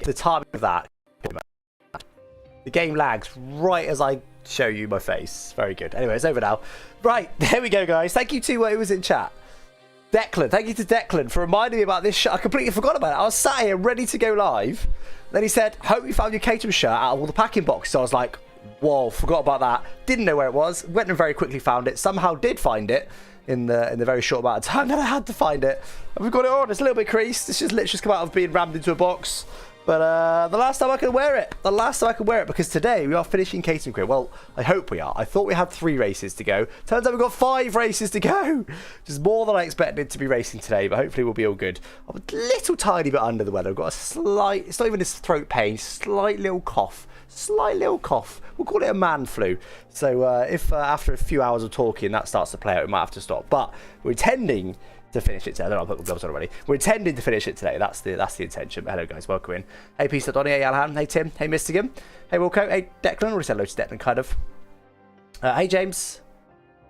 the timing of that. The game lags right as I show you my face. Very good. Anyway, it's over now. Right, there we go, guys. Thank you to who was in chat. Declan. Thank you to Declan for reminding me about this shirt. I completely forgot about it. I was sat here ready to go live. Then he said, hope you found your Caterham shirt out of all the packing boxes. So I was like, whoa, forgot about that. Didn't know where it was. Went and very quickly found it. Somehow did find it in the very short amount of time that I had to find it. And we've got it on. It's a little bit creased. It's just literally come out of being rammed into a box. But the last time I can wear it. The last time I can wear it, because today we are finishing Caterham Career. Well, I hope we are. I thought we had 3 races to go. Turns out we've got 5 races to go. Which is more than I expected to be racing today, but hopefully we'll be all good. I'm a little tiny bit under the weather. I've got a slight, it's not even a throat pain, slight little cough. Slight little cough. We'll call it a man flu. So if after a few hours of talking that starts to play out, we might have to stop. But we're intending to finish it today. I don't know, I'll put the gloves on already. We're intending to finish it today. That's the intention. But hello guys, welcome in. Hey Peace Donny, hey Alhan, hey Tim, hey Mistigan, hey Wilco, hey Declan. Already said hello to Declan, kind of. Hey James.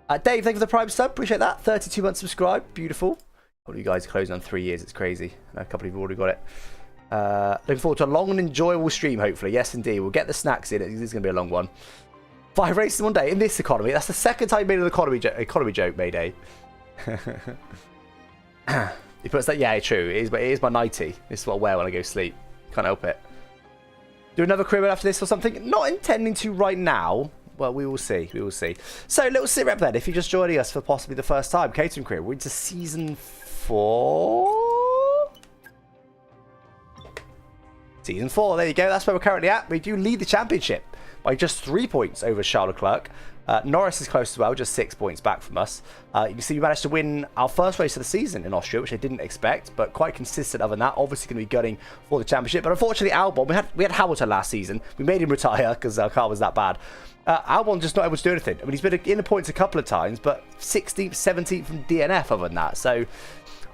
Dave, thank you for the Prime sub. Appreciate that. 32 months subscribed. Beautiful. All of you guys are closing on 3 years. It's crazy. A couple of you have already got it. Looking forward to a long and enjoyable stream, hopefully. Yes, indeed. We'll get the snacks in. This is going to be a long one. 5 races in one day in this economy. That's the second time you made an economy joke, Mayday. He puts that, yeah, true. It is my nightie. This is what I wear when I go to sleep. Can't help it. Do another career mode after this or something? Not intending to right now. Well, we will see. We will see. So, little sit rep then. If you're just joining us for possibly the first time, Caterham Career, we're into season 4. Season 4. There you go. That's where we're currently at. We do lead the championship by just 3 points over Charles Leclerc. Norris is close as well, just 6 points back from us. You can see we managed to win our first race of the season in Austria, which I didn't expect, but quite consistent other than that. Obviously going to be gunning for the championship. But unfortunately, Albon, we had Hamilton last season. We made him retire because our car was that bad. Albon just not able to do anything. I mean, he's been in the points a couple of times, but 16th, 17th from DNF other than that. So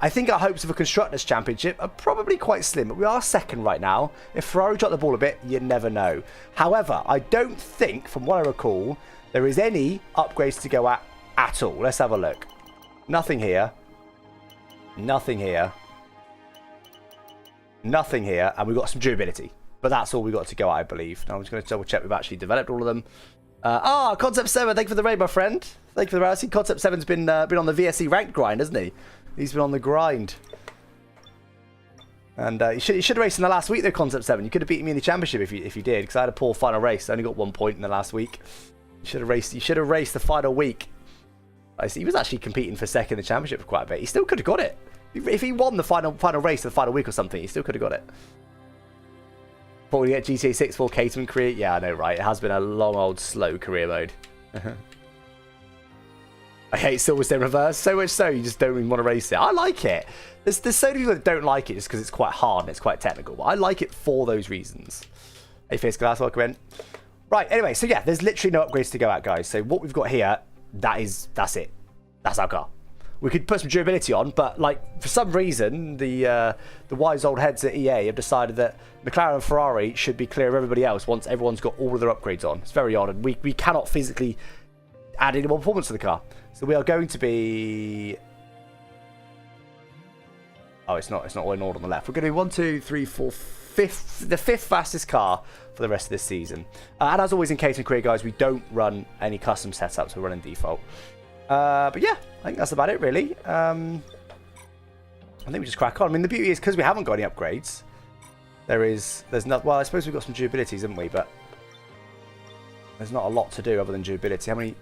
I think our hopes of a Constructors' Championship are probably quite slim, but we are second right now. If Ferrari drop the ball a bit, you never know. However, I don't think, from what I recall, there is any upgrades to go at all. Let's have a look. Nothing here. Nothing here. Nothing here. And we've got some durability. But that's all we've got to go at, I believe. Now I'm just going to double check we've actually developed all of them. Concept 7, thank you for the raid, my friend. Thank you for the raid. I see Concept 7's been on the VSC ranked grind, hasn't he? He's been on the grind. And you should have raced in the last week, though, Concept 7. You could have beaten me in the championship if you did, because I had a poor final race. I only got 1 point in the last week. You should have raced the final week. I see he was actually competing for second in the championship for quite a bit. He still could have got it. If he won the final race of the final week or something, he still could have got it. Before we get GTA 6 for Caterham Career, yeah, I know, right? It has been a long, old, slow career mode. I hate Silverstone Reverse so much so you just don't even want to race it. I like it. There's so many people that don't like it just because it's quite hard and it's quite technical, but I like it for those reasons. Hey, Face Glass, welcome in. Right, anyway, so yeah, there's literally no upgrades to go at, guys. So what we've got here, that's it. That's our car. We could put some durability on, but like for some reason, the wise old heads at EA have decided that McLaren and Ferrari should be clear of everybody else once everyone's got all of their upgrades on. It's very odd, and we cannot physically add any more performance to the car. So we are going to be... Oh, it's not all in order on the left. We're going to be 1, 2, 3, 4, 5th, the 5th fastest car for the rest of this season. And as always in Caterham Career, guys, we don't run any custom setups. We're running default. But yeah, I think that's about it, really. I think we just crack on. I mean, the beauty is because we haven't got any upgrades, there's not. Well, I suppose we've got some durabilities, haven't we? But there's not a lot to do other than durability. How many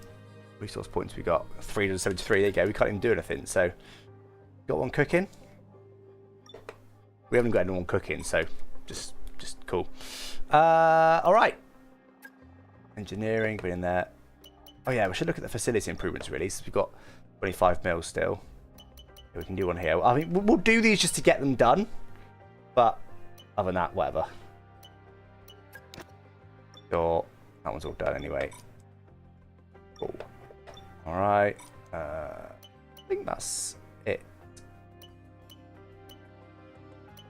resource points we got? 373. There you go. We can't even do anything. So, got one cooking. We haven't got anyone cooking, so just cool. All right. Engineering, put in there. Oh yeah, we should look at the facility improvements really. So we've got 25 mils still. Yeah, we can do one here. I mean, we'll do these just to get them done. But other than that, whatever. Sure, that one's all done anyway. Cool. All right. I think that's it.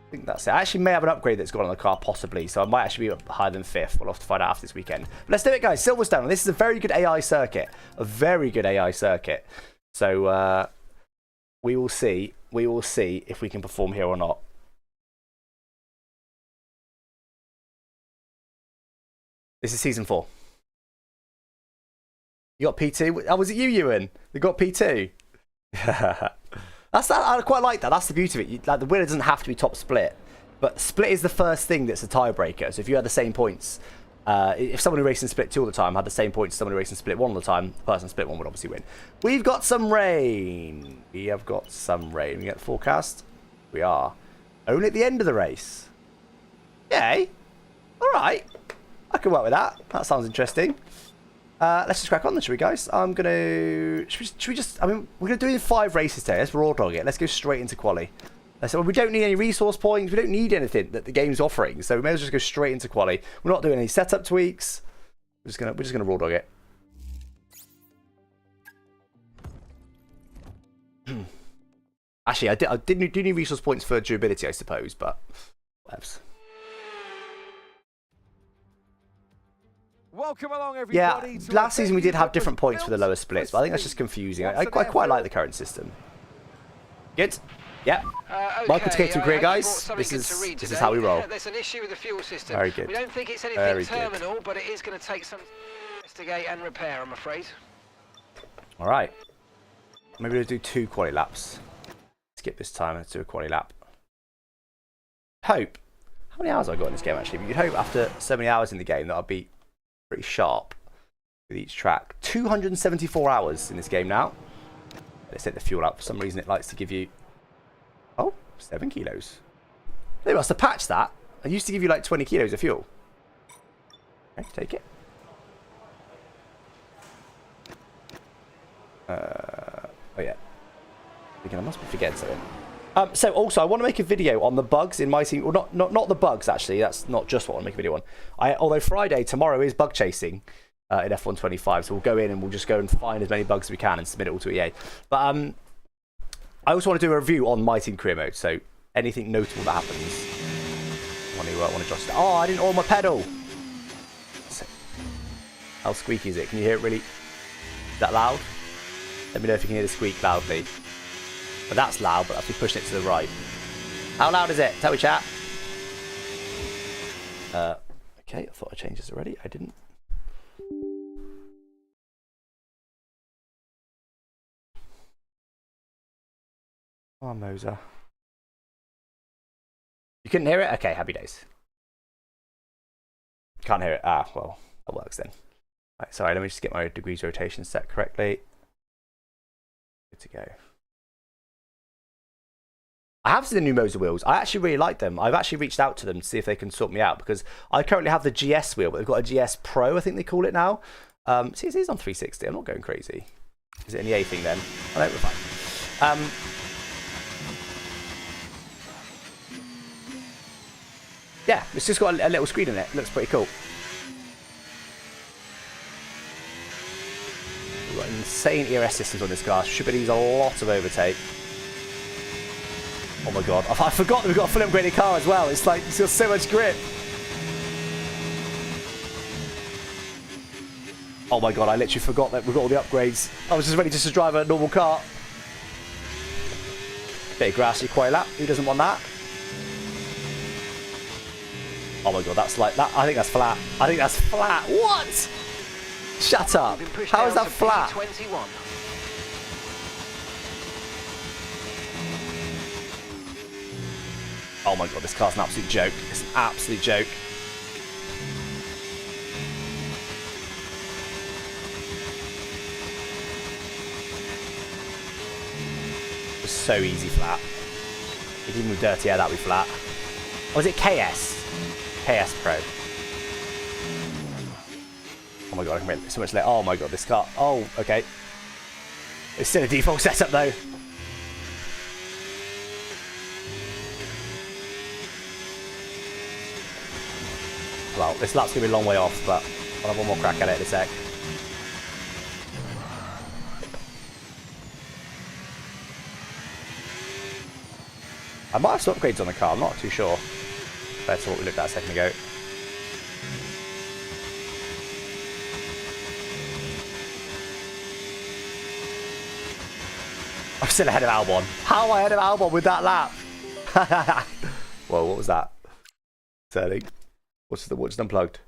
I think that's it. I actually may have an upgrade that's gone on the car, possibly. So I might actually be higher than 5th. We'll have to find out after this weekend. But let's do it, guys. Silverstone. This is a very good AI circuit. A very good AI circuit. So we will see. We will see if we can perform here or not. This is season 4. You got P2? Oh, was it you, Ewan? You got P2? That's that. I quite like that. That's the beauty of it. Like, the winner doesn't have to be top split, but split is the first thing that's a tiebreaker. So if you had the same points, if someone who racing split 2 all the time had the same points as someone who racing split 1 all the time, the person split 1 would obviously win. We've got some rain. We have got some rain. We get the forecast. We are only at the end of the race. Yay. All right. I can work with that. That sounds interesting. Let's just crack on then, shall we, guys? I'm going to... Should we just... I mean, we're going to do 5 races today. Let's raw dog it. Let's go straight into quali. Well, we don't need any resource points. We don't need anything that the game's offering. So we may as well just go straight into quali. We're not doing any setup tweaks. We're just gonna raw dog it. Actually, I do need resource points for durability, I suppose, but whatevs. Welcome along, everybody. Yeah, last season we did have different points for the lower splits, but I think that's just confusing. I quite like the current system. Good. Yeah. Okay, Welcome to Caterham Career, guys. This is how we roll. There's an issue with the fuel system. Very good. We don't think it's anything terminal, but it is going to take some investigate and repair, I'm afraid. All right. Maybe we'll do 2 quali laps. Skip this time. Let's do a quali lap. Hope. How many hours have I got in this game, actually? But you'd hope after so many hours in the game that I'll be pretty sharp with each track. 274 hours in this game now. Let's take the fuel out. For some reason, it likes to give you... Oh, 7 kilos. They must have patched that. I used to give you like 20 kilos of fuel. Okay, take it. Oh yeah. I must be forgetting something. So also, I want to make a video on the bugs in my team. Well, not the bugs, actually. That's not just what I want to make a video on. Although Friday, tomorrow, is bug chasing in F1 25. So we'll go in and we'll just go and find as many bugs as we can and submit it all to EA. But I also want to do a review on my team career mode. So anything notable that happens. I want to just... Oh, I didn't oil my pedal. How squeaky is it? Can you hear it really? Is that loud? Let me know if you can hear the squeak loudly. But that's loud, but I'll be pushing it to the right. How loud is it? Tell me, chat. Okay, I thought I changed this already. I didn't. Oh, Moser. You couldn't hear it? Okay, happy days. Can't hear it. Ah, well, that works then. Right, sorry, let me just get my degrees rotation set correctly. Good to go. I have seen the new Moser wheels. I actually really like them. I've actually reached out to them to see if they can sort me out because I currently have the GS wheel, but they've got a GS Pro, I think they call it now. See, it is on 360. I'm not going crazy. Is it an EA thing then? Oh, no, we're fine. Yeah, it's just got a little screen in it. Looks pretty cool. We've got insane ERS systems on this car. Should be a lot of overtake. Oh my god, I forgot that we've got a fully upgraded car as well. It's like, it's got so much grip. Oh my god, I literally forgot that we've got all the upgrades. I was just ready just to drive a normal car. Bit of grassy quite lap. Who doesn't want that? Oh my god, that's like that. I think that's flat. I think that's flat. What? Shut up. How is that flat? 21. Oh my god, this car's an absolute joke. It's an absolute joke. It's so easy flat. Even with dirty air, that'd be flat. Or is it KS? KS Pro. Oh my god, I can make so much later. Oh my god, this car. Oh, okay. It's still a default setup though. Well, this lap's going to be a long way off, but I'll have one more crack at it in a sec. I might have some upgrades on the car, I'm not too sure. Compared to what we looked at a second ago. I'm still ahead of Albon. How am I ahead of Albon with that lap? Whoa, what was that? Turning. What just unplugged?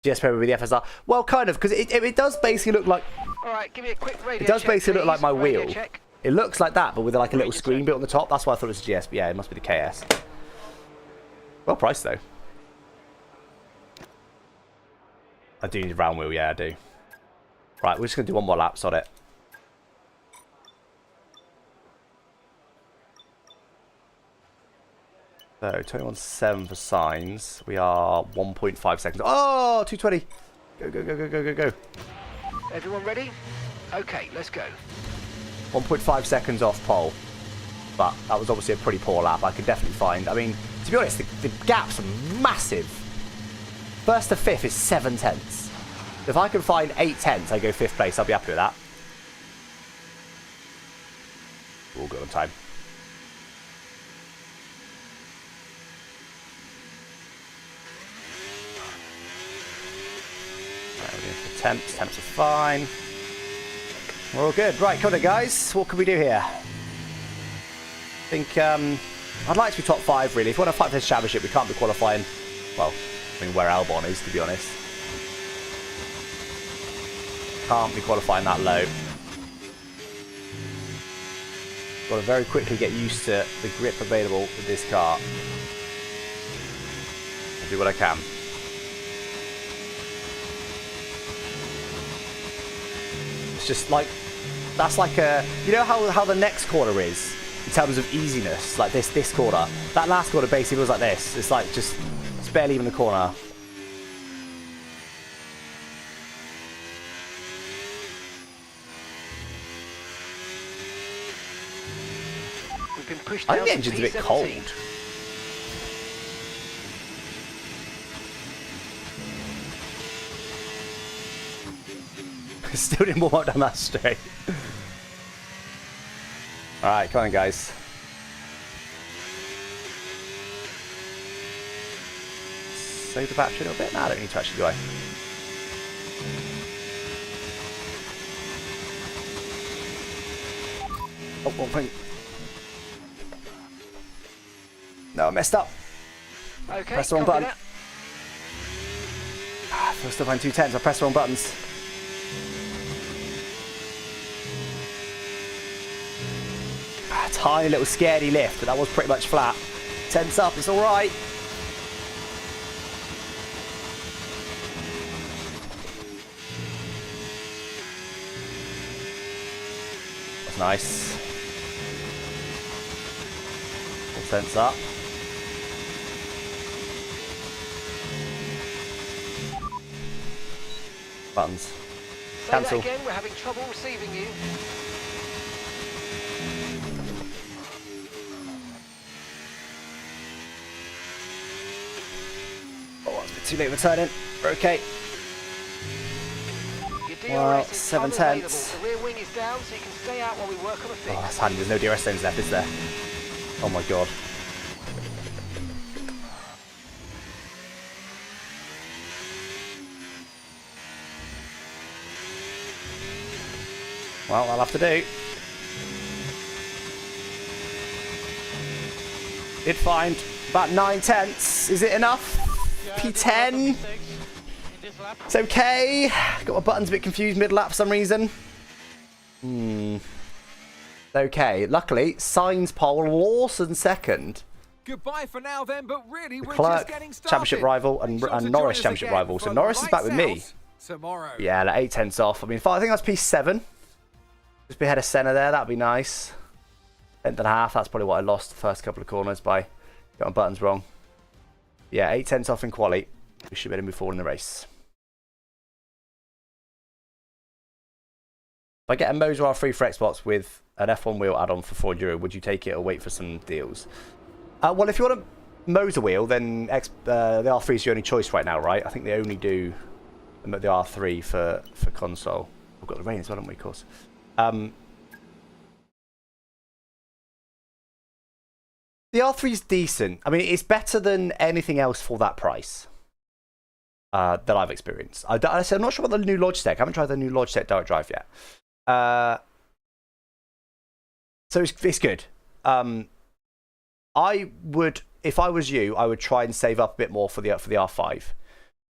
GS Pro with the FSR. Well, kind of, because it does basically look like... All right, give me a quick radio It does check, basically look like my radio wheel. check. It looks like that, but with like a little Radio screen check. built on the top. That's why I thought it was a GS, but yeah, it must be the KS. Well priced, though. I do need a round wheel, yeah, I do. Right, we're just going to do one more laps on it. So, 21.7 for signs. We are 1.5 seconds. Oh, 220. Go, go, go, go, go, go, go. Everyone ready? Okay, let's go. 1.5 seconds off pole. But that was obviously a pretty poor lap. I could definitely find. I mean, to be honest, the gaps are massive. First to fifth is 7 tenths. If I can find 8 tenths, I go 5th place. I'll be happy with that. All good on time. Right, we're going for temps. Temps are fine. We're all good. Right, come on, guys. What can we do here? I think I'd like to be top 5, really. If we want to fight for this championship, we can't be qualifying. Well, I mean, where Albon is, to be honest. Can't be qualifying that low. Got to very quickly get used to the grip available with this car. I'll do what I can. It's just like, that's like a, you know how the next corner is in terms of easiness, like this corner. That last corner basically feels like this. It's like just, it's barely even the corner. We've been pushed I down think the to engine's a bit P17. cold. Still didn't warm up down that straight. Alright, come on, guys. Save the battery a little bit. No, I don't need to actually, do I? Oh, 1 point. No, I messed up. Okay, Press the wrong copy button. that. If I still find 2 tenths, I press the wrong buttons. Tiny little scaredy lift, but that was pretty much flat. Tense up, it's alright. That's nice. All tense up. Buttons. Say Cancel. that again, we're having trouble receiving you. Oh, it's a bit too late for turning. We're okay. Your Well, DRS is 7 unavailable. tenths. The rear wing is down, so you can stay out while we work on a fix. Oh, that's handy. There's no DRS zones left, is there? Oh my god. Well, I'll have to do. Did find about 9 tenths. Is it enough? P10. It's okay. Got my buttons a bit confused mid-lap for some reason. Okay. Luckily, Sainz pole, Lawson second. Goodbye for now then, but really we're Clerk, just getting started. championship rival, and, Make sure to and join Norris us championship again rival. So from Norris is back with me. Lights Out tomorrow. Yeah, like 8 tenths off. I mean, I think that's P7. Just be ahead of Senna there. That'd be nice. 10.5. That's probably what I lost the first couple of corners by got my buttons wrong. Yeah, 8 tenths off in quali. We should be able to move forward in the race. If I get a Moser R3 for Xbox with an F1 wheel add-on for €4, would you take it or wait for some deals? Well, if you want a Moser wheel, then the R3 is your only choice right now, right? I think they only do the R3 for console. We've got the rain as well, haven't we, of course? The R3 is decent. I mean, it's better than anything else for that price that I've experienced. I'm not sure about the new Logitech. I haven't tried the new Logitech Direct Drive yet. So it's good. I would, if I was you, I would try and save up a bit more for the R5.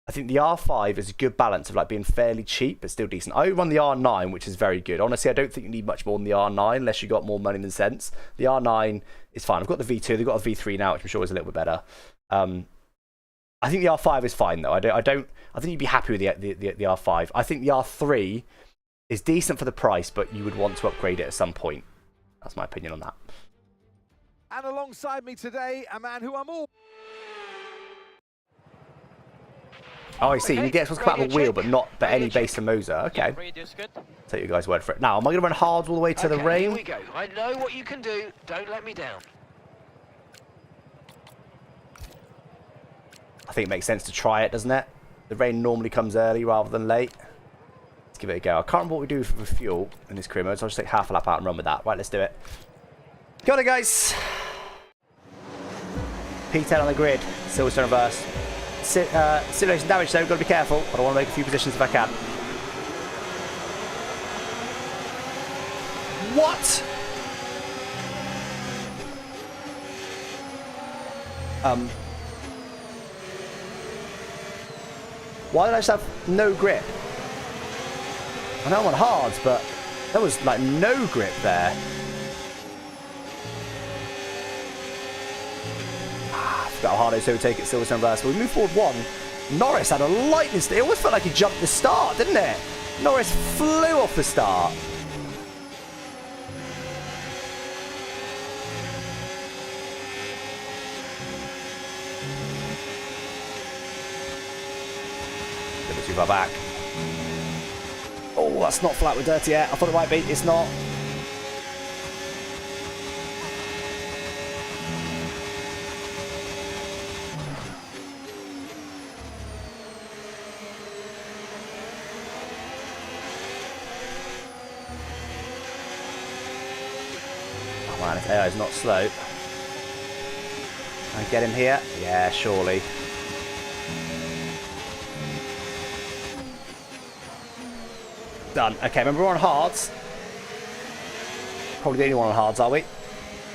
I think the R5 is a good balance of like being fairly cheap but still decent. I run the R9, which is very good. Honestly, I don't think you need much more than the R9 unless you got more money than sense. The R9 is fine. I've got the V2. They've got a V3 now, which I'm sure is a little bit better. I think the R5 is fine though. I think you'd be happy with the R5. I think the R3 is decent for the price, but you would want to upgrade it at some point. That's my opinion on that. And alongside me today, a man who I'm all... Oh, I see. Okay, You get what's come out of a wheel, but not any base and Moser. Okay. Take your guys' word for it. Now, am I going to run hards all the way to the rain? Here we go. I know what you can do. Don't let me down. I think it makes sense to try it, doesn't it? The rain normally comes early rather than late. Let's give it a go. I can't remember what we do for fuel in this career mode, so I'll just take half a lap out and run with that. Right, let's do it. Go on, guys. P10 on the grid. Silverstone reverse. Simulation damage, though. Got to be careful. But I want to make a few positions if I can. What? Why did I just have no grip? I know I'm on hards, but there was like no grip there. I forgot how hard it is to take it Silverstone reverse. We moved forward one. Norris had a lightning start. It almost felt like he jumped the start, didn't it? Norris flew off the start. Too far back. Oh, that's not flat with dirty air. I thought it might be. It's not. Oh man, his air is not slow. Can I get him here? Yeah, surely. Done. Okay, remember we're on hards. Probably the only one on hards, are we?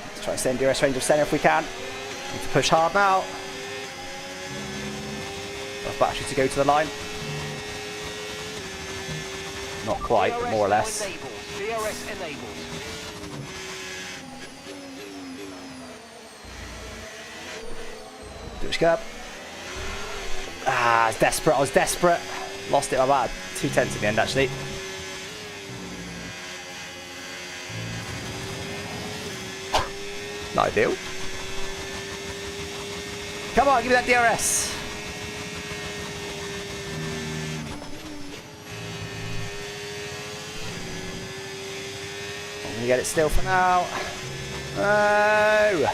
Let's try and stay in DRS range of center if we can. Need to push hard now. Enough battery to go to the line. Not quite, but more or less. DRS enabled. Dutch curb. Ah, I was desperate. I was desperate. Lost it by about 2/10 in the end, actually. Not ideal. Come on, give me that DRS. I'm going to get it still for now. No!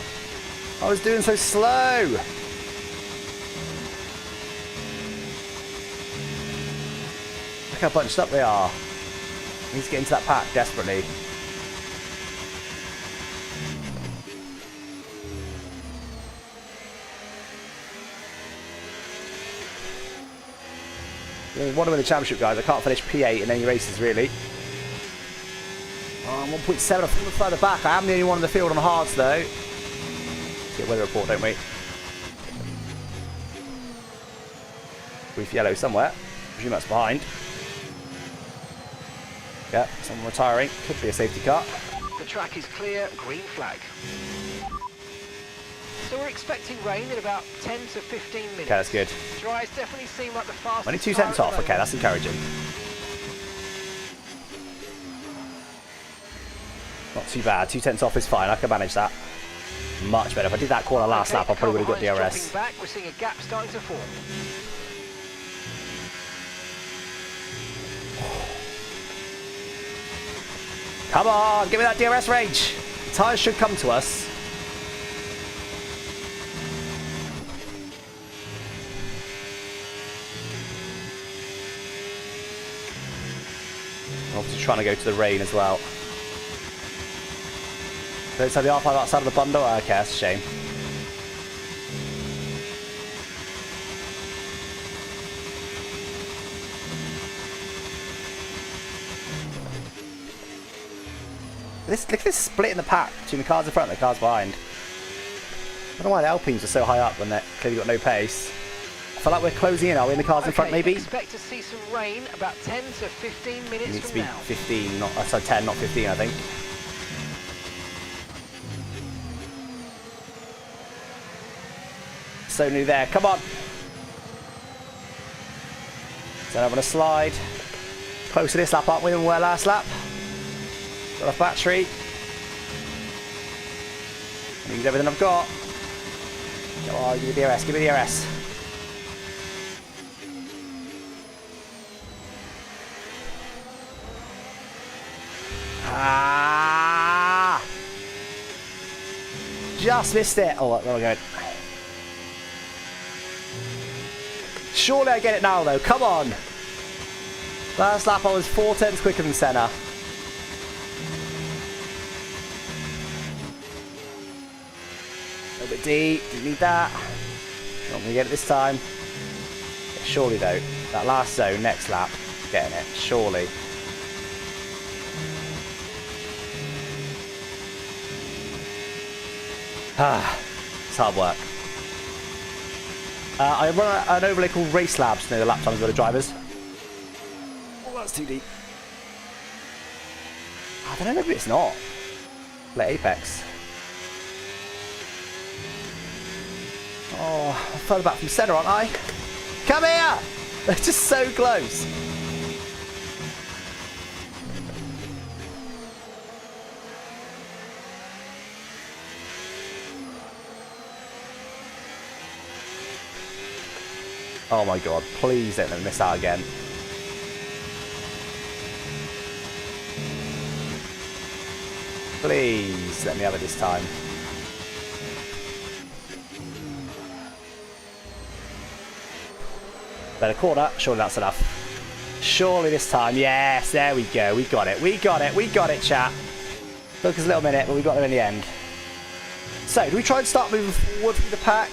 I was doing so slow. Look how bunched up they are. I need to get into that pack desperately. I want to win the championship, guys. I can't finish P8 in any races, really. Oh, I'm 1.7. I'm further back. I am the only one in the field on hards, though. Let's get a weather report, don't we? Brief yellow somewhere. I presume that's behind. Yeah, someone retiring. Could be a safety car. The track is clear. Green flag. So we're expecting rain in about 10 to 15 minutes. Okay, that's good. Dries definitely seem like the fastest. Only 2 cents off. Okay, that's encouraging. Not too bad. 2 cents off is fine. I can manage that. Much better. If I did that corner last lap, I probably would have got DRS. Back, we're seeing a gap starting to form. Come on, give me that DRS range. The tyres should come to us. Obviously trying to go to the rain as well. Don't have the R5 outside of the bundle? Okay, that's a shame. Look at this split in the pack between the cars in front and the cars behind. I don't know why the Alpines are so high up when they've clearly got no pace. I feel like we're closing in. Are we in the cars in front, maybe? Expect to see some rain about 10 to 15 minutes It needs to from be now. 15, not, sorry, 10, not 15, I think. So new there. Come on. Then over a slide. Close to this lap, aren't we, than we were last lap? Got off battery. Use everything I've got. Come on, give me the DRS, give me the DRS. Ah! Just missed it. Oh, there we go. Surely I get it now, though. Come on. Last lap, I was 4 tenths quicker than Senna. A little bit D. Didn't need that. Not going to get it this time. Surely, though. That last zone, next lap, getting it. Surely. Ah, it's hard work. I run an overlay called Race Labs near the lap times of the drivers. Oh, that's too deep. I don't know, maybe it's not. Let Apex. Oh, I'm further back from centre, aren't I? Come here! They're just so close. Oh my god, please don't let me miss out again. Please let me have it this time. Better corner, surely that's enough. Surely this time, yes, there we go, we got it, we got it, we got it, chat. Took us a little minute, but we got there in the end. So, do we try and start moving forward through the pack?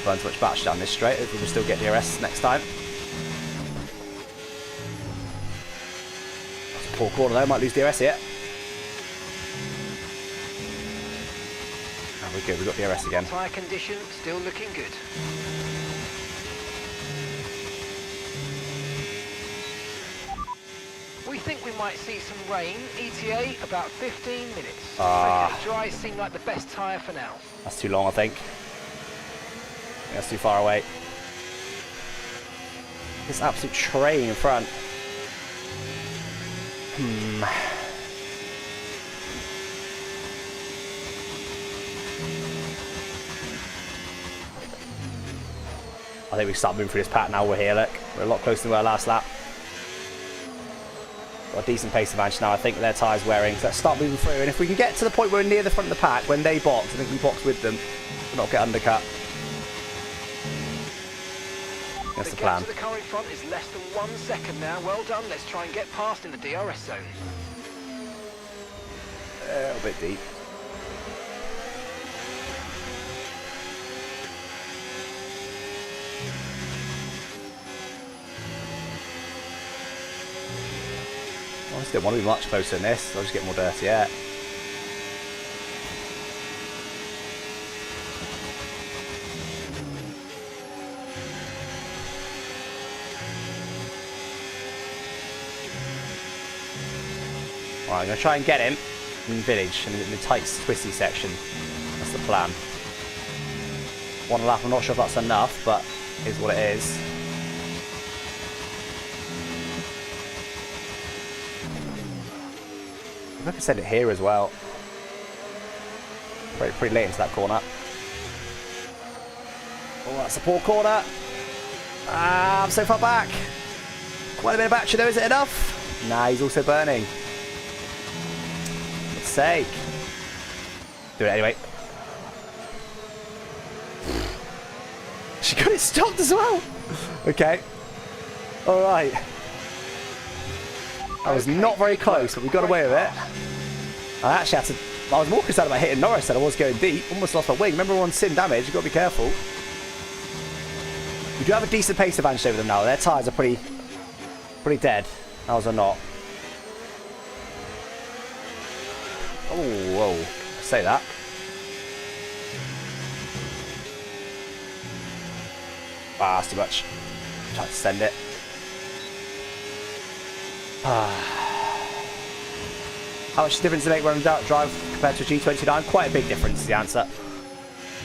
Burn too much battery down this straight. Hopefully we'll still get DRS next time. That's a poor corner though, might lose DRS here. Oh, we're good, we've got DRS again. Tyre condition still looking good. We think we might see some rain. ETA about 15 minutes. Okay, dry seem like the best tyre for now. That's too long, I think. That's too far away. This absolute train in front. I think we start moving through this pack now. We're here, look. We're a lot closer than we were last lap. Got a decent pace advantage now. I think their tyres wearing. So let's start moving through. And if we can get to the point where we're near the front of the pack, when they box, I think we box with them. We'll not get undercut. That's the plan. The car in front is less than 1 second now. Well done. Let's try and get past in the DRS zone. A little bit deep. I just don't want to be much closer than this. I'll just get more dirty. Yeah. Alright, I'm going to try and get him in the village, in the tight, twisty section. That's the plan. One lap, I'm not sure if that's enough, but it is what it is. I could send it here as well. Pretty late into that corner. Oh, that's a poor corner. Ah, I'm so far back. Quite a bit of battery though, is it enough? Nah, he's also burning. Sake. Do it anyway. She got it stopped as well. Okay. All right. That was not very close, but we got away with it. I actually had to. I was more concerned about hitting Norris than I was going deep. Almost lost my wing. Remember, we're on sim damage. You've got to be careful. We do have a decent pace advantage over them now. Their tyres are pretty dead. Ours are not. Oh, whoa. Say that. Ah, that's too much. Try to send it. How much difference does it make running direct drive compared to a G29? Quite a big difference is the answer.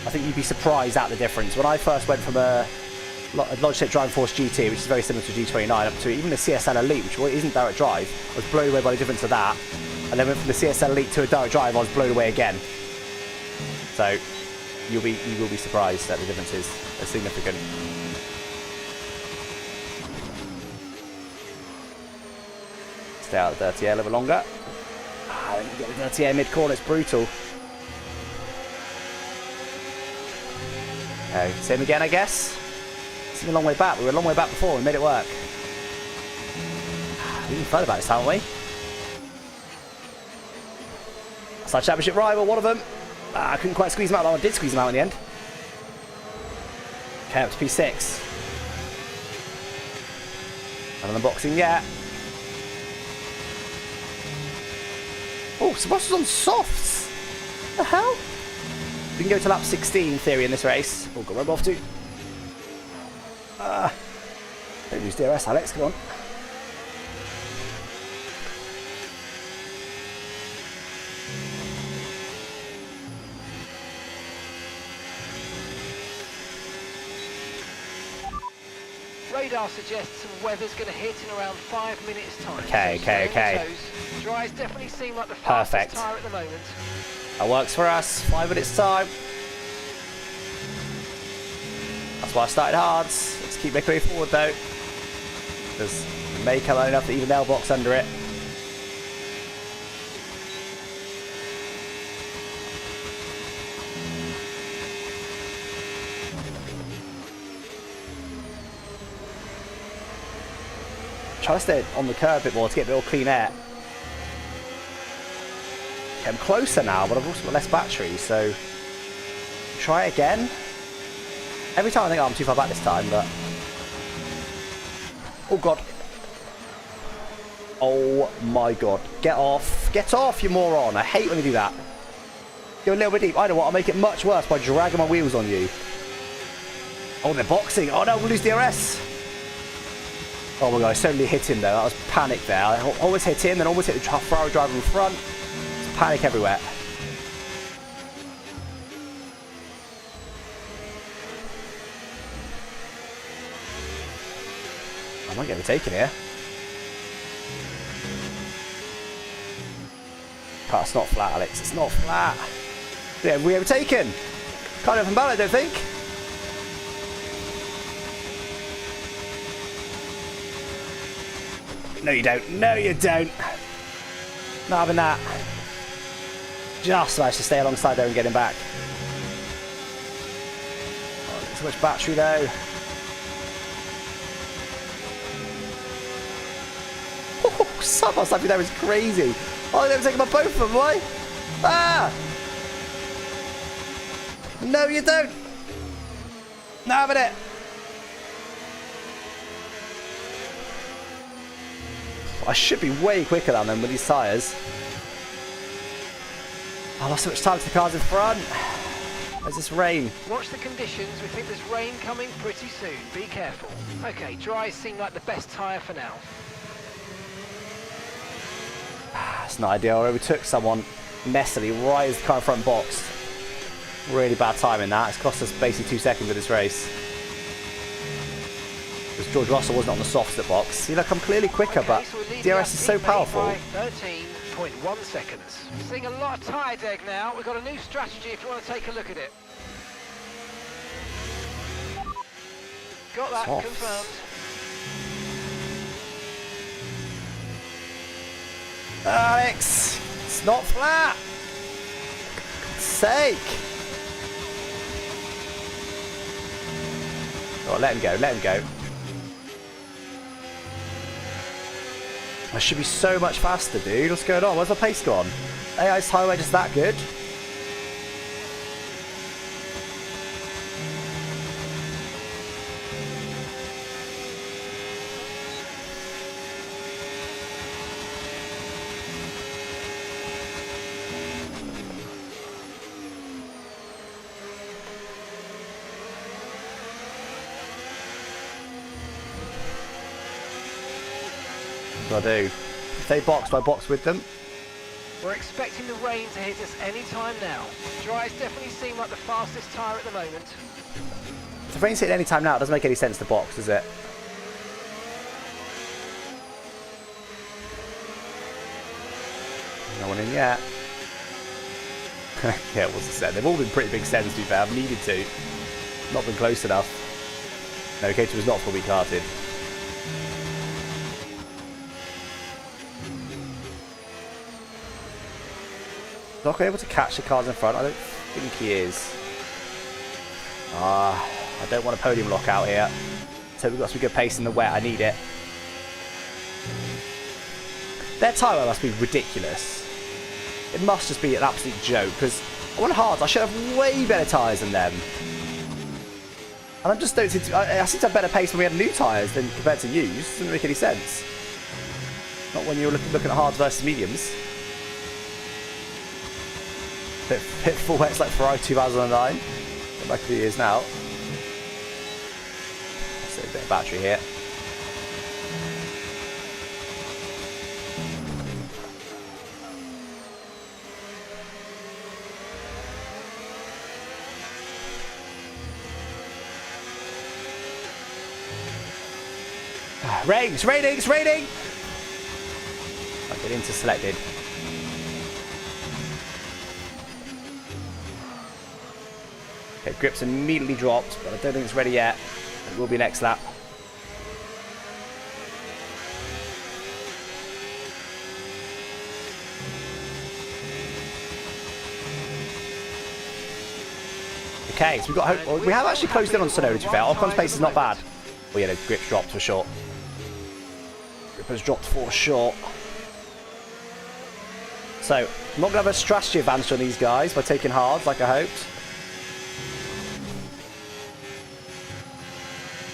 I think you'd be surprised at the difference. When I first went from a Logitech Driving Force GT, which is very similar to a G29, up to even the CSL Elite, which isn't direct drive, I was blown away by the difference of that. And then went from the CSL Elite to a direct drive, I was blown away again. So you will be surprised that the differences are significant. Stay out of the dirty air a little longer. Then you get the dirty air mid-corner, it's brutal. Okay, same again, I guess. It's a long way back. We were a long way back before. We made it work. We even further about this, haven't we? That's our championship rival, one of them. I couldn't quite squeeze him out. I did squeeze him out in the end. Okay, up to P6. Another unboxing yet. Oh, Sebastian's on softs. What the hell? We can go to lap 16 in theory in this race. Oh, got rub off too. Don't lose DRS, Alex. Come on. Radar suggests some weather's going to hit in around 5 minutes' time. Okay, so okay. Dries definitely seem like the Perfect. fastest tyre at the moment. That works for us. 5 minutes time. That's why I started hard. Let's keep making way forward though. Because it may come enough to even nail box under it. Try to stay on the curb a bit more to get a bit more clean air. Okay, I'm closer now, but I've also got less battery, so try it again. Every time I think, oh, I'm too far back this time, but oh god. Oh my god. Get off. Get off, you moron. I hate when you do that. Go a little bit deep. I know what, I'll make it much worse by dragging my wheels on you. Oh, they're boxing. Oh no, we'll lose DRS. Oh my god, I suddenly hit him though. That was panic there. I almost hit him, then almost hit the Ferrari driver in front. It's panic everywhere. I might get overtaken here. Oh, it's not flat, Alex. It's not flat. Yeah, we overtaken. Can't open ball, I don't think. No, you don't. No, you don't. Not having that. Just managed to stay alongside there and get him back. Oh, so much battery though. Oh, somehow something there is crazy. Oh, I never taken my both of them, why? Ah! No, you don't. Not having it. I should be way quicker than them with these tyres. I lost so much time to the cars in front. There's this rain. Watch the conditions. We think there's rain coming pretty soon. Be careful. Okay, dries seem like the best tyre for now. It's not ideal. I overtook someone messily right as the car in front boxed. Really bad timing that. It's cost us basically 2 seconds of this race. Because George Russell wasn't on the softs at box. See, look, I'm clearly quicker, okay, but so DRS is so powerful. 13.1 seconds. Seeing a lot of tyre deg now. We've got a new strategy if you want to take a look at it. Got that Softs. confirmed. Alex, it's not flat. For God's sake. Oh, let him go, let him go. I should be so much faster, dude. What's going on? Where's my pace gone? AI's highway just that good? What do I do? If they box, do I box with them? We're expecting the rain to hit us any time now. Dries definitely seem like the fastest tyre at the moment. If the rain's hitting any time now, it doesn't make any sense to box, does it? No one in yet. Yeah, what's the set? They've all been pretty big sends, to be fair. I've needed to. Not been close enough. No, Caterham was not fully carted. Not able to catch the cars in front. I don't think he is. I don't want a podium lock out here. So we've got some good pace in the wet. I need it. Their tyre must be ridiculous. It must just be an absolute joke, because I want hards. I should have way better tyres than them. And I just don't seem to... I seem to have better pace when we had new tyres than compared to used. It doesn't make any sense. Not when you're looking at hards versus mediums. Bit full wet, it's like Ferrari 2009. Go back a few years now. So a bit of battery here. It's raining! I'll get into selected. Okay, grip's immediately dropped, but I don't think it's ready yet. It will be next lap. Okay, so we have actually closed in on Sonoda, to be fair. Ocon's pace is not bad. Oh yeah, the grip's dropped for short. Grip has dropped for short. So, I'm not going to have a strategy advantage on these guys by taking hards like I hoped.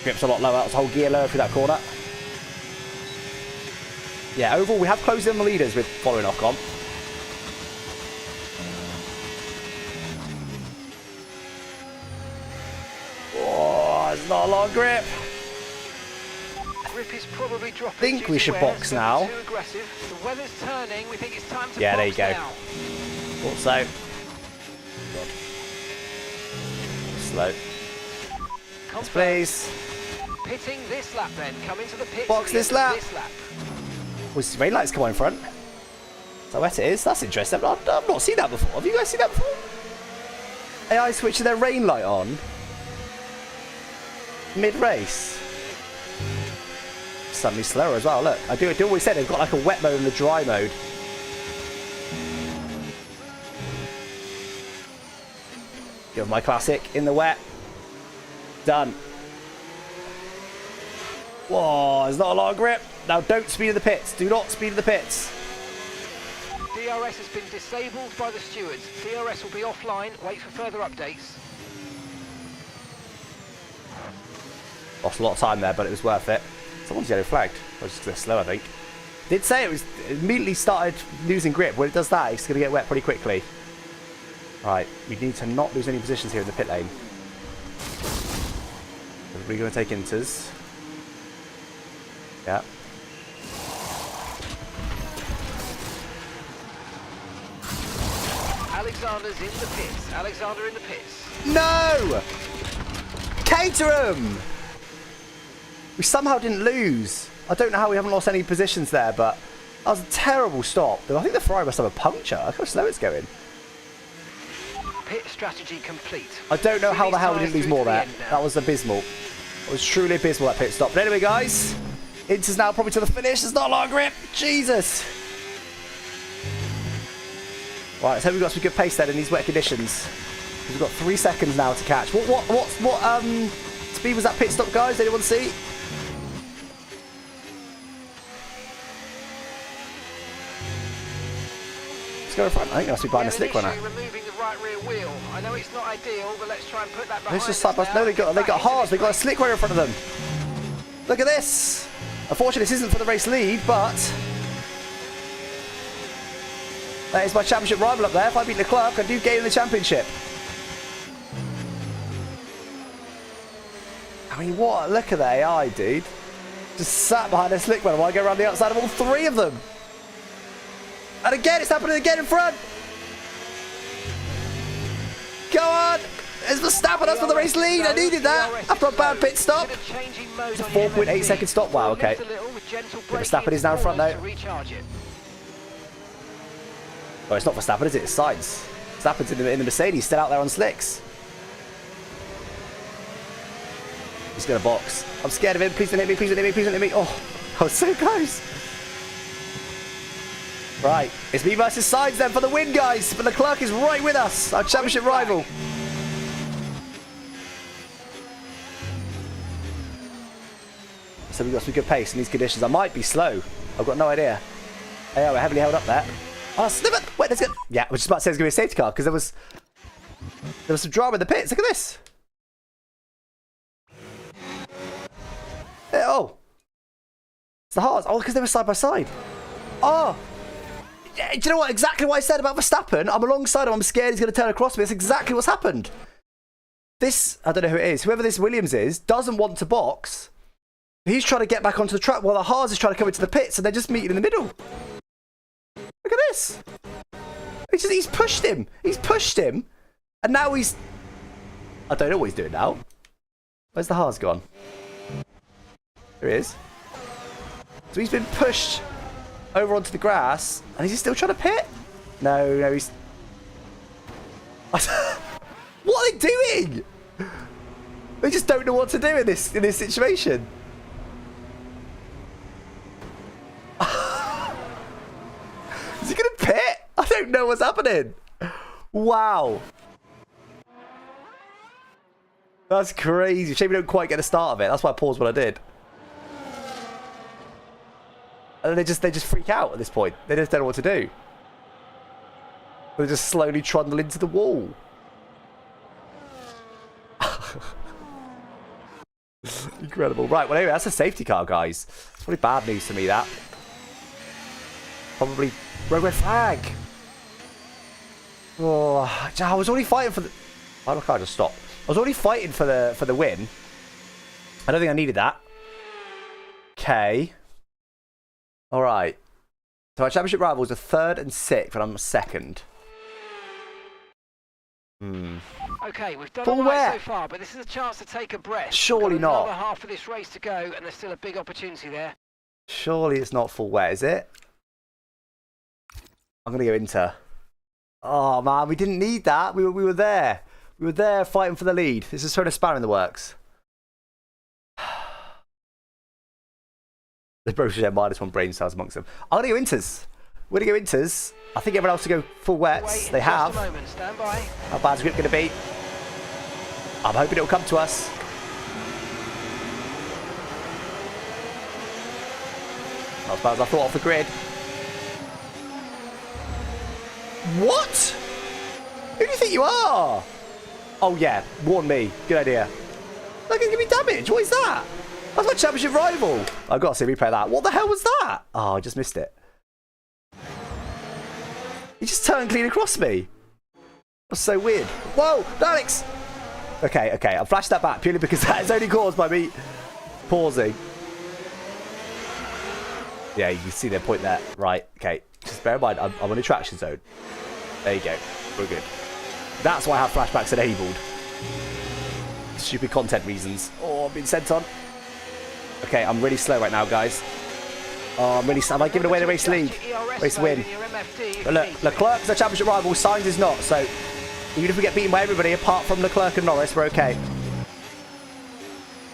Grip's a lot lower. That's a whole gear lower through that corner. Yeah, overall, we have closed in the leaders with following Ocon. Oh, it's not a lot of grip. Grip is probably dropping. I think we should box now. Too aggressive. The weather's turning. We think it's time to yeah, box there you go. now. Also, slow. Yes, please. Pitting this lap then. Come into the pit. Box this lap. Was rain lights come on in front? Is that wet it is? That's interesting. I've not seen that before. Have you guys seen that before? AI switching their rain light on mid-race. Suddenly slower as well. Look, I do always say they've got like a wet mode and a dry mode. Give my classic in the wet. Done. Whoa, there's not a lot of grip. Now don't speed in the pits. Do not speed in the pits. DRS has been disabled by the stewards. DRS will be offline. Wait for further updates. Lost a lot of time there, but it was worth it. Someone's yellow flagged. I was just a bit slow, I think. Did say it immediately started losing grip. When it does that, it's going to get wet pretty quickly. Right, we need to not lose any positions here in the pit lane. We're going to take inters. Yeah. Alexander's in the pits. Alexander in the pits. No! Caterham! We somehow didn't lose. I don't know how we haven't lost any positions there, but that was a terrible stop. I think the Ferrari must have a puncture. Look how slow it's going. Pit strategy complete. I don't know how the hell we didn't lose more there. That was abysmal. It was truly abysmal, that pit stop. But anyway, guys, Inter's now probably to the finish. There's not a lot of grip. Jesus. Right, let's hope we've got some good pace then in these wet conditions. We've got 3 seconds now to catch. What speed was that pit stop, guys? Anyone see? Let's go in front. I think I must be buying a slick runner. Removing the right rear wheel. I know it's not ideal, but let's try and put that behind This is side by no, they got hards. They got a slick runner in front of them. Look at this. Unfortunately, this isn't for the race lead, but that is my championship rival up there. If I beat Leclerc, I do gain the championship. I mean, what? Look at the AI, dude. Just sat behind a slick man while I go around the outside of all three of them. And again, it's happening again in front. Go on. It's Verstappen, that's for the race lead. I needed that after a bad pit stop. It's a 4.8 second stop. Wow, okay. Verstappen is now in front though. Oh, it's not Verstappen, is it? It's Sainz. Verstappen's in the Mercedes, still out there on slicks. He's going to box. I'm scared of him. Please don't hit me, please don't hit me, please don't hit me. Oh, I was so close. Right, it's me versus Sainz then for the win, guys. But Leclerc is right with us, our championship rival. So we've got some good pace in these conditions. I might be slow. I've got no idea. Oh, yeah, we're heavily held up there. Oh, snip it! Wait, let's go. Yeah, I was just about to say it's going to be a safety car because there was some drama in the pits. Look at this. Oh. It's the Haas. Oh, because they were side by side. Oh. Do you know what? Exactly what I said about Verstappen. I'm alongside him. I'm scared he's going to turn across me. That's exactly what's happened. This, I don't know who it is. Whoever this Williams is, doesn't want to box. He's trying to get back onto the track while the Haas is trying to come into the pits and they're just meeting in the middle. Look at this. He's pushed him. He's pushed him. And now he's... I don't know what he's doing now. Where's the Haas gone? There he is. So he's been pushed over onto the grass. And is he still trying to pit? No, he's... What are they doing? They just don't know what to do in this situation. Is he going to pit? I don't know what's happening. Wow. That's crazy. Shame we don't quite get a start of it. That's why I paused what I did. And then they just freak out at this point. They just don't know what to do. They just slowly trundle into the wall. Incredible. Right, well anyway, that's a safety car, guys. It's probably bad news to me, that. Probably red flag. Oh, I was already fighting for the... Why don't I just stop? I was already fighting for the win. I don't think I needed that. Okay. Alright. So our championship rivals are 3rd and 6th, and I'm 2nd. Okay, we've done all right so far, but this is a chance to take a breath. Surely not. Another half of this race to go, and there's still a big opportunity there. Surely it's not full wet, is it? I'm going to go Inter. Oh, man, we didn't need that. We were there. We were there fighting for the lead. This is sort of spanner in the works. The bro should have -1 brain cells amongst them. I'm going to go Inters. We're going to go Inters. I think everyone else will go full wets. They have. Stand by. How bad is grip going to be? I'm hoping it'll come to us. Not as bad as I thought off the grid. What? Who do you think you are? Oh yeah, warn me. Good idea. Look, it's going to be damage. What is that? That's my championship rival. I've got to see replay that. What the hell was that? Oh, I just missed it. He just turned clean across me. That's so weird. Whoa, Alex. Okay. I'll flash that back purely because that is only caused by me pausing. Yeah, you can see their point there. Right, okay. Just bear in mind, I'm on a traction zone. There you go. We're good. That's why I have flashbacks enabled. Stupid content reasons. Oh, I've been sent on. Okay, I'm really slow right now, guys. Oh, I'm really slow. Am I giving away the race lead? Race win. But look, Leclerc's our championship rival. Sainz is not. So even if we get beaten by everybody apart from Leclerc and Norris, we're okay.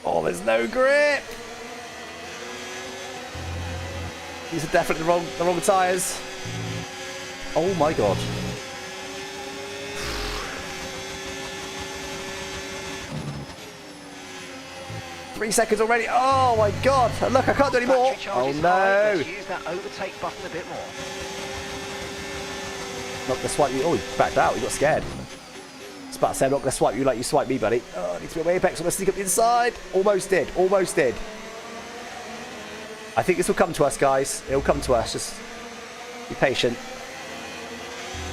Oh, there's no grip. These are definitely the wrong tyres. Oh my god. Three seconds already. Oh my god. Look, I can't do any more. Oh no. Let's use that overtake button a bit more. Not gonna swipe you. Oh, he backed out. He got scared. I was about to say, I'm not gonna swipe you like you swipe me, buddy. Oh, I need to be on my apex. I'm gonna sneak up the inside. Almost did. Almost did. I think this will come to us, guys. It'll come to us. Just be patient.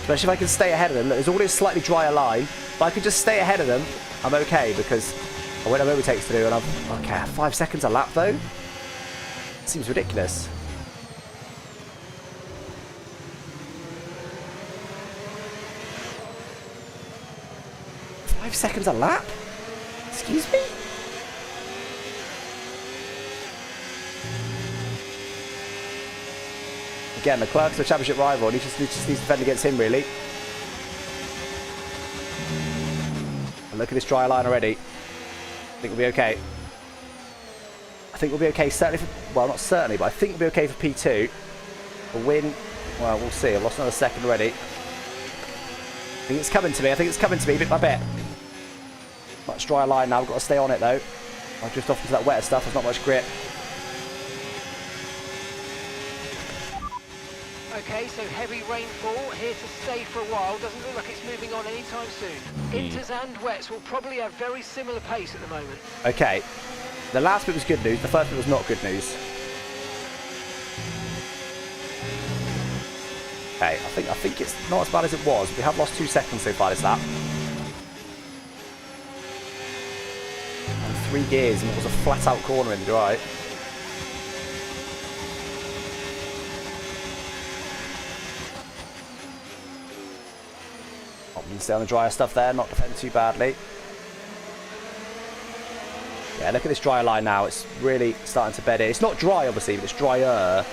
Especially if I can stay ahead of them. Look, there's always a slightly drier line. If I could just stay ahead of them, I'm okay because I won't have overtakes to do. And I'm okay. 5 seconds a lap though. Seems ridiculous. Five seconds a lap? Excuse me? Again, the Clerk's the championship rival, and he just needs to defend against him, really. And look at this dry line already. I think we'll be okay. I think we'll be okay, certainly for, well, not certainly, but I think we'll be okay for P2. A win, well, we'll see. I've lost another second already. I think it's coming to me. I think it's coming to me bit by bit. Much drier line now. I've got to stay on it, though. I'll drift off into that wetter stuff. There's not much grip. Okay, so heavy rainfall here to stay for a while. Doesn't look like it's moving on anytime soon. Inters and wets will probably have very similar pace at the moment. Okay. The last bit was good news. The first bit was not good news. Okay, I think it's not as bad as it was. We have lost 2 seconds so far this lap. And 3 gears, and it was a flat-out corner in the dry. Stay on the drier stuff there, not defend too badly. Yeah, look at this drier line now. It's really starting to bed in. It's not dry, obviously, but it's drier.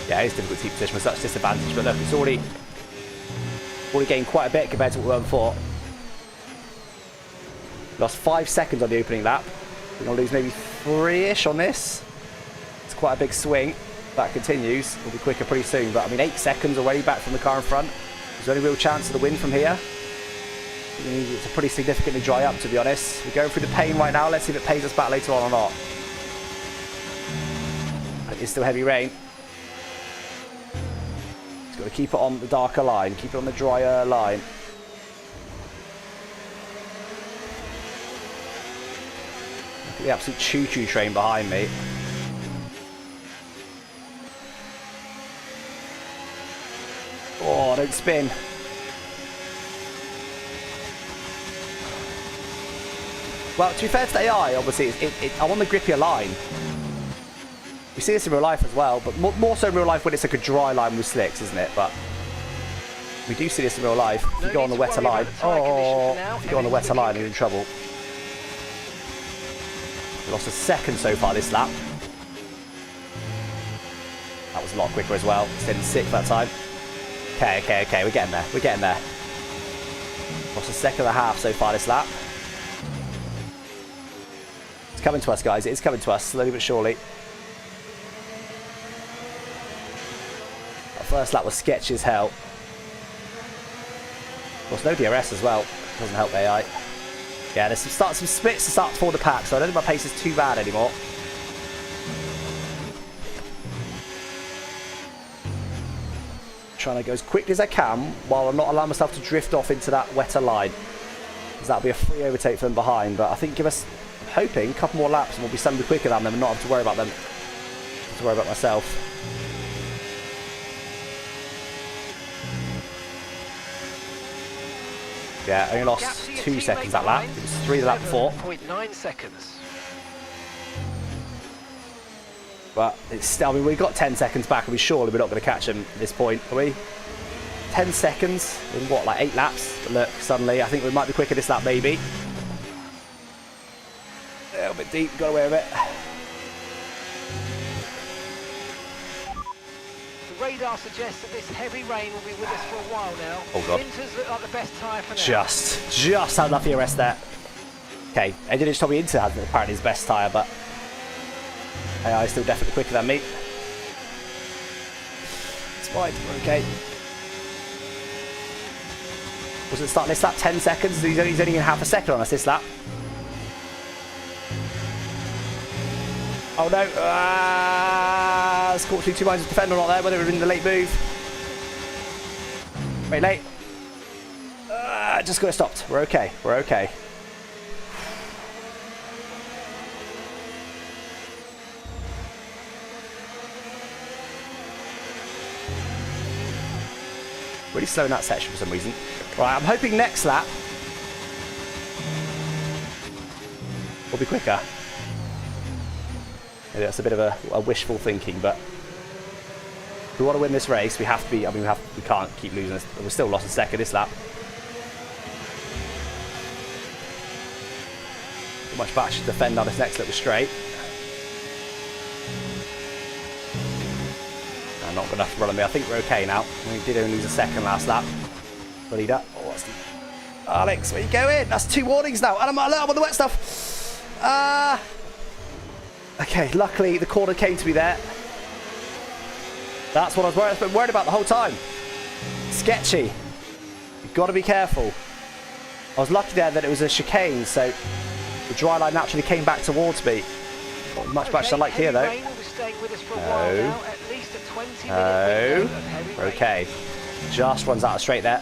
Yeah, it's difficult to keep position with such disadvantage, but look, it's already gained quite a bit compared to what we were before. Lost 5 seconds on the opening lap. We're going to lose maybe 3-ish on this. It's quite a big swing. That continues. We'll be quicker pretty soon, but I mean 8 seconds already back from the car in front. Is there any real chance of the win from here? It's a pretty significantly dry up, to be honest. We're going through the pain right now. Let's see if it pays us back later on or not. It is still heavy rain. Just got to keep it on the darker line, keep it on the drier line. Look at the absolute choo-choo train behind me. Oh, don't spin. Well, to be fair to the AI, obviously, I'm on the grippier line. We see this in real life as well, but more so in real life when it's like a dry line with slicks, isn't it? But we do see this in real life. If you go on the wetter line, if you go on the wetter line, you're in trouble. We lost a second so far this lap. That was a lot quicker as well. Stayed in 6th that time. Okay, we're getting there. We're getting there. Lost a second and a half so far this lap. It's coming to us, guys. It is coming to us, slowly but surely. That first lap was sketchy as hell. Of course, no DRS as well. Doesn't help AI. Yeah, there's some splits to start toward the pack, so I don't think my pace is too bad anymore. Trying to go as quickly as I can while I'm not allowing myself to drift off into that wetter line, because that'll be a free overtake from behind. But I think give us, I'm hoping, a couple more laps and we'll be somebody quicker than them and not have to worry about them. Have to worry about myself. Yeah, I only lost 2 seconds that lap. It was 3 the lap before. 0.9 seconds. But it's still, I mean, we've got 10 seconds back, and we surely we're not going to catch them at this point, are we? 10 seconds in what, like 8 laps? But look, suddenly, I think we might be quicker this lap, maybe. A little bit deep, got away with it. The radar suggests that this heavy rain will be with us for a while now. Oh god. Inters look like the best tyre for now. Just had enough DRS there. Okay, Eddie just told me Inter had apparently his best tyre, but AI is still definitely quicker than me. It's fine, we're okay. Was it starting this lap? 10 seconds? He's only in half a second on us this lap. Oh no! It's caught between 2 lines of defender or not there, whether it was in the late move. Very late. Just got it stopped. We're okay. We're okay. Really slow in that section for some reason. Right, I'm hoping next lap We'll be quicker. Maybe that's a bit of a wishful thinking, but if we want to win this race, we have to be. I mean, we can't keep losing this. We're still lost in second this lap. Not much better to defend on this next little straight. I'm not going to have to run on me. I think we're okay now. We did only lose a second last lap. Leader. Oh, what's the... Alex, where you going? That's 2 warnings now. And I'm on the wet stuff. Okay, luckily the corner came to me there. That's what I've been worried about the whole time. Sketchy. You've got to be careful. I was lucky there that it was a chicane, so the dry line naturally came back towards me. Not much better than I like here, though. No. Okay. Just runs out of straight there.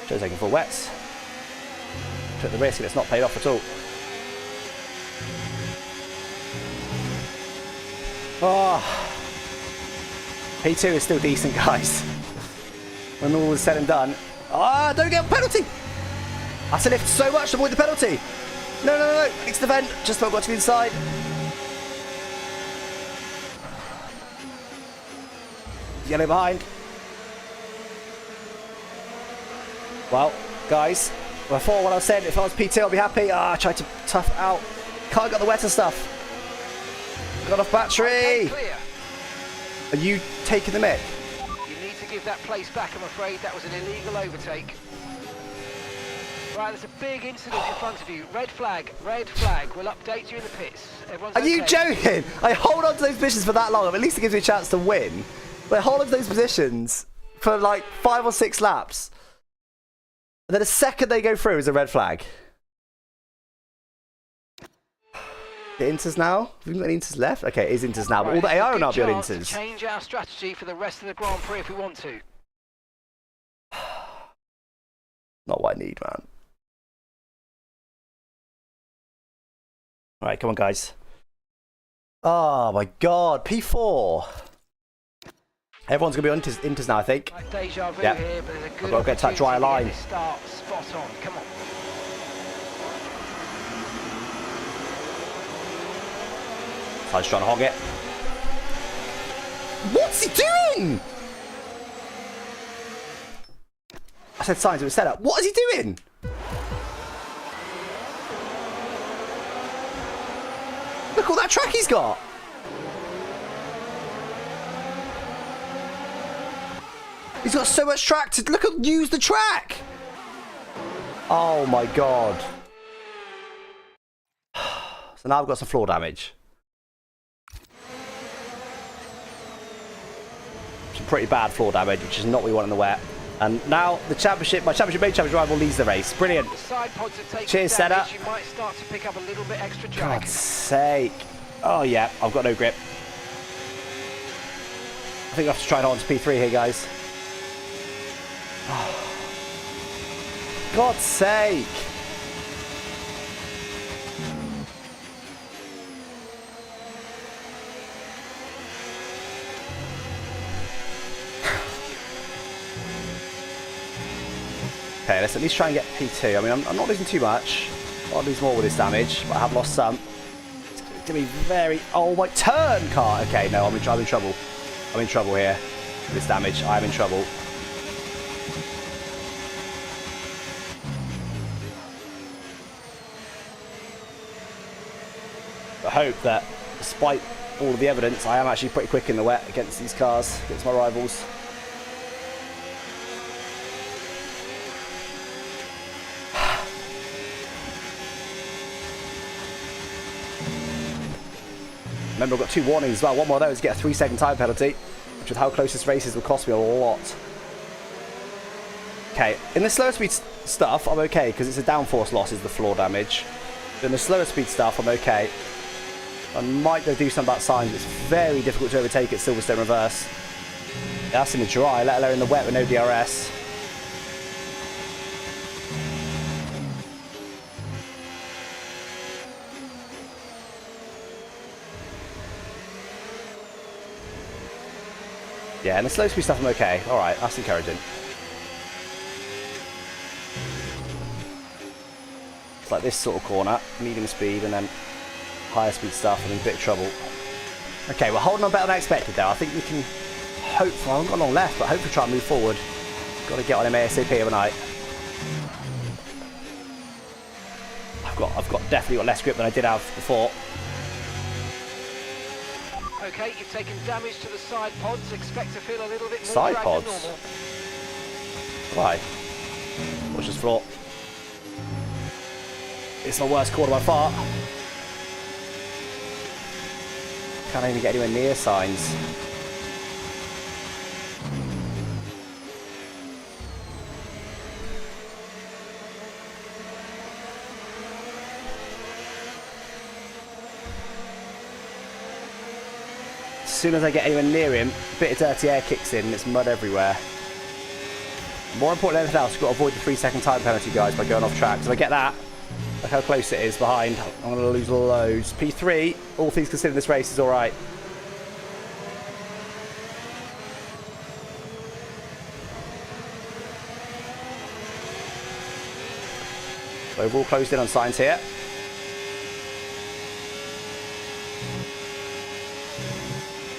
Shows taking full wets. Took the risk and it's not paid off at all. Oh. P2 is still decent, guys. When all is said and done. Ah, don't get a penalty! I had to lift so much to avoid the penalty. No, no, no, no. Needs to defend. Just about got to the inside. Yellow behind. Well, guys, before what I said, if I was P2, I'd be happy. I tried to tough out. Can't get the wetter stuff. Got off battery. Okay, are you taking the mick? You need to give that place back, I'm afraid. That was an illegal overtake. Right, there's a big incident in front of you. Red flag, red flag. We'll update you in the pits. Everyone's Are you joking? I hold on to those positions for that long. At least it gives me a chance to win. But I hold on to those positions for like 5 or 6 laps. And then the second they go through is a red flag. The Inters now? We've got any Inters left? Okay, it is Inters now. But all the AI will now be on Inters. Change our strategy for the rest of the Grand Prix if we want to. Not what I need, man. Alright, come on, guys. Oh, my God. P4. Everyone's going to be on Inters now, I think. Like deja vu Yep. here, but there's a good I've got to get to that dry opportunity to line. get this start spot on. Come on. So I'm just trying to hog it. What's he doing? I said signs, it was set up. What is he doing? Look all that track he's got. He's got so much track to look at. Use the track. Oh my God. So now I've got some floor damage. Some pretty bad floor damage, which is not what we want in the wet. And now the championship, my championship main championship rival leads the race. Brilliant. The side pods have taken Cheers, damage. Senna. You might start to pick up a little bit extra drag. God's sake. Oh yeah, I've got no grip. I think I have to try it on to P3 here, guys. Oh. God's sake. Okay, let's at least try and get P2. I mean, I'm not losing too much. I'll lose more with this damage, but I have lost some. It's going to be very... Oh, my turn car. Okay, no, I'm in trouble. I'm in trouble here. With this damage, I'm in trouble. I hope that, despite all of the evidence, I am actually pretty quick in the wet against these cars, against my rivals. Remember, I've got 2 warnings as well. One more of those, get a 3-second time penalty, which with how close this race is will cost me a lot. Okay, in the slower speed stuff, I'm okay, because it's a downforce loss is the floor damage. But in the slower speed stuff, I'm okay. I might go do something about signs. It's very difficult to overtake at Silverstone reverse. That's in the dry, let alone in the wet with no DRS. Yeah, and the slow speed stuff I'm okay. Alright, that's encouraging. like this sort of corner, medium speed, and then higher speed stuff, and in a bit of trouble. Okay, we're holding on better than I expected though. I think we can hopefully, I haven't got long left, but hopefully try and move forward. Got to get on him ASAP overnight. I've got definitely got less grip than I did have before. Okay, you've taken damage to the side pods. Expect to feel a little bit more Side drag pods? than normal. Why? Watch this floor. It's my worst corner by far. Can't even get anywhere near signs. As soon as I get anywhere near him, a bit of dirty air kicks in and it's mud everywhere. More important than anything else, you've got to avoid the 3-second time penalty, guys, by going off track. So if I get that, look how close it is behind. I'm going to lose loads. P3, all things considered, this race is alright. Overall closed in on signs here.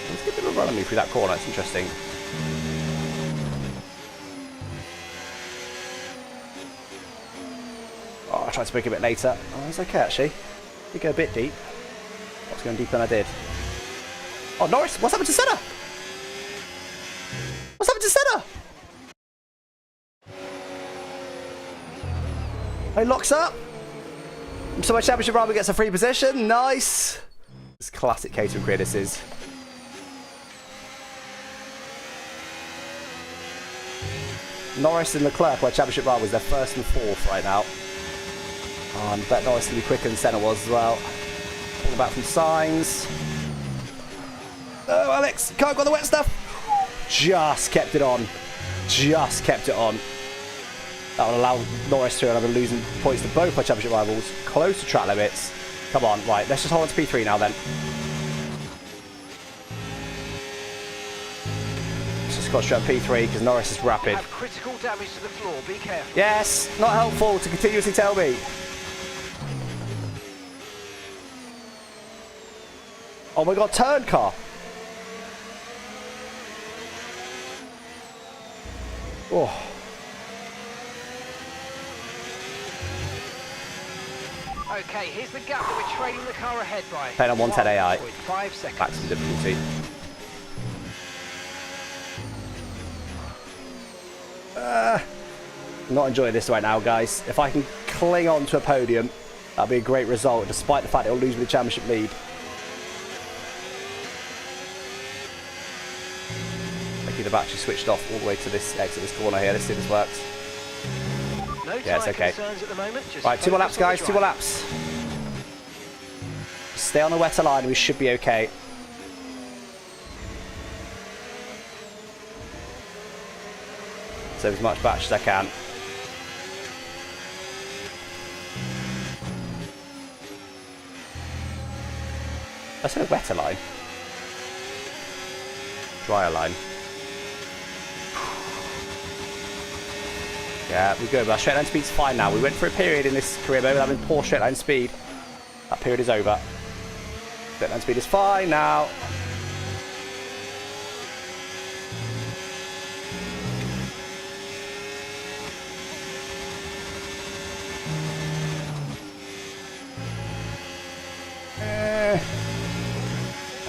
Let's get a bit of a run on me through that corner, it's interesting. Oh, I tried to break a bit later. Oh, it's okay actually. Did go a bit deep. I was going deeper than I did. Oh, Norris, what's happened to Senna? What's happened to Senna? He locks up. So my championship rival gets a free position. Nice. It's classic Caterham career, this is. Norris and Leclerc, my championship rivals, they're first and fourth right now. Oh, and I bet Norris will be quicker than Senna was as well. Pulling back from signs. Oh, Alex, can't go the wet stuff. Just kept it on. Just kept it on. That will allow Norris to have losing points to both my championship rivals. Close to track limits. Come on, right, let's just hold on to P3 now then. Let's just got straight on P3 because Norris is rapid. You have critical damage to the floor, be careful. Yes, not helpful to continuously tell me. Oh my god, turn car. Oh. Okay, here's the gap that we're trailing the car ahead by. Playing on 110 AI. 5 seconds. Maximum difficulty. Not enjoying this right now, guys. If I can cling on to a podium, that'll be a great result, despite the fact it'll lose me the championship lead. Lucky the battery switched off all the way to this exit, this corner here. Let's see if this works. No Yeah, it's okay. concerns at the moment. Just Right, 2 more laps, focus on the guys. 2 more drive. laps. Stay on the wetter line. We should be okay. Save as much batch as I can. I said a wetter line. Drier line. Yeah, we're good. Our straight line speed's fine now. We went for a period in this career mode having poor straight line speed. That period is over. Straight line speed is fine now.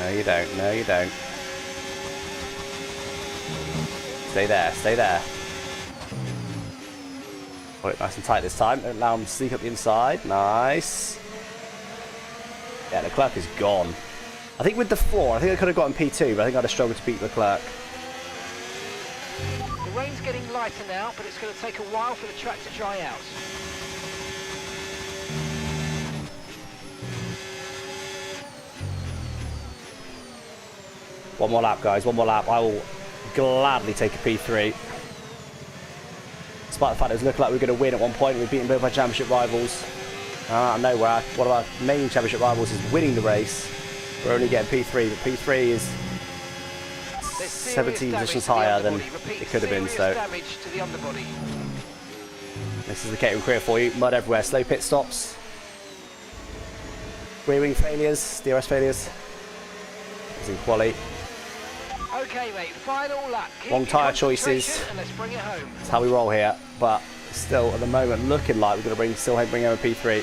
No, you don't. No, you don't. Stay there. Stay there. Hold it nice and tight this time. Don't allow him to sneak up the inside. Nice. Yeah, Leclerc is gone. I think with the floor, I think I could have gotten P2, but I think I'd have struggled to beat Leclerc. The rain's getting lighter now, but it's going to take a while for the track to dry out. One more lap, guys. One more lap. I will gladly take a P3. Despite the fact it looked like we were going to win at one point, we've beaten both our championship rivals. I know one of our main championship rivals is winning the race. We're only getting P3, but P3 is 17 positions higher than it could have been. So damage to the underbody. This is the Caterham career for you. Mud everywhere. Slow pit stops. Rear wing failures. DRS failures. As in quali. Okay, mate. Final lap. Keep Wrong your tyre concentration choices. And let's bring it home. That's how we roll here. But still, at the moment, looking like we're going to still bring home a P3.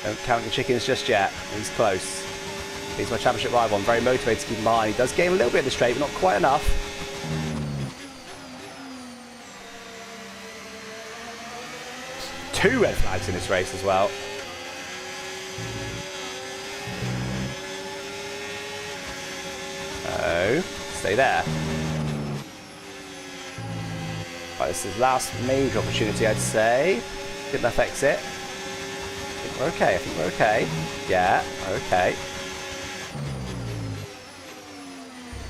Don't count your chickens just yet. He's close. He's my championship rival. I'm very motivated to keep him behind. He does gain a little bit of the straight, but not quite enough. Two red flags in this race as well. Oh, stay there. Right, this is last major opportunity, I'd say. Good enough exit. I think we're okay. I think we're okay. Yeah, okay.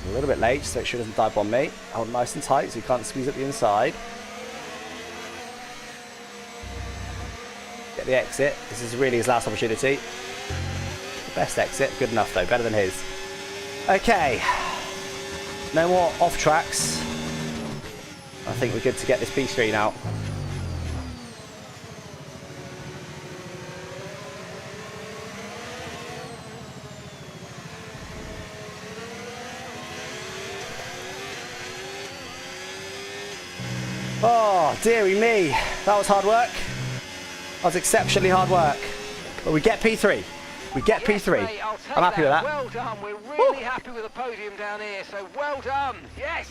A little bit late, so it sure doesn't dive on me. Hold nice and tight so you can't squeeze up the inside. Get the exit. This is really his last opportunity. The best exit. Good enough though. Better than his. Okay. No more off tracks. I think we're good to get this P3 now. Oh, dearie me. That was hard work. That was exceptionally hard work. But we get P3. We get P3. Mate, I'm happy with that. Well done. We're really happy with the podium down here. So well done. Yes.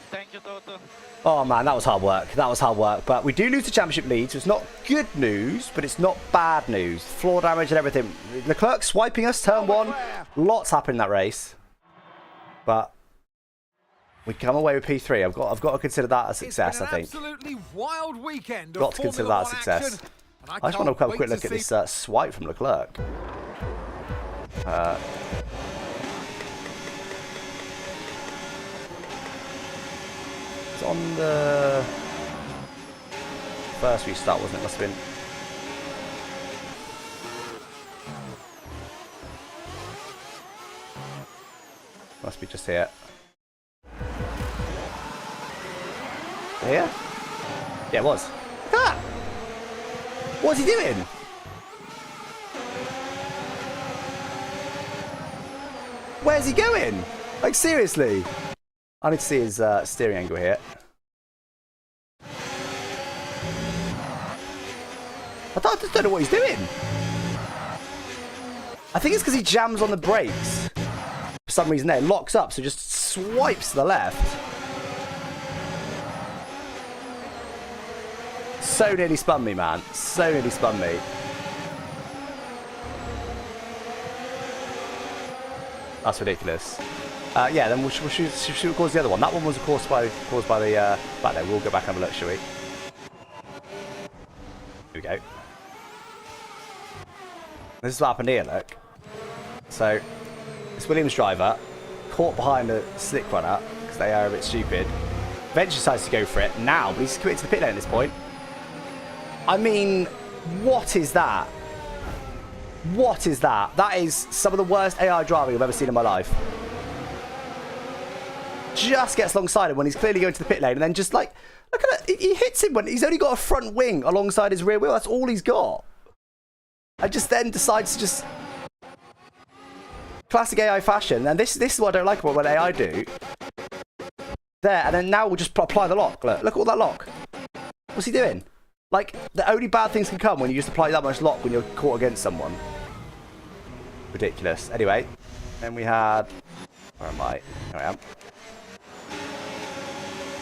Thank you, Toto. Oh man, that was hard work. That was hard work. But we do lose the championship lead, so it's not good news, but it's not bad news. Floor damage and everything. Leclerc swiping us, turn one. Lots happened in that race. But we come away with P3. I've got to consider that a success, I think. Absolutely wild weekend. Got to consider that a success. I just want to have a quick look at this swipe from Leclerc. It's on the first restart, wasn't it? Must have been. Must be just here. Here? Yeah, it was. Look at that! What's he doing? Where's he going? Like, seriously? I need to see his steering angle here. I just don't know what he's doing. I think it's because he jams on the brakes. For some reason there, it locks up, so it just swipes to the left. So nearly spun me, man. So nearly spun me. That's ridiculous. Yeah, then we'll shoot what caused the other one. That one was caused by the back there. We'll go back and have a look, shall we? Here we go. This is what happened here, look. So, this Williams driver caught behind a slick runner because they are a bit stupid. Eventually decides to go for it now, but he's committed to the pit lane at this point. I mean, what is that? What is that? That is some of the worst AI driving I've ever seen in my life. Just gets alongside him when he's clearly going to the pit lane, and then just like, look at it, he hits him when he's only got a front wing alongside his rear wheel. That's all he's got. And just then decides to just classic AI fashion. And this is what I don't like about what AI do. There, and then now we'll just apply the lock. Look at all that lock. What's he doing? Like, the only bad things can come when you just apply that much lock when you're caught against someone. Ridiculous. Anyway, then we had... Where am I? Here I am.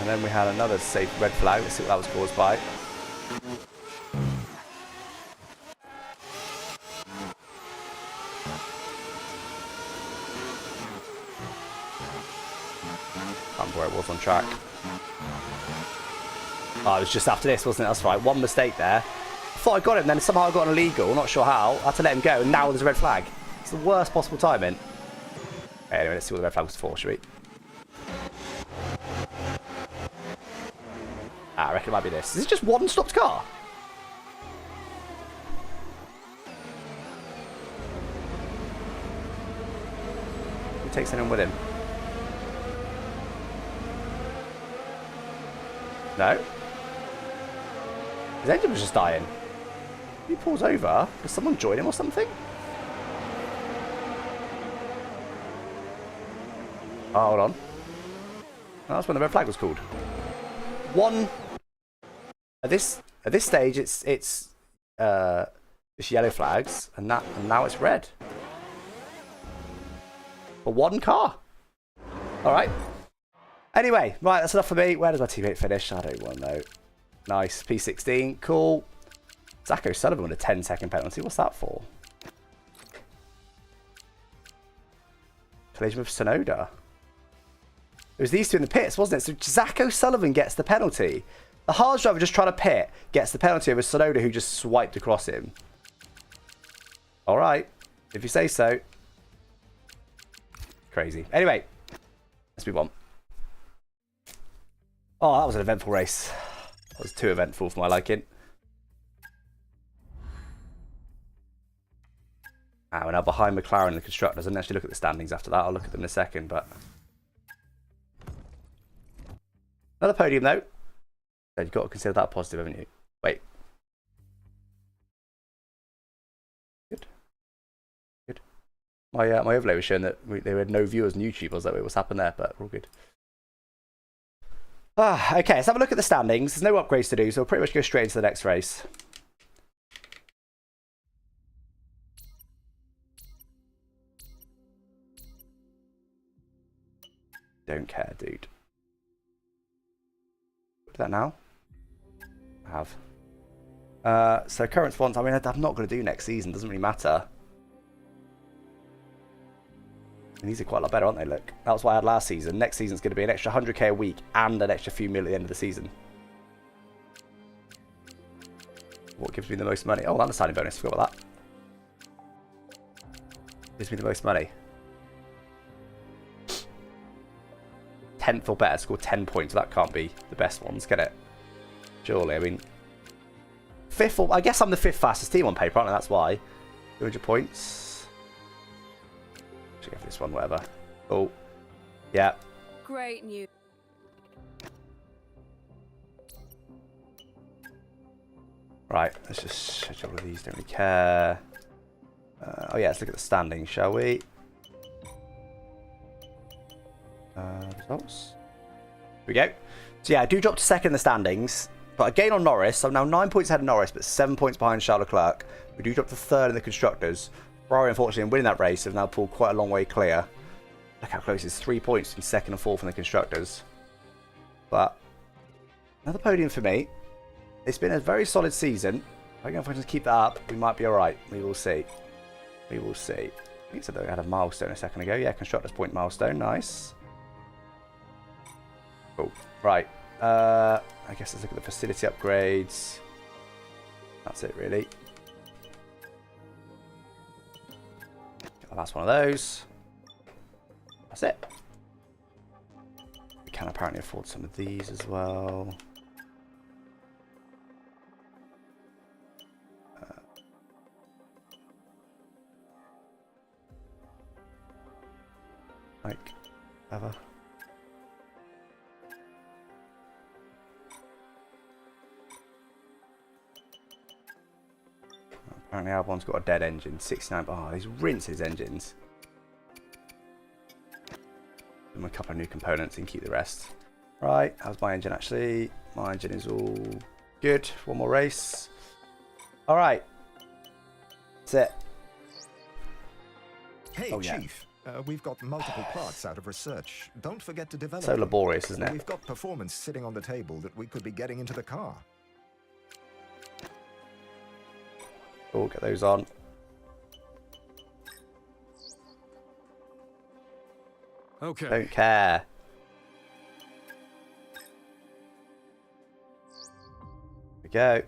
And then we had another safe red flag. Let's see what that was caused by. Can't remember where it was on track. Oh, it was just after this, wasn't it? That's right. One mistake there. I thought I got him, then somehow I got an illegal. Not sure how. I had to let him go, and now there's a red flag. It's the worst possible timing. Anyway, let's see what the red flag was for, shall we? I reckon it might be this. Is it just one stopped car? Who takes anyone with him? No? His engine was just dying. He pulls over. Does someone join him or something? Oh, hold on. Oh, that's when the red flag was called. At this stage, it's yellow flags, and now it's red. For one car. All right. Anyway, right, that's enough for me. Where does my teammate finish? I don't want to know. Nice. P16. Cool. Zach O'Sullivan with a 10-second penalty. What's that for? Collision with Sonoda. It was these two in the pits, wasn't it? So Zach O'Sullivan gets the penalty. The hard driver just trying to pit gets the penalty over Sonoda, who just swiped across him. All right. If you say so. Crazy. Anyway, let's move on. Oh, that was an eventful race. That was too eventful for my liking. Ah, we're now behind McLaren and the constructors. I didn't actually look at the standings after that. I'll look at them in a second, but... Another podium, though. So you've got to consider that positive, haven't you? Wait. Good. Good. My overlay was showing that there were no viewers on YouTube. I was like, wait, what's happened there? But we're all good. Okay, let's have a look at the standings. There's no upgrades to do, so we'll pretty much go straight into the next race. Don't care, dude. Do that now? I have. So current sponsor, I mean, I'm not going to do next season. Doesn't really matter. And these are quite a lot better, aren't they? Look, that was what I had last season. Next season's going to be an extra 100k a week and an extra few mil at the end of the season. What gives me the most money? Oh, and a signing bonus. Forgot about that. Gives me the most money. 10th or better, score 10 points. That can't be the best ones, can it? Surely, I mean... 5th, or... I guess I'm the 5th fastest team on paper, aren't I? That's why. 200 points. Should go for this one, whatever. Oh. Yeah. Great news. Right, let's just schedule all of these, don't really care. Oh yeah, let's look at the standings, shall we? Results. Here we go. So yeah, I do drop to second in the standings, but I gain on Norris. So I'm now 9 points ahead of Norris, but 7 points behind Charles Leclerc. We do drop to third in the constructors. Ferrari, unfortunately, in winning that race, have now pulled quite a long way clear. Look how close it is. 3 points in second and fourth in the constructors. But another podium for me. It's been a very solid season. I think if I can keep that up, we might be all right. We will see. We will see. I think it said that we had a milestone a second ago. Yeah, constructors point milestone. Nice. Cool. Right. I guess let's look at the facility upgrades. That's it, really. That's one of those. That's it. We can apparently afford some of these as well. Like, ever. Apparently Albon's got a dead engine, 69. Oh, these rinses engines. Give them a couple of new components and keep the rest. Right, how's my engine actually? My engine is all good. One more race. All right. That's it. Hey, Oh, yeah. Chief. We've got multiple parts out of research. Don't forget to develop So them. laborious, isn't it? We've got performance sitting on the table that we could be getting into the car. Cool, get those on. Okay. Don't care. There we go.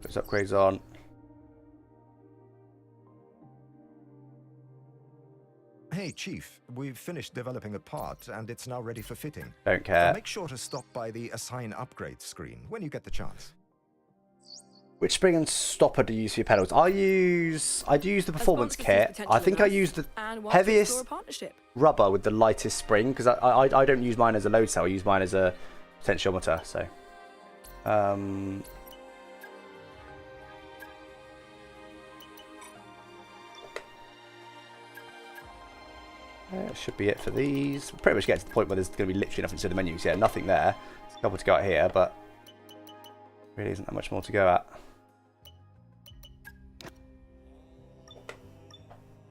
Put those upgrades on. Hey, Chief. We've finished developing a part, and it's now ready for fitting. Don't care. Make sure to stop by the Assign Upgrade screen when you get the chance. Which spring and stopper do you use for your pedals? I do use the performance kit. I think I use the heaviest rubber with the lightest spring because I don't use mine as a load cell. I use mine as a potentiometer. So That should be it for these. We'll pretty much get to the point where there's going to be literally nothing to the menus. Yeah, nothing there. There's a couple to go out here, but really isn't that much more to go at.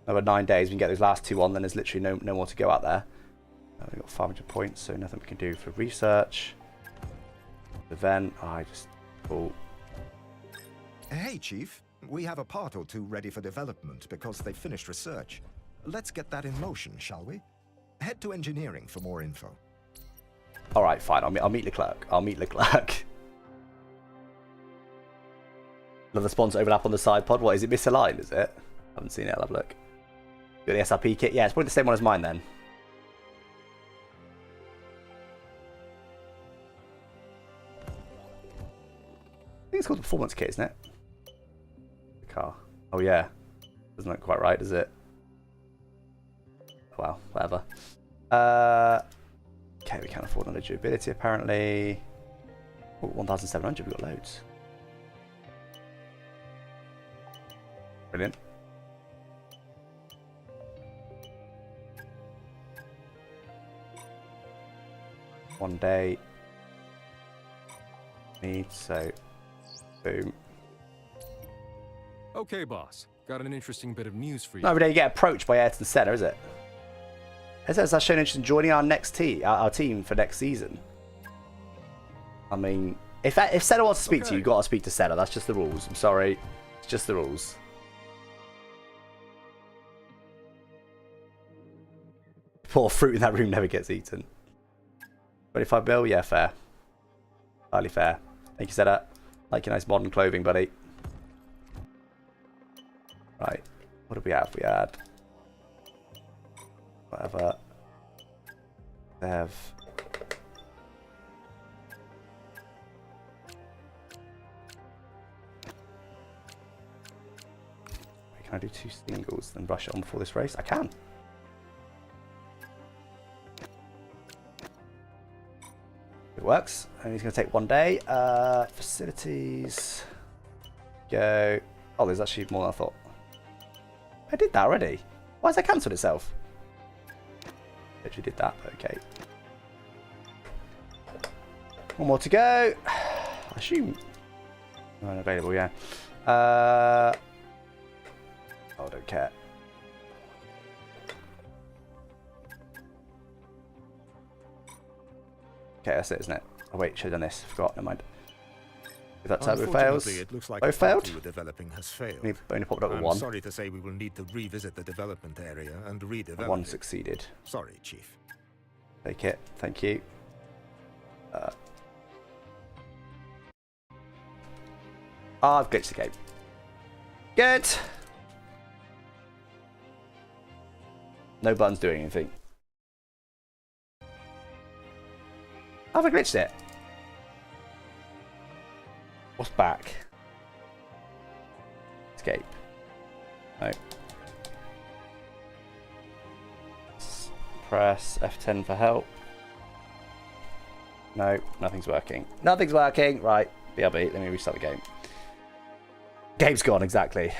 Another 9 days, we can get those last 2 on, then there's literally no more to go out there. We've got 500 points, so nothing we can do for research. Event, cool. Hey, Chief. We have a part or 2 ready for development because they finished research. Let's get that in motion, shall we? Head to engineering for more info. Alright, fine. I'll meet Leclerc. I'll meet Leclerc. Another sponsor overlap on the side pod. What, is it misaligned, is it? Haven't seen it. I'll have a look. Got the SRP kit. Yeah, it's probably the same one as mine then. I think it's called the performance kit, isn't it? The car. Oh yeah. Doesn't look quite right, does it? Well, whatever. Okay, we can't afford another durability apparently. Oh, 1,700, we've got loads. Brilliant. One day. Need, so boom. Okay, boss. Got an interesting bit of news for you. Not every day you get approached by Ayrton Senna, is it? It says that's shown interest in joining our our team for next season. I mean, if Senna wants to speak to you, you've got to speak to Senna. That's just the rules. I'm sorry. It's just the rules. Poor fruit in that room never gets eaten. 25 mil? Yeah, fair. Highly fair. Thank you, Senna. Like your nice modern clothing, buddy. Right. What did we have? We had... whatever. Dev. Can I do 2 singles then brush it on before this race? I can. It works. And he's going to take 1 day. Facilities. Go. Oh, there's actually more than I thought. I did that already. Why has that cancelled itself? Literally did that, but okay. 1 more to go. I assume. Unavailable, yeah. Oh, I don't care. Okay, that's it, isn't it? Oh wait, should have done this. Forgot, never mind. If that turbo fails, it looks like both the party failed. we're developing has failed. Only popped up with I'm 1. sorry to say we will need to revisit the development area and redevelop 1 it. succeeded. Sorry, Chief. Take it. Thank you. I've glitched the game. Good. No buttons doing anything. Have I glitched it? What's back? Escape. No. Press F10 for help. No, nothing's working. Nothing's working. Right, BRB, let me restart the game. Game's gone, exactly.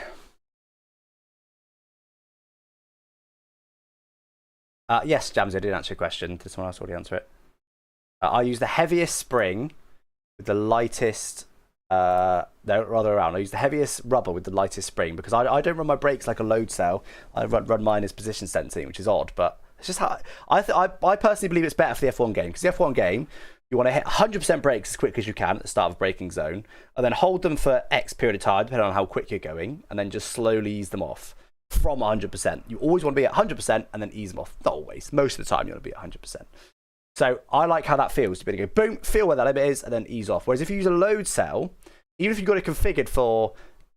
Yes, Jamsy, I did answer your question. Did someone else already answer it? I use the heaviest spring with the lightest... no, rather around. I use the heaviest rubber with the lightest spring because I don't run my brakes like a load cell. I run mine as position sensing, which is odd, but it's just how... I personally believe it's better for the F1 game because the F1 game... You want to hit 100% brakes as quick as you can at the start of a braking zone, and then hold them for X period of time, depending on how quick you're going, and then just slowly ease them off from 100%. You always want to be at 100% and then ease them off. Not always. Most of the time, you want to be at 100%. So I like how that feels, to be able to go, boom, feel where that limit is, and then ease off. Whereas if you use a load cell, even if you've got it configured for,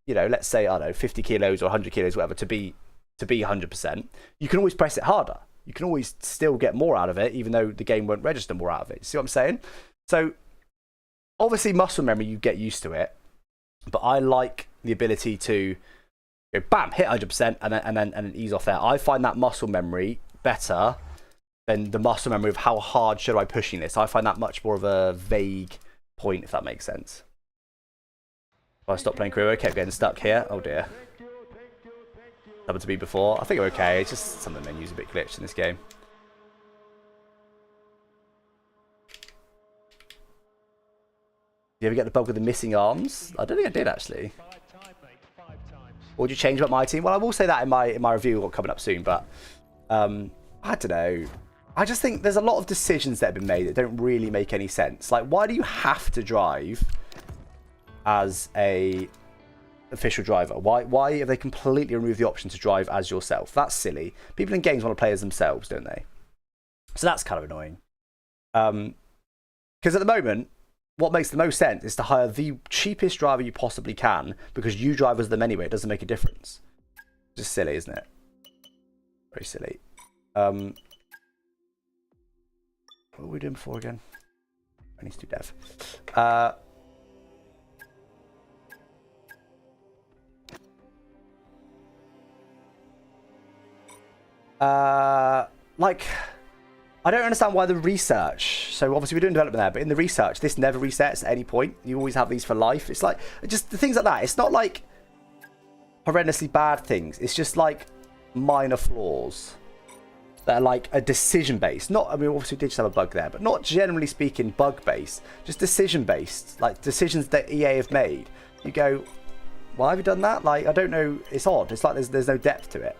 you know, let's say, I don't know, 50 kilos or 100 kilos, whatever, to be 100%, you can always press it harder. You can always still get more out of it, even though the game won't register more out of it. See what I'm saying? So, obviously, muscle memory, you get used to it. But I like the ability to go, bam, hit 100% and then ease off there. I find that muscle memory better than the muscle memory of how hard should I pushing this. I find that much more of a vague point, if that makes sense. If I stop playing crew, I kept getting stuck here. Oh dear. happened to me before. I think I'm okay. It's just some of the menus are a bit glitched in this game. Did you ever get the bug with the missing arms? I don't think I did, actually. What would you change about my team? Well, I will say that in my review coming up soon, but I don't know. I just think there's a lot of decisions that have been made that don't really make any sense. Like, why do you have to drive as a official driver? Why have they completely removed the option to drive as yourself? That's silly. People in games want to play as themselves, don't they? So that's kind of annoying. Because at the moment, what makes the most sense is to hire the cheapest driver you possibly can, because you drive as them anyway. It doesn't make a difference. Just silly, isn't it? Very silly. What were we doing before again? I need to do dev. Like, I don't understand why the research. So obviously we're doing development there, but in the research, this never resets at any point. You always have these for life. It's like, just the things like that. It's not like horrendously bad things. It's just like minor flaws that are like a decision based. Not, I mean, obviously we did just have a bug there, but not generally speaking bug based. Just decision based, like decisions that EA have made. You go, why have you done that? Like, I don't know. It's odd. It's like there's no depth to it.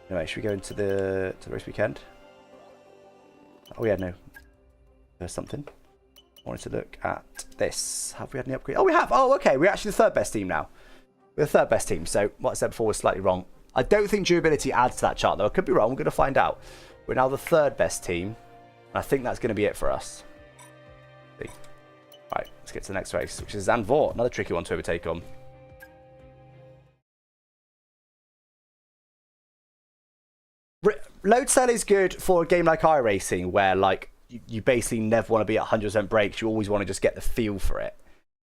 Anyway, should we go into the race weekend? Oh yeah, no. There's something. I wanted to look at this. Have we had any upgrades? Oh, we have. Oh, okay. We're actually the third best team now. We're the third best team. So what I said before was slightly wrong. I don't think durability adds to that chart, though. I could be wrong. We're going to find out. We're now the third best team. And I think that's going to be it for us. See. Right, let's get to the next race, which is Zandvoort. Another tricky one to overtake on. Load cell is good for a game like iRacing, where like you basically never want to be at 100% brakes. You always want to just get the feel for it.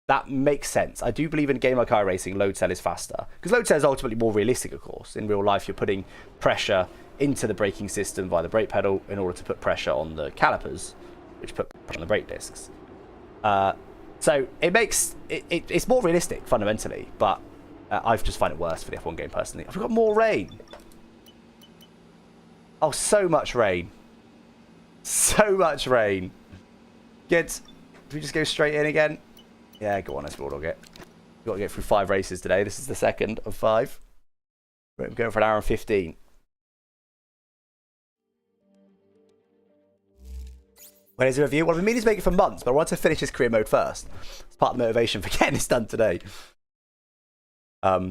That makes sense. I do believe in a game like iRacing, load cell is faster, because load cell is ultimately more realistic. Of course, in real life, you're putting pressure into the braking system via the brake pedal in order to put pressure on the calipers, which put pressure on the brake discs. So it makes it's more realistic fundamentally, but I just find it worse for the F1 game personally. I've got more rain. Oh, so much rain. So much rain. Good. Do we just go straight in again? Yeah, go on, let's bulldog it. We've got to get through 5 races today. This is the second of 5. We're going for an hour and 15. When is the review? Well, I've been meaning to make it for months, but I want to finish this career mode first. It's part of the motivation for getting this done today. So,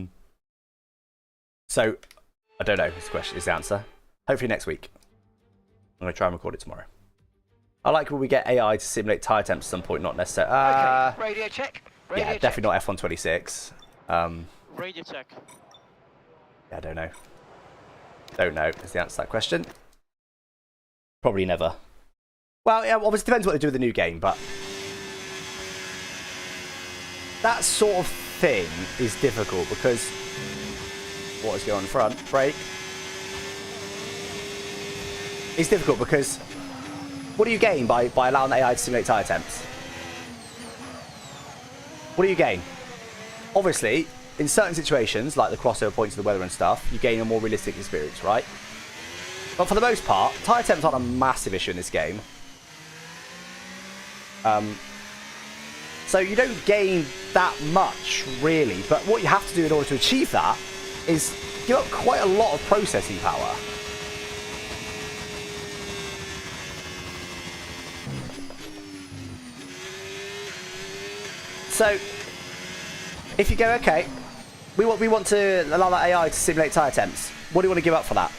I don't know. This question is the answer. Hopefully next week. I'm going to try and record it tomorrow. I like when we get AI to simulate tyre temps at some point, not necessarily. Okay, radio check. Radio yeah, check. definitely not F126. Radio check. Yeah, I don't know. Don't know is the answer to that question. Probably never. Well, yeah, obviously it depends what they do with the new game, but that sort of thing is difficult because what is going on in front? Brake. It's difficult because what do you gain by allowing the AI to simulate tyre temps? What do you gain? Obviously, in certain situations, like the crossover points of the weather and stuff, you gain a more realistic experience, right? But for the most part, tyre temps aren't a massive issue in this game. So you don't gain that much, really. But what you have to do in order to achieve that is give up quite a lot of processing power. So, if you go, okay, we want to allow that AI to simulate tyre temps. What do you want to give up for that?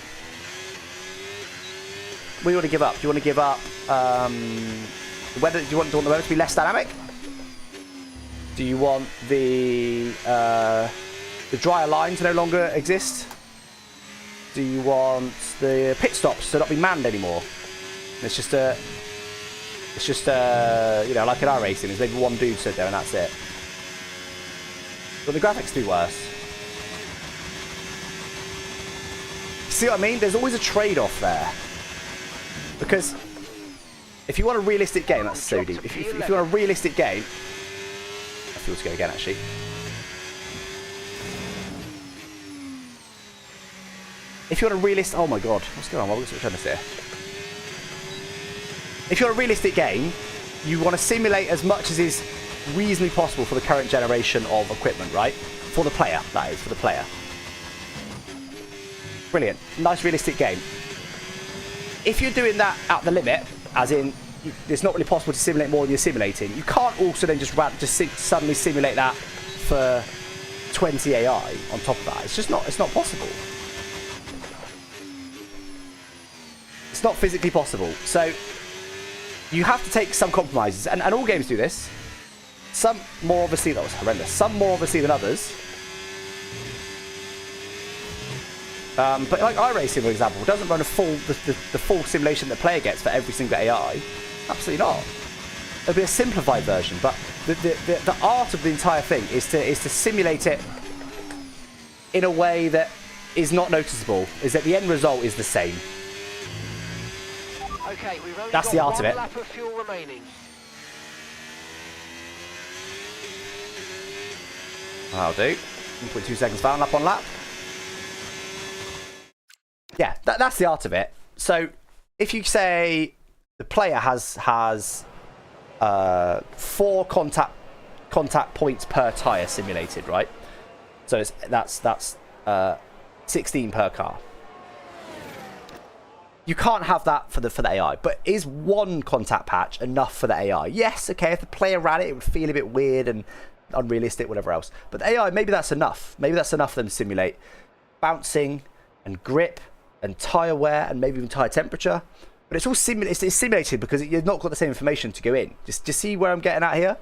What do you want to give up? Do you want to give up the weather? Do you want the weather to be less dynamic? Do you want the drier line to no longer exist? Do you want the pit stops to not be manned anymore? It's just you know, like in our racing, there's maybe one dude stood there and that's it. But the graphics do worse. See what I mean? There's always a trade-off there. Because if you want a realistic game, that's so deep. If you want a realistic game, I feel to go again actually. if you're on a realistic... Oh my god, what's going on? What's trying to say? If you're on a realistic game, you want to simulate as much as is reasonably possible for the current generation of equipment, right? For the player, that is, for the player. Brilliant. Nice realistic game. If you're doing that at the limit, as in it's not really possible to simulate more than you're simulating, you can't also then just suddenly simulate that for 20 AI on top of that. It's just not, it's not possible. It's not physically possible. So you have to take some compromises, and all games do this. Some more obviously, that was horrendous. Some more obviously than others. But like iRacing, for example, doesn't run a the full simulation that the player gets for every single AI. Absolutely not. There'll be a simplified version, but the art of the entire thing is to simulate it in a way that is not noticeable. Is that the end result is the same. Okay, we've only That's got the art of one it. lap of fuel remaining. That'll do. 1.2 seconds final lap on lap. Yeah, that's the art of it. So if you say the player has 4 contact points per tyre simulated, right? So that's 16 per car. You can't have that for the AI, but is one contact patch enough for the AI? Yes, okay, if the player ran it, it would feel a bit weird and unrealistic, whatever else. But the AI, maybe that's enough. Maybe that's enough for them to simulate bouncing and grip and tyre wear and maybe even tyre temperature. But it's all it's simulated because you've not got the same information to go in. Just see where I'm getting at here.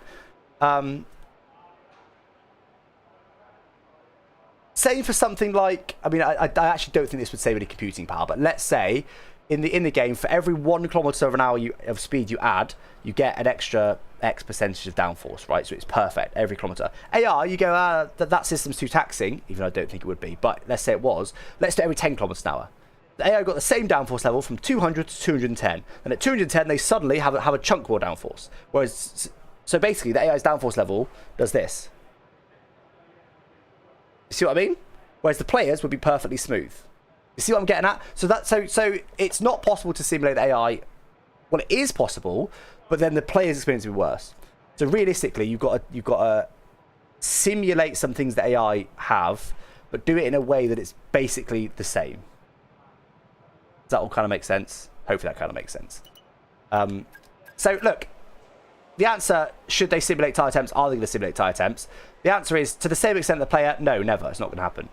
Same for something like, I mean, I actually don't think this would save any computing power, but let's say in the game, for every 1 kilometre of an hour of speed you add, you get an extra X percentage of downforce, right? So it's perfect every kilometre. AI, you go, that system's too taxing, even though I don't think it would be, but let's say it was. Let's do every 10 kilometres an hour. The AI got the same downforce level from 200 to 210, and at 210 they suddenly have a chunk more downforce. Whereas, so basically the AI's downforce level does this. You see what I mean? Whereas the players would be perfectly smooth. You see what I'm getting at? So it's not possible to simulate the AI. Well, it is possible, but then the player's experience will be worse. So realistically, you've got to simulate some things that AI have, but do it in a way that it's basically the same. Does that all kind of make sense? Hopefully that kind of makes sense. So look, the answer, should they simulate tyre temps? Are they going to simulate tyre temps? The answer is, to the same extent the player, no, never. It's not going to happen.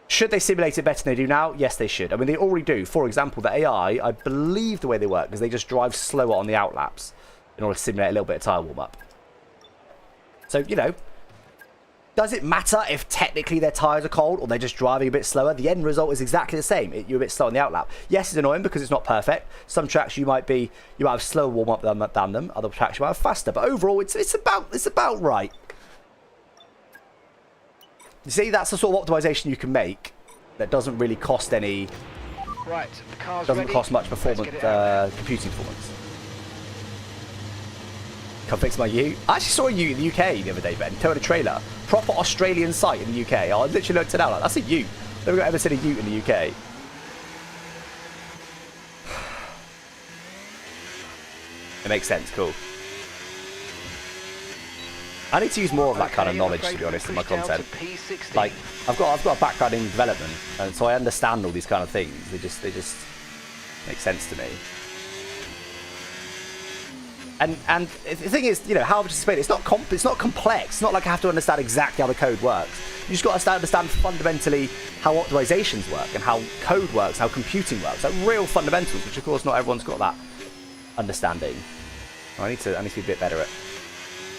Should they simulate it better than they do now? Yes, they should. I mean, they already do. For example, the AI, I believe the way they work is they just drive slower on the outlaps in order to simulate a little bit of tyre warm-up. So, you know, does it matter if technically their tyres are cold or they're just driving a bit slower? The end result is exactly the same. You're a bit slow on the outlap. Yes, it's annoying because it's not perfect. Some tracks you might have slower warm-up than them. Other tracks you might have faster. But overall, it's about right. You see, that's the sort of optimization you can make that doesn't really cost any. Right, the car's doesn't ready. cost much performance, Let's get it out. computing performance. Come fix my ute. I actually saw a ute in the UK the other day, Ben. Towing a trailer. Proper Australian site in the UK. I literally looked it out like, that's a ute. Never ever seen a ute in the UK. It makes sense. Cool. I need to use more of that kind of knowledge, to be honest, in my content. Like, I've got a background in development, and so I understand all these kind of things. They just make sense to me. And the thing is, you know, how to explain it? It's not complex. It's not like I have to understand exactly how the code works. You just got to understand fundamentally how optimizations work and how code works, how computing works, like real fundamentals, which of course not everyone's got that understanding. I need to be a bit better at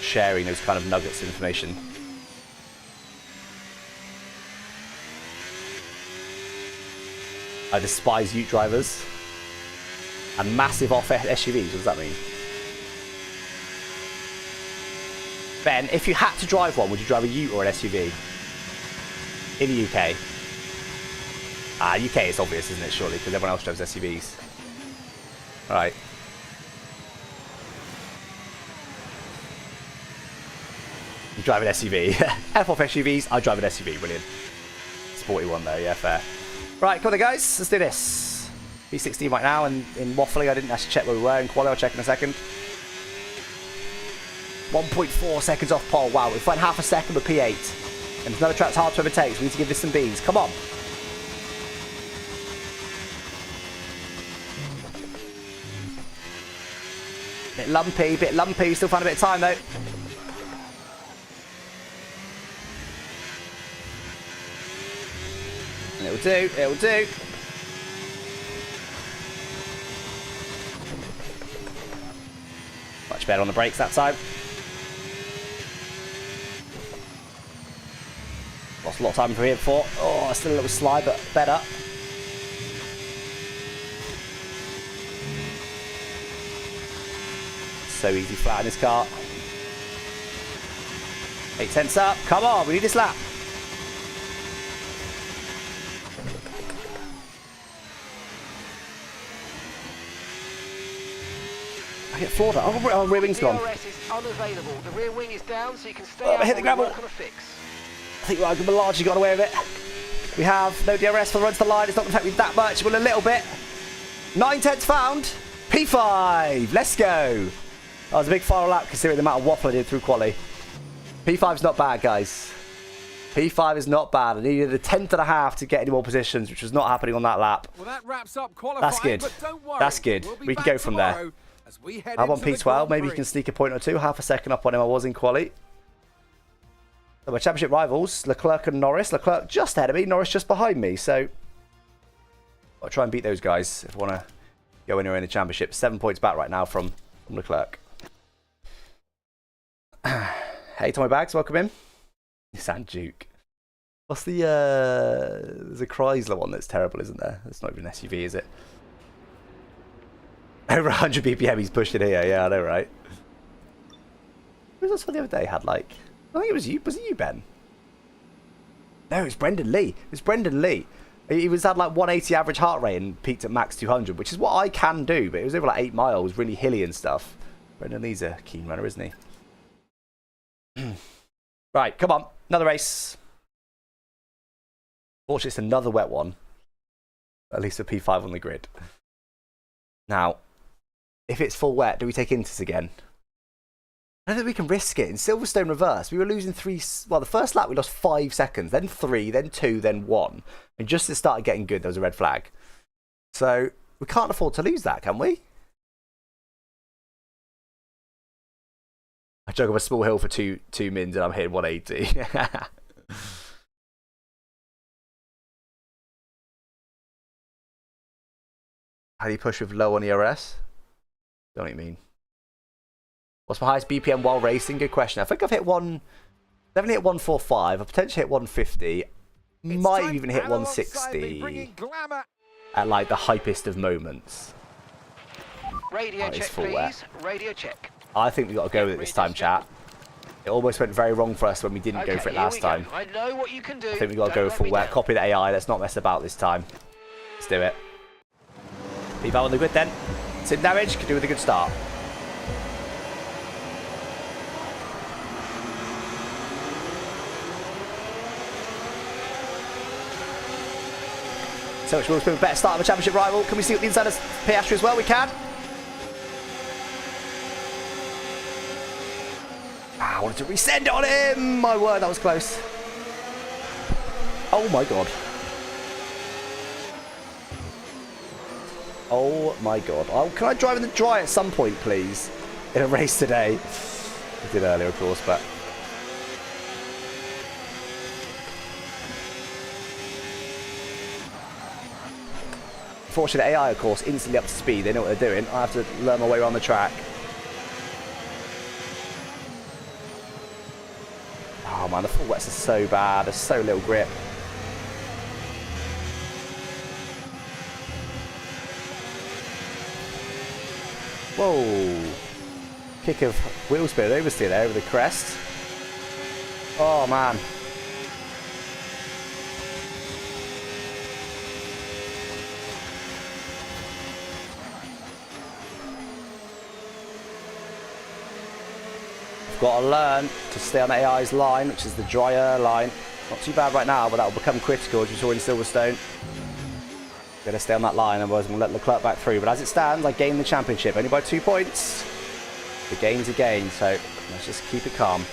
sharing those kind of nuggets of information. I despise ute drivers and massive off SUVs. What does that mean? Ben, if you had to drive one, would you drive a ute or an SUV? In the UK? UK is obvious, isn't it, surely, because everyone else drives SUVs. Alright. You drive an SUV. F off SUVs, I drive an SUV, brilliant. Sporty one though, yeah, fair. Right, come on then, guys. Let's do this. P16 right now, and in waffling, I didn't actually check where we were. In quali, I'll check in a second. 1.4 seconds off pole. Wow, we're flying half a second with P8. And there's another track that's hard to overtake, so we need to give this some Bs. Come on. Bit lumpy. Still find a bit of time, though. It'll do. Much better on the brakes that time. Lost a lot of time from here before. Oh, still a little slide, but better. So easy flat in this car. 8/10 up. Come on, we need this lap. I get floored. Oh, rear wing's gone. DRS is unavailable. The rear wing is down, so you can stay Oh, out hit the gravel. work on a fix. I think I've largely got away with it. We have no DRS for the run to the line. It's not going to affect me that much, but a little bit. 9/10 found. P5. Let's go. That was a big final lap considering the amount of waffle I did through quali. P5's not bad, guys. P5 is not bad. I needed a 10.5 to get any more positions, which was not happening on that lap. Well, that wraps up qualifying. That's good. But don't worry, That's good. we'll be We can back go from there. tomorrow as we head I'm on into the P12. Grand Maybe you Prix. can sneak a point or two. Half a second up on him I was in quali. So my championship rivals, Leclerc and Norris. Leclerc just ahead of me. Norris just behind me. So I'll try and beat those guys if I want to go anywhere in the championship. 7 points back right now from Leclerc. Hey, Tommy Bags, welcome in. Nissan Duke. What's the, there's a Chrysler one that's terrible, isn't there? It's not even an SUV, is it? Over 100 BPM he's pushed it here, yeah, I know, right? Who was that the other day had, like... I think it was you. Was it you, Ben? No, it was Brendan Lee. It was Brendan Lee. He was had like 180 average heart rate and peaked at max 200, which is what I can do, but it was over like 8 miles, really hilly and stuff. Brendan Lee's a keen runner, isn't he? Right, come on. Another race. Fortunately, it's another wet one. At least a P5 on the grid. Now, if it's full wet, do we take Intis again? I don't think we can risk it. In Silverstone reverse, we were losing 3... Well, the first lap we lost 5 seconds, then 3, then 2, then 1. And just as it started getting good, there was a red flag. So, we can't afford to lose that, can we? I jog up a small hill for two mins and I'm hitting 180. How do you push with low on ERS? Don't know what you mean. What's my highest BPM while racing? Good question. I think I've hit definitely hit 145. I've potentially hit 150. Might even hit 160 at like the hypest of moments. Radio check, full please. wet. Radio check. I think we've got to go with it this time, chat. It almost went very wrong for us when we didn't go for it last time. I know what you can do. I think we've got to go full wet. Copy the AI. Let's not mess about this time. Let's do it. Leave out on the grid then. Sid damage. Could do with a good start. So much more to a better start of a championship rival. Can we see what the inside of Piastri as well? We can. I wanted to resend it on him. My word, that was close. Oh my god. Oh my god. Oh, can I drive in the dry at some point, please? In a race today. I did earlier, of course, but... Fortunately, AI, of course, instantly up to speed. They know what they're doing. I have to learn my way around the track. Oh man, the full wets are so bad. There's so little grip. Whoa. Kick of wheel spin oversteer there over the crest. Oh man. Got to learn to stay on AI's line, which is the drier line. Not too bad right now, but that will become critical, as you saw in Silverstone. Gonna stay on that line, otherwise I'm gonna let Leclerc back through. But as it stands, I gained the championship only by 2 points. The game's a gain, so let's just keep it calm.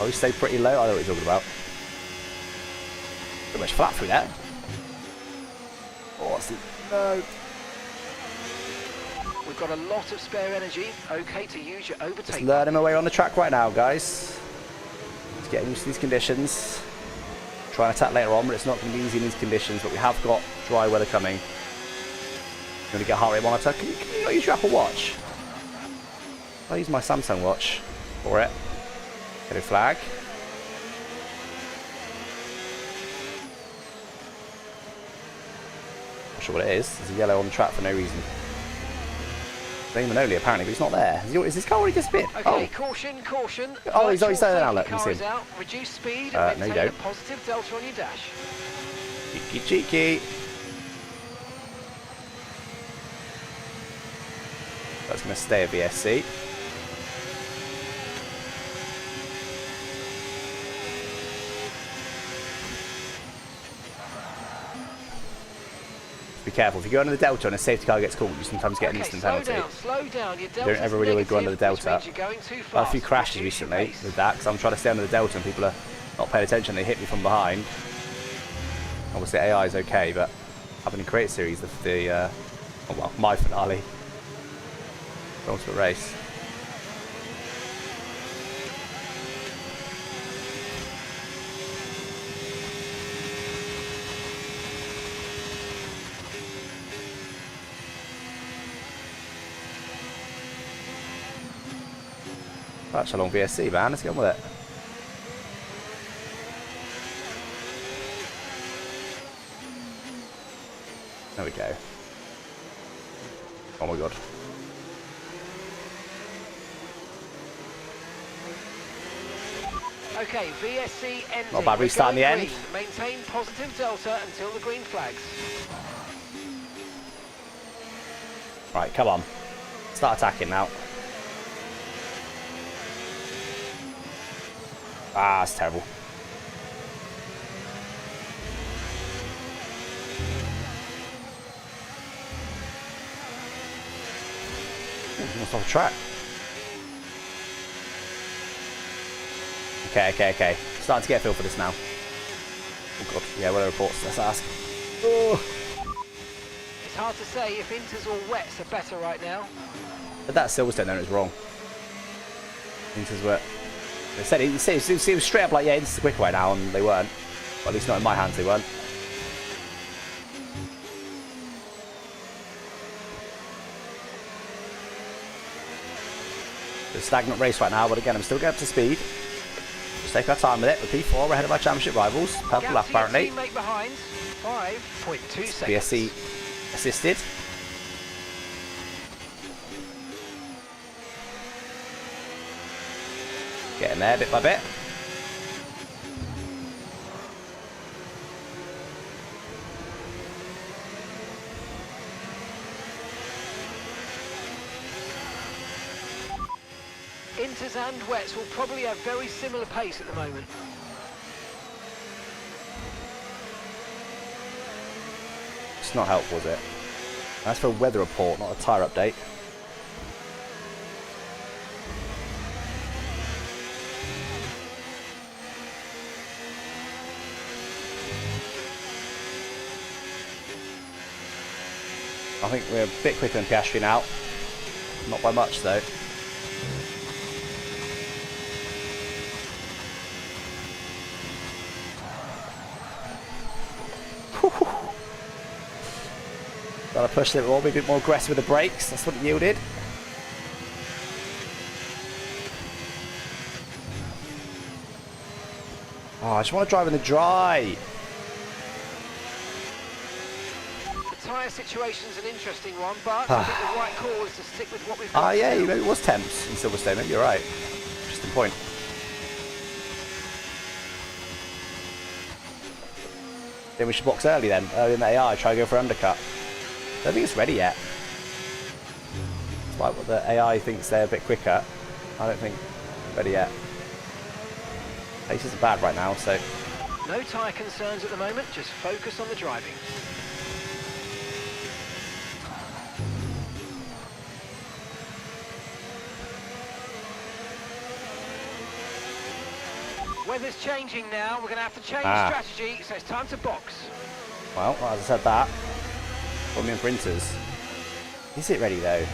Oh, he stayed pretty low. I know what you're talking about. Pretty much flat through that. Oh, what's the... No. We've got a lot of spare energy. Okay to use your overtake. Just learning my way on the track right now, guys. Just getting used to these conditions. Try and attack later on, but it's not going to be easy in these conditions. But we have got dry weather coming. I'm going to get a heart rate monitor. Can you not use your Apple Watch? I'll use my Samsung watch for it. Yellow flag. Not sure what it is. There's a yellow on the track for no reason. Damon only apparently, but he's not there. Is this car already disappeared? Okay, Oh. Caution, caution. Oh, he's there now, look, you Car see is him. out. Reduce speed No, and you maintain a don't. positive delta on your dash. Cheeky, cheeky. That's going to stay at VSC. Be careful. If you go under the delta and a safety car gets caught, you sometimes get an instant penalty. Slow down. Your You don't ever really want to go under the delta. You're going too fast. I've had a few crashes recently with that because I'm trying to stay under the delta and people are not paying attention. They hit me from behind. Obviously AI is okay, but having a create series of the oh well, my finale. Ultimate race. That's a long VSC, man. Let's get on with it. There we go. Oh my god. Okay, VSC ending. Not bad restart in the end. Maintain positive delta until the green flags. Right, come on. Start attacking now. Ah, it's terrible. Almost off the track. Okay. Starting to get a feel for this now. Oh god, yeah, what are the reports? Let's ask. Oh. It's hard to say if inters or wets are better right now. But that Silverstone there is wrong. Inters were... They said it was straight up like, yeah, this is the quicker way now, and they weren't. Well, at least not in my hands, they weren't. It's a stagnant race right now, but again, I'm still getting up to speed. Just take our time with it. With P4, we're ahead of our championship rivals. Purple lap, apparently. Teammate behind, 5.2 seconds. BSC assisted. Getting there bit by bit. Inters and wets will probably have very similar pace at the moment. It's not helpful, is it? That's for a weather report, not a tyre update. I think we're a bit quicker than Piastri now. Not by much, though. Gotta push a little more, be a bit more aggressive with the brakes. That's what it yielded. Oh, I just want to drive in the dry. The tyre situation's an interesting one, but I think the right call is to stick with what we've got. Ah, yeah, maybe it was temps in Silverstone. Maybe you're right. Interesting point. Then we should box early then. Early in the AI, try to go for undercut. I don't think it's ready yet. It's like what the AI thinks they're a bit quicker. I don't think ready yet. Pace isn't bad right now, so... No tyre concerns at the moment, just focus on the driving. Weather's changing now, we're going to have to change strategy, so it's time to box. Well, as I said that, put me in printers. Is it ready though?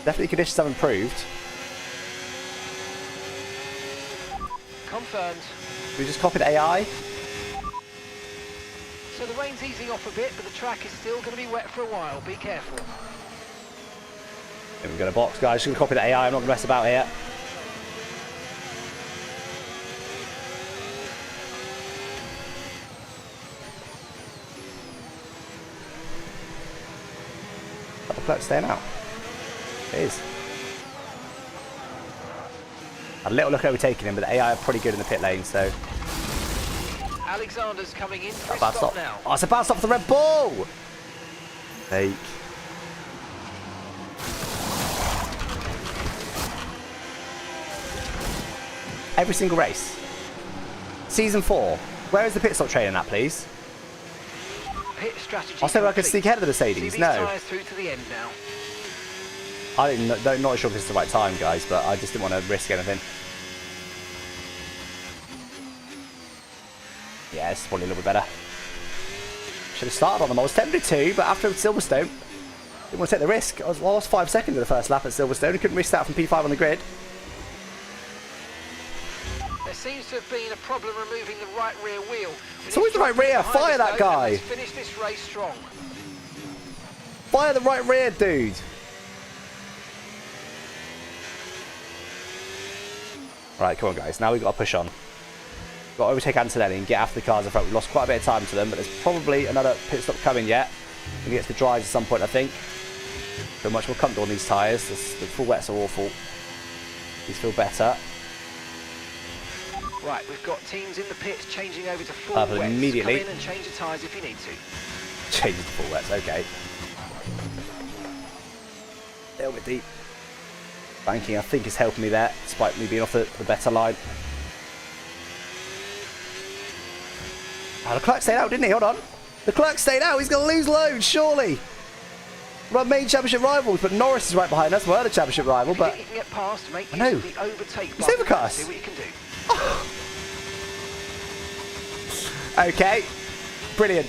Definitely conditions have improved. Confirmed. We just copied AI. So the rain's easing off a bit, but the track is still going to be wet for a while, be careful. Then we've got a box, guys. Just going to copy the AI. I'm not going to mess about here. Is the clerk staying out? It is. A little look overtaking him, but the AI are pretty good in the pit lane, so... Alexander's coming in for a Bad stop stop. now. Oh, it's a bad stop for the Red Bull! Fake. Every single race. Season 4. Where is the pit stop training at, please? Pit strategy. I'll say I could complete. sneak ahead of the Mercedes. See these No. tyres through to the end now. I'm not sure if it's the right time, guys, but I just didn't want to risk anything. Yeah, this is probably a little bit better. Should have started on them. I was tempted to, but after Silverstone, didn't want to take the risk. I lost 5 seconds in the first lap at Silverstone. I couldn't risk that from P5 on the grid. There seems to have been a problem removing the right rear wheel. It's always the right rear. Fire that guy. Let's finish this race strong. Fire the right rear, dude. Right, come on, guys. Now we've got to push on. Got to overtake Antonelli and get after the cars in front. We've lost quite a bit of time to them, but there's probably another pit stop coming yet. When he gets the dries at some point, I think. Feel much more comfortable on these tyres. The full wets are awful. These feel better. Right, we've got teams in the pits changing over to full Purple wets. immediately. Come in and change the tyres if you need to. Change it to full wets, okay. A little bit deep. Banking, I think, is helping me there, despite me being off the better line. Oh, the clerk stayed out, didn't he? Hold on. The clerk stayed out. He's going to lose loads, surely. We're our main championship rivals, but Norris is right behind us. We're the championship rival, but... You can get past, make I use know. of the overtake It's button. overcast. See what you can do. Okay. Brilliant.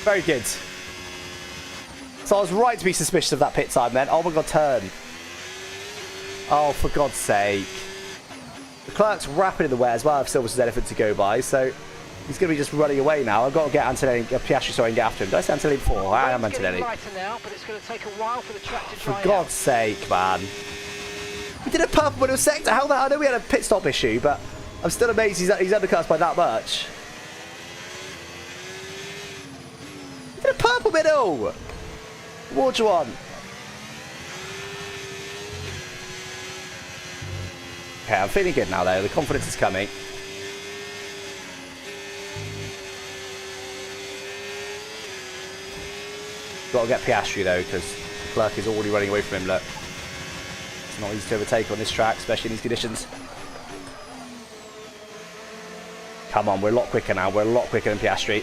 Very good. So I was right to be suspicious of that pit time then. Oh my god, turn. Oh, for God's sake. The clerk's rapid in the wet as well if Silverstone's anything to go by, so he's going to be just running away now. I've got to get Antonelli, Piastri, sorry, and get after him. Did I say Antonelli before? I am Rain's getting Antonelli. lighter now, but it's going to take a while for the track to For dry God's out. sake, man. We did a purple when it was sector. How that? I know we had a pit stop issue, but I'm still amazed he's undercut us by that much. We did a purple middle. What do you want? Okay, I'm feeling good now, though. The confidence is coming. Got to get Piastri, though, because Clerk is already running away from him, look. It's not easy to overtake on this track, especially in these conditions. Come on, we're a lot quicker now. We're a lot quicker than Piastri.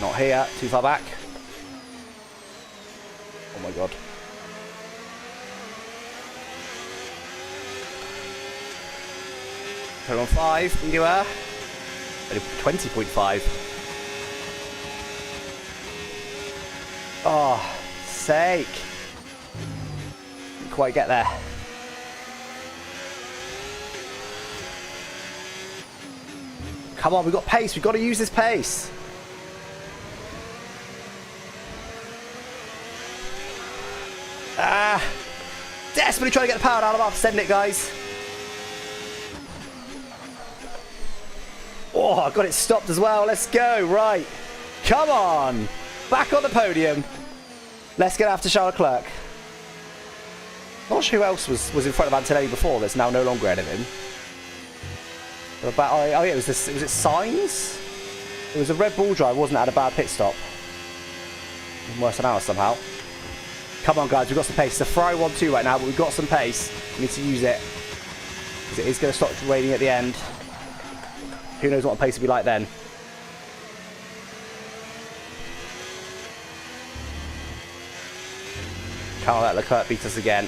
Not here, too far back. Oh my god. Turn on 5, you are. 20.5. Oh, sake. Didn't quite get there. Come on, we've got pace. We've got to use this pace. Desperately trying to get the power out of our send it, guys. Oh, I got it stopped as well. Let's go. Right. Come on. Back on the podium. Let's get after Charles Leclerc. Not sure who else was in front of Antonelli before that's now no longer ahead of him. Oh yeah, it was this. Was it Sainz? It was a Red Bull driver, wasn't it? Had a bad pit stop. Worse than ours somehow. Come on, guys. We've got some pace. It's a Ferrari 1-2 right now, but we've got some pace. We need to use it. Because it is going to stop raining at the end. Who knows what the pace will be like then. Can't let Leclerc beat us again.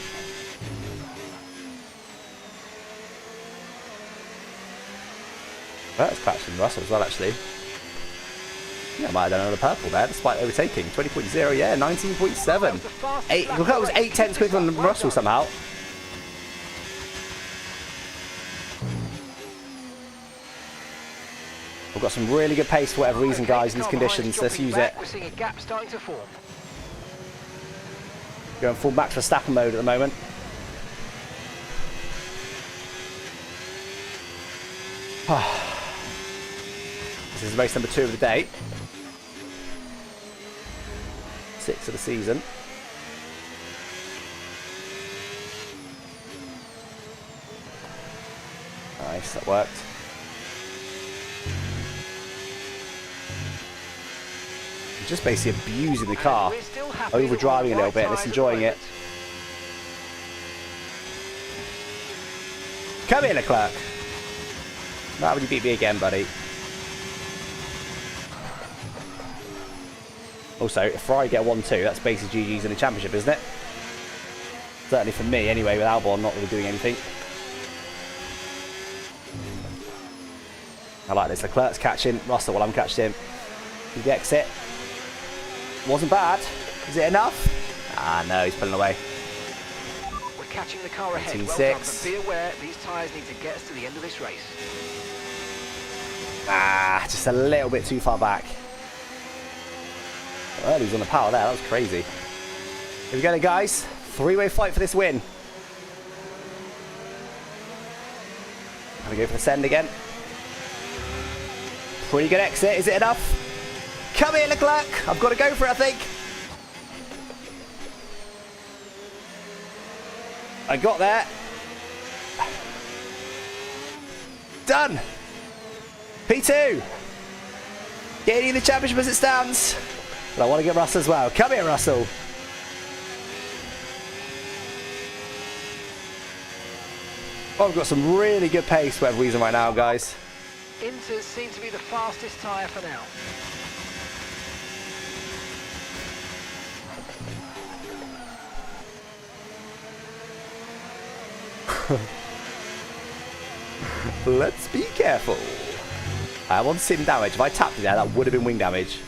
Well, that's catching Russell as well, actually. Yeah, I might have done another purple there, despite overtaking. 20.0, yeah, 19.7. Leclerc was 8 tenths quicker than Russell somehow. We've got some really good pace for whatever reason, guys, in these conditions. Let's use it. We're seeing a gap starting to form. Going full Max Verstappen mode at the moment. This is race number 2 of the day. 6 of the season. Nice, that worked. Just basically abusing the car, overdriving a little bit, and it's enjoying it. Come here, Leclerc. Why would you beat me again, buddy? Also, if Ferrari get 1-2, that's basically GG's in the championship, isn't it? Certainly for me, anyway, with Albon not really doing anything. I like this. Leclerc's catching Russell while I'm catching him. The exit. Wasn't bad. Is it enough? Ah, no, he's pulling away. We're catching the car ahead. Well done, but be aware, these tyres need to get us to the end of this race. Ah, just a little bit too far back. Well, he was on the power there. That was crazy. Here we go, guys. 3-way fight for this win. Gonna go for the send again. Pretty good exit. Is it enough? Come here, Leclerc. I've got to go for it, I think. I got there. Done. P2. Getting in the championship as it stands. But I want to get Russell as well. Come here, Russell. Oh, we've got some really good pace for whatever reason right now, guys. Inters seem to be the fastest tyre for now. Let's be careful. I want sim damage. If I tapped it there, that would have been wing damage.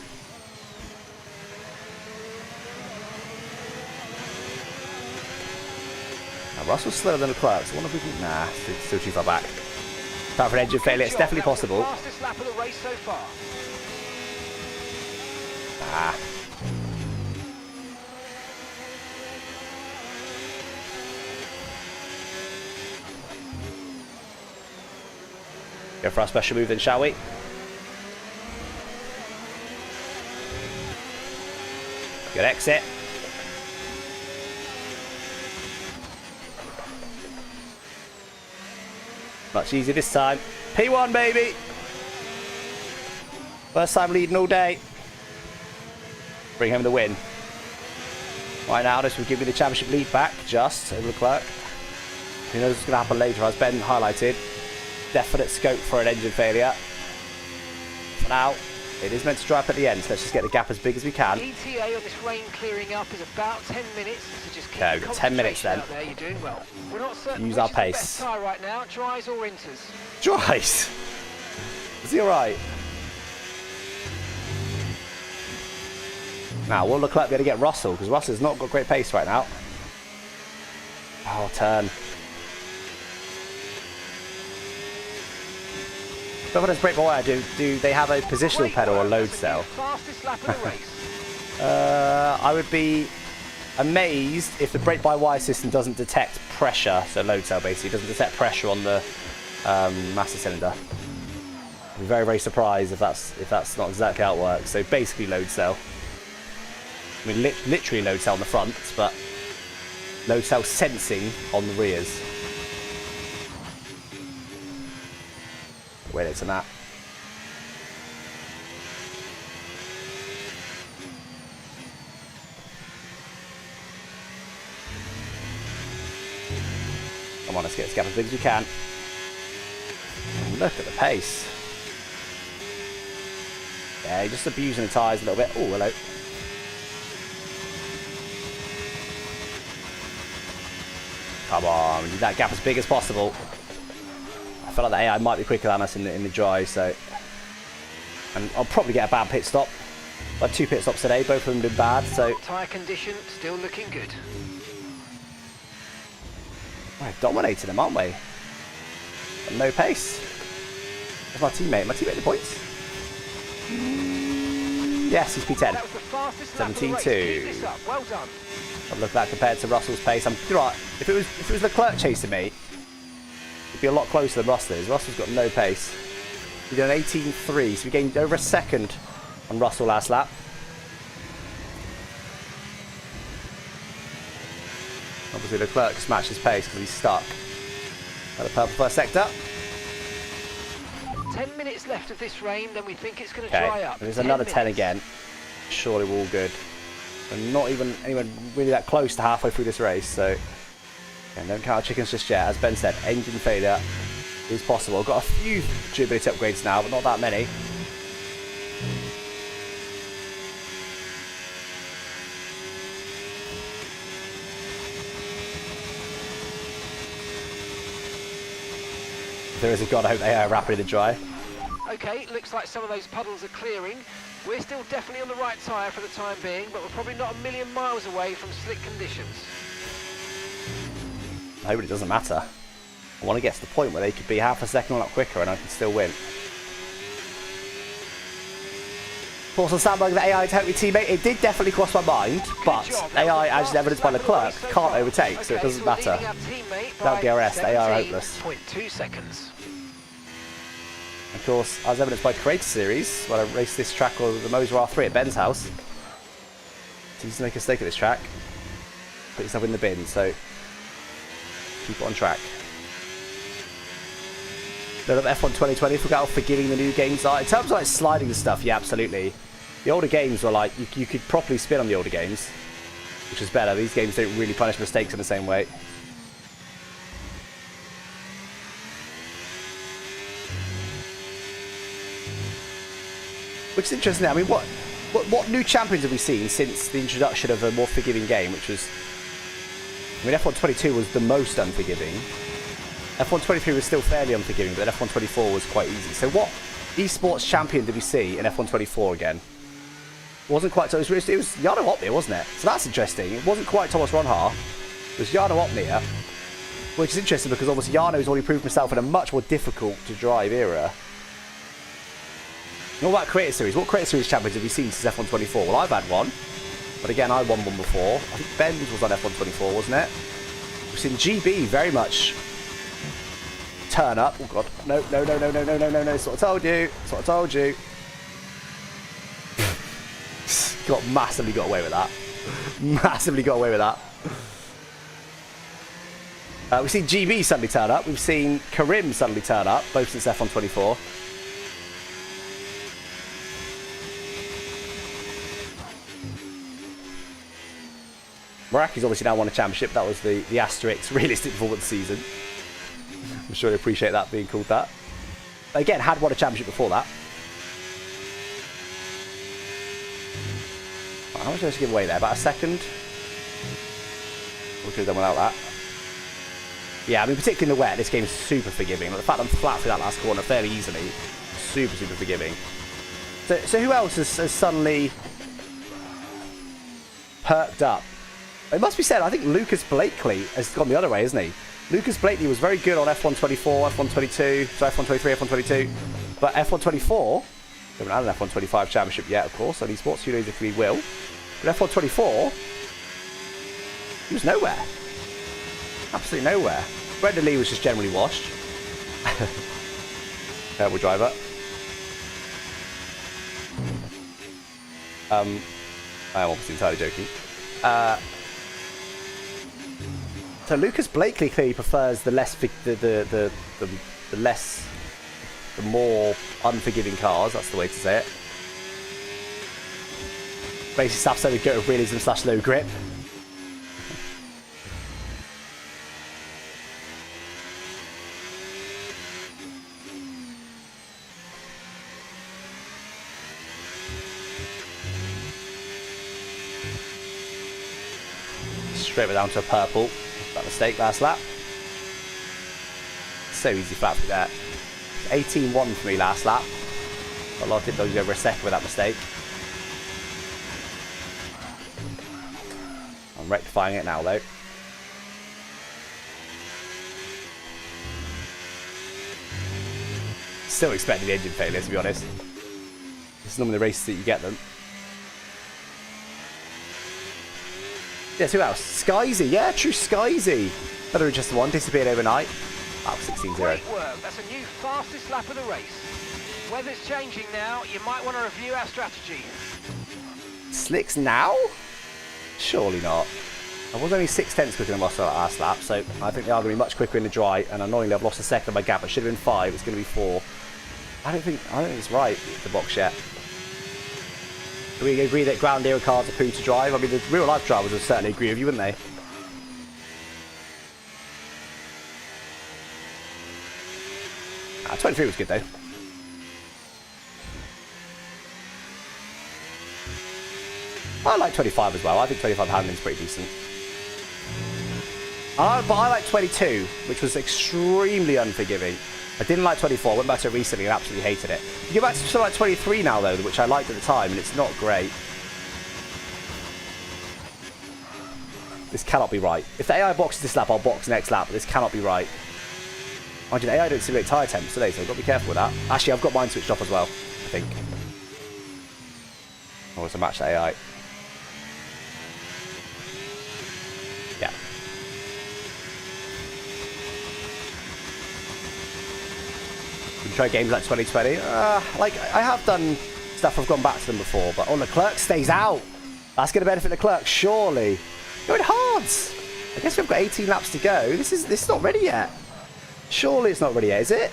Now, Russell's slower than Leclerc, so I wonder if we can... Nah, still too far back. Time for an engine failure. It's definitely possible. Fastest lap of the race so far. Ah. Go for our special move then, shall we? Good exit. Much easier this time. P1, baby! First time leading all day. Bring home the win. Right now, this will give me the championship lead back, just over Leclerc. Who knows what's going to happen later, as Ben highlighted. Definite scope for an engine failure. For now, it is meant to dry up at the end, so let's just get the gap as big as we can. ETA on this rain clearing up is about 10 minutes, so just keep okay, we've got 10 minutes then. Out there. You're doing well. We're not certain use which our is pace. The best tyre right now, dries or inters. Dries? Is he alright? Now, will Leclerc be able to get Russell? Because Russell's not got great pace right now. Oh, turn. But what does brake by wire do? Do they have a positional pedal or load cell? Fastest lap of the race. I would be amazed if the brake by wire system doesn't detect pressure. So load cell basically doesn't detect pressure on the master cylinder. I'd be very, very surprised if that's not exactly how it works. So basically load cell. I mean, literally load cell on the front, but load cell sensing on the rears. Wait, it's on that. Come on, let's get this gap as big as we can. Look at the pace. Yeah, just abusing the tyres a little bit. Oh, hello. Come on, we need that gap as big as possible. I feel like the AI might be quicker than us in the dry, so... And I'll probably get a bad pit stop. I had 2 pit stops today, both of them been bad, so... Tyre condition still looking good. We're dominating them, aren't we? And no pace. Where's my teammate? My teammate the points? Yes, he's P10. That was the fastest lap of the race. Keep this up. Well done. I've looked at that compared to Russell's pace. You know what? If it was Leclerc chasing me, it'd be a lot closer than Russell is. Russell's got no pace. We did an 18.3, so we gained over a second on Russell last lap. Obviously Leclerc smashed his pace because he's stuck at the purple first sector. 10 minutes left of this rain, then we think it's going to Okay, dry up. there's another 10 minutes. again. Surely we're all good. We're not even anywhere really that close to halfway through this race, so... And don't count our chickens just yet. As Ben said, engine failure is possible. I've got a few durability upgrades now, but not that many. If there is a god, I hope they are rapid and dry. Okay, looks like some of those puddles are clearing. We're still definitely on the right tyre for the time being, but we're probably not a million miles away from slick conditions. I hope it doesn't matter. I want to get to the point where they could be half a second or not quicker and I can still win. Force on standby with the AI to help your teammate. It did definitely cross my mind, but AI, as evidenced by Leclerc, can't overtake, so it doesn't matter. Without DRS, the AI are hopeless. 0.2 seconds. Of course, as evidenced by Creator Series, when I raced this track on the Moser R3 at Ben's house, it's easy to make a mistake at this track. Put yourself in the bin, so keep it on track. Load up F1 2020, forget how forgiving the new games are. In terms of like sliding and stuff, yeah, absolutely. The older games were like, you could properly spin on the older games, which is better. These games don't really punish mistakes in the same way. Which is interesting. I mean, what new champions have we seen since the introduction of a more forgiving game, which was... I mean, F1 22 was the most unforgiving. F1 23 was still fairly unforgiving, but F1 24 was quite easy. So what esports champion did we see in F1 24 again? It wasn't quite... So it was Jarno Opmeer, wasn't it? So that's interesting. It wasn't quite Thomas Ronhaar. It was Jarno Opmeer, which is interesting because obviously Jarno's already proved himself in a much more difficult to drive era. And what about Creator Series? What Creator Series champions have we seen since F1 24? Well, I've had one. But again, I won one before. I think Ben's was on F1 24, wasn't it? We've seen GB very much turn up. Oh, God. No. That's what I told you. That's what I told you. Massively got away with that. Massively got away with that. We've seen GB suddenly turn up. We've seen Karim suddenly turn up, both since F1 24. Maraki's obviously now won a championship. That was the asterisk realistic performance season. I'm sure they appreciate that being called that. But again, had won a championship before that. How much did I just give away there? About a second? We could have done without that. Yeah, I mean, particularly in the wet, this game is super forgiving. Like, the fact I'm flat through that last corner fairly easily, super forgiving. So who else has suddenly perked up? It must be said, I think Lucas Blakely has gone the other way, hasn't he? Lucas Blakely was very good on F1 24, F1 22, so F1 23, F1 22. But F1 24, we haven't had an F1 25 championship yet, of course, on esports, who knows if we will. But F1 24, he was nowhere. Absolutely nowhere. Brendan Lee was just generally washed. Terrible driver. I am obviously entirely joking. So Lucas Blakely clearly prefers the more unforgiving cars. That's the way to say it. Basically, stuff so we go to realism / low grip. Straight down to a purple. That mistake last lap. So easy flat through that. 18-1 for me last lap. A lot of it goes over a second with that mistake. I'm rectifying it now though. Still expecting the engine failure, to be honest. It's normally the races that you get them. Yes, who else? Skyzy, yeah, true Skyzy. Another interesting one, disappeared overnight. Wow, 16-0. Great work, that's a new fastest lap of the race. Weather's changing now, you might want to review our strategy. Slicks now? Surely not. I was only 6/10 quicker than Russell last lap, so I think they are going to be much quicker in the dry, and annoyingly I've lost a second of my gap. It should have been 5, it's going to be 4. I don't think it's right, the box yet. Do we agree that ground era cars are poo to drive? I mean, the real life drivers would certainly agree with you, wouldn't they? Ah, 23 was good though. I like 25 as well. I think 25 handling's pretty decent. But I like 22, which was extremely unforgiving. I didn't like 24. I went back to it recently and absolutely hated it. You go back to something like 23 now, though, which I liked at the time, and it's not great. This cannot be right. If the AI boxes this lap, I'll box next lap, but this cannot be right. Mind you, the AI don't simulate tyre temps today, so I've got to be careful with that. Actually, I've got mine switched off as well, I think. I want to match the AI. Yeah. You can try games like 2020. Like, I have done stuff, I've gone back to them before, but oh, Leclerc stays out. That's going to benefit Leclerc, surely. Going hards. I guess we've got 18 laps to go. This is not ready yet. Surely it's not ready yet, is it?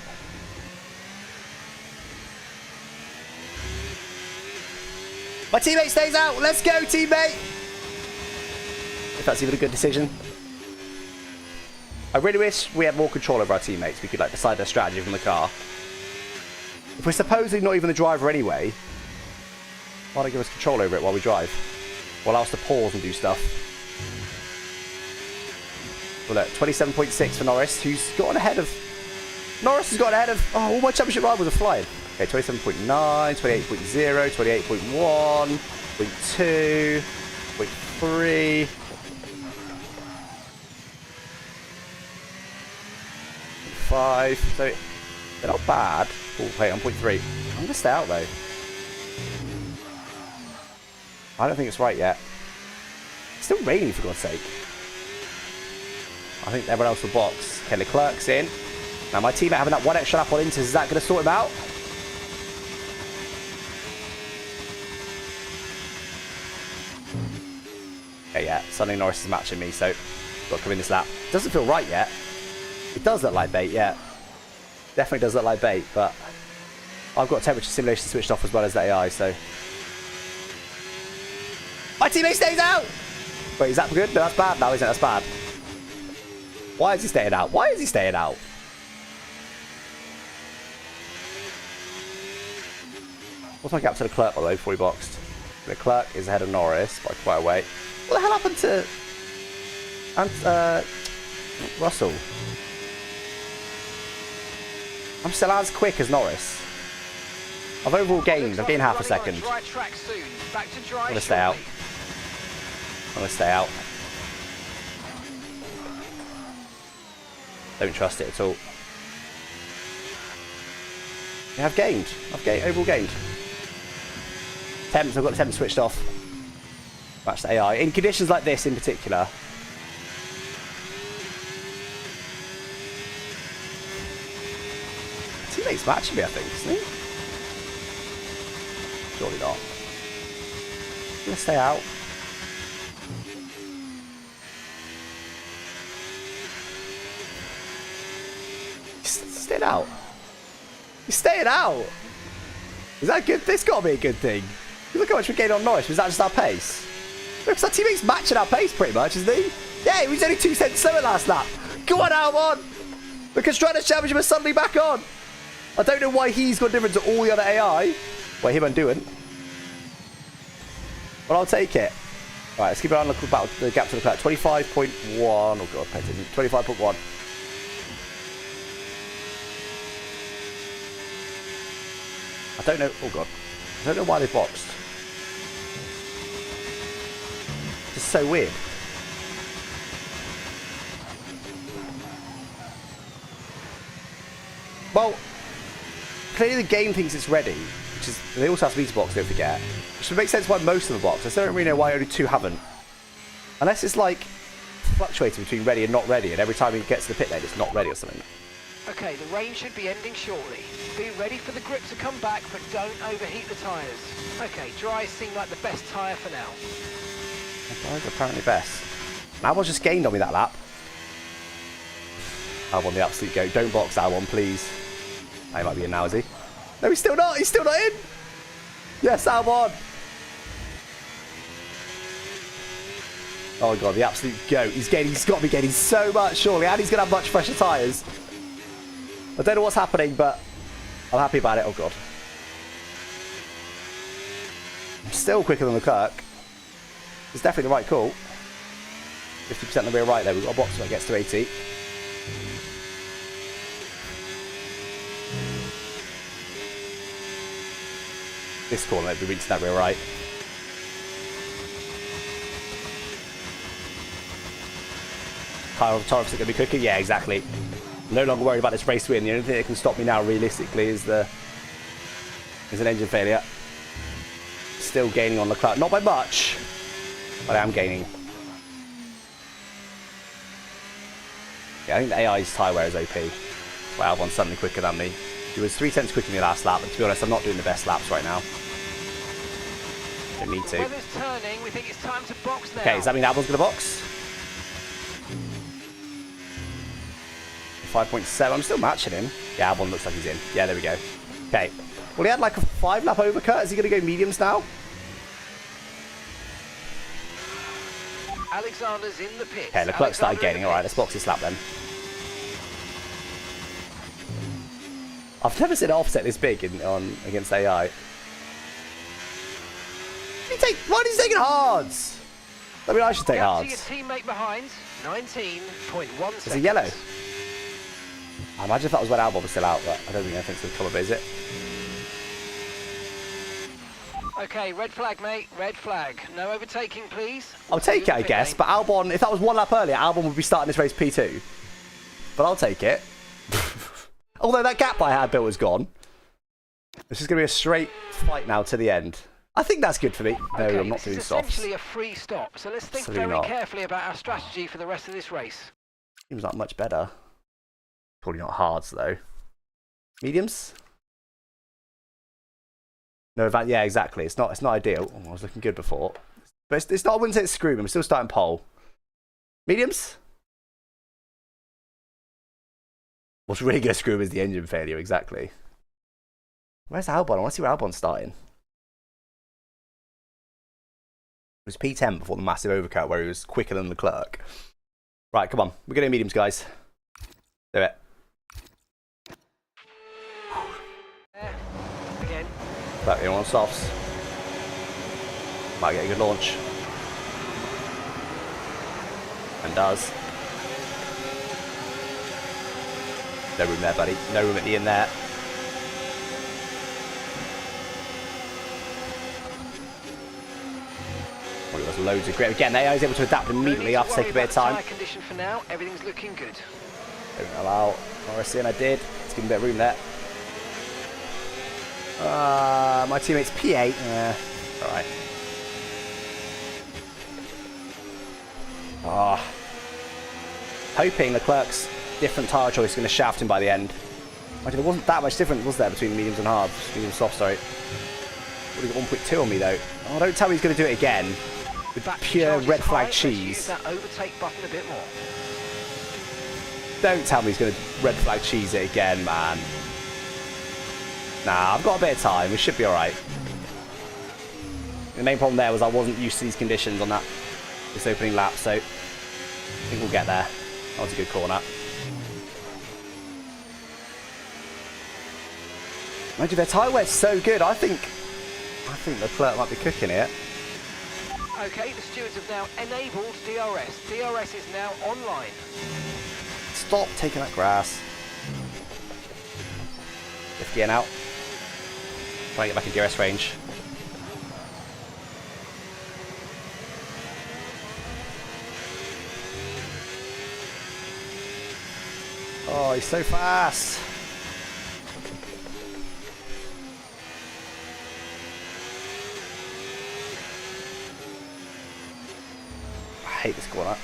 My teammate stays out. Let's go, teammate. If that's even a good decision. I really wish we had more control over our teammates. We could like decide their strategy from the car. If we're supposedly not even the driver anyway, why don't they give us control over it while we drive? Or allow us to pause and do stuff. Well, look, 27.6 for Norris, who's gotten ahead of... Norris has gotten ahead of... Oh, all my championship rivals are flying. Okay, 27.9, 28.0, 28.1, 0.2, 0.3... 5. So they're not bad. Oh, wait, I'm 0.3. I'm going to stay out, though. I don't think it's right yet. It's still raining, for God's sake. I think everyone else will box. Okay, Leclerc's in. Now my teammate having that one extra lap on Inters, is that going to sort him out? Okay, yeah, suddenly Norris is matching me, so got to come in this lap. Doesn't feel right yet. It does look like bait, yeah. Definitely does look like bait, but I've got temperature simulation switched off as well as the AI, so... My teammate stays out! Wait, is that good? No, that's bad now, isn't it? That's bad. Why is he staying out? Why is he staying out? What's my gap to Leclerc, by the way, before he boxed? Leclerc is ahead of Norris by quite a way. What the hell happened to... Russell? I'm still as quick as Norris. I've overall gained. I've gained half a second. I'm going to stay out. I'm going to stay out. Don't trust it at all. Yeah, I've gained. Overall gained. Temps, I've got the temps switched off. Match the AI. In conditions like this in particular. Teammate's matching me, I think, isn't he? Surely not. I'm going to stay out. Staying out. He's staying out. Is that good? This got to be a good thing. Look how much we gained on Norris. Was that just our pace? Because our teammate's matching our pace pretty much, isn't he? Yeah, he was only 2 cents slower last lap. Go on, Albon. The Constructors' Championship is suddenly back on. I don't know why he's got different to all the other AI. Well, him and doing. But I'll take it. Right, let's keep an eye on the gap to Leclerc. 25.1. Oh god, 25.1. I don't know. Oh god, I don't know why they boxed. It's so weird. Well, clearly the game thinks it's ready, which is they also have to to box. Don't forget, which would make sense why most of them box. I still don't really know why only 2 haven't, unless it's like fluctuating between ready and not ready, and every time he gets to the pit lane, it's not ready or something. Okay, the rain should be ending shortly. Be ready for the grip to come back, but don't overheat the tyres. Okay, dry seem like the best tyre for now. Dry's apparently best. Albon's just gained on me that lap. Albon, the absolute goat. Don't box Albon, please. Oh, he might be in now, is he? No, he's still not. He's still not in. Yes, Albon. Oh god, the absolute goat. He's got to be gaining so much, surely, and he's going to have much fresher tyres. I don't know what's happening, but I'm happy about it. Oh god. I'm still quicker than Leclerc. It's definitely the right call. 50% the rear right there. We've got a box that gets to 80. This corner, maybe reaching that rear right. Tyre going to be quicker? Yeah, exactly. No longer worried about this race win. The only thing that can stop me now, realistically, is an engine failure. Still gaining on Leclerc. Not by much, but I am gaining. Yeah, I think the AI's tyre wear is OP. Wow, Albon's suddenly quicker than me. He was 3/10 quicker than me last lap, but to be honest, I'm not doing the best laps right now. Don't need to. Weather's turning. We think it's time to box now. Okay, does that mean Albon's going to box? 5.7. I'm still matching him. Yeah, Albon looks like he's in. Yeah, there we go. Okay. Well, he had like a 5-lap overcut. Is he going to go mediums now? Alexander's in the pit. Okay, Leclerc started gaining. All right, let's box this lap then. I've never seen an offset this big against AI. Why is he taking hards? I mean, I should take hards. Your teammate behind, 19.1 seconds. Is it yellow? I imagine if that was when Albon was still out, but I don't think anything's going to come up, is it? Okay, red flag, mate. Red flag. No overtaking, please. I'll take it, I guess. But Albon, if that was 1 lap earlier, Albon would be starting this race P2. But I'll take it. Although that gap I had built is gone. This is going to be a straight fight now to the end. I think that's good for me. No, okay, I'm not doing softs. This is essentially a free stop, so let's think very carefully about our strategy for the rest of this race. Seems like much better. Probably not hards though. Mediums? No, yeah, exactly. It's not ideal. Oh, I was looking good before, but it's not. I wouldn't say it's screwed. I'm still starting pole. Mediums? What's really going to screw him is the engine failure. Exactly. Where's Albon? I want to see where Albon's starting. It was P10 before the massive overcut where he was quicker than Leclerc. Right, come on. We're going to mediums, guys. Do it. Again. Back in on softs. Might get a good launch. And does. No room there, buddy. No room at the end there. Oh, there's loads of grip. Again, AI is able to adapt immediately after taking a bit of time. Condition for now. Everything's looking good. Don't allow Norris in. I did. Let's give him a bit of room there. My teammate's P8. Yeah. Alright. Hoping Leclerc's different tyre choice is going to shaft him by the end. Actually, there wasn't that much difference, was there, between mediums and hards? Medium soft, sorry. Would have got 1.2 on me, though. Oh, don't tell me he's going to do it again. With pure red flag cheese. Use that overtake button a bit more. Don't tell me he's going to red flag cheese it again, man. Nah, I've got a bit of time. We should be alright. The main problem there was I wasn't used to these conditions on this opening lap, so I think we'll get there. That was a good corner. Mind you, their tyre wear's so good. I think Leclerc might be cooking it. Okay, the stewards have now enabled DRS. DRS is now online. Stop taking that grass. Lift gear out. Try and get back in DRS range. Oh, he's so fast. I hate this corner.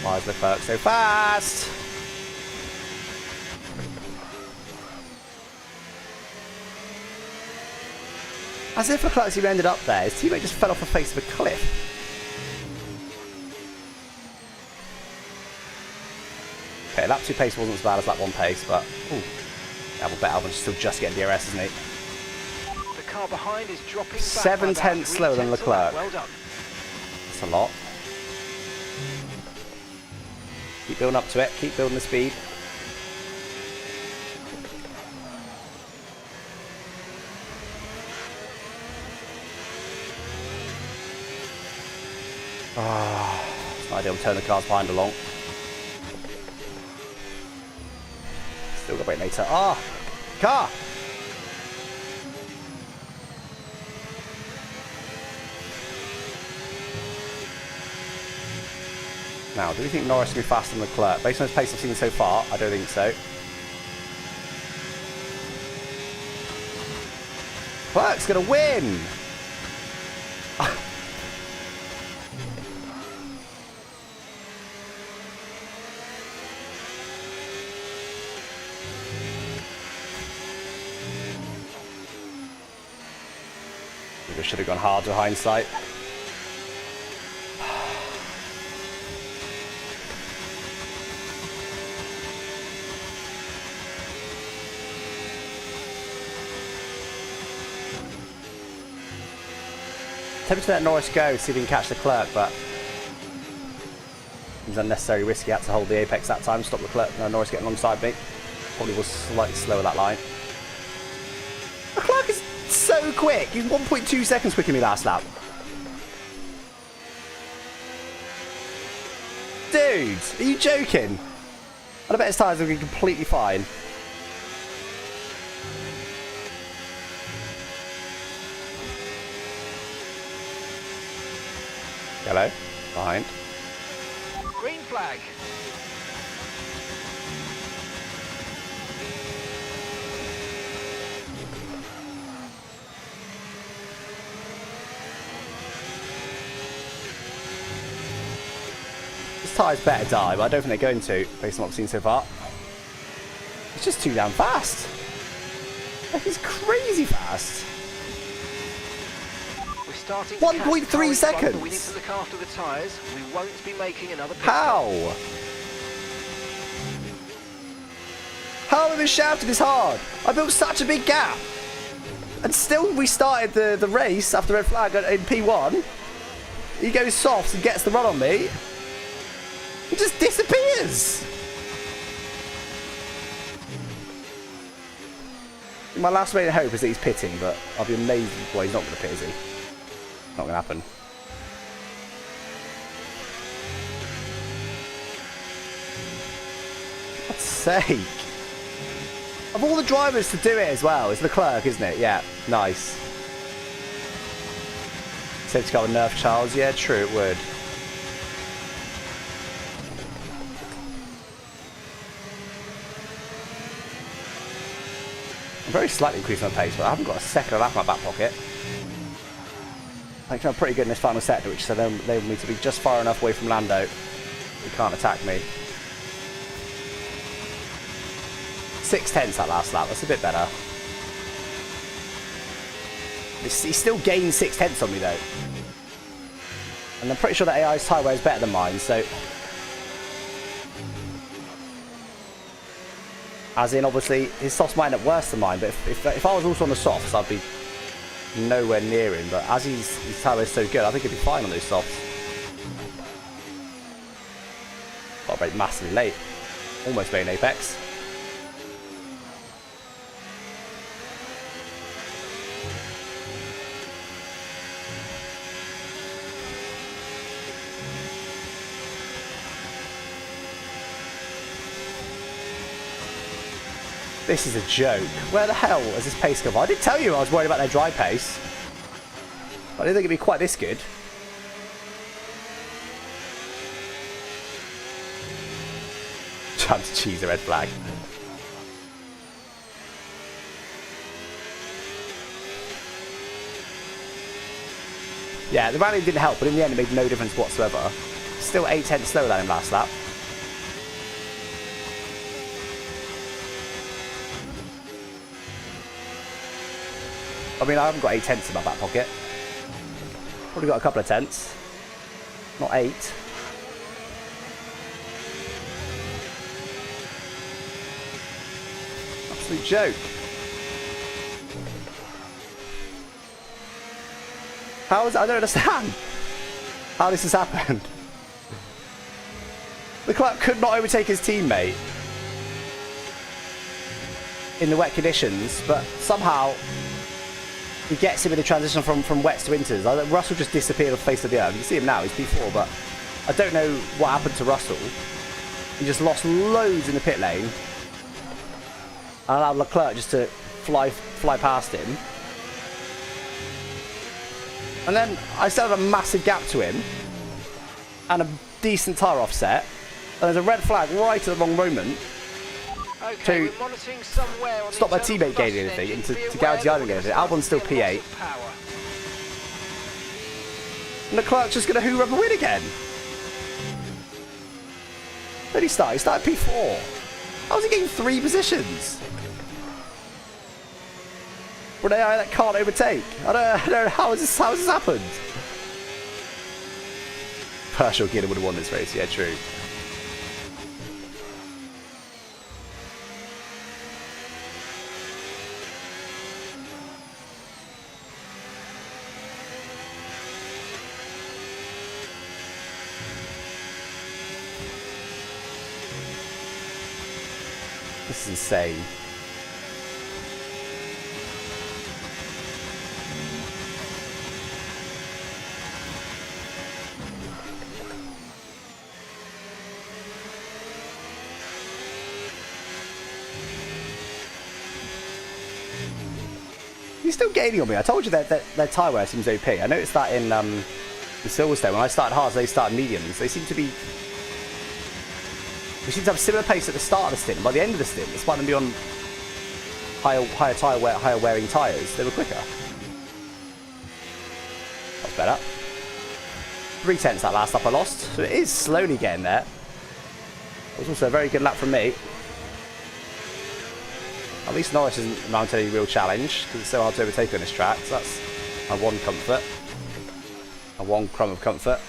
Why is Leclerc so fast? As if Leclerc's even ended up there, his teammate just fell off the face of a cliff. Okay, lap 2 pace wasn't as bad as lap 1 pace, but ooh, I will bet Albon's still just getting DRS, isn't he? The car behind is dropping back 7 by tenths about slower than 3/10 Leclerc. Well done. That's a lot. Keep building up to it, keep building the speed. It's not ideal to turn the cars behind along. Still got to wait later. Car! Now, do we think Norris will be faster than Leclerc? Based on his pace I've seen so far, I don't think so. Leclerc's going to win! Maybe I should have gone hard with hindsight. Tempted to let Norris go, see if he can catch Leclerc, but it was unnecessarily risky. He had to hold the apex that time, stop Leclerc. No, Norris getting alongside me. Probably was slightly slower that line. Leclerc is so quick. He's 1.2 seconds quicker than me last lap. Dude, are you joking? I bet his tyres are looking completely fine. Hello, behind. Green flag. This tyre's better die, but I don't think they're going to, based on what I've seen so far. It's just too damn fast. Like, he's crazy fast. 1.3 seconds. We need to look after the tyres. We won't be making another pit How? stop. How have I been shafted this hard? I built such a big gap. And still we started the race after red flag in P1. He goes soft and gets the run on me. He just disappears. My last remaining hope is that he's pitting, but I'll be amazed. Well, he's not going to pit, is he? Not going to happen. For God's sake. Of all the drivers to do it as well, it's Leclerc, isn't it? Yeah, nice. Safety car would nerf Charles. Yeah, true, it would. I'm very slightly increasing my pace, but I haven't got a second of that in my back pocket. I think I'm pretty good in this final sector, which so they enable me to be just far enough away from Lando. He can't attack me. 6/10 that last lap, that's a bit better. He still gained 6/10 on me though. And I'm pretty sure that AI's tyre wear is better than mine, so... As in, obviously, his softs might end up worse than mine, but if I was also on the softs, I'd be nowhere near him. But as his tyre is so good, I think he'd be fine on those softs. Got brake massively late. Almost made an apex. This is a joke. Where the hell has this pace come from? I did tell you I was worried about their dry pace. But I didn't think it'd be quite this good. Trying to cheese a red flag. Yeah, the rally didn't help, but in the end it made no difference whatsoever. Still 8 tenths slower than him last lap. I mean, I haven't got 8 tenths in my back pocket. Probably got a couple of tenths. Not 8. Absolute joke. How is it? I don't understand how this has happened. Leclerc could not overtake his teammate in the wet conditions, but somehow he gets him in the transition from wets to winters. Russell just disappeared off the face of the earth. You can see him now, he's P4, but I don't know what happened to Russell. He just lost loads in the pit lane and allowed Leclerc just to fly past him. And then I still have a massive gap to him and a decent tyre offset. And there's a red flag right at the wrong moment to stop my teammate gaining anything and to guarantee I don't get anything. Albon's still P8. And Leclerc's just going to hoover up a win again. Where did he start? He started P4. How was he getting 3 positions? With an AI that can't overtake. I don't know how has this happened? Partial Gillon would have won this race, yeah, true. This is insane. He's still gaining on me. I told you that their tyre wear seems OP. I noticed that in Silverstone. When I started hards, they started mediums. They seem to have similar pace at the start of the stint. By the end of the stint, despite them being on higher wearing tyres, they were quicker. That's better. 3 tenths that last lap I lost, so it is slowly getting there. It was also a very good lap from me. At least Norris isn't mounting any real challenge because it's so hard to overtake on this track. So that's my one comfort, a one crumb of comfort.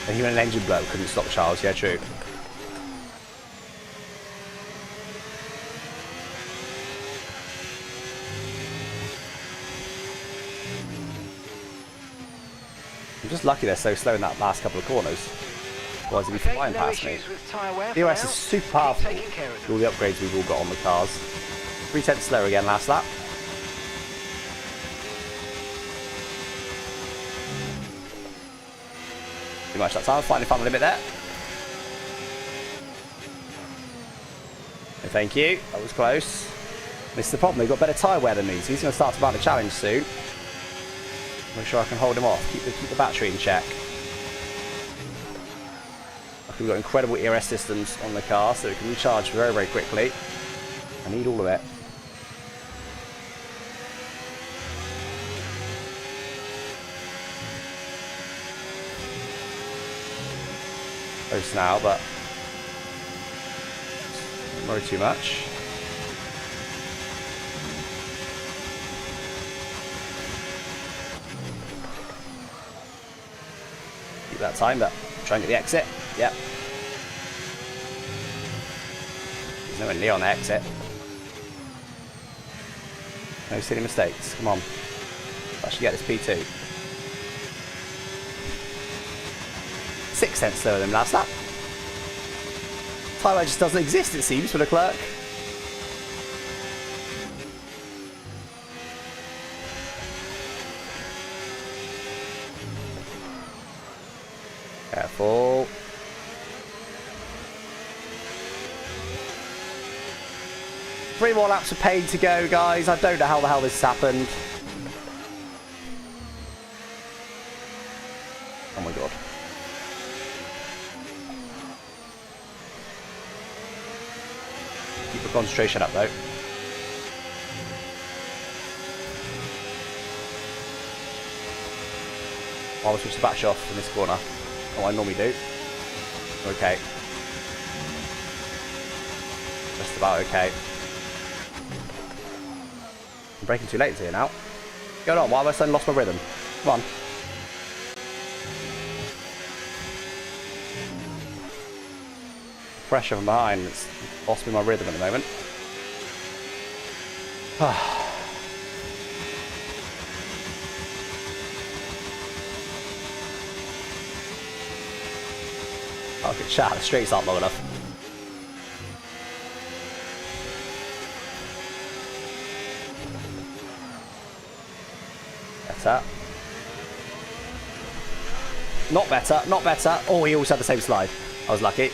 A human engine blow couldn't stop Charles, yeah, true. I'm just lucky they're so slow in that last couple of corners. Otherwise, they'd be flying past me. The OS is super powerful with all the upgrades we've all got on the cars. 3 tenths slower again last lap. Pretty much that time. Finally found the limit there. No, thank you. That was close. This is the problem. They've got better tyre wear than me, so he's going to start to mount a challenge soon. Make sure I can hold him off. Keep the battery in check. We've got incredible ERS systems on the car, so it can recharge very, very quickly. I need all of it. Close now, but don't worry too much. Keep that time, but try and get the exit. Yep. There's nowhere near on the exit. No silly mistakes. Come on. I should get this P2. 6 cents slower than last lap. Tyre just doesn't exist, it seems, for Leclerc. Careful. Three more laps of paid to go, guys. I don't know how the hell this has happened. Oh my god. Keep the concentration up though. I'll switch the batch off in this corner. Oh, I normally do. Okay. Just about okay. I'm braking too late here now. What's going on? Why have I suddenly lost my rhythm? Come on. Pressure from behind. It's lost me my rhythm at the moment. Oh, good shot. The streets aren't long enough. Better. Not better. Not better. Oh, he also had the same slide. I was lucky.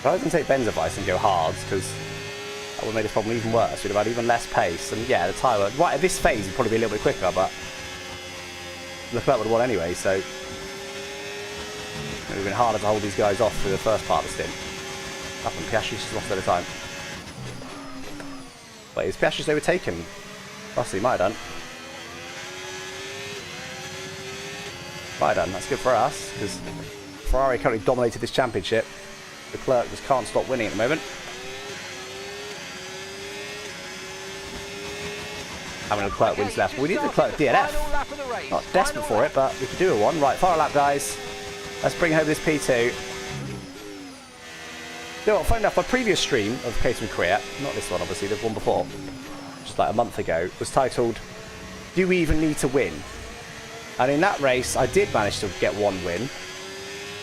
I was going to take Ben's advice and go hard, because that would have made this problem even worse. We'd have had even less pace. And yeah, the tyre, right at this phase, would probably be a little bit quicker, but Leclerc would have won anyway, so it would have been harder to hold these guys off for the first part of the stint. Happened, Piastri's just lost a bit of time. Wait, is Piastri's overtaken? Russell, he might have done. Might have done, that's good for us, because Ferrari currently dominated this championship. Leclerc just can't stop winning at the moment. How many Leclerc wins left? We need Leclerc DNF. Not desperate for it, but we could do a one. Right, final lap, guys. Let's bring home this P2. You know what, funny enough, my previous stream of Caterham career, not this one obviously, the one before, just like a month ago, was titled, Do We Even Need to Win? And in that race, I did manage to get one win,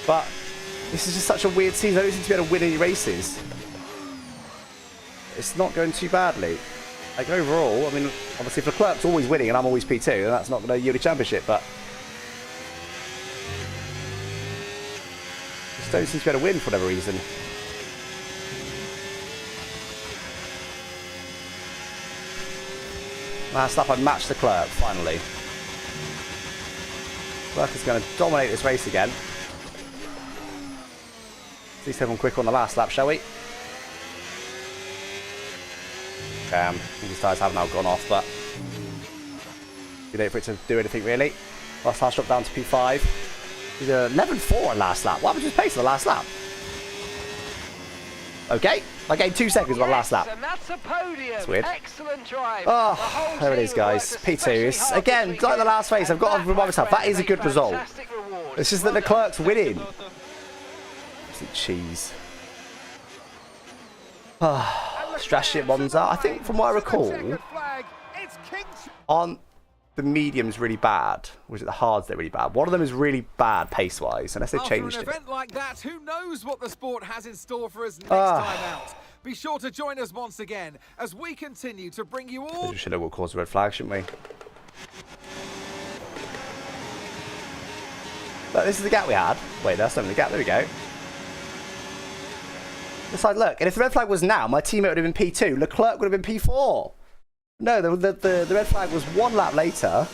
but this is just such a weird season. I don't seem to be able to win any races. It's not going too badly. Like overall, I mean, obviously if Leclerc's always winning and I'm always P2, then that's not going to yield a championship, but just don't seem to be able to win for whatever reason. Last lap I matched Leclerc, finally. Leclerc is going to dominate this race again. Let's see quick on the last lap, shall we? I think his tyres have now gone off, but too late for it to do anything really. Last drop down to P5. He's 11.4 on last lap. What happened to his pace on the last lap? Okay, I gained 2 seconds on the last lap. And that's a podium. That's weird. Excellent drive. Oh, there it is, guys. P2. It's, again, like the last race, I've got to remind myself, that is a good result. It's just that Leclerc's winning. Cheese. Strategy at Monza. I think from what I recall, aren't the mediums really bad? Or is it the hards that are really bad? One of them is really bad pace-wise, unless they've changed it. After an event like that, who knows what the sport has in store for us next time out? Be sure to join us once again as we continue to bring you all. We should have caused a red flag, shouldn't we? But this is the gap we had. Wait, that's not the gap. There we go. It's like, look, and if the red flag was now, my teammate would have been P2. Leclerc would have been P4. No, the red flag was 1 lap later.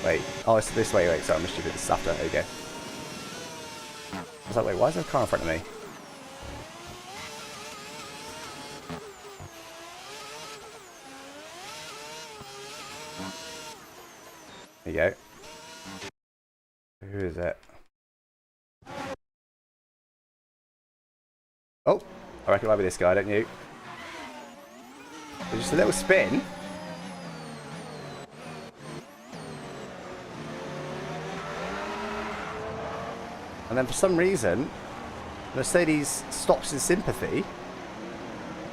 Wait, oh, it's this way. Wait, sorry, I missed you. This is after. There you go. I was like, wait, why is there a car in front of me? There you go. Who is it? Oh, I reckon it might be this guy, don't you? Just a little spin. And then for some reason, Mercedes stops in sympathy.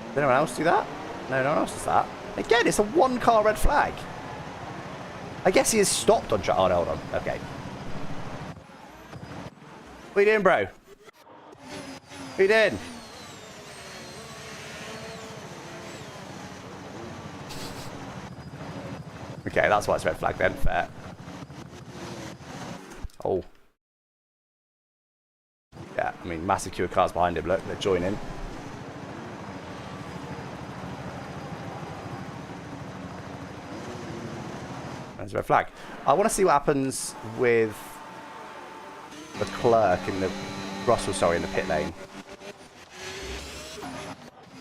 Did anyone else do that? No, no one else does that. Again, it's a one-car red flag. I guess he is stopped on track. Oh, no, hold on. Okay. What are you doing, bro? What are you doing? Okay, that's why it's red flag then. Fair. Oh. Yeah, I mean, massive queue of cars behind him. Look, they're joining. There's a red flag. I want to see what happens with the clerk in the Russell, sorry, in the pit lane.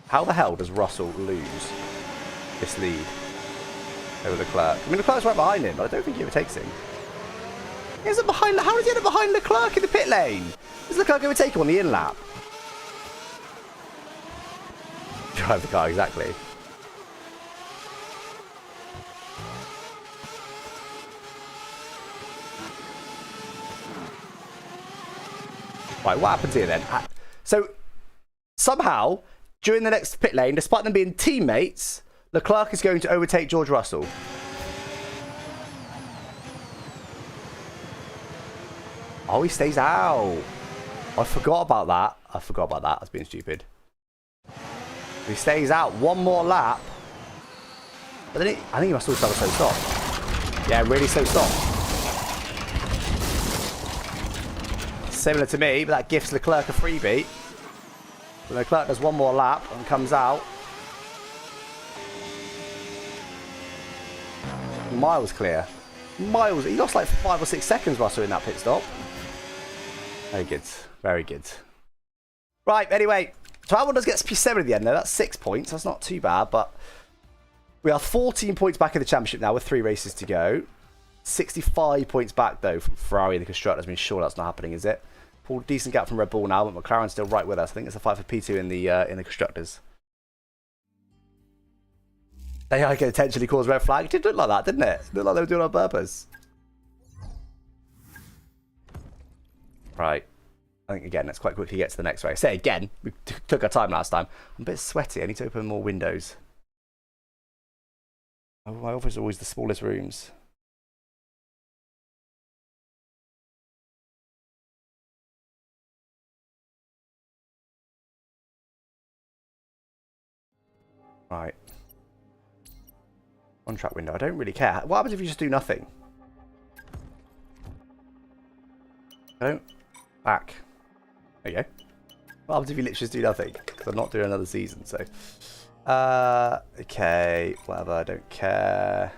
How the hell does Russell lose this lead over the clerk? I mean, the clerk's right behind him, but I don't think he overtakes him. He isn't behind. How is he end up behind the clerk in the pit lane? Is the clerk overtake him on the in lap? Drive the car, exactly. Right, what happens here then? So, somehow, during the next pit lane, despite them being teammates, Leclerc is going to overtake George Russell. Oh, he stays out. I forgot about that. I forgot about that. I was being stupid. He stays out one more lap. But then I think he must also have a slow stop. Yeah, really slow stop. Similar to me, but that gives Leclerc a freebie. So Leclerc does one more lap and comes out. Miles clear. Miles. He lost like 5 or 6 seconds, Russell, in that pit stop. Very good. Very good. Right, anyway. So Albon does get P7 at the end, though. That's 6 points. That's not too bad, but we are 14 points back in the championship now with 3 races to go. 65 points back, though, from Ferrari and the Constructors. I mean, sure, that's not happening, is it? Pulled a decent gap from Red Bull now, but McLaren's still right with us. I think it's a fight for P2 in the Constructors. AI could potentially cause red flag. It did look like that, didn't it? It looked like they were doing it on purpose. Right. I think, again, let's quite quickly get to the next race. Say again, we took our time last time. I'm a bit sweaty. I need to open more windows. Oh, my office is always the smallest rooms. Right. On track window. I don't really care. What happens if you just do nothing? Don't. Back. There you go. What happens if you literally just do nothing? Because I'm not doing another season, so. Okay. Whatever. I don't care.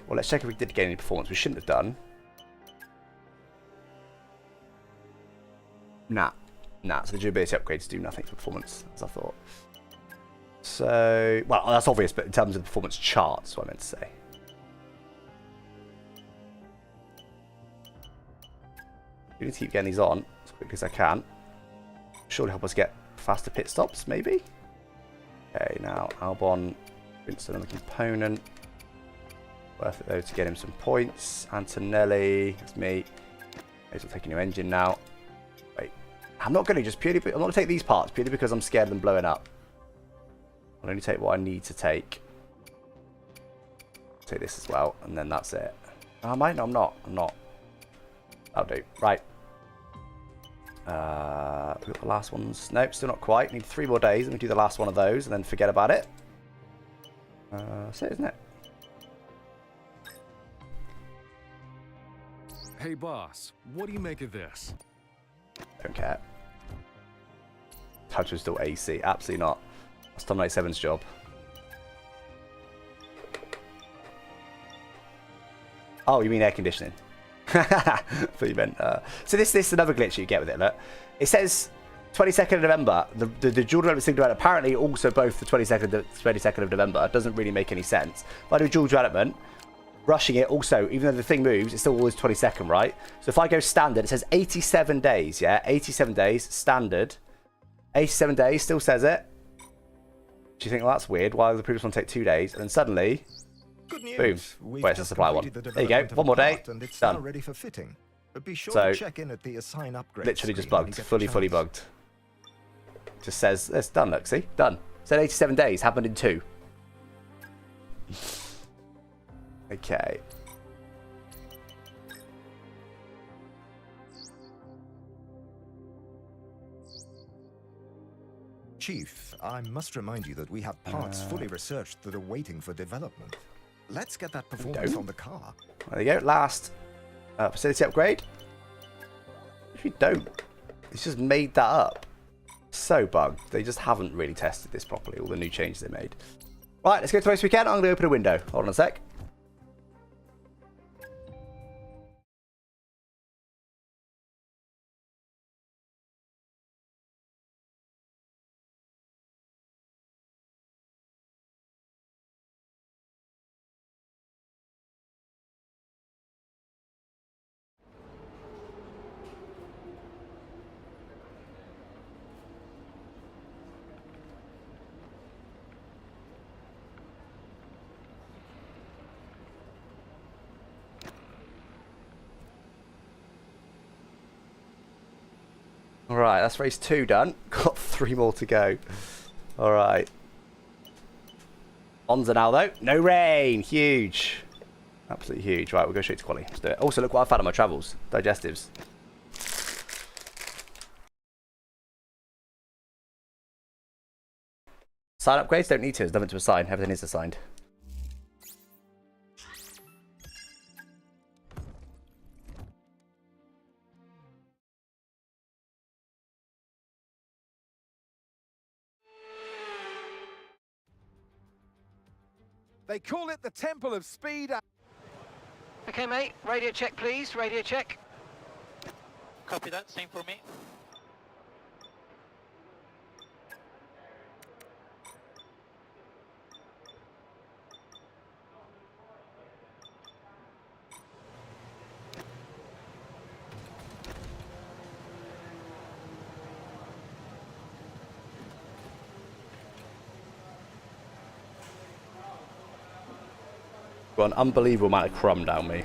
Well, let's check if we did gain any performance. We shouldn't have done. Nah. Nah. So the durability upgrades do nothing for performance, as I thought. So, well, that's obvious, but in terms of the performance charts, what I meant to say. We need to keep getting these on as quickly as I can. Surely help us get faster pit stops, maybe? Okay, now Albon, Winston on the component. Worth it, though, to get him some points. Antonelli, that's me. He's taking a new engine now. Wait, I'm not going to just purely, I'm not going to take these parts purely because I'm scared of them blowing up. I'll only take what I need to take. Take this as well, and then that's it. Oh, I might. No, I'm not. I'm not. That'll do. Right. We've got the last ones. Nope, still not quite. Need 3 more days. Let me do the last one of those, and then forget about it. That's it, isn't it? Hey, boss. What do you make of this? Don't care. Touch was still AC. Absolutely not. That's Tom 97's job. Oh, you mean air conditioning? I thought you meant. So this is another glitch you get with it. Look, it says 22nd of November. The dual development signal development, apparently also both the 22nd of November. It doesn't really make any sense. If I do dual development, rushing it also, even though the thing moves, it's still always 22nd, right? So if I go standard, it says 87 days, yeah? 87 days, standard. 87 days, still says it. Do you think, well, that's weird? Why does the previous one take 2 days? And then suddenly, Good news. boom. We've Wait, it's a just supply one. completed the There you go, development of one a more day, part, and it's done. now ready for fitting. Be sure So, to check in at the assign upgrade literally just screen when bugged, you get the fully chance. bugged. Just says, it's done, look, see? Done. Said 87 days, happened in 2. Okay. Chief, I must remind you that we have parts fully researched that are waiting for development. Let's get that performance don't. on the car. There you go, last facility upgrade. If you don't, it's just made that up. So bugged. They just haven't really tested this properly, all the new changes they made. Right, let's go to race weekend. I'm going to open a window. Hold on a sec. Alright, that's race 2 done. Got 3 more to go. Alright. Monza now though. No rain. Huge. Absolutely huge. Right, we'll go straight to quali. Let's do it. Also, look what I found on my travels. Digestives. Sign upgrades? Don't need to. There's nothing to assign. Everything is assigned. They call it the Temple of Speed. Okay, mate. Radio check, please. Radio check. Copy that, same for me. Got an unbelievable amount of crumb down me.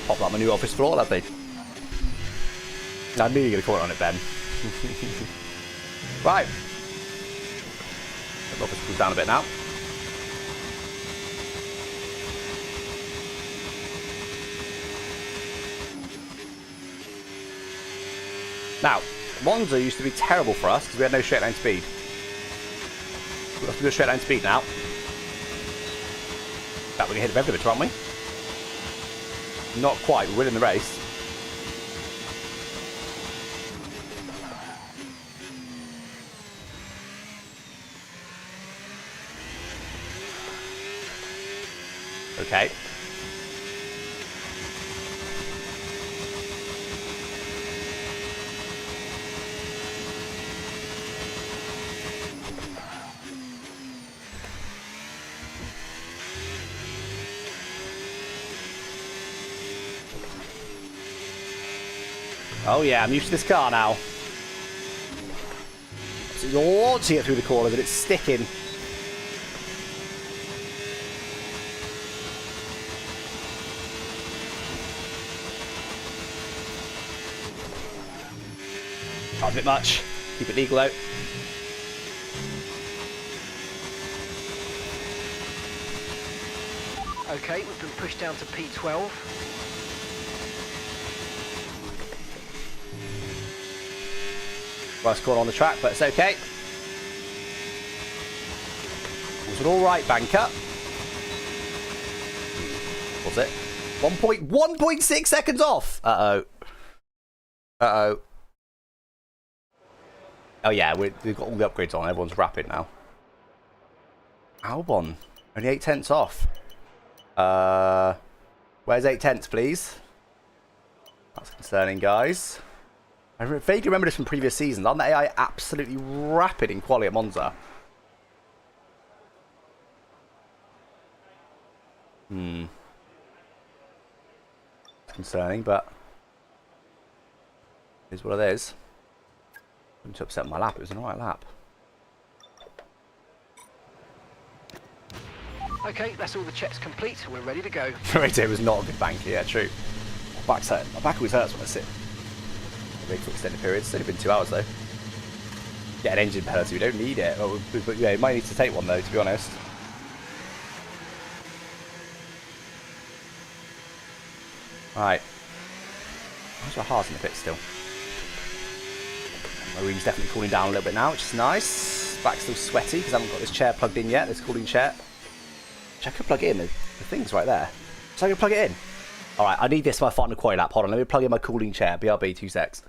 Pop that my new office floor, lovely. I knew you were going to comment on it, Ben. Right. The office cools down a bit now. Now, Monza used to be terrible for us because we had no straight line speed. We'll have to go straight line speed now. That we're going to hit the rev limiter, aren't we? Not quite, we're winning the race. Okay. Oh yeah, I'm used to this car now. So you're launching it through the corner, but it's sticking. Not a bit much. Keep it legal though. Okay, we've been pushed down to P12. Worst corner on the track, but it's okay. Was an alright banker. Was it? 1.6 seconds off! Uh-oh. Uh-oh. Oh yeah, we've got all the upgrades on. Everyone's rapid now. Albon. Only 8 tenths off. Where's 8 tenths, please? That's concerning, guys. I vaguely remember this from previous seasons. Aren't the AI absolutely rapid in quality at Monza? It's concerning, but it is what it is. I'm too upset with my lap. It was an alright lap. Okay, that's all the checks complete. We're ready to go. It was not a good banker, yeah, true. My back's hurt. My back always hurts when I sit. Big for extended periods. It's only been 2 hours though. Get an engine penalty. We don't need it. But yeah, you might need to take one though, to be honest. Right. How's my heart in the pit still? My room's definitely cooling down a little bit now, which is nice. Back's still sweaty because I haven't got this chair plugged in yet, this cooling chair. Which I could plug it in. The thing's right there. So I can plug it in. Alright, I need this for my final quali lap. Hold on, let me plug in my cooling chair. BRB, 2 secs.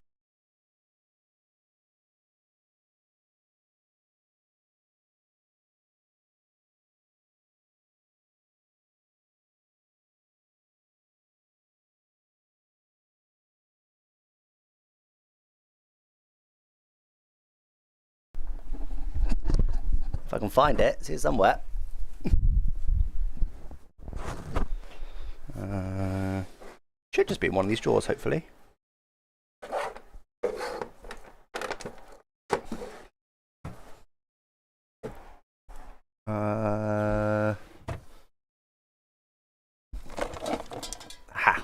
If I can find it, it's here somewhere. Should just be in one of these drawers, hopefully.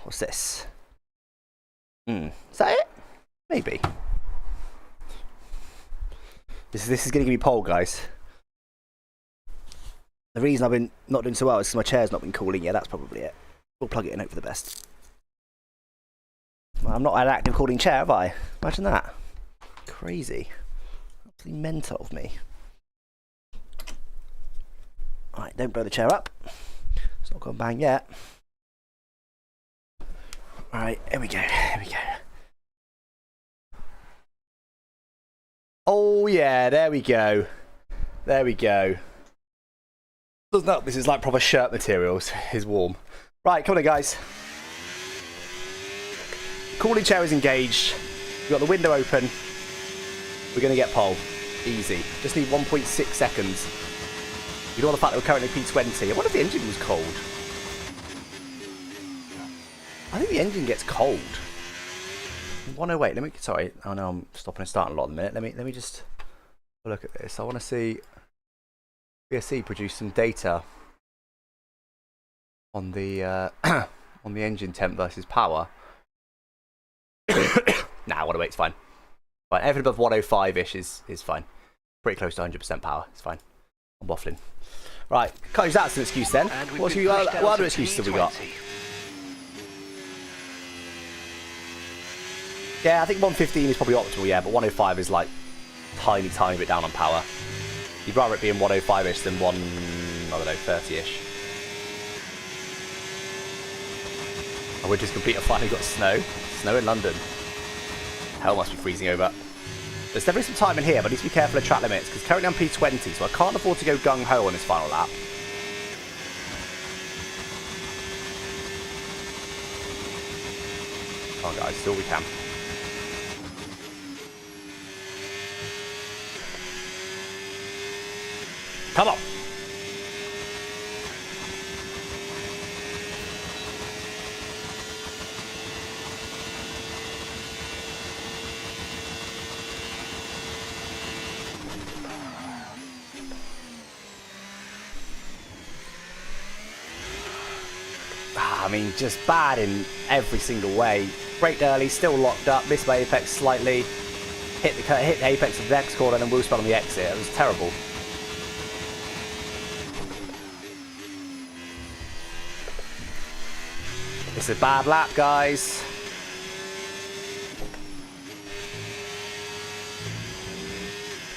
What's this? Is that it? Maybe. This is going to give me pole, guys. The reason I've been not doing so well is because my chair's not been cooling. Yeah, that's probably it. We'll plug it in, hope for the best. Well, I'm not an active cooling chair, have I? Imagine that. Crazy. Absolutely mental of me. Alright, don't blow the chair up. It's not going bang yet. Alright, here we go. Here we go. Oh yeah, there we go. There we go. Doesn't help, this is like proper shirt materials. It's warm. Right, come on guys. Cooling chair is engaged. We've got the window open. We're going to get pole. Easy. Just need 1.6 seconds. Ignore the fact that we're currently P20. I wonder if the engine was cold. I think the engine gets cold. 108. Let me. Sorry. Oh no, I'm stopping and starting a lot in a minute. Let me just look at this. I want to see. BSC produced some data on the on the engine temp versus power. Nah, 108's fine. Fine. Everything above 105-ish is fine. Pretty close to 100% power. It's fine. I'm waffling. Right, can't use that as an excuse then. What other excuses have we got? Yeah, I think 115 is probably optimal, yeah, but 105 is like tiny bit down on power. You'd rather it be in 105-ish than 30-ish. Our winter's complete. I finally got snow. Snow in London. Hell must be freezing over. There's definitely some time in here, but I need to be careful of track limits, because currently I'm P20, so I can't afford to go gung-ho on this final lap. Come on guys, do all we can. Come on! I mean, just bad in every single way. Braked early, still locked up, missed my apex slightly, hit the apex of the next corner, and then wheel spun on the exit. It was terrible. It's a bad lap, guys.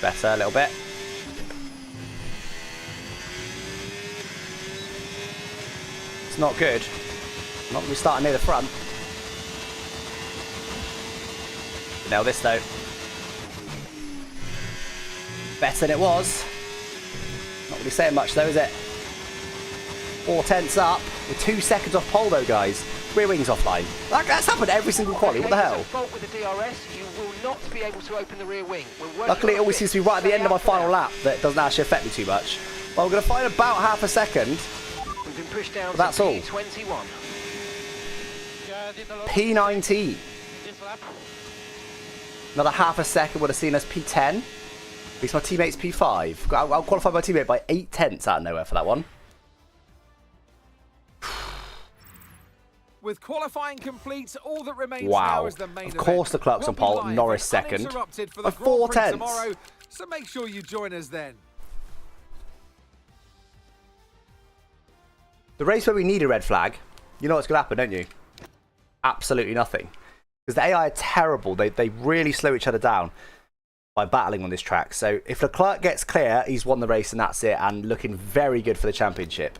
Better a little bit. It's not good. I'm not going to be starting near the front. Nail this though. Better than it was. Not really saying much though, is it? 4 tenths up. We're 2 seconds off pole though, guys. Rear wings offline. That's happened every single quali. What the hell? Fault with the DRS. You will not be able to open the rear wing. We're working Luckily, it on a always fix. seems to be right at the Stay end of my out for final now. lap that doesn't actually affect me too much. Well, we're going to find about half a second. We've been pushed down But that's to all. P21. Yeah, did a lot P19. this lap. Another half a second would have seen us P10. Because my teammate's P5. I'll qualify my teammate by 8/10 out of nowhere for that one. With qualifying complete, all that remains now Wow. is the main Of event. course the Clerk's We'll on be pole, live Norris and second. uninterrupted for By the Grand 4 Prix tenths. tomorrow, so make sure you join us then. The race where we need a red flag, you know what's going to happen, don't you? Absolutely nothing. Because the AI are terrible. They really slow each other down by battling on this track. So if Leclerc gets clear, he's won the race and that's it. And looking very good for the championship.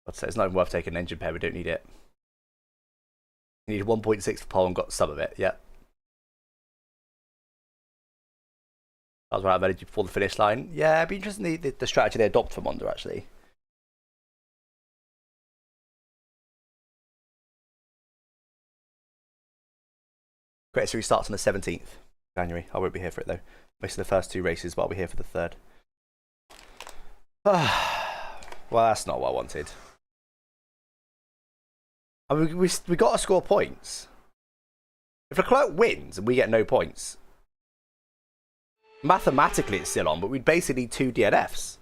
I'd say it's not even worth taking an engine pair. We don't need it. We needed 1.6 for pole and got some of it. Yep. That was right of energy before the finish line. Yeah, it'd be interesting the strategy they adopt for Monza, actually. Great Series starts on the 17th of January. I won't be here for it, though. Most of the first 2 races, but I'll be here for the 3rd. Well, that's not what I wanted. I mean, we got to score points. If Leclerc wins and we get no points, mathematically it's still on, but we'd basically need 2 DNFs.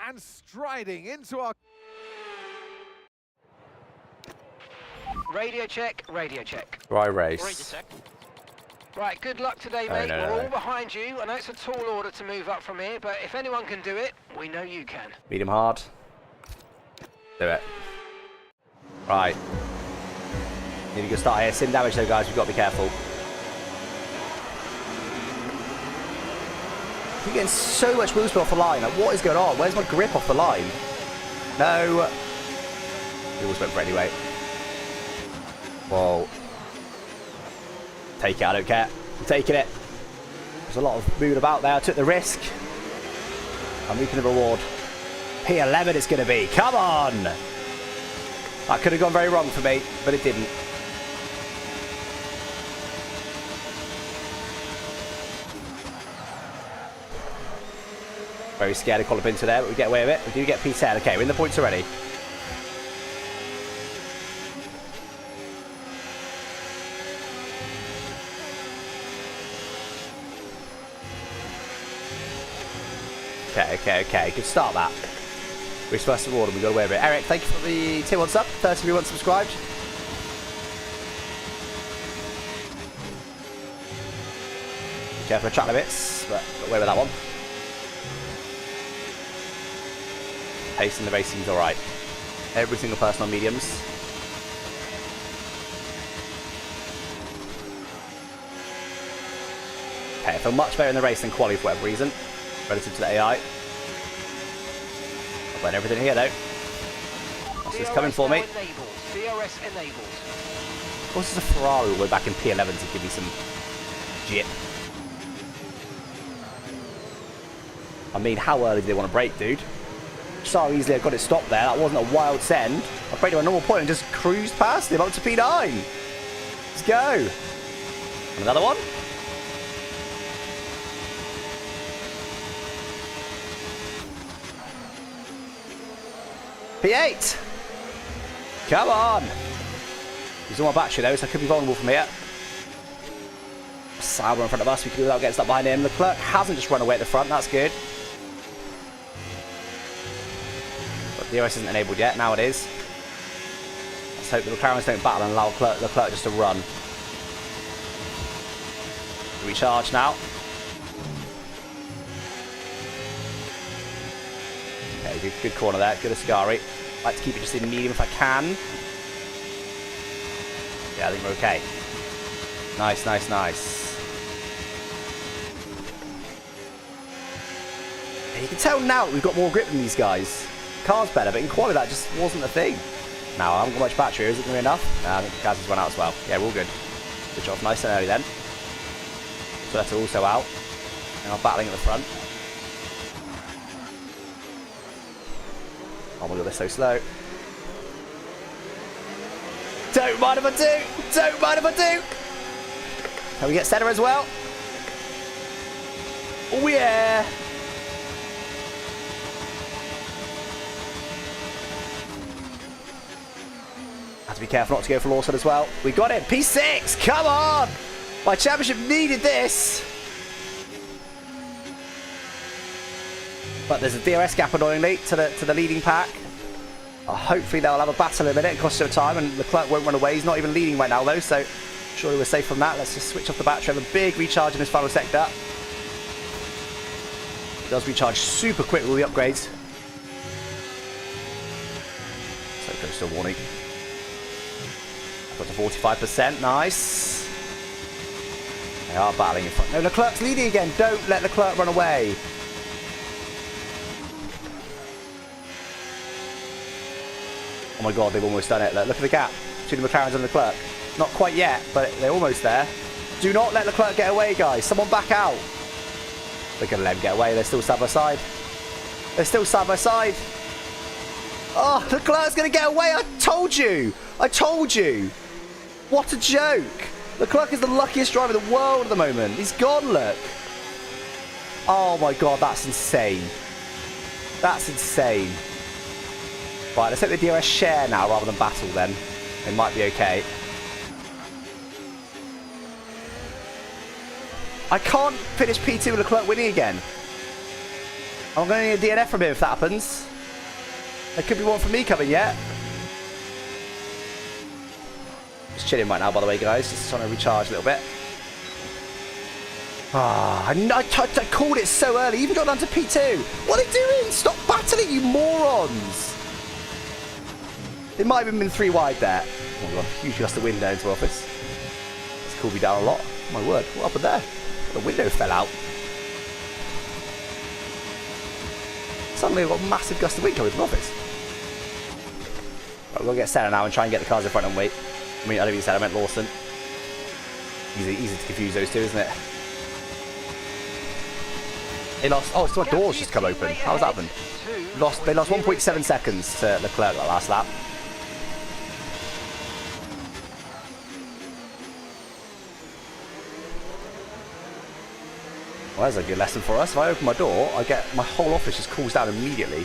And striding into our... Radio check, radio check. Dry Already race. checked. Right, good luck today, Oh, mate. no, We're no. all behind you. I know it's a tall order to move up from here, but if anyone can do it, we know you can. Medium hard. Do it. Right. Need a good start here. Sim damage though, guys. We've got to be careful. We're getting so much wheel spin off the line. Like, what is going on? Where's my grip off the line? No. He always went for it anyway. Whoa. Take it. I don't care. I'm taking it. There's a lot of moving about there. I took the risk. I'm reaping the reward. P11 it's going to be. Come on! That could have gone very wrong for me, but it didn't. Very scared of collar into there, but we get away with it. We do get P10. Okay, we're in the points already. Okay. Good start, that. We're supposed to reward and we got away with it. Eric, thank you for the tier 1 sub. 30 everyone subscribed. Careful of track limits, but got away with that one. Pace in the race seems alright. Every single person on mediums. Okay, I feel much better in the race than quali for whatever reason, relative to the AI. I've got everything here though. So it's coming for me. DRS enabled. Of course, it's a Ferrari. We're back in P11 to give me some jip. I mean, how early do they want to brake, dude? So easily I got it stopped there. That wasn't a wild send. I braked to a normal point and just cruised past him up to P9. Let's go. And another one. P8. Come on. He's on my battery though, so I could be vulnerable from here. Sauber in front of us. We can do without getting stuck behind him. Leclerc hasn't just run away at the front. That's good. But the DRS isn't enabled yet. Now it is. Let's hope the McLarens don't battle and allow Leclerc just to run. Recharge now. Okay, good corner there. Good Ascari. Like to keep it just in medium if I can. Yeah, I think we're okay. Nice. Yeah, you can tell now that we've got more grip than these guys. Car's better, but in quality that just wasn't a thing. Now, I haven't got much battery. Is it going to be enough? I think the gas has run out as well. Yeah, we're all good. Switch off nice and early then. So that's also out. And I'm battling at the front. Oh my god, they're so slow. Don't mind if I do! Don't mind if I do! Can we get Senna as well? Oh yeah! Have to be careful not to go for Lawson as well. We got it! P6! Come on! My championship needed this! But there's a DRS gap, annoyingly, to the leading pack. Hopefully they'll have a battle in a minute and cost them time, and Leclerc won't run away. He's not even leading right now, though, so surely we're safe from that. Let's just switch off the battery, have a big recharge in this final sector. It does recharge super quick with all the upgrades. So close to a warning. Got to 45%, nice. They are battling in front. No, Leclerc's leading again. Don't let Leclerc run away. Oh my god, they've almost done it. Look at the gap between the McLarens and Leclerc. Not quite yet, but they're almost there. Do not let Leclerc get away, guys. Someone back out. They're going to let him get away. They're still side by side. They're still side by side. Oh, Leclerc's going to get away. I told you. I told you. What a joke. Leclerc is the luckiest driver in the world at the moment. He's gone, look. Oh my god, that's insane. That's insane. Right, let's take the DRS share now rather than battle then. It might be okay. I can't finish P2 with Leclerc winning again. I'm going to need a DNF from him if that happens. There could be one for me coming yet. Just chilling right now, by the way, guys. Just trying to recharge a little bit. Ah, I called it so early. Even got down to P2. What are they doing? Stop battling, you morons. It might have been 3 wide there. Oh my god, huge gust of wind down into office. It's cooled me down a lot. Oh my word, what happened there? The window fell out. Suddenly I've got a massive gust of wind coming from office. Right, we're going to get Senna now and try and get the cars in front and wait. I mean, I don't mean Senna, I meant Lawson. Easy to confuse those two, isn't it? They lost. Oh, so my door's just come open. How's that happened? They lost 1.7 seconds to Leclerc that last lap. Well, that's a good lesson for us. If I open my door, I get my whole office just cools down immediately.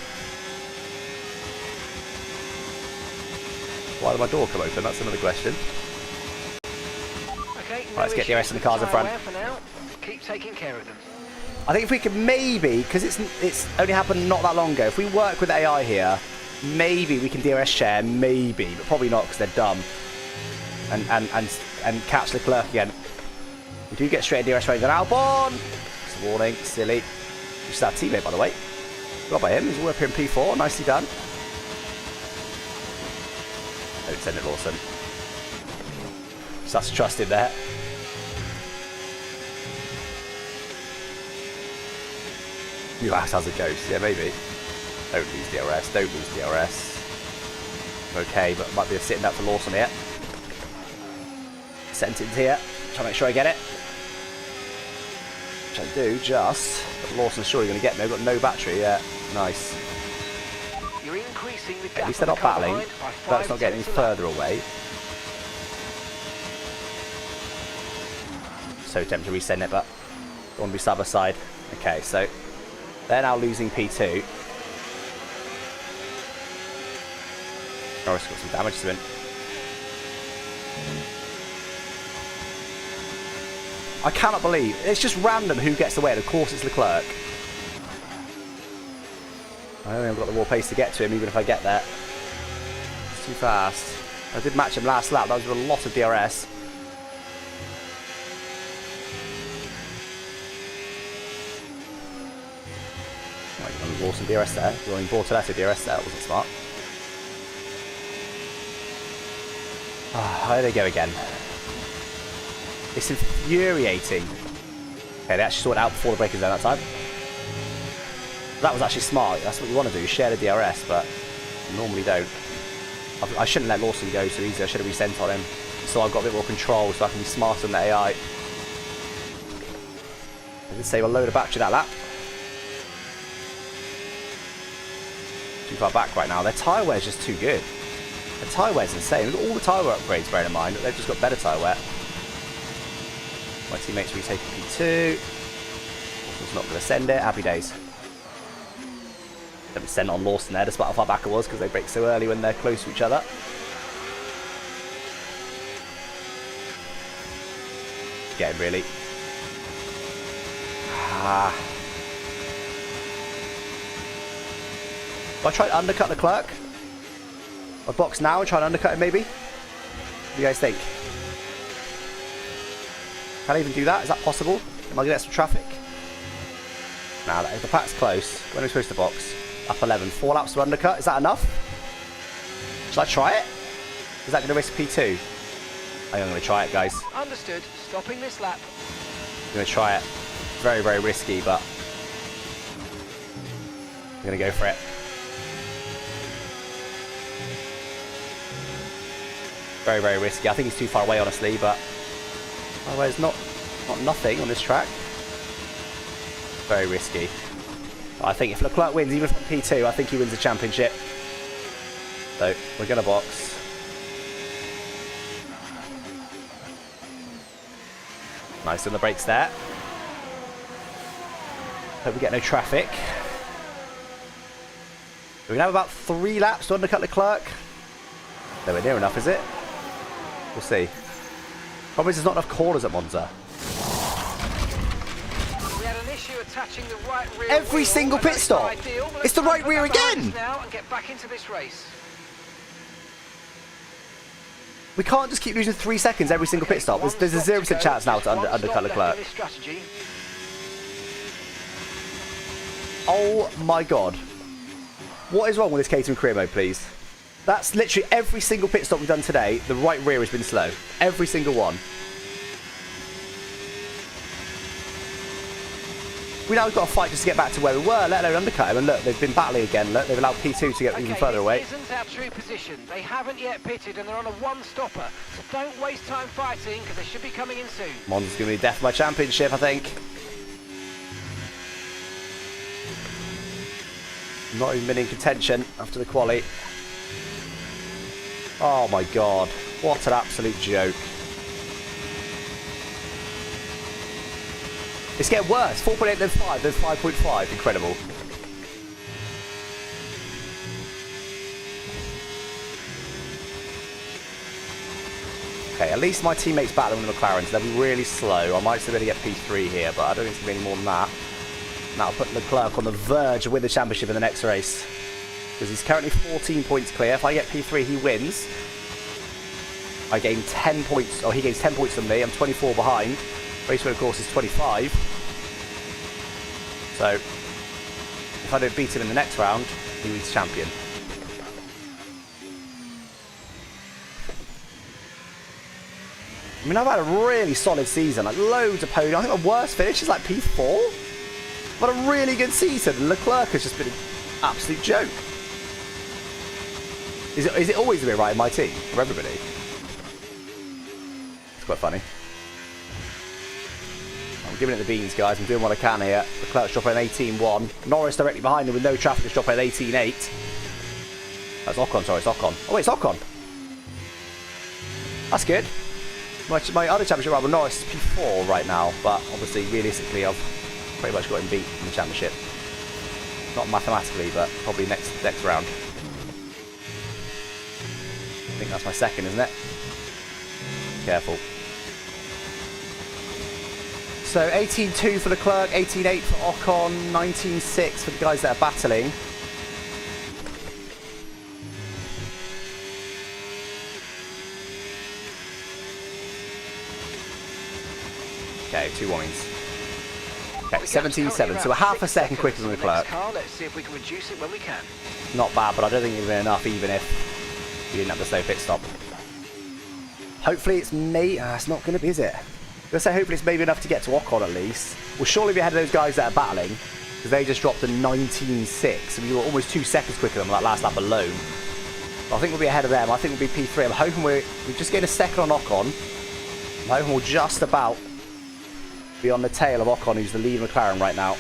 Why did my door come open? That's another question. Okay, Right, let's get the rest of the cars in front. For now. Keep taking care of them. I think if we could maybe, because it's only happened not that long ago, if we work with AI here, maybe we can DRS share, maybe, but probably not because they're dumb. And catch Leclerc again. We do get straight DRS range on Albon. It's a warning, silly. Just our teammate, by the way. Got by him. He's all up here in P4. Nicely done. Don't send it, Lawson. Such trust in there. You asked as a ghost. Yeah, maybe. Don't lose DRS. Don't lose DRS. Okay, but might be a sitting up for Lawson here. Sentence here. Try to make sure I get it. Which I do, just. But Lawson's surely going to get me. I've got no battery yet. Nice. You're increasing the gap. At least they're not battling. That's not getting any further away. So tempted to resend it, but don't want to be side by side. Okay, so they're now losing P2. Norris got some damage to him. I cannot believe it's just random who gets away, and of course it's Leclerc. I don't think I've got the raw pace to get to him, even if I get there. It's too fast. I did match him last lap. That was with a lot of DRS. Right, you some DRS there. Running Bortoletto DRS there. That wasn't smart. There they go again. It's infuriating. Okay, they actually sorted it out before the breakers zone that time. That was actually smart. That's what you want to do, share the DRS, but you normally don't. I shouldn't let Lawson go so easy. I should have resent on him. So I've got a bit more control so I can be smarter than the AI. I did save a load of battery that lap. too far back right now. Their tyre wear is just too good. Their tyre wear is insane. Look at all the tyre wear upgrades, bearing in mind. They've just got better tyre wear. My teammates retake P2. It's not going to send it. Happy days. Don't send on Lawson there, despite how far back it was, because they break so early when they're close to each other. Get him, really. If I try to undercut the clerk, I box now and try and undercut him maybe? What do you guys think? Can I even do that? Is that possible? Am I going to get some traffic? Nah, if the pack's close, when are we supposed to box? Up 11. 4 laps to undercut. Is that enough? Should I try it? Is that going to risk P2? I think I'm going to try it, guys. Understood. Stopping this lap. I'm going to try it. Very, very risky, but I'm going to go for it. Very, very risky. I think he's too far away, honestly, but otherwise not nothing on this track. Very risky. I think if Leclerc wins, even from P2, I think he wins the championship. So we're going to box. Nice on the brakes there. Hope we get no traffic. We're going to have about 3 laps to undercut Leclerc. Nowhere near enough, is it? We'll see. Problem is there's not enough corners at Monza. We had an issue attaching the right rear Every wheel, single and pit that's stop. not ideal, but It's the let's right rear put that again. behind us now and get back into this race. We can't just keep losing 3 seconds every single pit stop. There's a 0% chance now to undercut Leclerc. Oh my god. What is wrong with this Caterham career mode, please? That's literally every single pit stop we've done today. The right rear has been slow. Every single one. We now got to fight just to get back to where we were, let alone undercut him. And look, they've been battling again. Look, they've allowed P2 to get even further away. This isn't our true position. They haven't yet pitted and they're on a one-stopper. So don't waste time fighting because they should be coming in soon. Monza's going to be death of my championship, I think. Not even been in contention after the quali. Oh my god. What an absolute joke. It's getting worse. 4.8 then 5, then 5.5. Incredible. Okay, at least my teammates battling with the McLaren, so they'll be really slow. I might still be able to get P3 here, but I don't think it's going to be any more than that. And that'll put Leclerc on the verge of winning the championship in the next race. Because he's currently 14 points clear. If I get P3, he wins. I gain 10 points, or he gains 10 points from me. I'm 24 behind. Race win, of course, is 25. So, if I don't beat him in the next round, he wins champion. I mean, I've had a really solid season, like loads of podiums. I think my worst finish is like P4. What a really good season. Leclerc has just been an absolute joke. Is it always going to be right in my team, for everybody? It's quite funny. I'm giving it the beans, guys. I'm doing what I can here. Leclerc's dropping an 18.1. Norris directly behind him with no traffic is dropping an 18.8. That's Ocon, sorry, it's Ocon. Oh, wait, it's Ocon. That's good. My other championship rival, Norris, is P4 right now, but obviously, realistically, I've pretty much got him beat in the championship. Not mathematically, but probably next round. I think that's my second, isn't it? Careful. So 18.2 for Leclerc, 18.8 for Ocon, 19.6 for the guys that are battling. Okay, 2 warnings. Okay, 17.7, so a half a second quicker than Leclerc. Let's see if we can reduce it when we can. Not bad, but I don't think it's been enough, even if we didn't have the slow pit stop. Hopefully it's it's not going to be, is it? I'm going to say hopefully it's maybe enough to get to Ocon at least. We'll surely be ahead of those guys that are battling, because they just dropped a 19.6, and we were almost 2 seconds quicker than that last lap alone. I think we'll be ahead of them. I think we'll be P3. I'm hoping we've just gained a second on Ocon. I'm hoping we'll just about be on the tail of Ocon, who's the lead McLaren right now.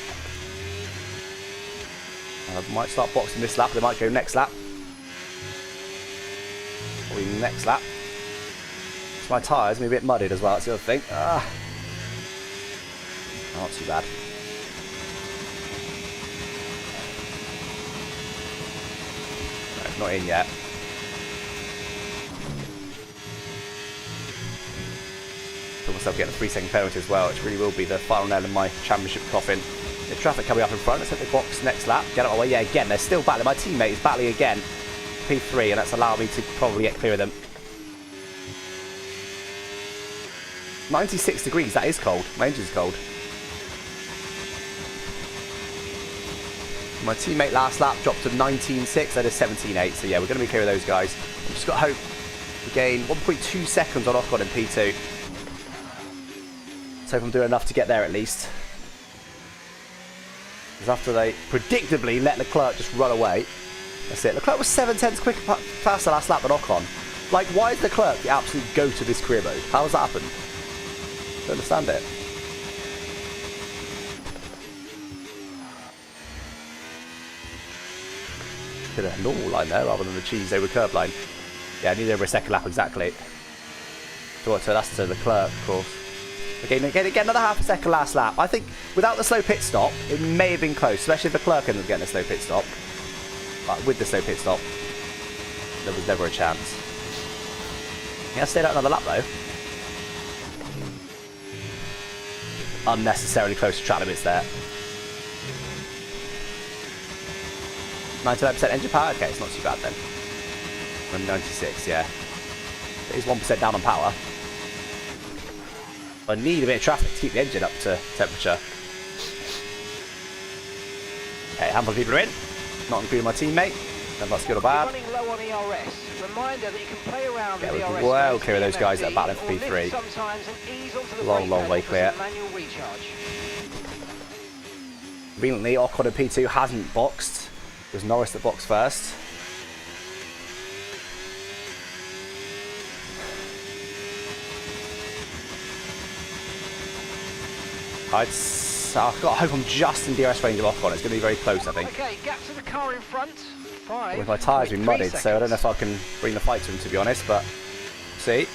I might start boxing this lap. They might go next lap. Or even next lap. So my tyres are a bit muddied as well. That's the other thing. Not too bad. No, not in yet. Feel myself getting a 3-second penalty as well, which really will be the final nail in my championship coffin. The traffic coming up in front. Let's hit the box next lap. Get out of the way. Yeah, again, they're still battling. My teammate is battling again. P3, and that's allowed me to probably get clear of them. 96 degrees. That is cold. My engine's cold. My teammate last lap dropped to 19.6. That is 17.8. So yeah, we're going to be clear of those guys. I've just got to hope we gain 1.2 seconds on Ocon in P2. Let's hope I'm doing enough to get there at least. Because after they predictably let Leclerc just run away. That's it. Leclerc was 7/10 quicker faster last lap than Ocon. Like, why is Leclerc the absolute goat of this career mode? How has that happened? Don't understand it. Did a normal line there rather than the cheese over curb line. Yeah, I need over a second lap exactly. So that's to Leclerc, of course. Okay, get another half a second last lap. I think without the slow pit stop, it may have been close, especially if Leclerc ended up getting a slow pit stop. But with the slow pit stop, there was never a chance. Yeah, I stayed out another lap though. Unnecessarily close to track limits there. 99% engine power? Okay, it's not too bad then. I'm 96, yeah. It is 1% down on power. I need a bit of traffic to keep the engine up to temperature. Okay, a handful of people are in. Not including my teammate. If that's good or bad. Running low on ERS. Reminder that you can play around with ERS. Well clear of those guys that are battling for P3. Long way clear. Conveniently, Ocon in P2 hasn't boxed. It was Norris that boxed first. I've got to hope I'm just in DRS range of Ocon. It's going to be very close, I think. Okay, gap to the car in front. 5. With my tyres being mudded, seconds. so I don't know if I can bring the fight to him, to be honest, but see.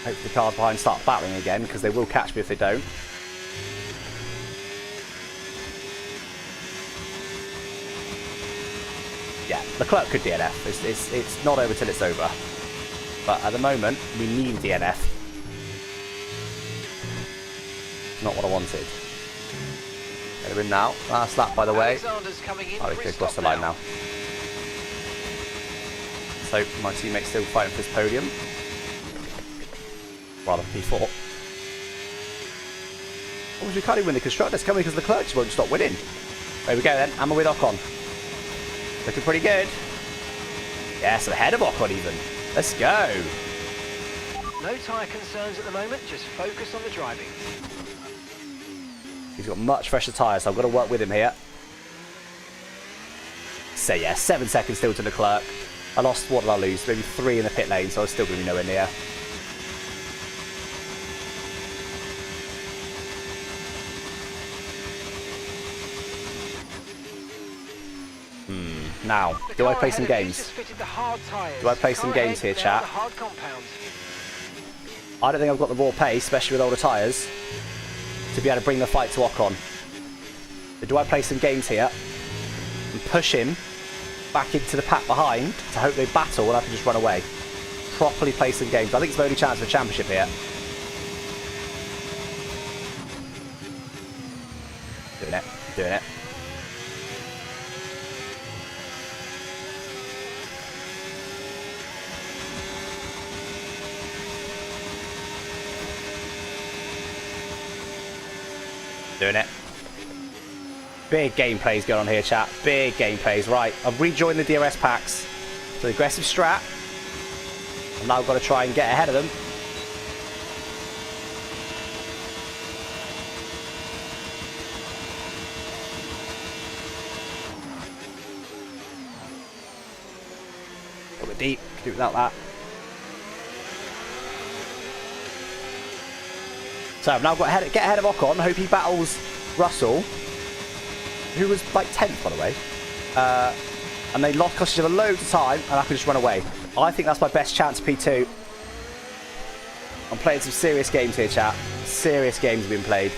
Hope the cars behind start battling again, because they will catch me if they don't. Yeah, Leclerc could DNF. It's not over till it's over. But at the moment, we need DNF. Not what I wanted. They're in now. Last lap, by the way. Oh, they could cross the line now. So my teammate's still fighting for his podium. Rather P4. Oh, we can't even win the Constructors, can we? Because Leclerc just won't stop winning. There we go then. Am I with Ocon? Looking pretty good. Yes, ahead of Ocon even. Let's go. No tyre concerns at the moment, just focus on the driving. He's got much fresher tyres, so I've got to work with him here. So yeah, 7 seconds still to Leclerc. I lost, what did I lose? Maybe 3 in the pit lane, so I was still going to be nowhere near. Now, do I play some games? Do I play some games here, chat? I don't think I've got the raw pace, especially with older tyres, to be able to bring the fight to Ocon. But do I play some games here and push him back into the pack behind to hope they battle and I can just run away? Properly play some games. I think it's my only chance for a championship here. Doing it. Doing it. Big gameplays going on here, chat. Big gameplays. Right, I've rejoined the DRS packs. So the aggressive strat. I've now got to try and get ahead of them. A little bit deep. Can do without that. So I've now got get ahead of Ocon. I hope he battles Russell, who was like 10th, by the way. And they lost each other loads of time, and I can just run away. I think that's my best chance of P2. I'm playing some serious games here, chat. Serious games have been played.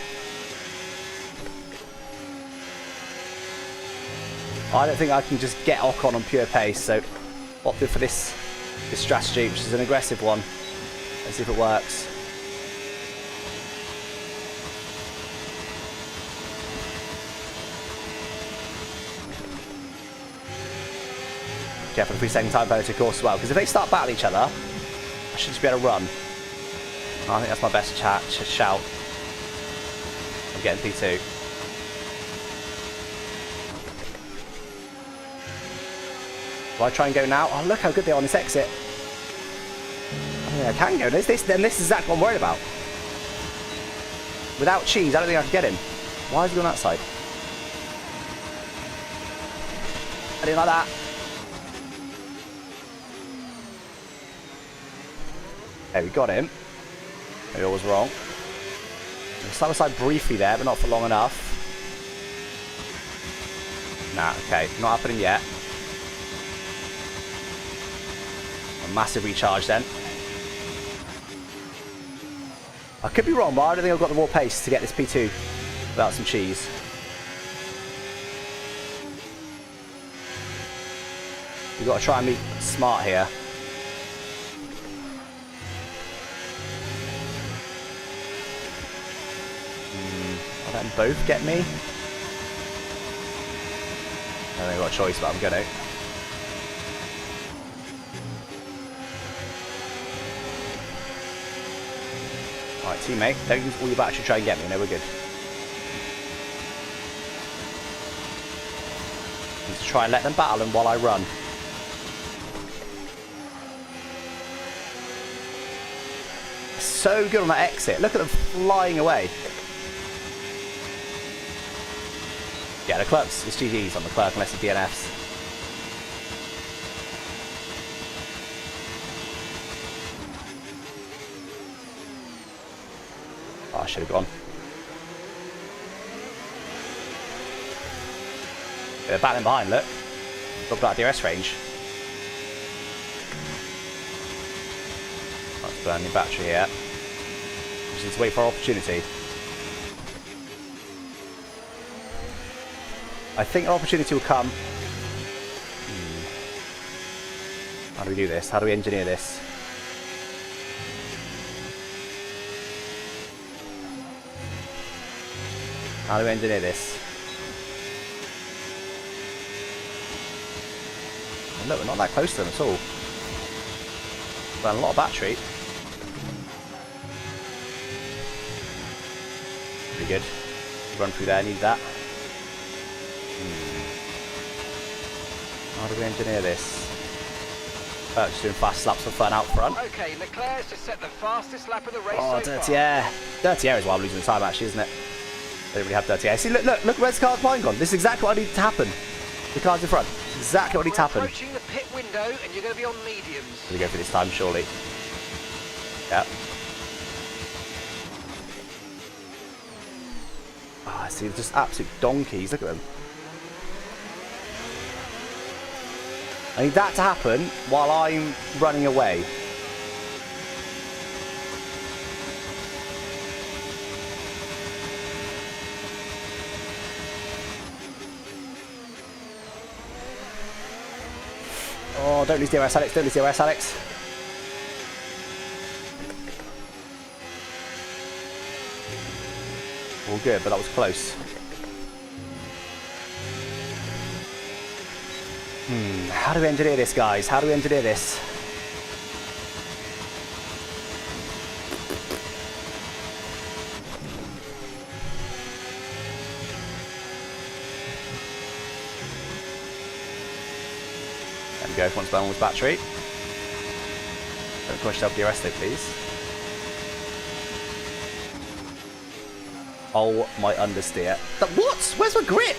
I don't think I can just get Ocon on pure pace, so opted for this strategy, which is an aggressive one. Let's see if it works. Careful, 3 second time penalty, of course, as well. Because if they start battling each other, I should just be able to run. I think that's my best shout. I'm getting P2. Do I try and go now? Oh, look how good they are on this exit. I think I can go. This is exactly what I'm worried about. Without cheese, I don't think I can get him. Why is he on that side? I didn't like that. Okay, we got him. Maybe I was wrong. Side by side briefly there, but not for long enough. Nah, okay, not happening yet. A massive recharge then. I could be wrong, but I don't think I've got the raw pace to get this P2 without some cheese. We've got to try and be smart here. I'll let them both get me. I don't think I've got a choice, but I'm going to. Alright, teammate, don't use all your battery to try and get me. No, we're good. Need to try and let them battle them while I run. So good on that exit. Look at them flying away. Yeah, the Clerks, it's GG's on the Clerk unless it's DNFs. Oh, I should have gone. They're battling behind, look. Got that DRS range. Let's burn the battery here. Just need to wait for our opportunity. I think our opportunity will come. How do we do this? How do we engineer this? How do we engineer this? Oh, look, we're not that close to them at all. Well, a lot of battery. Pretty good. Run through there, need that. How do we engineer this? Just doing fast laps for fun out front. Okay, Leclerc's just set the fastest lap of the race Oh, so dirty far. air. Dirty air is why I'm losing the time, actually, isn't it? They don't really have dirty air. See, look, where's the car's behind gone? This is exactly what I need to happen. The car's in front. Exactly what needs to happen. Approaching the pit window, and you're going to be on mediums. Gonna go for this time, surely. Yep. Ah, see, they're just absolute donkeys. Look at them. I need that to happen while I'm running away. Oh, don't lose DRS, Alex. Don't lose DRS, Alex. All good, but that was close. How do we engineer this, guys? How do we engineer this? There we go, once done with battery. Don't push yourself DRS though, please. Oh, my understeer. What? Where's my grip?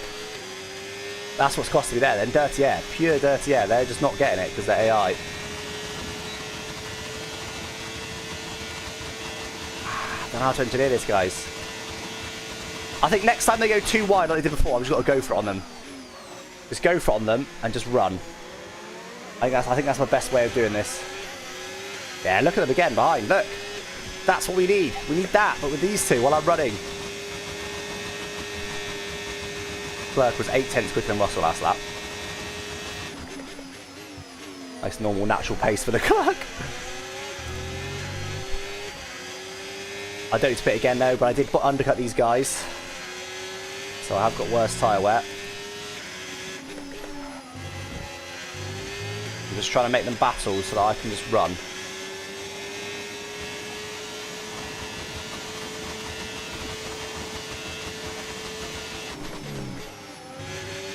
That's what's costing me there then. Dirty air. Pure dirty air. They're just not getting it because they're AI. don't know how to engineer this, guys. I think next time they go too wide like they did before, I've just got to go for it on them. Just go for it on them and just run. I think that's my best way of doing this. Yeah, look at them again behind. Look. That's what we need. We need that, but with these two while I'm running. Clerk was 8/10 quicker than Russell last lap. Nice normal natural pace for the Clerk. I don't need to pit again though, but I did undercut these guys. So I have got worse tyre wear. I'm just trying to make them battle so that I can just run.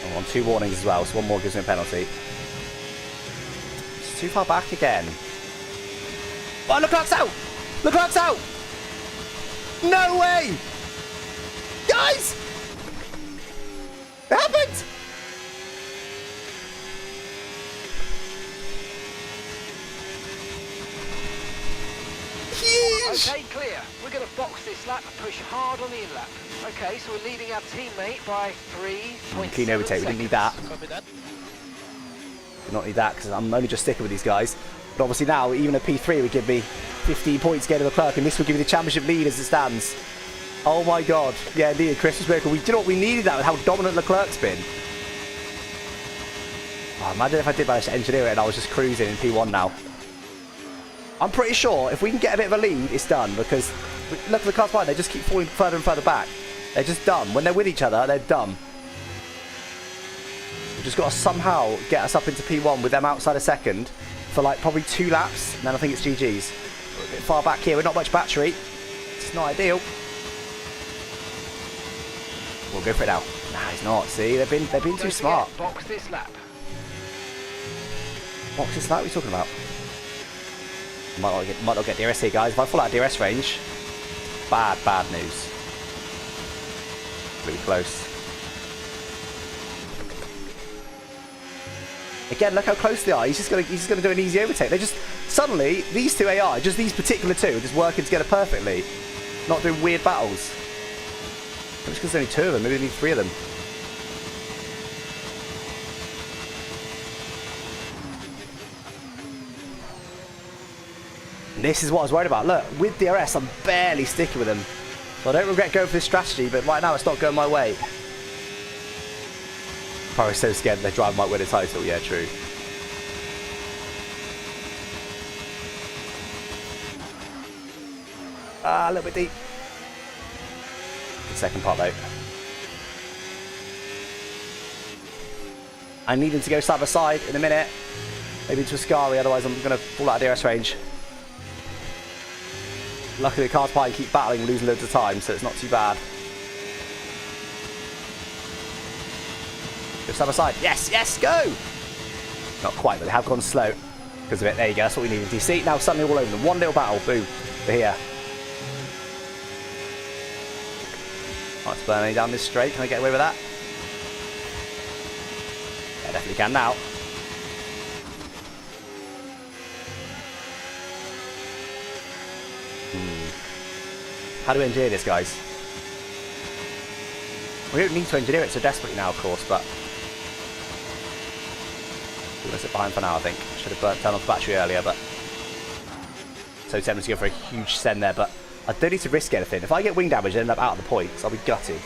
I'm on 2 warnings as well, so 1 more gives me a penalty. It's too far back again. Oh, Leclerc's out! Leclerc's out! No way! Guys! It happened! Huge! Okay, clear. We're going to box this lap and push hard on the in-lap. Okay, so we're leading our teammate by 3.7 Clean overtake, we didn't need that. Copy that. Did not need that because I'm only just sticking with these guys. But obviously now, even a P3 would give me 15 points getting the Clerk, and this would give me the championship lead as it stands. Oh my god. Yeah, indeed, Christmas miracle. Do you know what? We needed that with how dominant Leclerc's been. Oh, imagine if I did manage to engineer it and I was just cruising in P1 now. I'm pretty sure if we can get a bit of a lead, it's done, because look at the cars behind, they just keep falling further and further back. They're just dumb. When they're with each other, they're dumb. We've just got to somehow get us up into P1 with them outside a second for like probably 2 laps, and then I think it's GG's. We're a bit far back here, we're not much battery. It's not ideal. We'll go for it now. Nah, he's not. See, they've been too smart. Box this lap. Box this lap? What are you talking about? Might not get DRS here, guys. If I fall out of DRS range, bad news. Really close. Again, look how close they are. He's just gonna do an easy overtake. They just suddenly these two AI, just these particular two, are just working together perfectly, not doing weird battles. Maybe it's because there's only 2 of them. Maybe we need 3 of them. This is what I was worried about. Look, with DRS, I'm barely sticking with them. So I don't regret going for this strategy, but right now it's not going my way. Probably so scared their driver might win a title. Yeah, true. A little bit deep. Good second part though. I need him to go side by side in a minute. Maybe to Ascari, otherwise I'm going to fall out of DRS range. Luckily the cars behind keep battling, losing loads of time, so it's not too bad. Go side by side. Yes, yes, go! Not quite, but they have gone slow because of it. There you go, that's what we needed. DC. Now suddenly all over them. One little battle, boom. We're here. Let's burn down this straight. Can I get away with that? Yeah, definitely can now. How do we engineer this, guys? We don't need to engineer it so desperately now, of course, but we're going to sit behind for now, I think. Should have turned off the battery earlier, but so tempted to go for a huge send there, but I don't need to risk anything. If I get wing damage and end up out of the points, I'll be gutted.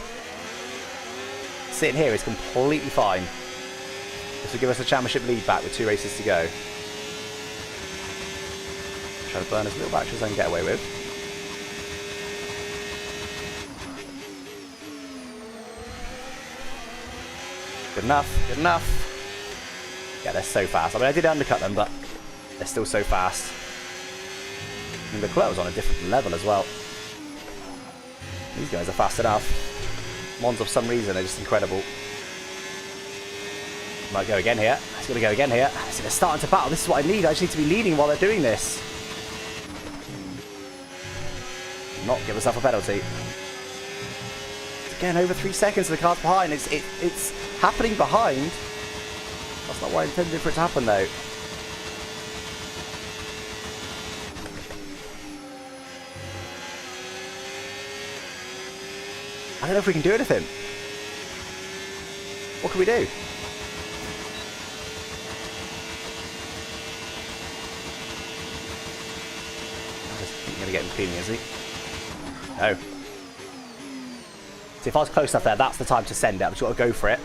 Sitting here is completely fine. This will give us a championship lead back with 2 races to go. Try to burn as little battery as I can get away with. Good enough, good enough. Yeah, they're so fast. I mean, I did undercut them, but they're still so fast. And the Leclerc was on a different level as well. These guys are fast enough. Monza, for some reason, are just incredible. Might go again here. It's going to go again here. So they're starting to battle. This is what I need. I just need to be leading while they're doing this. Not give myself a penalty. Again, over 3 seconds of the cars behind. It's happening behind. That's not what I intended for it to happen, though. I don't know if we can do anything. What can we do? He's going to get him cleaning, is he? No. See, if I was close enough there, that's the time to send it. I've just got to go for it.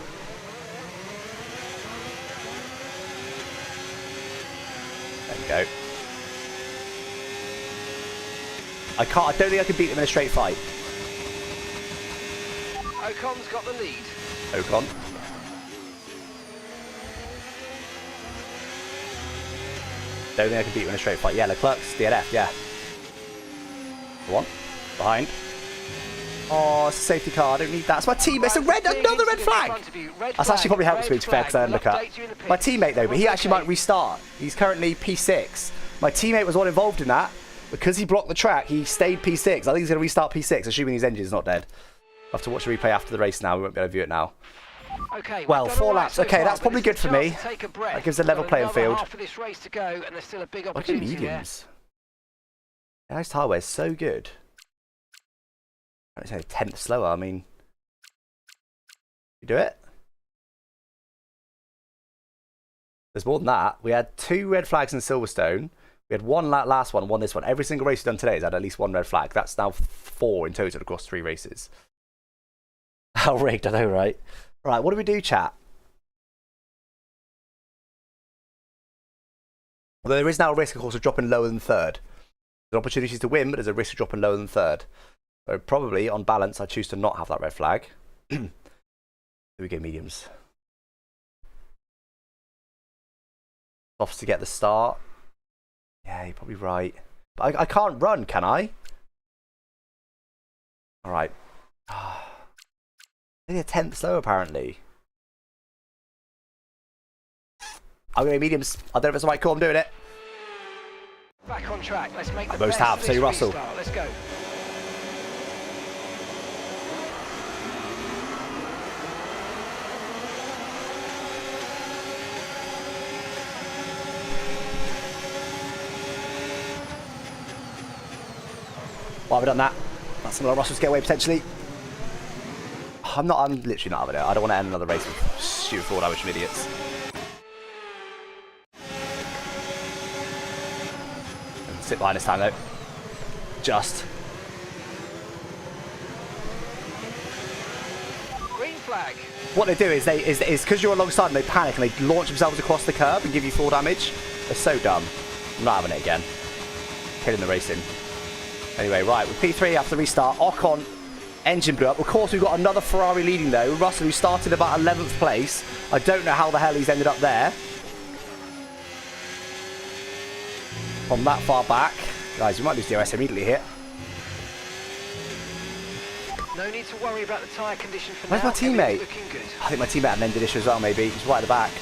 There we go. I don't think I can beat him in a straight fight. Ocon's got the lead. Ocon. Don't think I can beat him in a straight fight. Yeah, Leclerc's DNF, yeah. Go on. Behind. Oh, it's a safety car. I don't need that. It's my teammate. It's a red, another red flag. That's actually probably helps me, to be fair, because I undercut. My teammate, though, but he actually might restart. He's currently P6. My teammate was one involved in that. Because he blocked the track, he stayed P6. I think he's going to restart P6, assuming his engine's not dead. I'll have to watch the replay after the race now. We won't be able to view it now. Okay, well, 4 laps. Okay, that's probably good for me. That gives a level playing field. Half of this race to go, and there's still a big Look at opportunity mediums. Nice tyre wear is so good. It's only 10th slower. I mean, you do it. There's more than that. We had 2 red flags in Silverstone. We had 1 last one, 1 this one. Every single race we've done today has had at least 1 red flag. That's now 4 in total across 3 races. How rigged, I know, right? Right, what do we do, chat? Although there is now a risk, of course, of dropping lower than 3rd. There's opportunities to win, but there's a risk of dropping lower than 3rd. So probably, on balance, I choose to not have that red flag. Here we go, mediums. Offs to get the start. Yeah, you're probably right. But I can't run, can I? Alright. Only a 10th slow, apparently. I'm going to mediums. I don't know if it's the right call. I'm doing it. Back on track. Let's make the most best have, of so this Russell. restart. Let's go. Why have we done that? That's something like Russell's get away potentially. I'm literally not having it. I don't want to end another race with stupid forward damage from idiots. Sit behind this time though. Just. Green flag. What they do is because you're alongside them, they panic and they launch themselves across the curb and give you full damage. They're so dumb. I'm not having it again. Killing the racing. Anyway, right, with P3 after the restart, Ocon, engine blew up. Of course, we've got another Ferrari leading though. Russell, who started about 11th place. I don't know how the hell he's ended up there. From that far back. Guys, we might lose DRS immediately here. No need to worry about the tyre condition for Where's now. my teammate? Looking good. I think my teammate had an ended issue as well, maybe. He's right at the back.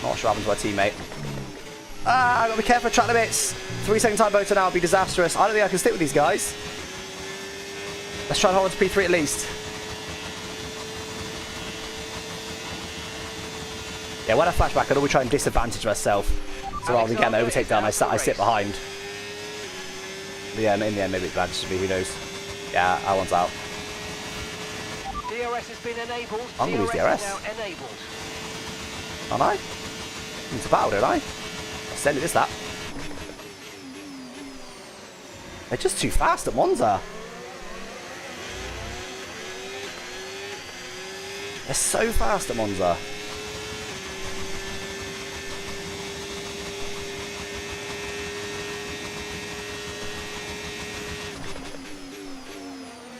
Not sure what happened to my teammate. I've got to be careful of track limits. 3-second time motor now would be disastrous. I don't think I can stick with these guys. Let's try and hold on to P3 at least. Yeah, when I flashback, I'd always try and disadvantage myself. So rather than getting the overtake done, I sit behind. But yeah, in the end, maybe advantage me, who knows. Yeah, that one's out. DRS has been enabled. I'm going to lose DRS. Is now enabled. Aren't I? It's a battle, don't I? I'll send it this lap. They're just too fast at Monza. They're so fast at Monza.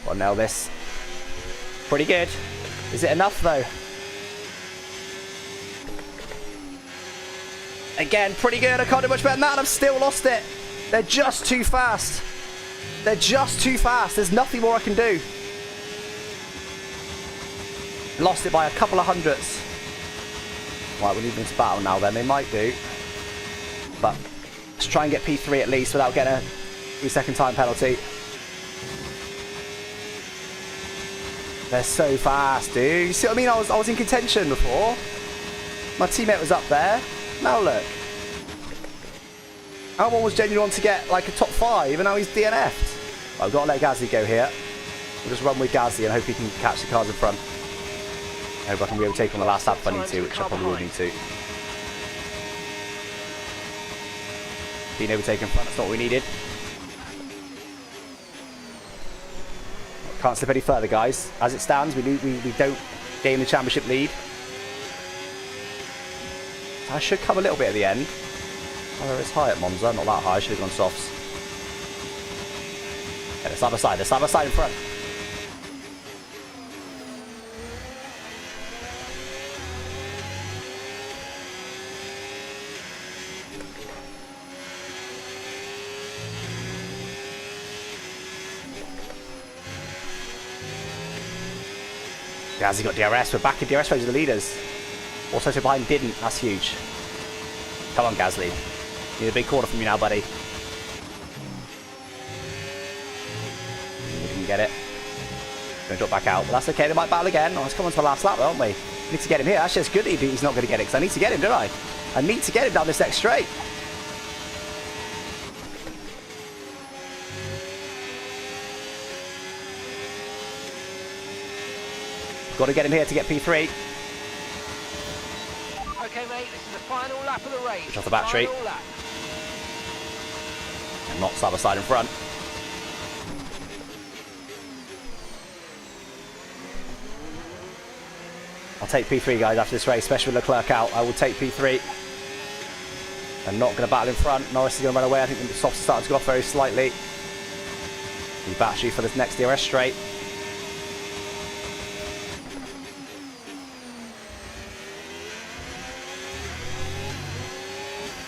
Well, nail this. Pretty good. Is it enough though? Again, pretty good. I can't do much better than that, and I've still lost it. They're just too fast. They're just too fast. There's nothing more I can do. Lost it by a couple of hundredths. Right, we need them to battle now then. They might do. But let's try and get P3 at least without getting a 3-second time penalty. They're so fast, dude. You see what I mean? I was in contention before. My teammate was up there. Now look. Albon was genuinely on to get like a top 5 and now he's DNF'd. I've got to let Gasly go here. We'll just run with Gasly and hope he can catch the cars in front. I hope I can be able to take on the last lap if I need to, which I probably will need to. Being overtaken in front, that's not what we needed. Can't slip any further, guys. As it stands, we don't gain the championship lead. I should come a little bit at the end. Oh, it's high at Monza, not that high. I should have gone softs. Yeah, they're side by side in front. Gasly got DRS. We're back in DRS range of the leaders. Also, so behind didn't. That's huge. Come on, Gasly. Need a big corner from you now, buddy. We didn't get it. Going to drop back out, but that's okay. They might battle again. Oh, let's come on to the last lap, aren't we? Need to get him here. Actually, it's good that he's not going to get it because I need to get him, don't I? I need to get him down this next straight. Got to get him here to get P3. Okay, mate, this is the final lap of the race. Switch off the battery. And not side by side in front. I'll take P3, guys, after this race, especially with Leclerc out. I will take P3. I'm not going to battle in front. Norris is going to run away. I think the softs are starting to go off very slightly. The battery for this next DRS straight.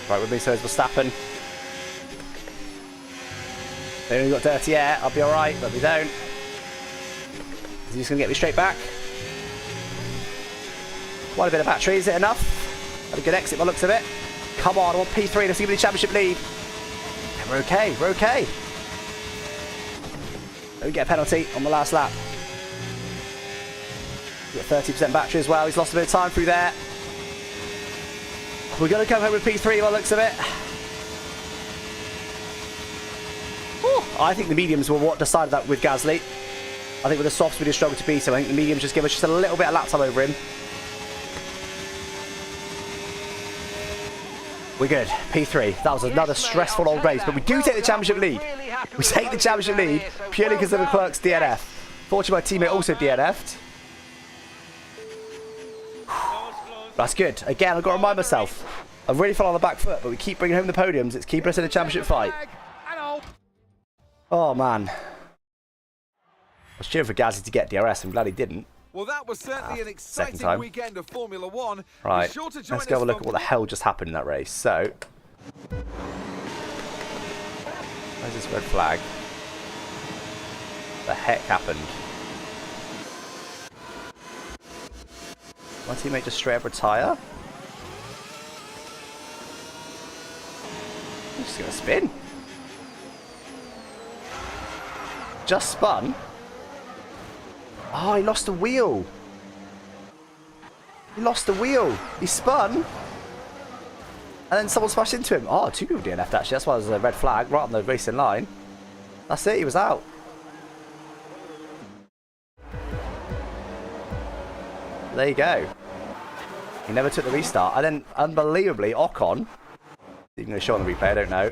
Right, with me, so is Verstappen. They only got dirty air. I'll be alright, but we don't. Is he just going to get me straight back? Quite a bit of battery. Is it enough? Had a good exit by the looks of it. Come on, I want P3. Let's give me the championship lead. And we're okay. We're okay. Don't get a penalty on the last lap. We've got 30% battery as well. He's lost a bit of time through there. We're going to come home with P3 by the looks of it. Ooh, I think the mediums were what decided that with Gasly. I think with the softs we just struggled to beat him. I think the mediums just give us just a little bit of lap time over him. We're good. P3. That was another stressful old race, but we do take the championship lead. We take the championship lead purely because of Leclerc's DNF. Fortunately, my teammate also DNF'd. That's good. Again, I've got to remind myself. I've really fell on the back foot, but we keep bringing home the podiums. It's keeping us in the championship fight. Oh, man. I was cheering for Gasly to get DRS. I'm glad he didn't. Well, that was certainly an exciting weekend of Formula One. Right, let's go have a look at what the hell just happened in that race. So, where's this red flag? What the heck happened? My teammate just straight up retire? I'm just going to spin. Just spun? Oh, he lost the wheel. He lost the wheel. He spun. And then someone smashed into him. Oh, two people DNF'd actually. That's why there's a red flag right on the racing line. That's it. He was out. There you go. He never took the restart. And then, unbelievably, Ocon, even going to show on the replay, I don't know.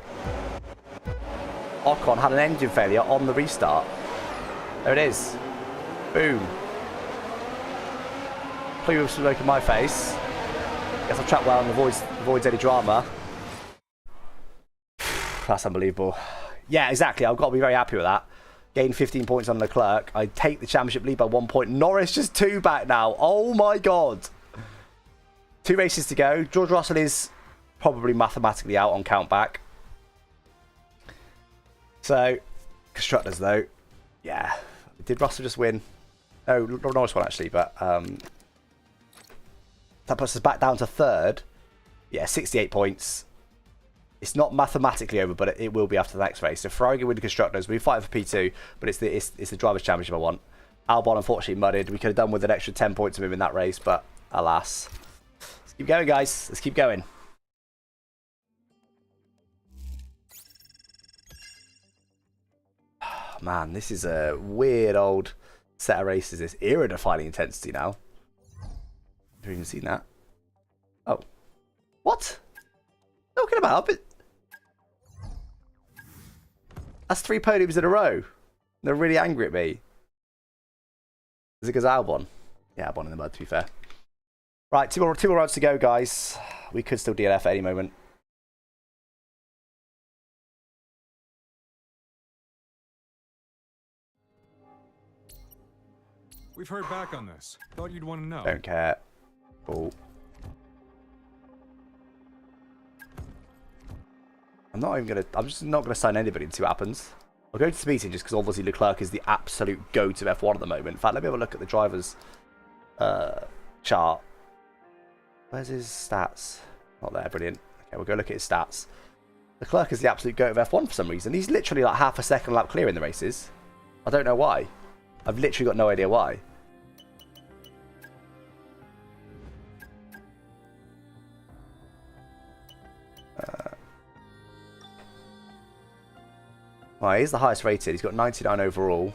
Ocon had an engine failure on the restart. There it is. Boom. Clearly with smoke in my face. Guess I've tracked well and avoids any drama. That's unbelievable. Yeah, exactly. I've got to be very happy with that. Gained 15 points on Leclerc. I take the championship lead by 1 point. Norris just 2 back now. Oh my god. 2 races to go. George Russell is probably mathematically out on countback. So, constructors though. Yeah. Did Russell just win? Oh, Norris won actually, but that puts us back down to 3rd. Yeah, 68 points. It's not mathematically over, but it will be after the next race. So Ferrari can win the constructors. We'll be fighting for P2, but it's the drivers' championship I want. Albon unfortunately mudded. We could have done with an extra 10 points of him in that race, but alas. Let's keep going, guys. Let's keep going. Man, this is a weird old set of races. This era-defining intensity now. Have you even seen that? Oh. What? Talking about? But that's 3 podiums in a row. They're really angry at me. Is it because Albon? Yeah, Albon in the mud, to be fair. Right, two more rounds to go, guys. We could still DNF at any moment. We've heard back on this. Thought you'd want to know. Don't care. Cool. I'm just not gonna sign anybody and see what happens. I'll go to the meeting just because obviously Leclerc is the absolute go to F1 at the moment. In fact, let me have a look at the driver's chart. Where's his stats? Not there, brilliant. Okay, we'll go look at his stats. Leclerc is the absolute go of F1 for some reason. He's literally like half a second lap clear in the races. I don't know why. I've literally got no idea why. Well, he's the highest rated. He's got 99 overall.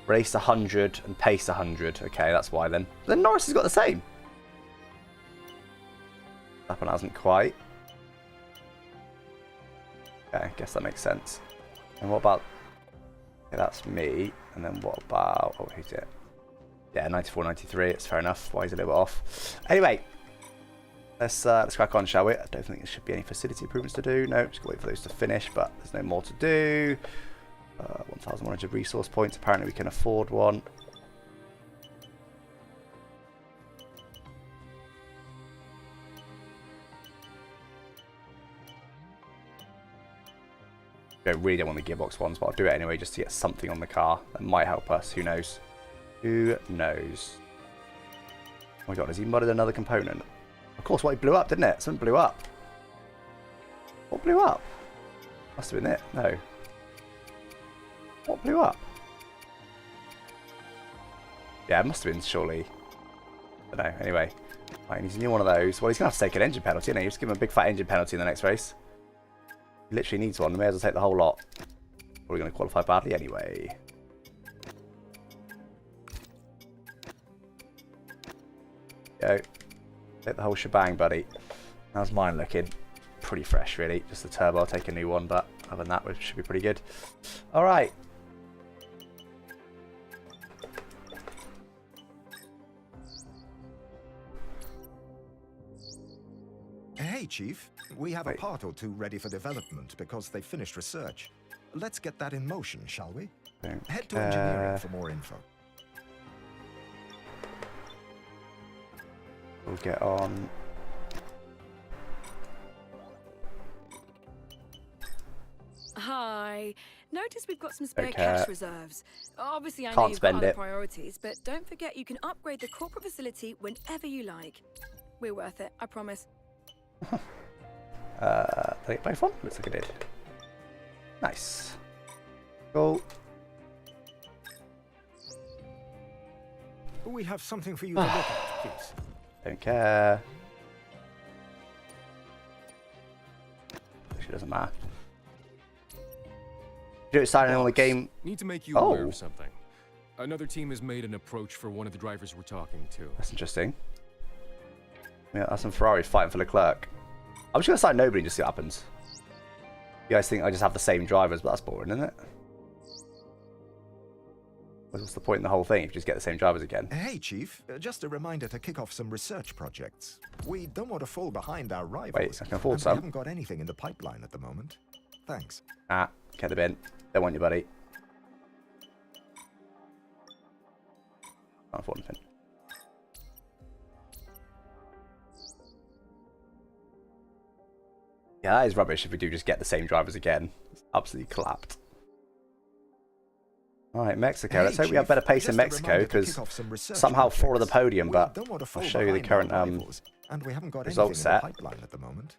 Raced 100 and paced 100. Okay, that's why then. But then Norris has got the same. That one hasn't quite. Okay, I guess that makes sense. And what about... Okay, that's me. And then what about... Oh, who's it? Yeah, 94, 93. It's fair enough. Why he's a little bit off. Anyway. Let's crack on, shall we? I don't think there should be any facility improvements to do. No, just gotta wait for those to finish, but there's no more to do. 1,100 resource points. Apparently we can afford one. I really don't want the gearbox ones, but I'll do it anyway just to get something on the car. That might help us. Who knows? Who knows? Oh my god, has he mudded another component? Of course, what, he blew up, didn't it? Something blew up. What blew up? Must have been it. No. What blew up? Yeah, it must have been, surely. I don't know. Anyway. Right, he needs a new one of those. Well, he's going to have to take an engine penalty, isn't he? Just give him a big fat engine penalty in the next race. He literally needs one. He may as well take the whole lot. Probably going to qualify badly anyway. Go. Take the whole shebang, buddy. How's mine looking? Pretty fresh, really. Just the turbo. I'll take a new one, but other than that, it should be pretty good. All right. Hey, Chief. We have a part or two ready for development because they finished research. Let's get that in motion, shall we? Head to engineering for more info. We'll get on. Hi. Notice we've got some spare Okay. cash reserves. Obviously, I know Can't you've got spend other it. priorities, but don't forget you can upgrade the corporate facility whenever you like. We're worth it, I promise. Did I get both on? Looks like I did. Nice. Cool. We have something for you to look at, please. Don't care. Actually, doesn't matter. You don't sign in on the game. Need to make you aware Oh. of something. Another team has made an approach for one of the drivers we're talking to. That's interesting. Yeah, that's some Ferraris fighting for Leclerc. I'm just going to sign nobody and just see what happens. You guys think I just have the same drivers, but that's boring, isn't it? What's the point in the whole thing if you just get the same drivers again? Hey, Chief. Just a reminder to kick off some research projects. We don't want to fall behind our rivals. Wait, I can afford and some. We haven't got anything in the pipeline at the moment. Thanks. Ah, get the bin. Don't want you, buddy. Can't afford anything. Yeah, that is rubbish if we do just get the same drivers again. It's absolutely clapped. Alright, Mexico. Let's hope we have better pace in Mexico, because somehow 4 of the podium, but I'll show you the current result set.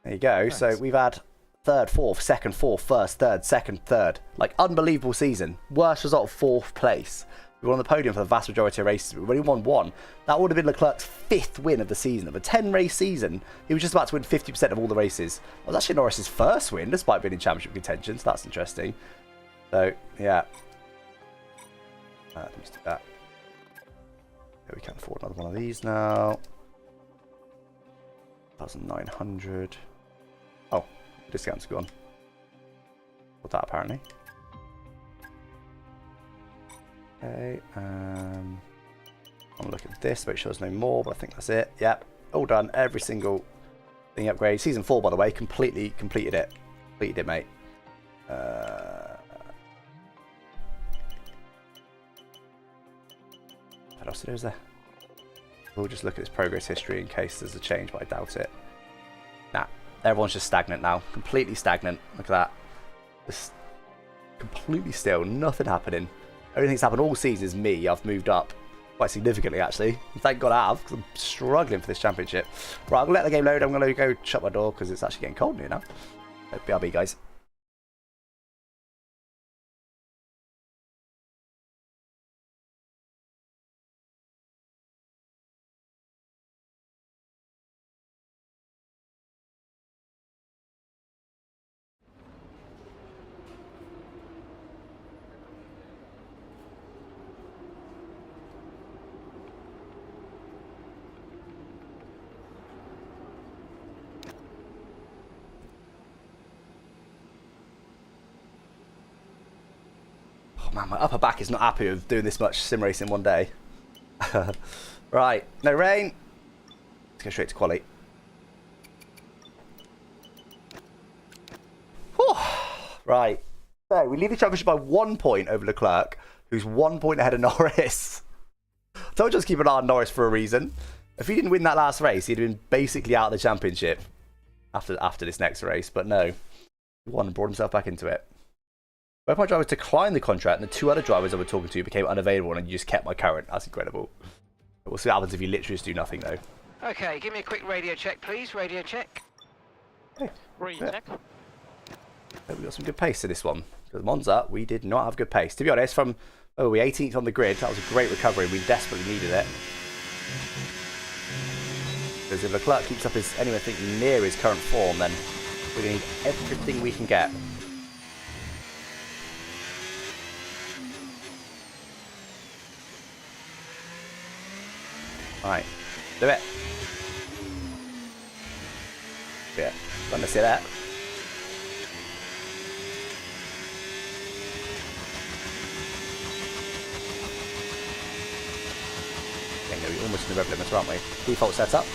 There you go. So we've had 3rd, 4th, 2nd, 4th, 1st, 3rd, 2nd, 3rd. Like, unbelievable season. Worst result of 4th place. We were on the podium for the vast majority of races. We've only won 1. That would have been Leclerc's 5th win of the season. Of a 10-race season, he was just about to win 50% of all the races. It was actually Norris's first win, despite being in championship contention, so that's interesting. So, yeah. Let me just do that. Okay, we can't afford another one of these now. 1,900. Oh, discount's gone. What's that apparently? Okay, I'm gonna look at this, make sure there's no more, but I think that's it. Yep, all done. Every single thing upgrade. Season 4, by the way, completed it. Completed it, mate. What else is there? We'll just look at this progress history in case there's a change, but I doubt it. Nah, everyone's just stagnant now. Completely stagnant. Look at that. Just completely still. Nothing happening. Everything's happened all season is me. I've moved up quite significantly, actually. And thank God I have, because I'm struggling for this championship. Right, I'm going to let the game load. I'm going to go shut my door because it's actually getting cold in here now. BRB, guys. Man, my upper back is not happy with doing this much sim racing one day. Right, no rain. Let's go straight to quali. Whew. Right, so we lead the championship by 1 point over Leclerc, who's 1 point ahead of Norris. So I'll just keep an eye on Norris for a reason. If he didn't win that last race, he'd have been basically out of the championship after this next race. But no, he won and brought himself back into it. Both my drivers declined the contract, and the 2 other drivers I was talking to became unavailable, and you just kept my current. That's incredible. We'll see what happens if you literally just do nothing, though. Okay, give me a quick radio check, please. Radio check. Hey, Radio check. we got some good pace to this one. Because Monza, we did not have good pace. To be honest, from we 18th on the grid, that was a great recovery. We desperately needed it. Because if Leclerc keeps up anything near his current form, then we're going to need everything we can get. Right, do it. Yeah, want to see that. Okay, no, we're almost in the rev limiter, aren't we? Default setup.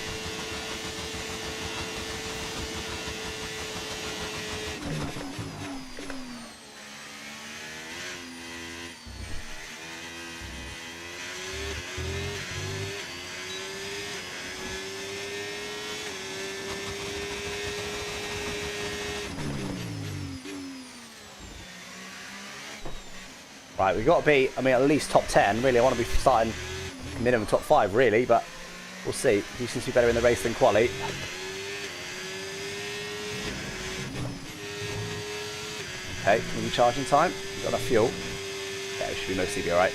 Right, we've got to be, at least top 10, really. I want to be starting minimum top 5, really, but we'll see. He seems to be better in the race than quali. Okay, recharging time. We've got enough fuel. Yeah, it should be mostly be alright.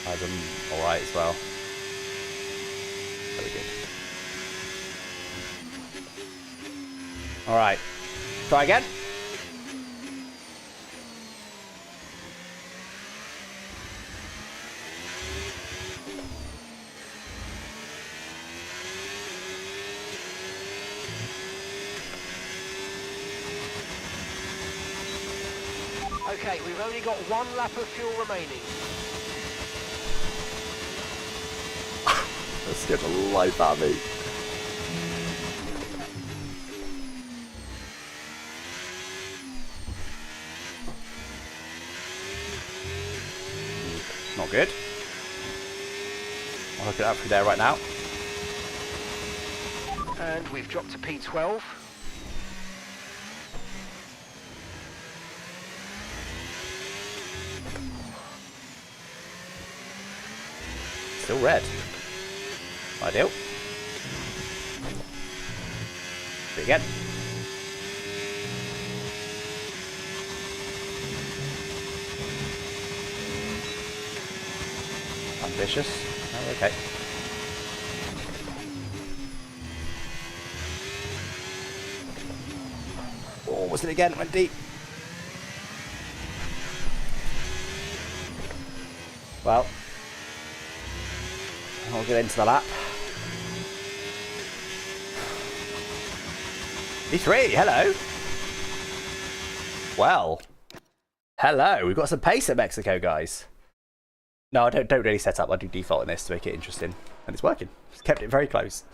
Adam, alright as well. Very good. Alright, try again. Okay, we've only got 1 lap of fuel remaining. That scared the life out of me. Not good. I'll hook it up through there right now. And we've dropped to P12. Still red. Ideal. Do it again. Ambitious. Oh, okay. Oh, was it again? Went deep. Well, I'll get into the lap. P3, hello. Well, hello. We've got some pace at Mexico, guys. No, I don't really set up. I do default in this to make it interesting. And it's working. It's kept it very close.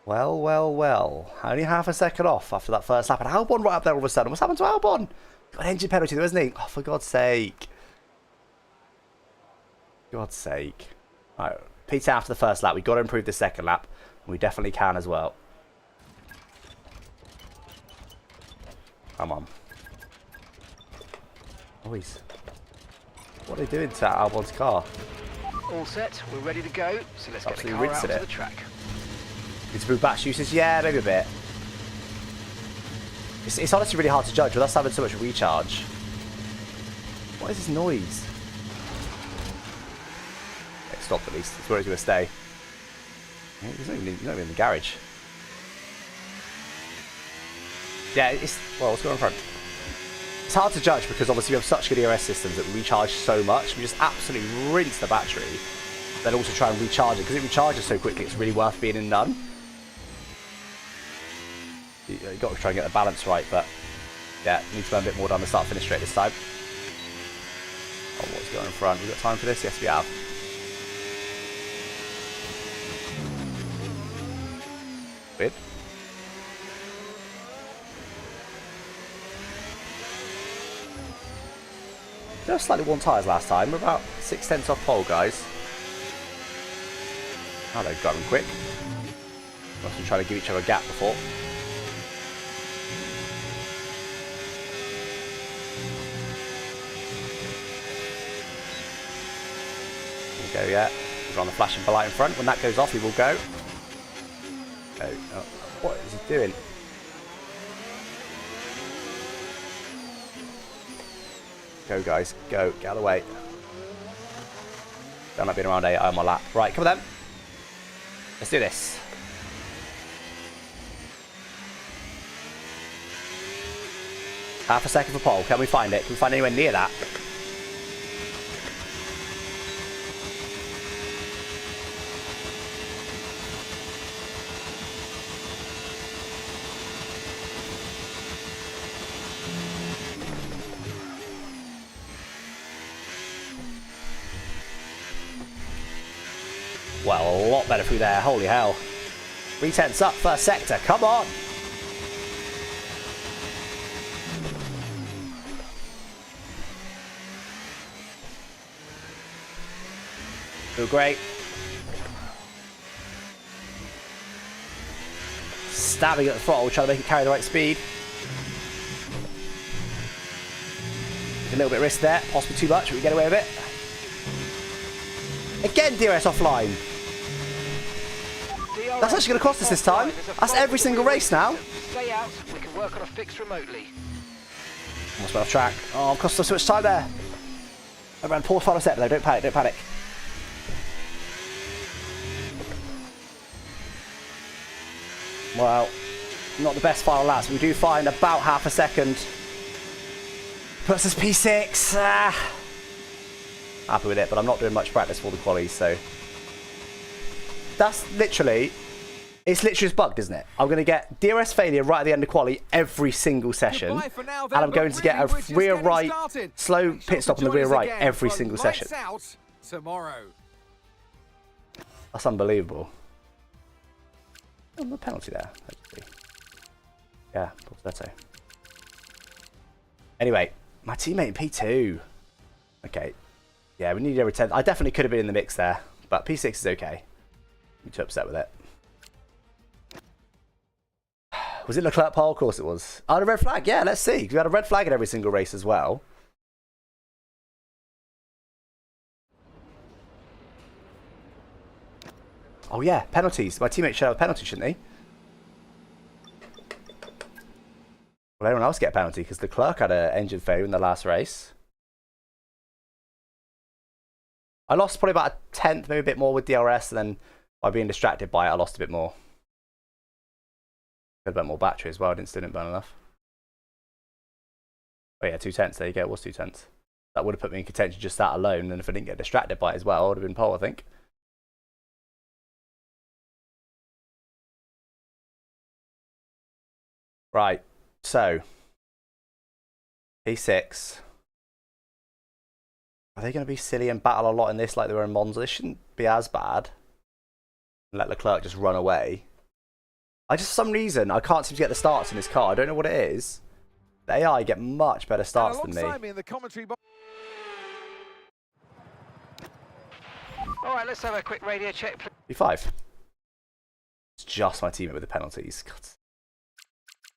Well, well, well. Only half a second off after that first lap. And Albon right up there all of a sudden. What's happened to Albon? Got an engine penalty though, isn't he? Oh, for God's sake. God's sake. Right, Peter after the first lap. We've got to improve the second lap. And we definitely can as well. Come on. Boys. What are they doing to Albon's car? All set, we're ready to go, so let's get the Absolutely car out rinsing to it. the track. Need to move batch usage? Yeah, maybe a bit. It's honestly really hard to judge with us having so much recharge. What is this noise? It stopped at least. It's where it's going to stay. He's not even in the garage. Yeah, well, what's going on in front? It's hard to judge because obviously we have such good ERS systems that recharge so much. We just absolutely rinse the battery, then also try and recharge it because it recharges so quickly. It's really worth being in none. You've got to try and get the balance right, but yeah, need to burn a bit more down the start-finish straight this time. Oh, what's going on in front? We've got time for this? Yes, we have. Weird. Just slightly worn tyres last time. We're about 6/10 off pole, guys. Oh, they've got them quick. Must have been trying to give each other a gap before. There we go, yeah. We're on the flashing light in front. When that goes off, he will go. Oh, what is he doing? Go, guys. Go. Get out of the way. Don't like being around 8 on my lap. Right, come on then. Let's do this. Half a second for pole. Can we find it? Can we find anywhere near that? Well, a lot better through there. Holy hell. 3/10 up, first sector. Come on. Feel great. Stabbing at the throttle, trying to make it carry the right speed. A little bit of risk there, possibly too much, but we get away with it. Again, DRS offline. That's actually going to cost us this time. That's every single race now. Stay out, we can work on a fix remotely. Almost went off track. Oh, cost us so much time there. Around poor final step though, don't panic, don't panic. Well, not the best final laps, but we do find about half a second. Puts us P6. Happy with it, but I'm not doing much practice for the qualies, so. That's literally, it's literally just bugged, isn't it? I'm going to get DRS failure right at the end of quali every single session. Now, then, and I'm going to get a rear right, slow pit stop on the rear right every single session. Out tomorrow. That's unbelievable. Oh, no penalty there. Yeah, Post-Monza. Anyway, my teammate in P2. Okay. Yeah, we need every 10th. I definitely could have been in the mix there, but P6 is okay. I'm too upset with it. Was it Leclerc pole? Of course it was. Oh, the red flag. Yeah, let's see. We had a red flag in every single race as well. Oh yeah, penalties. My teammate should have a penalty, shouldn't he? Well, everyone else get a penalty because Leclerc had an engine failure in the last race. I lost probably about a 10th, maybe a bit more with DRS, and then by being distracted by it, I lost a bit more. Could have burnt more battery as well. Still didn't burn enough. Oh yeah, 2/10. There you go. It was 2/10. That would have put me in contention just that alone, and if I didn't get distracted by it as well, I would have been pole, I think. Right, so P6. Are they going to be silly and battle a lot in this like they were in Monza? This shouldn't be as bad. And let Leclerc just run away. For some reason, I can't seem to get the starts in this car. I don't know what it is. The AI get much better starts than me. In the commentary box. All right, let's have a quick radio check. P5. It's just my teammate with the penalties. God.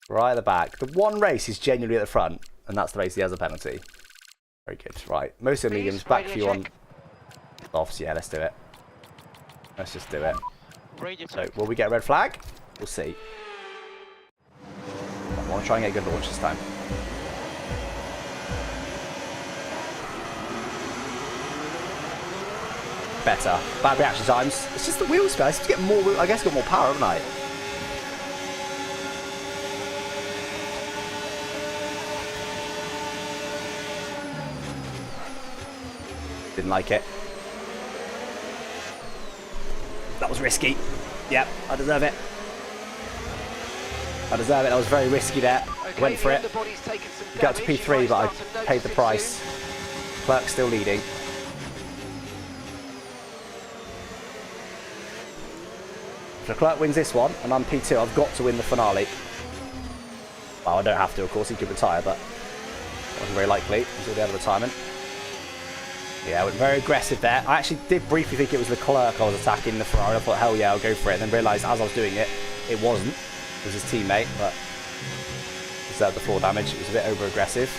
Right at the back. The one race is genuinely at the front, and that's the race he has a penalty. Very good. Right, most of the mediums back for you on softs. Yeah, let's do it. Let's just do it. So, will we get a red flag? We'll see. I want to try and get a good launch this time. Better. Bad reaction times. It's just the wheel space. To get more wheel, I guess got more power, haven't I? Didn't like it. That was risky. Yep, I deserve it. I deserve it. That was very risky there. Okay, Went for it. Got to P3, but I paid the price. Clerk's still leading. If Leclerc wins this one, and I'm P2, I've got to win the finale. Well, I don't have to, of course. He could retire, but it wasn't very likely. He's already out of retirement. Yeah, I went very aggressive there. I actually did briefly think it was Leclerc I was attacking the Ferrari. I thought, hell yeah, I'll go for it. And then realised as I was doing it, it wasn't. It was his teammate, but deserved the floor damage. It was a bit over-aggressive.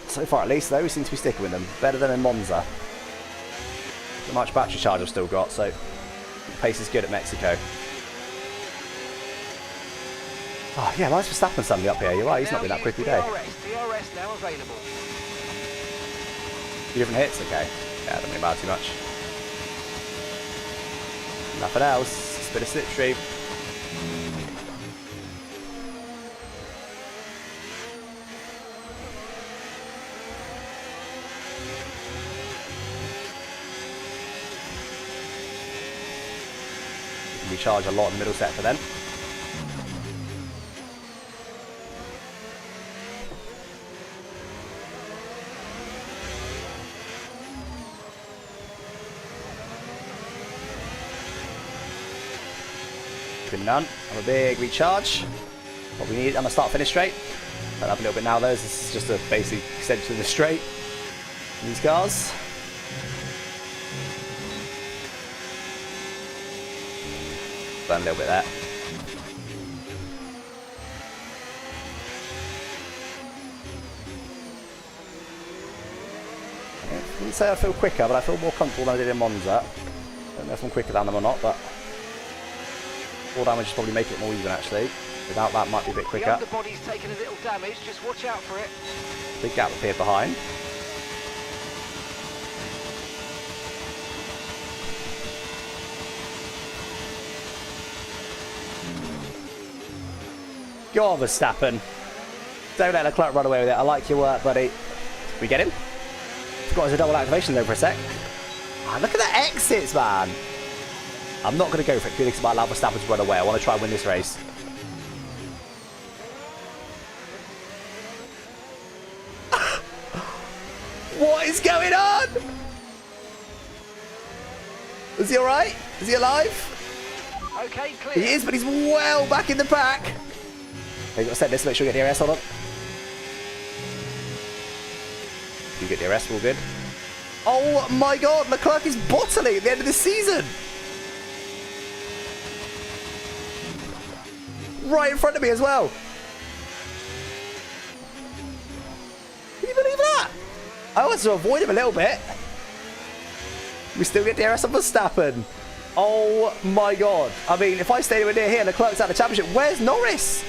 So far, at least, though, we seem to be sticking with them. Better than in Monza. Not much battery charge I've still got, so the pace is good at Mexico. Oh, yeah, why is Verstappen suddenly up here? You're right, he's not been that quick today. DRS now available. 2 different hits, okay. Yeah, don't really matter too much. Nothing else. Just a bit of slipstream. Recharge a lot in the middle sector then. Been none. Have a big recharge. What we need on the start finish straight. I'll have a little bit now though. This is just a basic extension of the straight. These cars. Burn a little bit there. I wouldn't say I feel quicker, but I feel more comfortable than I did in Monza. I don't know if I'm quicker than them or not, but 4 damage is probably making it more even actually. Without that might be a bit quicker. The underbody's taken a little damage, just watch out for it. Big gap appeared behind. Go on, Verstappen. Don't let Leclerc run away with it. I like your work, buddy. We get him? Forgot his double activation there for a sec. Ah, look at the exits, man. I'm not going to go for it purely because I might allow Verstappen to run away. I want to try and win this race. What is going on? Is he alright? Is he alive? Okay, clear. He is, but he's well back in the pack. Okay, you've got to set this to make sure you get DRS. Hold on. You get DRS, we're all good. Oh my god, Leclerc is bottling at the end of the season. Right in front of me as well. Can you believe that? I wanted to avoid him a little bit. We still get DRS on Verstappen. Oh my god. I mean, if I stay anywhere near here, Leclerc's out of the championship. Where's Norris?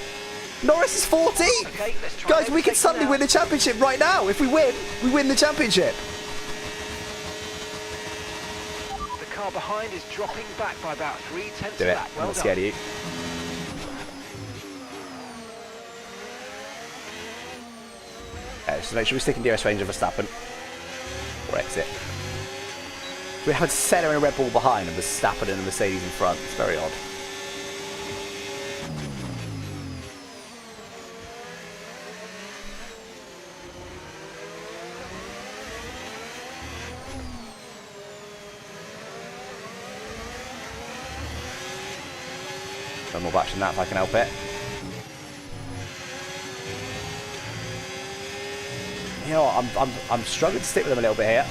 Norris is 14th. Okay, let's try Guys, we can suddenly win the championship right now. If we win the championship. The car behind is dropping back by about 3/10 Do of it. that. I'm Well not done. scared of you. Okay, just make sure we stick in DRS range of Verstappen. Or exit. We have Senna and a Red Bull behind and Verstappen and a Mercedes in front. It's very odd. No more batch than that if I can help it. You know what, I'm struggling to stick with them a little bit here.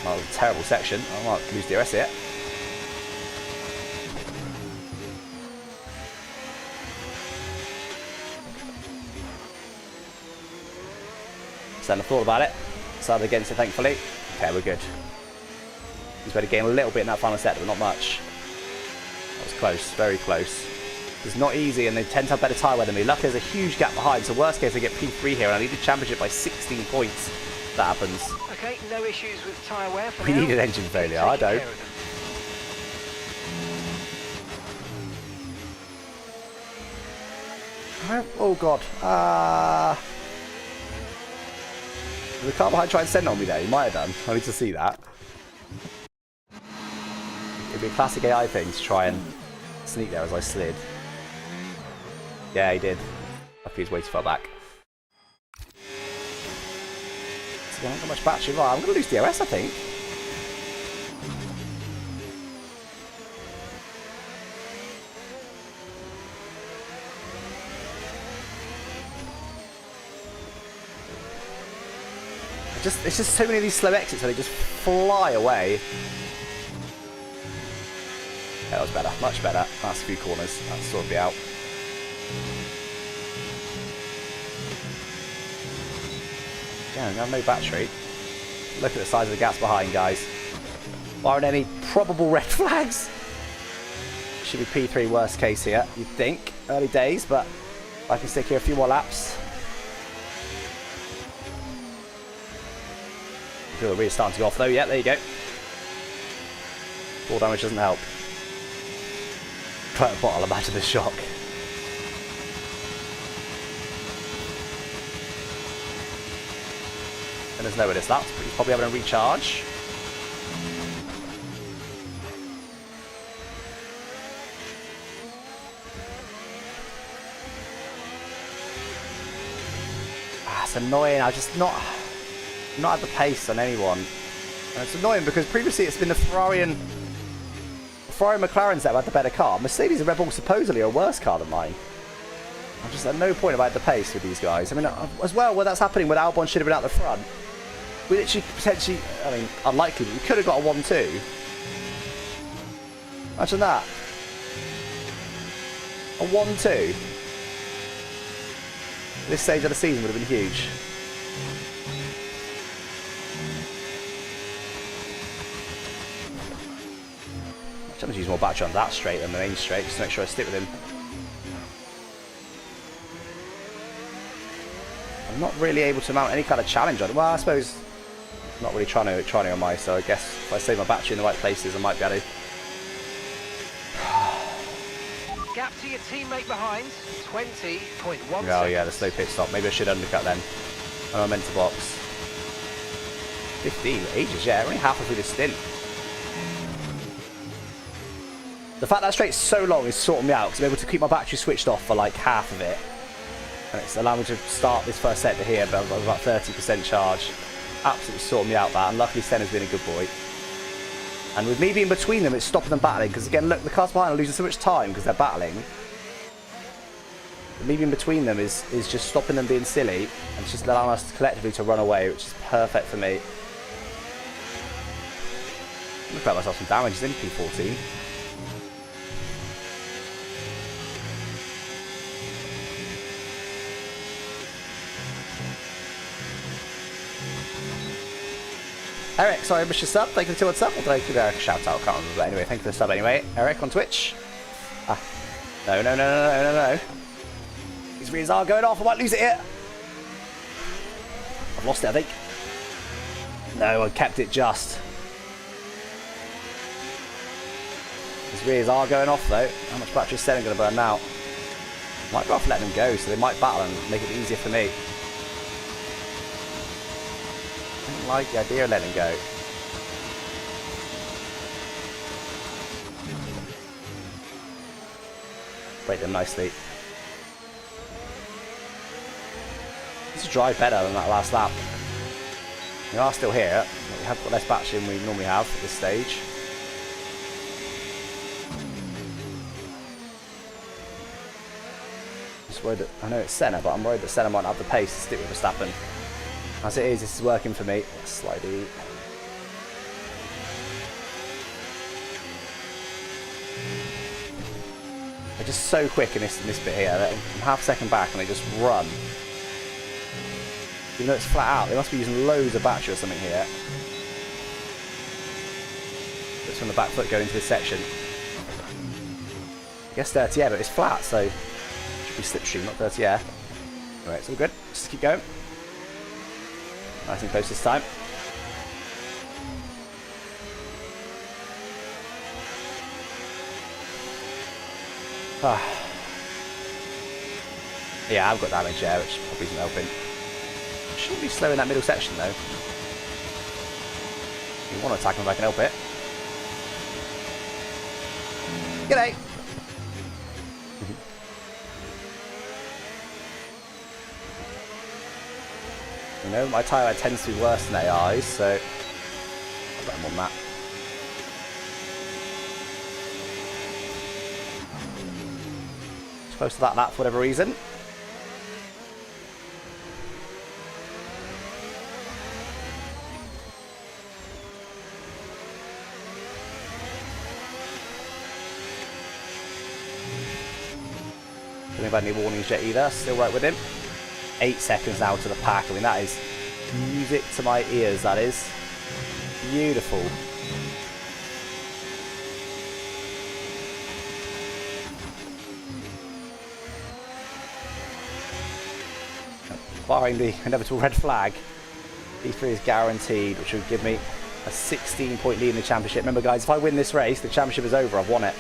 Oh, terrible section. I might lose DRS here. Senna thought about it. Decided against it, thankfully. Okay, we're good. He's better gain a little bit in that final sector, but not much. That was close, very close. It's not easy, and they tend to have better tyre wear than me. Luckily, there's a huge gap behind, so worst case, I get P3 here, and I need the championship by 16 points. That happens. Okay, no issues with tyre wear for We now. need an engine failure. I Taking don't. care of them. Oh god. The car behind tried to send on me there. He might have done. I need to see that. It'd be a classic AI thing to try and sneak there as I slid. Yeah, he did. Luckily he's way too far back. So I haven't got much battery. Right, I'm going to lose DRS, I think. It's just so many of these slow exits where they just fly away. Yeah, that was better, much better. Last few corners, that sorted me out. Yeah, I have no battery. Look at the size of the gaps behind, guys. Aren't any probable red flags? Should be P3 worst case here, you'd think. Early days, but I can stick here a few more laps. I feel the wheel's starting to go off though. Yeah, there you go. Ball damage doesn't help. Try a bottle, imagine the shock. And there's nowhere this lap, but he's probably having a recharge. It's annoying. I'm just not at the pace on anyone. And it's annoying because previously it's been the Ferrari and McLarens that have had the better car. Mercedes and Red Bull supposedly are a worse car than mine. I'm just at no point about the pace with these guys. I mean, as well, where that's happening when Albon should have been out the front. We literally potentially, I mean, unlikely, but we could have got a 1-2. Imagine that. A 1-2. This stage of the season would have been huge. I'm going to use more battery on that straight than the main straight, just to make sure I stick with him. I'm not really able to mount any kind of challenge on it. Well, I suppose I'm not really trying to on my, so I guess if I save my battery in the right places, I might be able to. Gap to your teammate behind, 20.1 Oh yeah, the slow pit stop. Maybe I should undercut then. Am I meant to box? 15, ages, yeah, only halfway through the stint. The fact that straight's so long is sorting me out because I'm able to keep my battery switched off for like half of it. And it's allowing me to start this first sector here, but I've got about 30% charge. Absolutely sorting me out that, and luckily Senna's been a good boy. And with me being between them, it's stopping them battling, because again, look, the cars behind are losing so much time because they're battling. Me being between them is just stopping them being silly, and it's just allowing us collectively to run away, which is perfect for me. Look at myself some damage, it's in P14. Eric, sorry I missed your sub. Thank you for the 2 sub. Or did I give Eric a shout out? I can't remember. But anyway, thank you for the sub anyway. Eric on Twitch. Ah. No. These rears are going off. I might lose it here. I've lost it, I think. No, I kept it just. His rears are going off though. How much battery is Senna going to burn now? Might go off letting them go, so they might battle and make it easier for me. I don't like the idea of letting go. Break them nicely. This will drive better than that last lap. We are still here, but we have got less battery than we normally have at this stage. Just worried that, I know it's Senna, but I'm worried that Senna might not have the pace to stick with Verstappen. As it is, this is working for me. Slightly. They're just so quick in this bit here. I'm half a second back and they just run. Even though it's flat out, they must be using loads of battery or something here. It's from the back foot going into this section. I guess 30 air, but it's flat, so it should be slipstream, not 30 air. Alright, it's all good. Just keep going. Nice and close this time. Yeah, I've got damage there, which probably isn't helping. Shouldn't be slow in that middle section though. You want to attack him if I can help it. G'day! You know, my tyre tends to be worse than AI's, so I'll let him on that. It's close to that lap for whatever reason. Don't think I've had any warnings yet either. Still right with him. 8 seconds now to the pack. I mean, that is music to my ears, that is. Beautiful. Barring the inevitable red flag, P3 is guaranteed, which would give me a 16-point lead in the championship. Remember, guys, if I win this race, the championship is over. I've won it.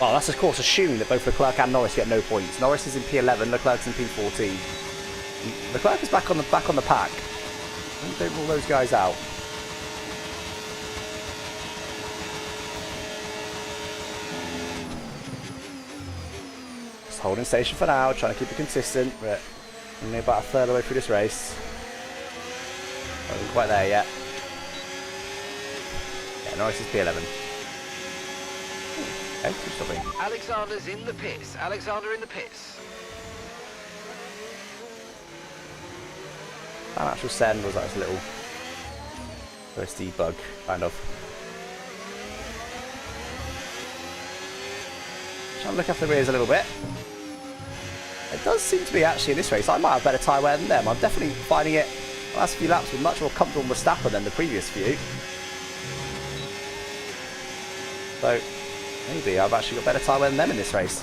Well, that's of course assuming that both Leclerc and Norris get no points. Norris is in P11, Leclerc's in P14. Leclerc is back on the pack. Don't rule those guys out. Just holding station for now, trying to keep it consistent. We're only about a third of the way through this race. Not even quite there yet. Yeah, Norris is P11. Okay, keep stopping. Alexander's in the pits. Alexander in the pits. That actual send was like a little first debug, kind of. Trying to look after the rears a little bit. It does seem to be actually in this race, I might have better tyre wear than them. I'm definitely finding it, the last few laps were much more comfortable with Verstappen than the previous few. So, maybe I've actually got better tyre wear than them in this race.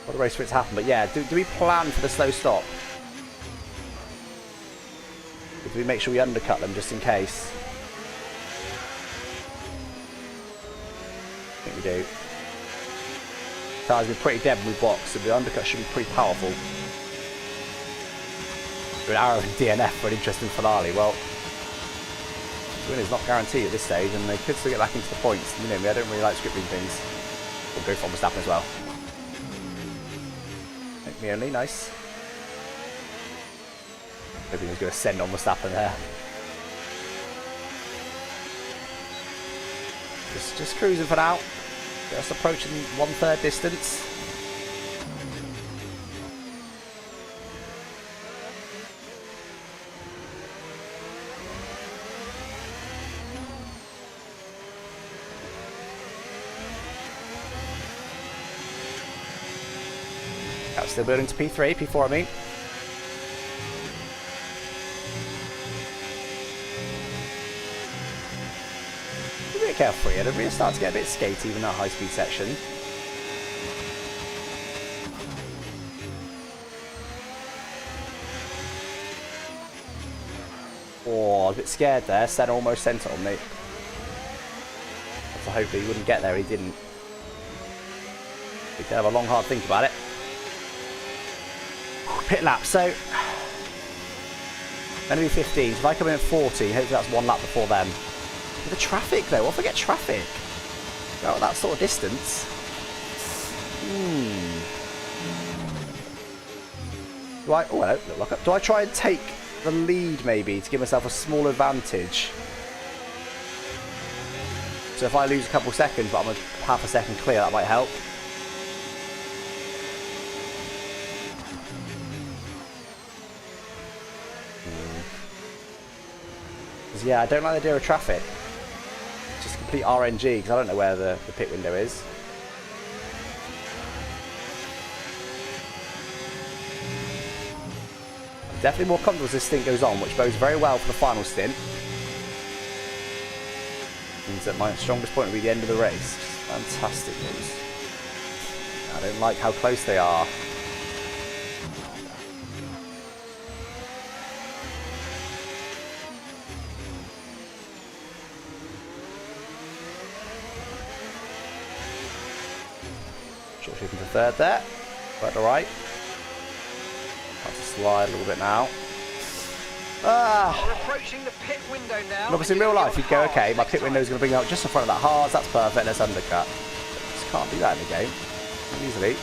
What a race for it to happen. But yeah, do we plan for the slow stop? Or do we make sure we undercut them just in case? I think we do. Tyres have been pretty dead when we box, so the undercut should be pretty powerful. We're an arrow in DNF for an interesting finale. Well, the win is not guaranteed at this stage, and they could still get back into the points. You know me, I don't really like scripting things. We'll go for Verstappen as well. Make me only, nice. Hoping he was going to send on Verstappen there. Just cruising for now. Just approaching 1/3 distance. Still building to P3, P4 I mean. Be a bit careful here, the rear starts to get a bit skatey even that high speed section. Oh, I was a bit scared there, Senna almost sent it on me. so hopefully he wouldn't get there. He didn't. We could have a long, hard think about it. Pit lap. So, going to be 15. So if I come in at 14, hopefully that's one lap before them. With the traffic, though. What if I get traffic? Go at that sort of distance. Do I? Oh, hello. Look up. Do I try and take the lead maybe to give myself a small advantage? So if I lose a couple seconds, but I'm half a second clear, that might help. Yeah, I don't like the idea of traffic. Just complete RNG because I don't know where the pit window is. I'm definitely more comfortable as this stint goes on, which bodes very well for the final stint. Means that my strongest point will be the end of the race. Fantastic news. I don't like how close they are. Shifting to third there. Right to right. Have to slide a little bit now. We're approaching the pit window now. And obviously in real life you'd go, okay, my pit window is going to bring out just in front of that Haas, that's perfect, let's undercut. But just can't do that in the game. Easily.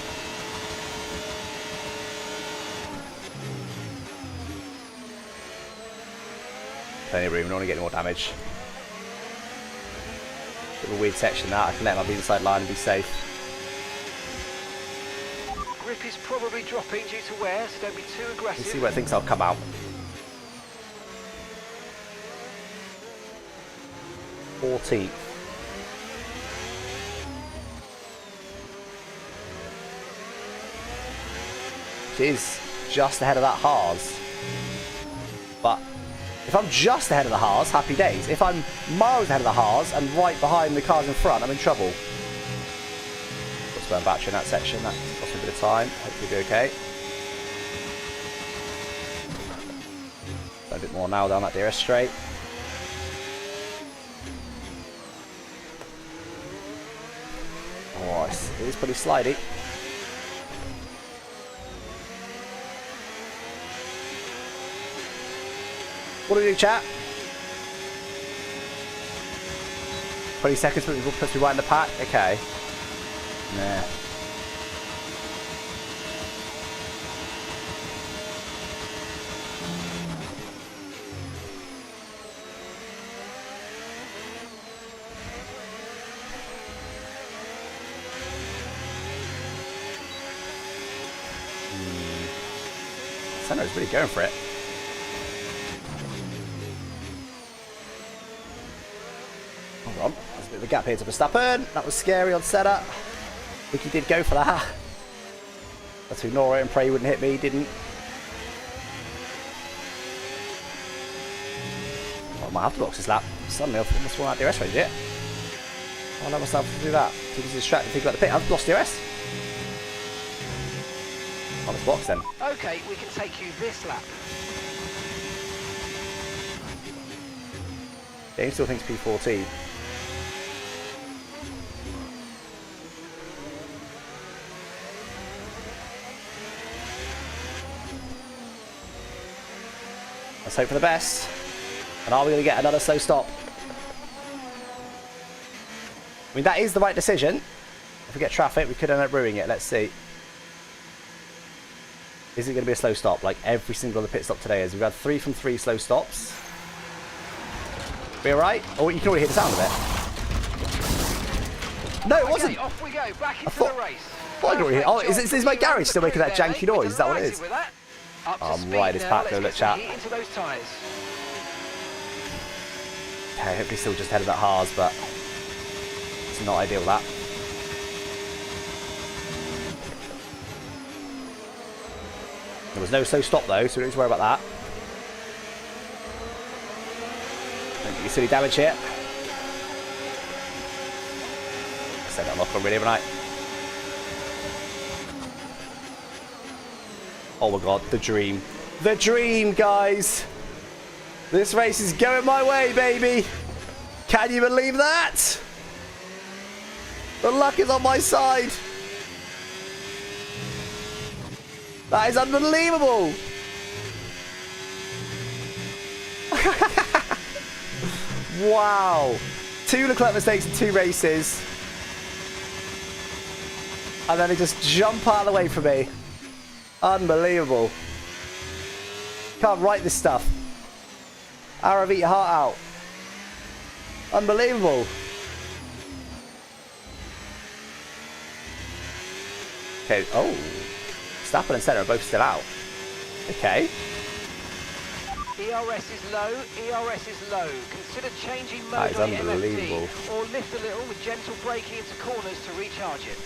Plenty of room, I don't want to get any more damage. Bit of a weird section that, I can let him have the inside line and be safe. Grip is probably dropping due to wear, so don't be too aggressive. Let's see where things will come out. 14th. Which is just ahead of that Haas. But if I'm just ahead of the Haas, happy days. If I'm miles ahead of the Haas and right behind the cars in front, I'm in trouble. Got spare battery in that section, that cost me a bit of time. Hopefully be okay. A bit more now down that DRS straight. Oh, it is pretty slidey. What do we do, chat? 20 seconds puts me right in the pack? Okay. Nah. Senna's really going for it. Hold on, there's a bit of a gap here to Verstappen. That was scary on Senna. I think he did go for that. Had to ignore it and pray he wouldn't hit me. He didn't. I might have to box this lap. Suddenly I've almost won out DRS range yet. I'll let myself do that. Too distracted, think about the pit. I've lost DRS. On this box then. Okay, we can take you this lap. Game still thinks P14. Let's hope for the best. And are we going to get another slow stop? I mean, that is the right decision. If we get traffic, we could end up ruining it. Let's see. Is it going to be a slow stop like every single other pit stop today is? We've had 3 from 3 slow stops. Be alright? Oh, you can already hear the sound of it. No, it wasn't. Okay, off we go, back into the race. Oh, is my garage still making that janky noise? Is that what it is? I'm right, it's back though, look chat. Into those tyres. Okay, hopefully still just ahead of that Haas, but it's not ideal that. There was no slow stop though, so we don't need to worry about that. Don't get silly damage here. Set that lock on really, haven't I? Oh my god, the dream. The dream, guys! This race is going my way, baby! Can you believe that? The luck is on my side. That is unbelievable. Wow. 2 Leclerc mistakes in 2 races. And then they just jump out of the way for me. Unbelievable. Can't write this stuff. Arav, eat your heart out. Unbelievable. Okay, oh. Verstappen and Senna are both still out. Okay. ERS is low, ERS is low. Consider changing That mode is on the unbelievable. MFD, or lift a little with gentle braking into corners to recharge it.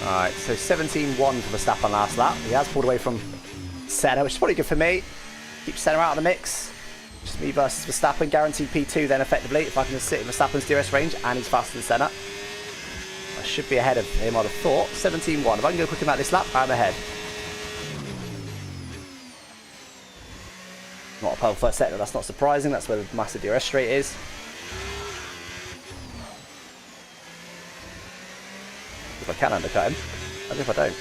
Alright, so 17-1 for Verstappen last lap. He has pulled away from Senna, which is probably good for me. Keep Senna out of the mix. Just me versus Verstappen, guaranteed P2 then effectively, if I can just sit in Verstappen's DRS range, and he's faster than Senna. I should be ahead of him, I'd have thought. 17-1. If I can go quicker than that this lap, I'm ahead. Not a pole first sector, that's not surprising. That's where the massive DRS straight is. If I can undercut him. And if I don't.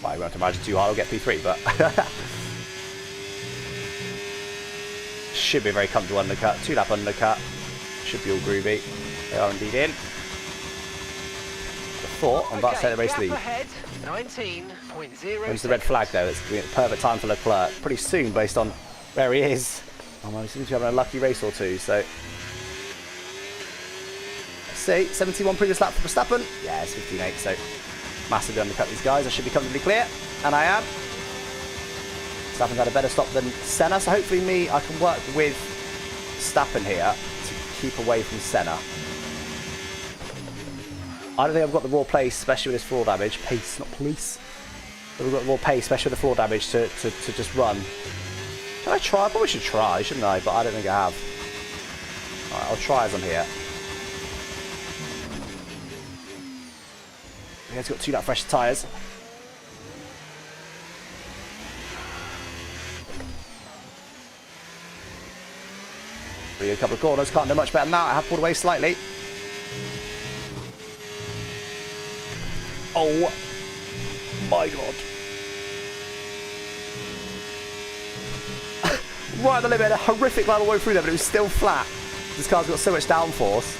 Well, I won't have to imagine too hard, I'll get P3, but... should be a very comfortable undercut. 2-lap undercut. Should be all groovy. They are indeed in. I thought I'm about to set the race lead. Ahead, 19.0. When's the red flag though? It's the perfect time for Leclerc. Pretty soon based on where he is. Oh, well, he seems to be having a lucky race or two, so... Let's see, 71 previous lap for Verstappen. Yeah, it's 15.8, so massively undercut these guys. I should be comfortably clear, and I am. Verstappen's had a better stop than Senna, so hopefully I can work with Verstappen here to keep away from Senna. I don't think I've got the raw pace, especially with this floor damage. Pace, not police. But I've got the raw pace, especially with the floor damage, to just run. Can I try? I probably should try, shouldn't I? But I don't think I have. Alright, I'll try as I'm here. Yeah, it's got 2 lap fresh tyres. A couple of corners, can't do much better than that. I have pulled away slightly. Oh my god. Right at the limit, a horrific line all the way through there, but it was still flat. This car's got so much downforce.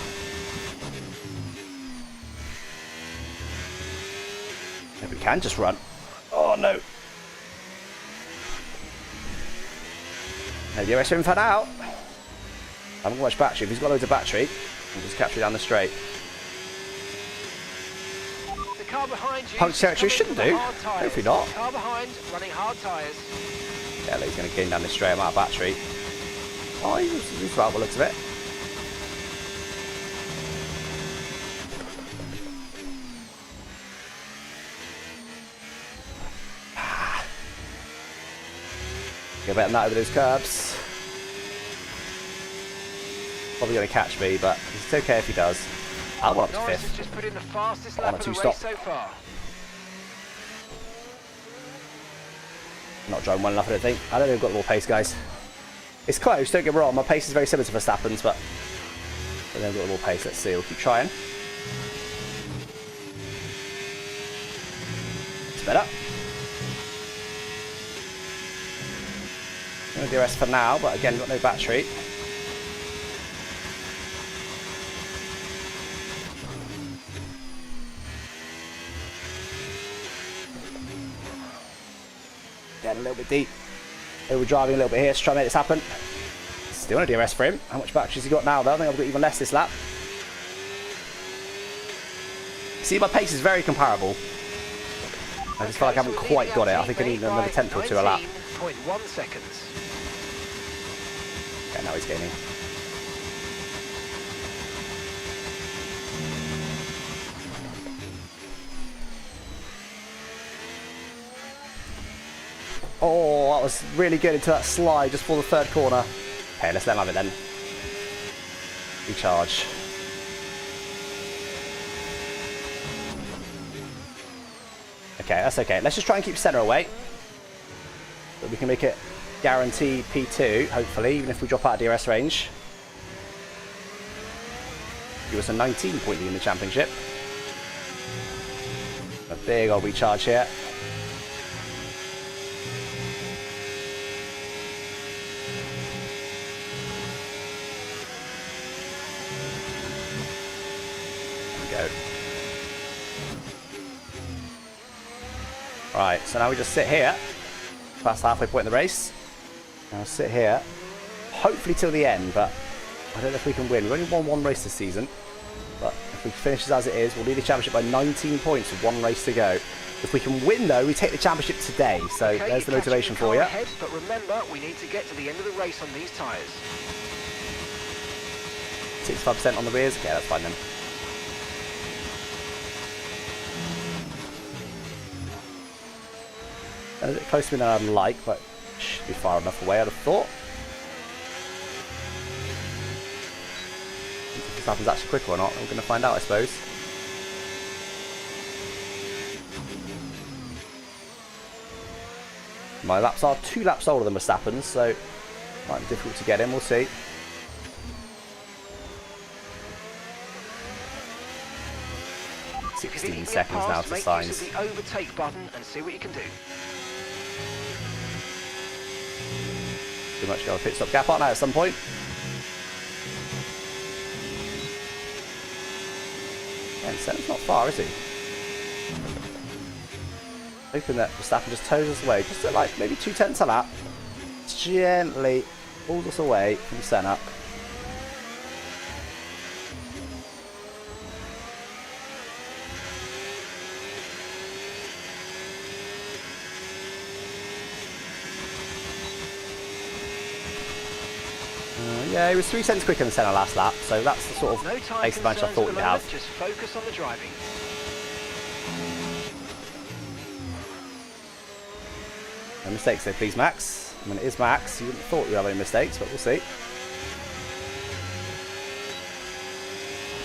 Maybe we can just run. Oh no. No DRS info out. I haven't got much battery. If he's got loads of battery, we'll just capture it down the straight. The car behind you. Punch territory shouldn't do. Hopefully not. Car behind, running hard tyres. Yeah, he's going to gain down this straight. I'm out of battery. Oh, he's right by the looks of it. Go better than that over those curbs. Probably going to catch me, but it's okay if he does. I'll want up to 5th. Just put in the fastest lap of the race so far. Not driving well enough, I don't think. I don't think I've got the raw pace, guys. It's close, don't get me wrong. My pace is very similar to Verstappen's, but I don't think I've got the raw pace. Let's see, we'll keep trying. It's better. I'm going to do DRS for now, but again, got no battery. Getting a little bit deep. Overdriving a little bit here to try and make this happen. Still no DRS for him. How much battery has he got now though? I think I've got even less this lap. See, my pace is very comparable. I just feel like I haven't quite got it. I think I need another 10th or 2 a lap. 19.1 seconds. Yeah, now he's gaining. Oh, that was really good into that slide just for the 3rd corner. Okay, let's let him have it then. Recharge. Okay, that's okay. Let's just try and keep Senna away. But we can make it guaranteed P2, hopefully, even if we drop out of DRS range. Give us a 19-point lead in the championship. A big old recharge here. There we go. Right, so now we just sit here. Past the halfway point in the race. Now I'll sit here. Hopefully till the end, but I don't know if we can win. We've only won one race this season. But if we finish as it is, we'll lead the championship by 19 points with one race to go. If we can win, though, we take the championship today. So Okay, there's the motivation for you. Ahead, but remember, we need to get to the end of the race on these tyres. 65% on the rears. Okay, that's fine then. A bit closer to me than I'd like, but should be far enough away, I'd have thought. If this happens actually quicker or not, we're going to find out, I suppose. My laps are 2 laps older than Verstappen's, so it might be difficult to get in, we'll see. If you think 16 you can seconds get now past, to make signs. use of the overtake button and see what you can do. Pretty much got a pit stop gap on now at some point. And Senna's not far, is he? Hoping that Verstappen just tows us away, just at like maybe 2/10 a lap. Gently pulls us away from Senna. Yeah, he was 3 cents quicker than Senna last lap, so that's the sort of No time pace advantage I concerns thought at we'd the have. moment, just focus on the driving. No mistakes there, please, Max. I mean, it is Max. You wouldn't have thought you'd have any mistakes, but we'll see.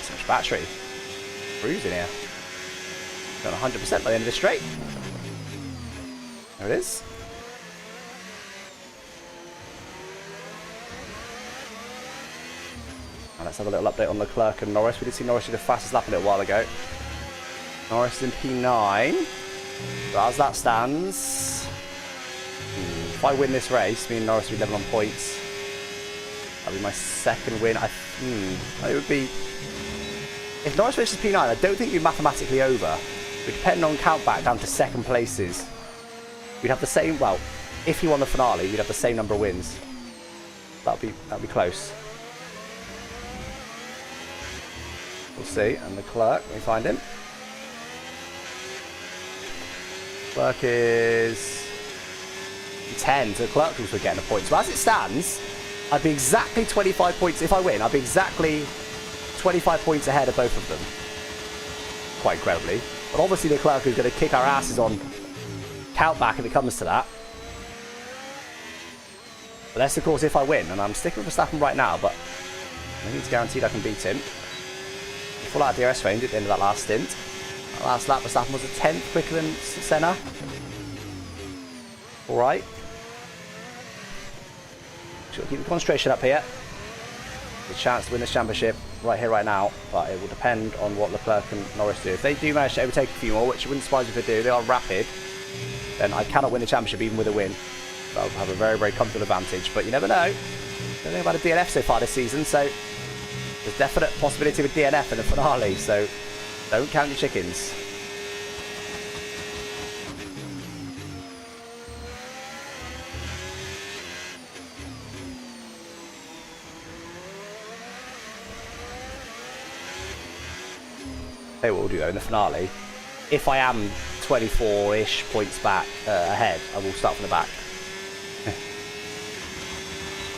So much battery. Cruising here. Got 100% by the end of the straight. There it is. Now let's have a little update on Leclerc and Norris. We did see Norris do the fastest lap a little while ago. Norris is in P9. But as that stands, if I win this race, me and Norris will be level on points. That'll be my second win. It would be... If Norris finishes P9, I don't think we'd be mathematically over. We'd depend on count back down to second places. We'd have the same... Well, if he won the finale, we'd have the same number of wins. That'd be close. We'll see. And Leclerc, let me find him. Leclerc is 10, so Leclerc will also getting a point. So as it stands, I'd be exactly 25 points. If I win, I'd be exactly 25 points ahead of both of them. Quite incredibly. But obviously Leclerc is going to kick our asses on count back if it comes to that. But that's of course if I win, and I'm sticking with Verstappen right now, but I think it's guaranteed I can beat him. Full out of DRS range at the end of that last stint. That last lap, Verstappen was a 10th quicker than Senna. Alright. Should keep the concentration up here. The chance to win this championship right here, right now, but it will depend on what Leclerc and Norris do. If they do manage to overtake a few more, which wouldn't surprise me if they do, they are rapid, then I cannot win the championship even with a win. So I'll have a very, very comfortable advantage, but you never know. Don't think about a DNF so far this season, so there's definite possibility of a DNF in the finale, so don't count your chickens. Hey, what we'll do though in the finale, if I am 24-ish points back ahead, I will start from the back.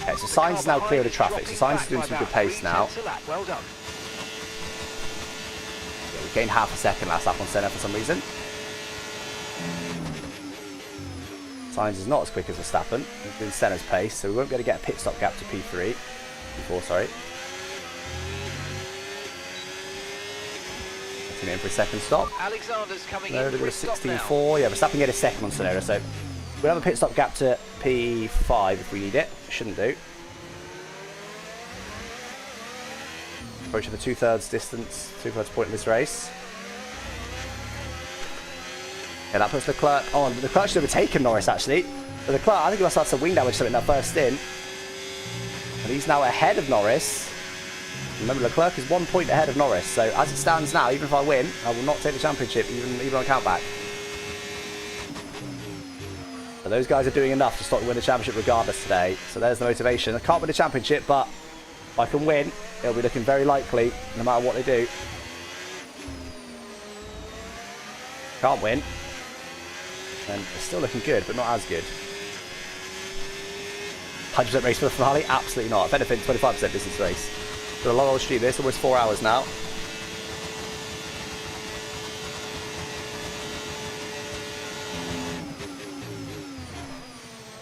Okay, so Sainz is now clear of the traffic, so Sainz is doing some good pace now. Well done. Yeah, we gained half a second last lap on Senna for some reason. Sainz is not as quick as Verstappen, he's doing Senna's pace, so we won't be able to get a pit stop gap to P3. P4, sorry. In for a second stop. Alexander's coming No, in they've for got a a stop now. 16.4. Yeah, Verstappen get a second on Sonoda, so we'll have a pit stop gap to P5 if we need it. Shouldn't do. Approaching the 2/3 distance, 2/3 point in this race. Yeah, that puts Leclerc on. Leclerc should have taken Norris actually. But Leclerc, I think he must have had some wing damage something in that first stint. And he's now ahead of Norris. Remember, Leclerc is 1 point ahead of Norris. So as it stands now, even if I win, I will not take the championship, even on countback. But those guys are doing enough to stop win the championship regardless today. So there's the motivation. I can't win the championship, but if I can win, it'll be looking very likely no matter what they do. Can't win. And it's still looking good, but not as good. 100% race for the finale? Absolutely not. If anything, 25% distance race. Got a long old stream this, almost 4 hours now.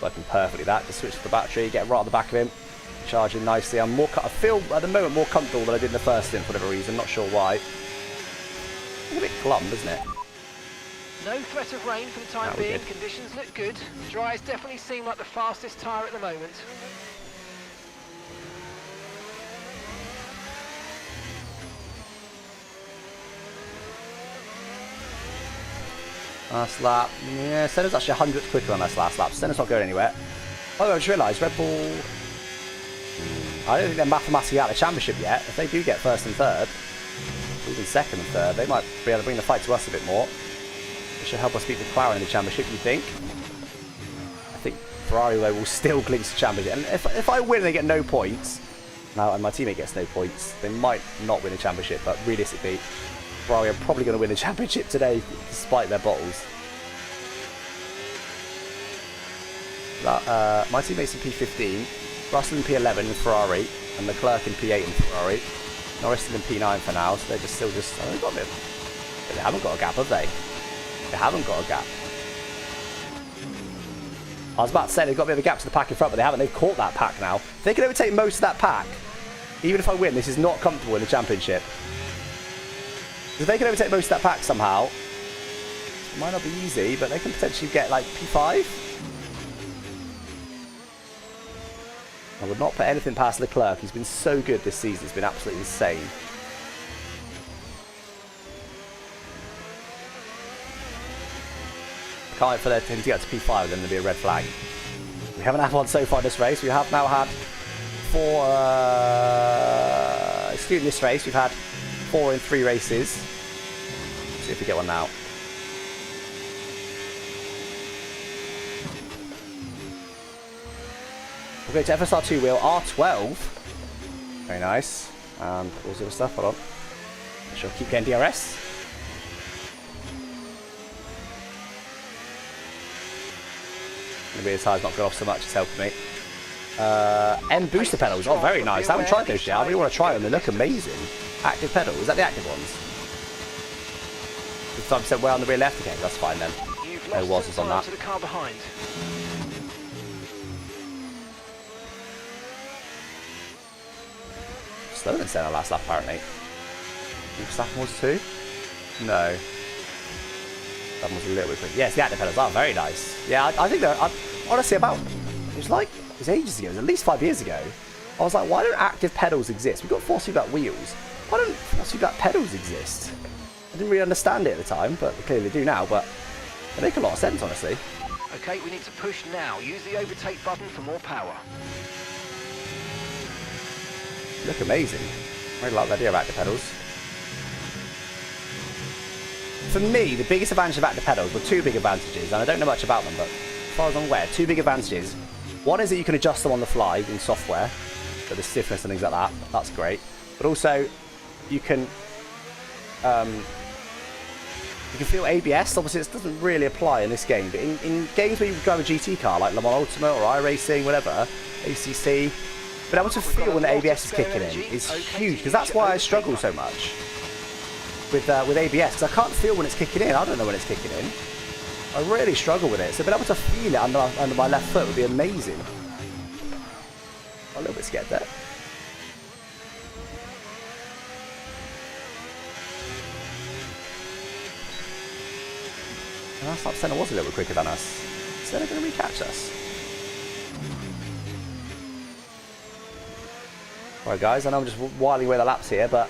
Working perfectly that. Just switch to the battery, get right on the back of him. Charging nicely. I feel at the moment more comfortable than I did in the first stint for whatever reason. Not sure why. It's a bit glum, isn't it? No threat of rain for the time being. Good. Conditions look good. Dryers definitely seem like the fastest tyre at the moment. Last lap. Yeah, Senna's actually 100th quicker on this last lap. Senna's not going anywhere. Oh, I just realised Red Bull... I don't think they're mathematically out of the championship yet. If they do get first and third, even second and third, they might be able to bring the fight to us a bit more. It should help us beat McLaren in the championship, you think? I think Ferrari, though, will still clinch the championship. And if I win and they get no points, now and my teammate gets no points, they might not win the championship. But realistically, Ferrari are probably going to win the championship today, despite their bottles. My teammates in P15, Russell in P11 in Ferrari, and Leclerc in P8 in Ferrari. Norris still in P9 for now, so they're still just... Oh, they've got a bit... They haven't got a gap, have they? They haven't got a gap. I was about to say they've got a bit of a gap to the pack in front, but they haven't. They've caught that pack now. If they can overtake most of that pack, even if I win, this is not comfortable in the championship. If they can overtake most of that pack somehow, it might not be easy, but they can potentially get like P5. I would not put anything past Leclerc. He's been so good this season. It's been absolutely insane. Can't wait for him to get to P5, then there'll be a red flag. We haven't had one so far this race. We have now had 4, excluding this race, we've had 4 in 3 races. Let's see if we get one now. We'll go to FSR2 wheel, R12. Very nice. And all the other stuff, hold on. She'll keep getting DRS. Maybe his tire's not going off so much, it's helping me. M booster pedals, oh very nice. I haven't tried those yet, I really want to try them, they look amazing. Active pedal, is that the active ones? 55% wear on the rear left, okay, that's fine then. No wasses on that. To the car behind. Slower than Senna last lap apparently. Verstappen was too? No. That was a little bit quick. Yes, the active pedals are very nice. Yeah, I think they're honestly it was ages ago, it was at least 5 years ago. I was like, why don't active pedals exist? We've got force feedback wheels. Why don't force feedback pedals exist? I didn't really understand it at the time, but clearly they do now, but they make a lot of sense honestly. Okay, we need to push now. Use the overtake button for more power. Look amazing. I really like the idea of active pedals. For me, the biggest advantage of active pedals were 2 big advantages, and I don't know much about them, but as far as I'm aware, 2 big advantages. One is that you can adjust them on the fly in software, for the stiffness and things like that. That's great. But also, you can feel ABS. Obviously, it doesn't really apply in this game, but in games where you drive a GT car, like Le Mans Ultimate or iRacing, whatever, ACC, being able to feel when the ABS is kicking in is huge, because that's why I struggle so much with ABS, because I can't feel when it's kicking in. I don't know when it's kicking in. I really struggle with it, so being able to feel it under my left foot would be amazing. I'm a little bit scared there. Last lap Senna was a little bit quicker than us. Is Senna going to recatch us? Right, guys, I know I'm just whiling away the laps here, but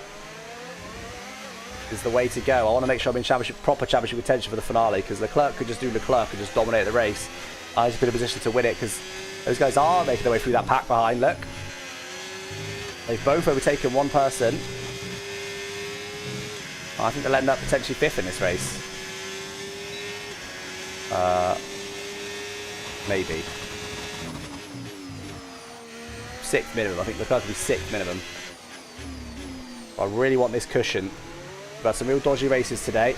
is the way to go. I want to make sure I'm in proper championship contention for the finale, because Leclerc could just do Leclerc and just dominate the race. I just be in a position to win it, because those guys are making their way through that pack behind. Look, they've both overtaken one person. I think they'll end up potentially 5th in this race. Maybe 6th minimum. I think Leclerc will be 6th minimum. I really want this cushion. We've had some real dodgy races today.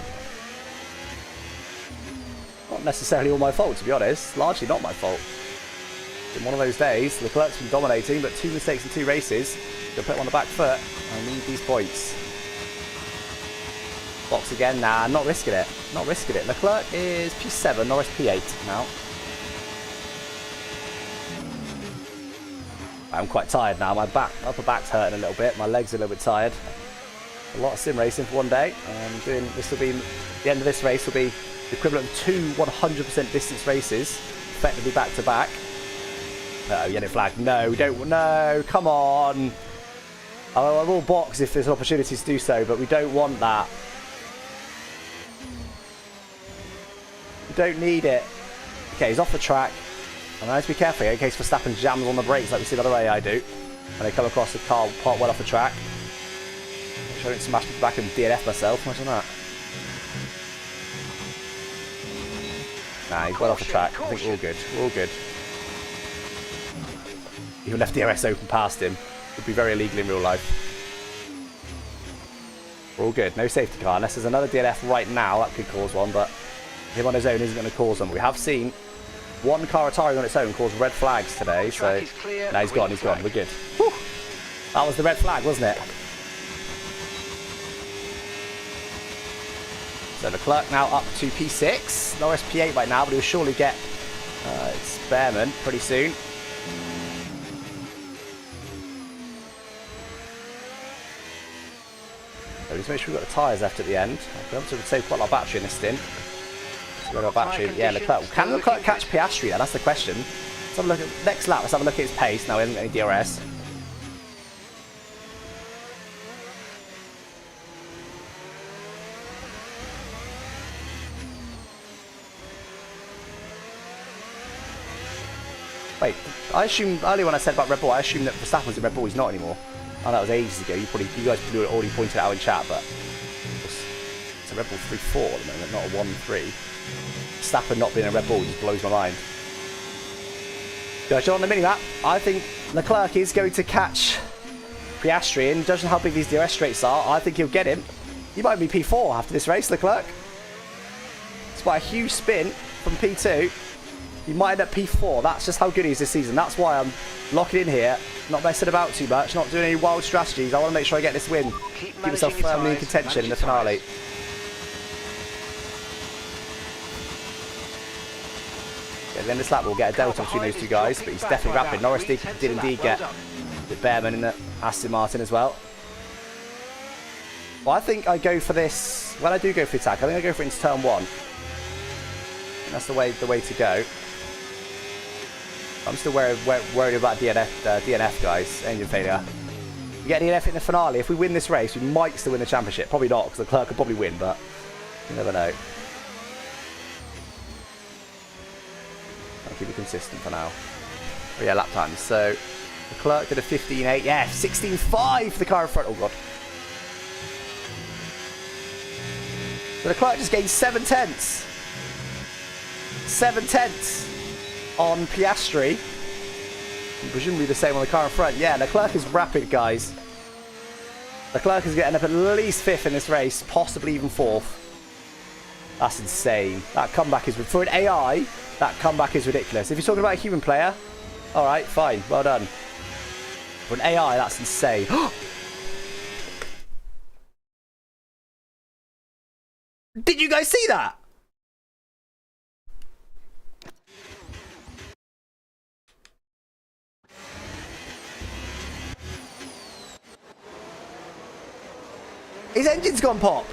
Not necessarily all my fault, to be honest. Largely not my fault. It's been one of those days. Leclerc's been dominating, but 2 mistakes in 2 races. Gonna put him on the back foot. I need these points. Box again. Nah, not risking it. Not risking it. Leclerc is P7, Norris P8 now. I'm quite tired now. My upper back's hurting a little bit. My legs are a little bit tired. A lot of sim racing for one day. This will be the end of this race will be the equivalent of 2 100% distance races, effectively back to back. Yellow flag. No, we don't. No, come on. I will box if there's opportunities to do so, but we don't want that. We don't need it. Okay, he's off the track. And I have to be careful here in case Verstappen jams on the brakes like we see the other way I do. And they come across the car part well off the track. Make sure I don't smash the back and DNF myself. Imagine that. Nah, he's well off the track. I think we're all good. We're all good. He left the DRS open past him. Would be very illegal in real life. We're all good. No safety car. Unless there's another DNF right now, that could cause one. But him on his own isn't going to cause one. We have seen one car retiring on its own cause red flags today. So no, he's gone. He's gone. We're good. Whew. That was the red flag, wasn't it? So Leclerc now up to P6. Norris P8 right now, but he'll surely get it's Behrman pretty soon. So just make sure we've got the tyres left at the end. I'll be able to save quite a lot of battery in this stint. So we've got battery. Yeah, Leclerc. Can Leclerc catch Piastri then? That's the question. Let's have a look at next lap. Let's have a look at his pace. Now he hasn't got any DRS. Wait, I assumed earlier when I said about Red Bull, I assumed that Verstappen was in Red Bull. He's not anymore. Oh, that was ages ago. You guys probably already pointed it out in chat, but it's a Red Bull 3-4 at the moment, not a 1-3. Verstappen not being a Red Bull just blows my mind. Guys, on the mini map, I think Leclerc is going to catch Piastri, and judging how big these DRS straights are, I think he'll get him. He might be P4 after this race, Leclerc. It's quite a huge spin from P2. He might end up P4. That's just how good he is this season. That's why I'm locking in here. Not messing about too much. Not doing any wild strategies. I want to make sure I get this win. Keep myself firmly in contention in the finale. At the end of this lap, we'll get a delta between those two guys. But he's definitely rapid. Norris did indeed get the Behrman in the Aston Martin as well. Well, I think I go for this. When I do go for the attack, I think I go for it into turn 1. That's the way to go. I'm still worried about DNF, guys. Engine failure. We get DNF in the finale. If we win this race, we might still win the championship. Probably not, because Leclerc could probably win, but you never know. I'll keep it consistent for now. But yeah, lap times. So Leclerc did a 15.8. Yeah, 16.5 for the car in front. Oh god. So Leclerc just gained 7 tenths. 7 tenths on Piastri. And presumably the same on the car in front. Yeah, Leclerc is rapid, guys. Leclerc is getting up at least 5th in this race, possibly even 4th. That's insane. That comeback is, for an AI, that comeback is ridiculous. If you're talking about a human player, alright, fine, well done. For an AI, that's insane. Did you guys see that? His engine's gone pop.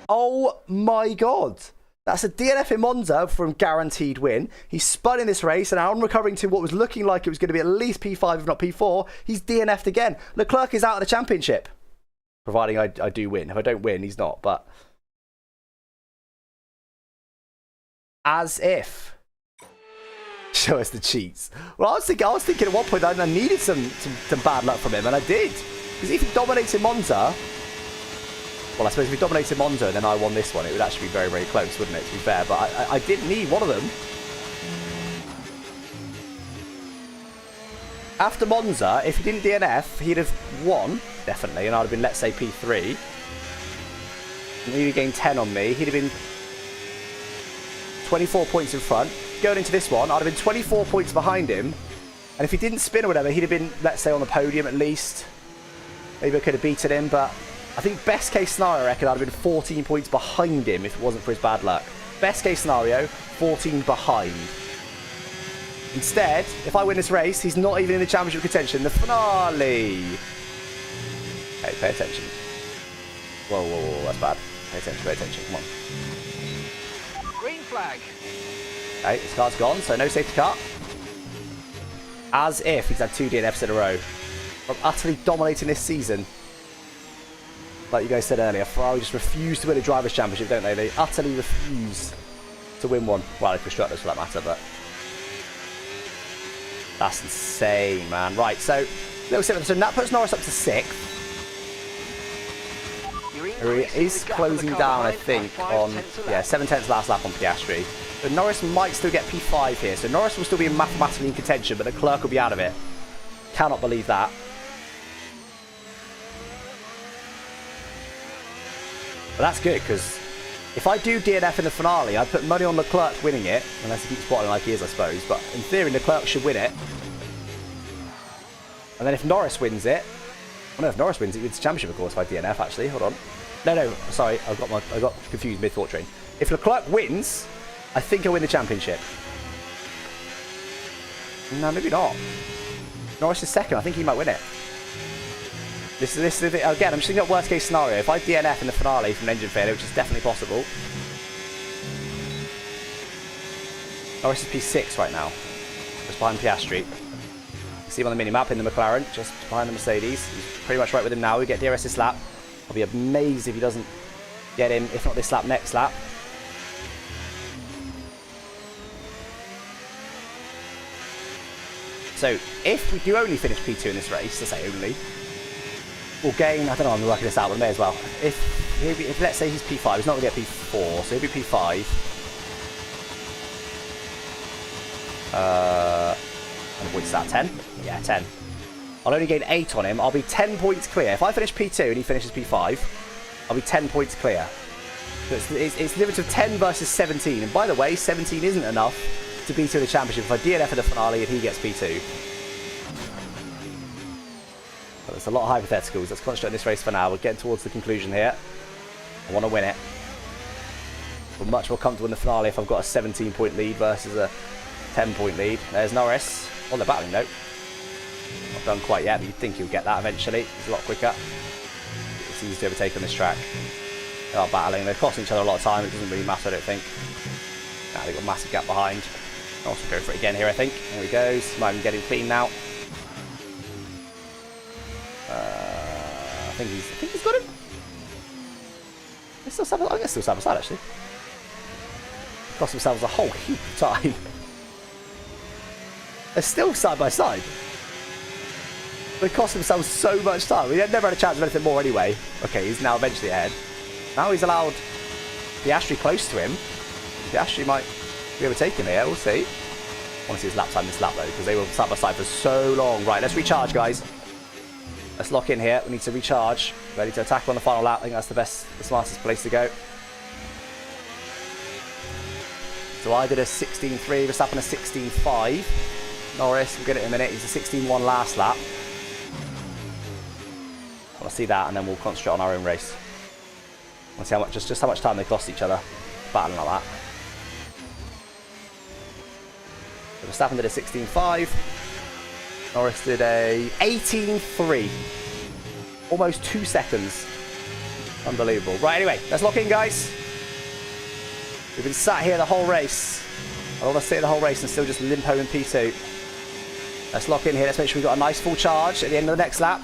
Oh my god. That's a DNF in Monza from guaranteed win. He spun in this race, and on recovering to what was looking like it was going to be at least P5, if not P4, he's DNF'd again. Leclerc is out of the championship, providing I do win. If I don't win, he's not, but... As if. Show us the cheats. Well, I was thinking at one point I needed some bad luck from him, and I did. Because if he dominates in Monza... Well, I suppose if he dominated Monza and then I won this one, it would actually be very, very close, wouldn't it, to be fair? But I did need one of them. After Monza, if he didn't DNF, he'd have won, definitely, and I'd have been, let's say, P3. And he'd have gained 10 on me. He'd have been 24 points in front. Going into this one, I'd have been 24 points behind him. And if he didn't spin or whatever, he'd have been, let's say, on the podium at least. Maybe I could have beaten him, but... I think best case scenario, I reckon I'd have been 14 points behind him if it wasn't for his bad luck. Best case scenario, 14 behind. Instead, if I win this race, he's not even in the championship contention. The finale. Hey, pay attention. Whoa, whoa, whoa, that's bad. Pay attention, come on. Green flag. Okay, his car's gone, so no safety car. As if he's had 2 DNFs in a row. From utterly dominating this season. Like you guys said earlier, Ferrari just refuse to win a Drivers' Championship, don't they? They utterly refuse to win one. Well, the constructors for that matter, but... That's insane, man. Right, so... So that puts Norris up to 6th. He's closing down, I think, on... Yeah, 7/10 last lap on Piastri. But Norris might still get P5 here, so Norris will still be mathematically in contention, but Leclerc will be out of it. Cannot believe that. But that's good, because if I do DNF in the finale, I put money on Leclerc winning it, unless he keeps spotting like he is, I suppose. But in theory, Leclerc should win it. And then if Norris wins it... I don't know if Norris wins it, he wins the championship, of course, if I DNF, actually. Hold on. No, sorry, I got confused mid-thought train. If Leclerc wins, I think I win the championship. No, maybe not. Norris is 2nd, I think he might win it. This is again, I'm just thinking of worst case scenario. If I DNF in the finale from an engine failure, which is definitely possible. Norris is P6 right now. Just behind Piastri. You see him on the mini-map in the McLaren, just behind the Mercedes. He's pretty much right with him now. We get DRS this lap. I'll be amazed if he doesn't get him, if not this lap, next lap. So, if we do only finish P2 in this race, to say only, we'll gain, I don't know, I'm working this out, but I may as well. If let's say he's P5, he's not going to get P4, so he'll be P5. And what's that, 10? Yeah, 10. I'll only gain 8 on him. I'll be 10 points clear. If I finish P2 and he finishes P5, I'll be 10 points clear. So it's the difference of 10 versus 17. And by the way, 17 isn't enough to beat him in the championship if I DNF in the finale and he gets P2. But there's a lot of hypotheticals. Let's concentrate on this race for now. We're getting towards the conclusion here. I want to win it. I'm much more comfortable in the finale if I've got a 17-point lead versus a 10-point lead. There's Norris. On the battling note. Not done quite yet, but you'd think he'll get that eventually. It's a lot quicker. It's easy to overtake on this track. They are battling. They're costing each other a lot of time. It doesn't really matter, I don't think. Now they've got a massive gap behind. I'll also go for it again here, I think. There he goes. Might even get him clean now. I think he's got him. I guess still side by side, actually. Cost themselves a whole heap of time. They're still side by side. They cost themselves so much time. We never had a chance of anything more anyway. Okay, he's now eventually ahead. Now he's allowed Piastri close to him. Piastri might be able to take him here. We'll see. I want to see his lap time this lap though, because they were side by side for so long. Right, let's recharge, guys. Let's lock in here. We need to recharge. Ready to attack on the final lap. I think that's the smartest place to go. So I did a 16.3, Verstappen a 16.5. Norris, we'll get it in a minute. He's a 16.1 last lap. I want to see that, and then we'll concentrate on our own race. I want to see how much, just how much time they cost each other battling like that. So Verstappen did a 16.5. Norris did a 18.3. Almost 2 seconds. Unbelievable. Right, anyway, let's lock in, guys. We've been sat here the whole race. I don't want to sit the whole race and still just limp home in P2. Let's lock in here. Let's make sure we've got a nice full charge at the end of the next lap.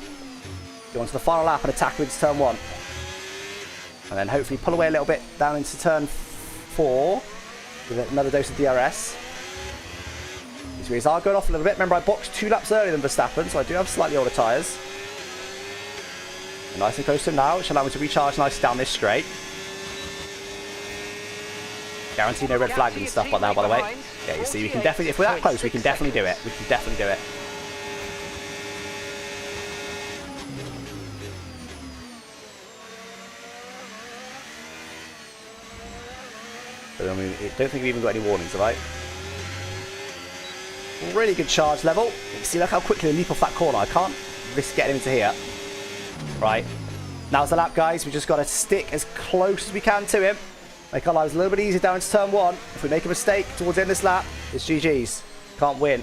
Go on to the final lap and attack into turn 1. And then hopefully pull away a little bit down into turn 4 with another dose of DRS. These wheels are going off a little bit. Remember, I boxed 2 laps earlier than Verstappen, so I do have slightly older tyres. Nice and close to him now, which allows me to recharge nicely down this straight. Guarantee no red flag and stuff like that, by the way. Yeah, you see, we can definitely, if we're that close, we can definitely do it. We can definitely do it. I mean, I don't think we've even got any warnings, alright? Really good charge level. You can see, look how quickly they leap off that corner. I can't risk getting him into here. Right. Now's the lap, guys. We just got to stick as close as we can to him. Make our lives a little bit easier down into turn 1. If we make a mistake towards the end of this lap, it's GG's. Can't win.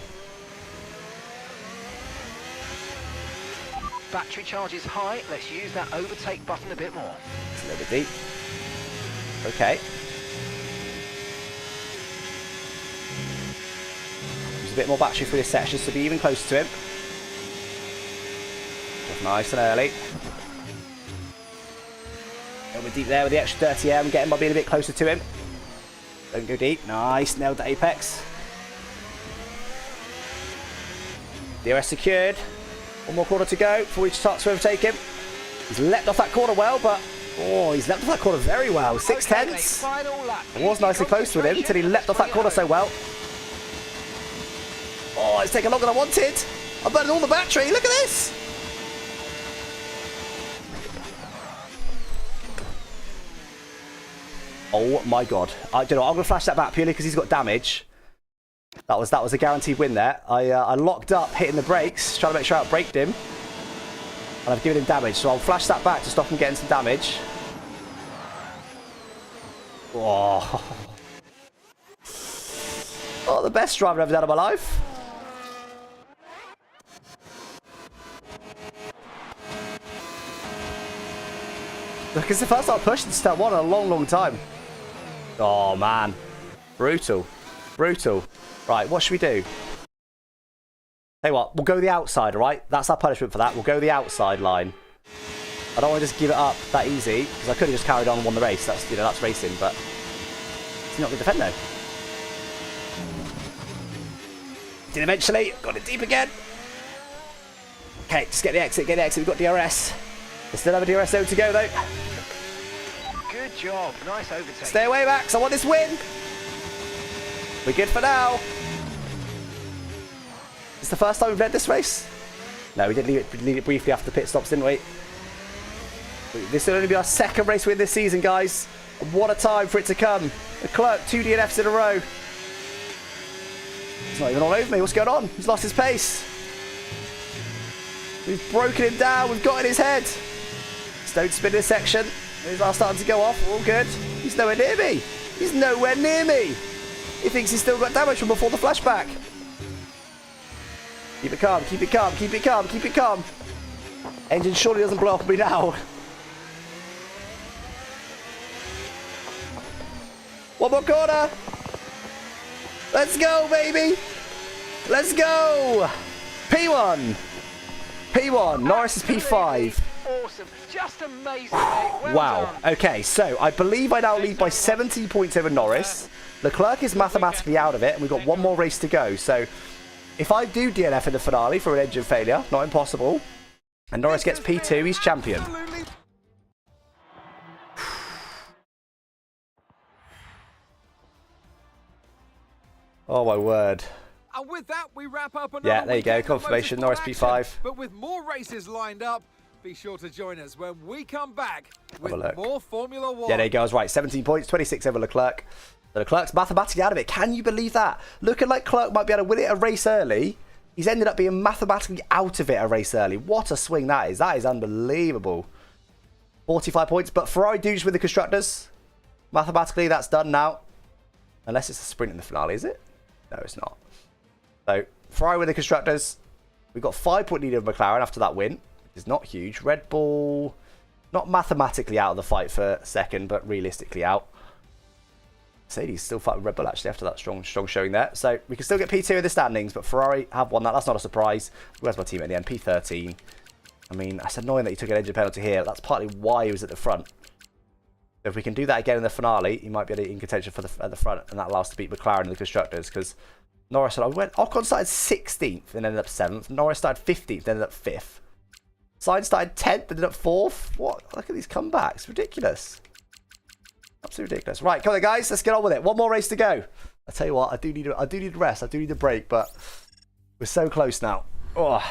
Battery charge is high. Let's use that overtake button a bit more. It's a little bit deep. Okay. Use a bit more battery for this section to be even closer to him. Just nice and early. A little bit deep there with the extra dirty air. I'm getting by being a bit closer to him. Don't go deep. Nice. Nailed the apex. DRS secured. One more corner to go before we start to overtake him. He's leapt off that corner well, but... Oh, he's leapt off that corner very well. 6 tenths. I was nice and close with him until he leapt off that corner so well. Oh, it's taken longer than I wanted. I'm burning all the battery. Look at this. Oh my god. I don't know. I'm going to flash that back purely because he's got damage. That was a guaranteed win there. I locked up hitting the brakes, trying to make sure I outbraked him. And I've given him damage, so I'll flash that back to stop him getting some damage. Oh, oh, the best driver I've ever done in my life. Look, it's the first time I pushed into turn 1 in a long, long time. Oh, man. Brutal. Brutal. Right, what should we do? Tell you what, we'll go the outside, alright? That's our punishment for that. We'll go the outside line. I don't want to just give it up that easy, because I could have just carried on and won the race. That's, you know, that's racing, but it's not going to defend though. Did eventually. Got it deep again. Okay, just get the exit, We've got DRS. There's still have a DRS zone to go though. Good job. Nice overtake. Stay away, Max. I want this win. We're good for now. It's the first time we've led this race. No, we did leave it briefly after the pit stops, didn't we? This will only be our 2nd race win this season, guys. What a time for it to come. Leclerc, 2 DNFs in a row. He's not even all over me. What's going on? He's lost his pace. We've broken him down. We've got in his head. Just don't spin this section. He's now starting to go off. All good. He's nowhere near me. He's nowhere near me. He thinks he's still got damage from before the flashback. Keep it calm. Keep it calm. Keep it calm. Keep it calm. Engine surely doesn't blow up on me now. One more corner. Let's go, baby. Let's go. P1. P1. Norris is P5. Awesome. Just amazing, mate. Well wow. done. Okay, so I believe I now lead by 17 points over Norris. Leclerc is mathematically out of it, and we've got one more race to go. So if I do DNF in the finale for an engine failure, not impossible, and Norris gets P2, he's champion. Oh my word. And with that, we wrap up another Yeah, there you go. weekend of Confirmation. motorsport Norris action. P5. But with more races lined up, be sure to join us when we come back with a look. more Formula 1. Yeah, there you go. I was right. 17 points, 26 over Leclerc. So Leclerc's mathematically out of it. Can you believe that? Looking like Leclerc might be able to win it a race early. He's ended up being mathematically out of it a race early. What a swing that is. That is unbelievable. 45 points. But Ferrari do just win the Constructors. Mathematically, that's done now. Unless it's a sprint in the finale, is it? No, it's not. So, Ferrari win the Constructors. We've got 5-point lead over McLaren after that win. Which is not huge. Red Bull, not mathematically out of the fight for second, but realistically out. Mercedes still fighting Red Bull actually after that strong showing there. So we can still get P2 in the standings, but Ferrari have won that. That's not a surprise. Where's my team at the end? P13. I mean, it's annoying that he took an engine penalty here. That's partly why he was at the front. If we can do that again in the finale, he might be in contention for at the front, and that allows us to beat McLaren in the constructors. Because Norris and Ocon started 16th and ended up 7th. Norris started 15th and ended up 5th. Sainz started 10th and ended up 4th. What? Look at these comebacks. Ridiculous. Absolutely ridiculous. Right, come on, guys. Let's get on with it. One more race to go. I tell you what, I do need a rest. I do need a break, but we're so close now. Oh.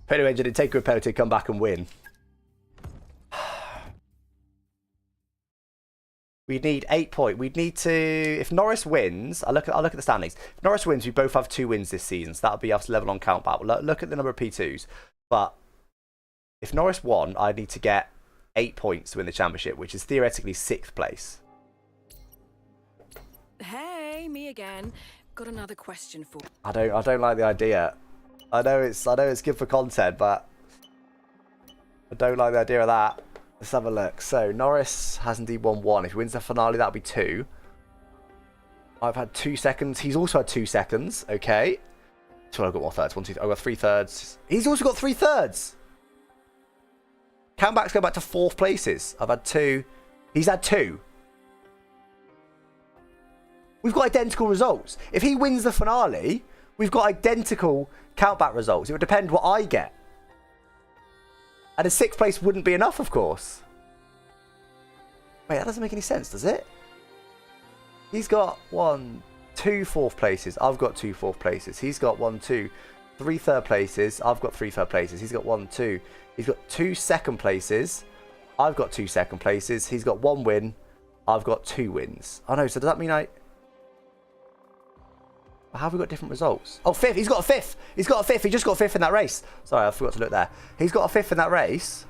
Podium engine did take a penalty, come back and win. We need 8 points. We'd need to, if Norris wins, I'll look at the standings. If Norris wins, we both have 2 wins this season, so that'll be us level on count back. Look at the number of P2s. But if Norris won, I'd need to get 8 points to win the championship, which is theoretically 6th place. Hey, me again. Got another question for. I don't like the idea. I know it's good for content, but I don't like the idea of that. Let's have a look. So Norris has indeed won 1. If he wins the finale, that'll be 2. I've had 2 seconds. He's also had 2 seconds. Okay. So I've got more thirds. 1, 2, 3. I've got 3 thirds. He's also got 3 thirds. Countbacks go back to 4th places. I've had 2. He's had 2. We've got identical results. If he wins the finale, we've got identical countback results. It would depend what I get. And a 6th place wouldn't be enough, of course. Wait, that doesn't make any sense, does it? He's got 1, 2 4th places. I've got 2 4th places. He's got 1, 2, 3 3rd places. I've got 3 3rd places. He's got 1, 2. He's got 2 2nd places. I've got 2 2nd places. He's got 1 win. I've got 2 wins. Oh no, so does that mean how have we got different results? Oh, 5th. He's got a 5th. He's got a 5th. He just got a 5th in that race. Sorry, I forgot to look there. He's got a 5th in that race.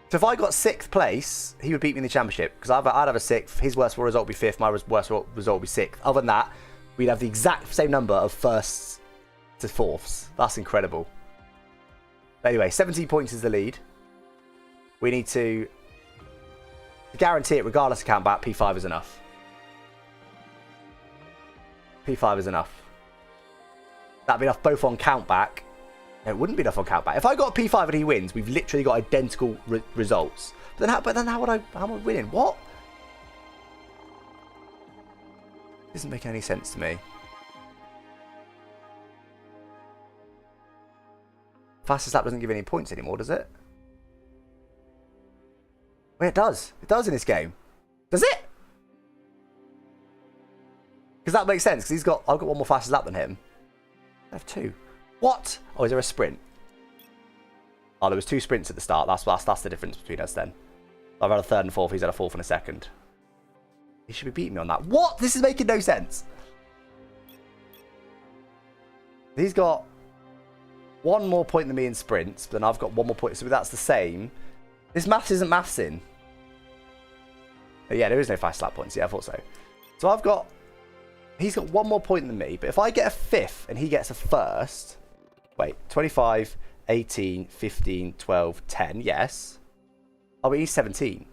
So if I got 6th place, he would beat me in the championship. Because I'd have a 6th. His worst result would be 5th. My worst result would be 6th. Other than that, we'd have the exact same number of 1sts to 4ths. That's incredible. But anyway, 17 points is the lead. We need to guarantee it regardless of countback. P5 is enough. P5 is enough. That'd be enough both on countback. No, it wouldn't be enough on countback. If I got a P5 and he wins, we've literally got identical results. But then how am I winning? What? Doesn't make any sense to me. Fastest lap doesn't give any points anymore, does it? Well, it does. It does in this game. Does it? Because that makes sense, because I've got 1 more fastest lap than him. I have 2. What? Oh, is there a sprint? Oh, there was 2 sprints at the start. That's the difference between us then. I've had a 3rd and 4th. He's had a 4th and a 2nd. He should be beating me on that. What? This is making no sense. He's got 1 more point than me in sprints, but then I've got 1 more point. So that's the same. This maths isn't mathsing. But yeah, there is no fast lap points. Yeah, I thought so. So he's got 1 more point than me, but if I get a 5th and he gets a 1st, wait, 25, 18, 15, 12, 10, yes. Oh, but he's 17.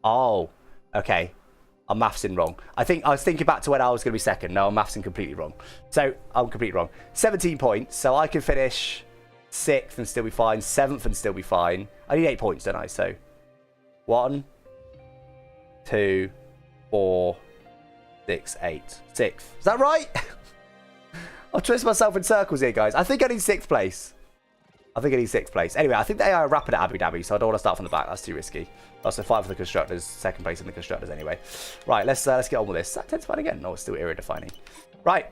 Oh, okay. I'm mathsing wrong. I was thinking back to when I was going to be 2nd. No, I'm mathsing completely wrong. So, I'm completely wrong. 17 points, so I can finish 6th and still be fine, 7th and still be fine. I need 8 points, don't I? So, 1, 2, 4, 6, 8. 6th. Is that right? I'll twist myself in circles here, guys. I think I need 6th place. Anyway, I think they are rapid at Abu Dhabi, so I don't want to start from the back. That's too risky. Also, 5 for the constructors, 2nd place in the constructors anyway. Right, let's get on with this. Is that 10 to 5 again? No, it's still area defining. Right.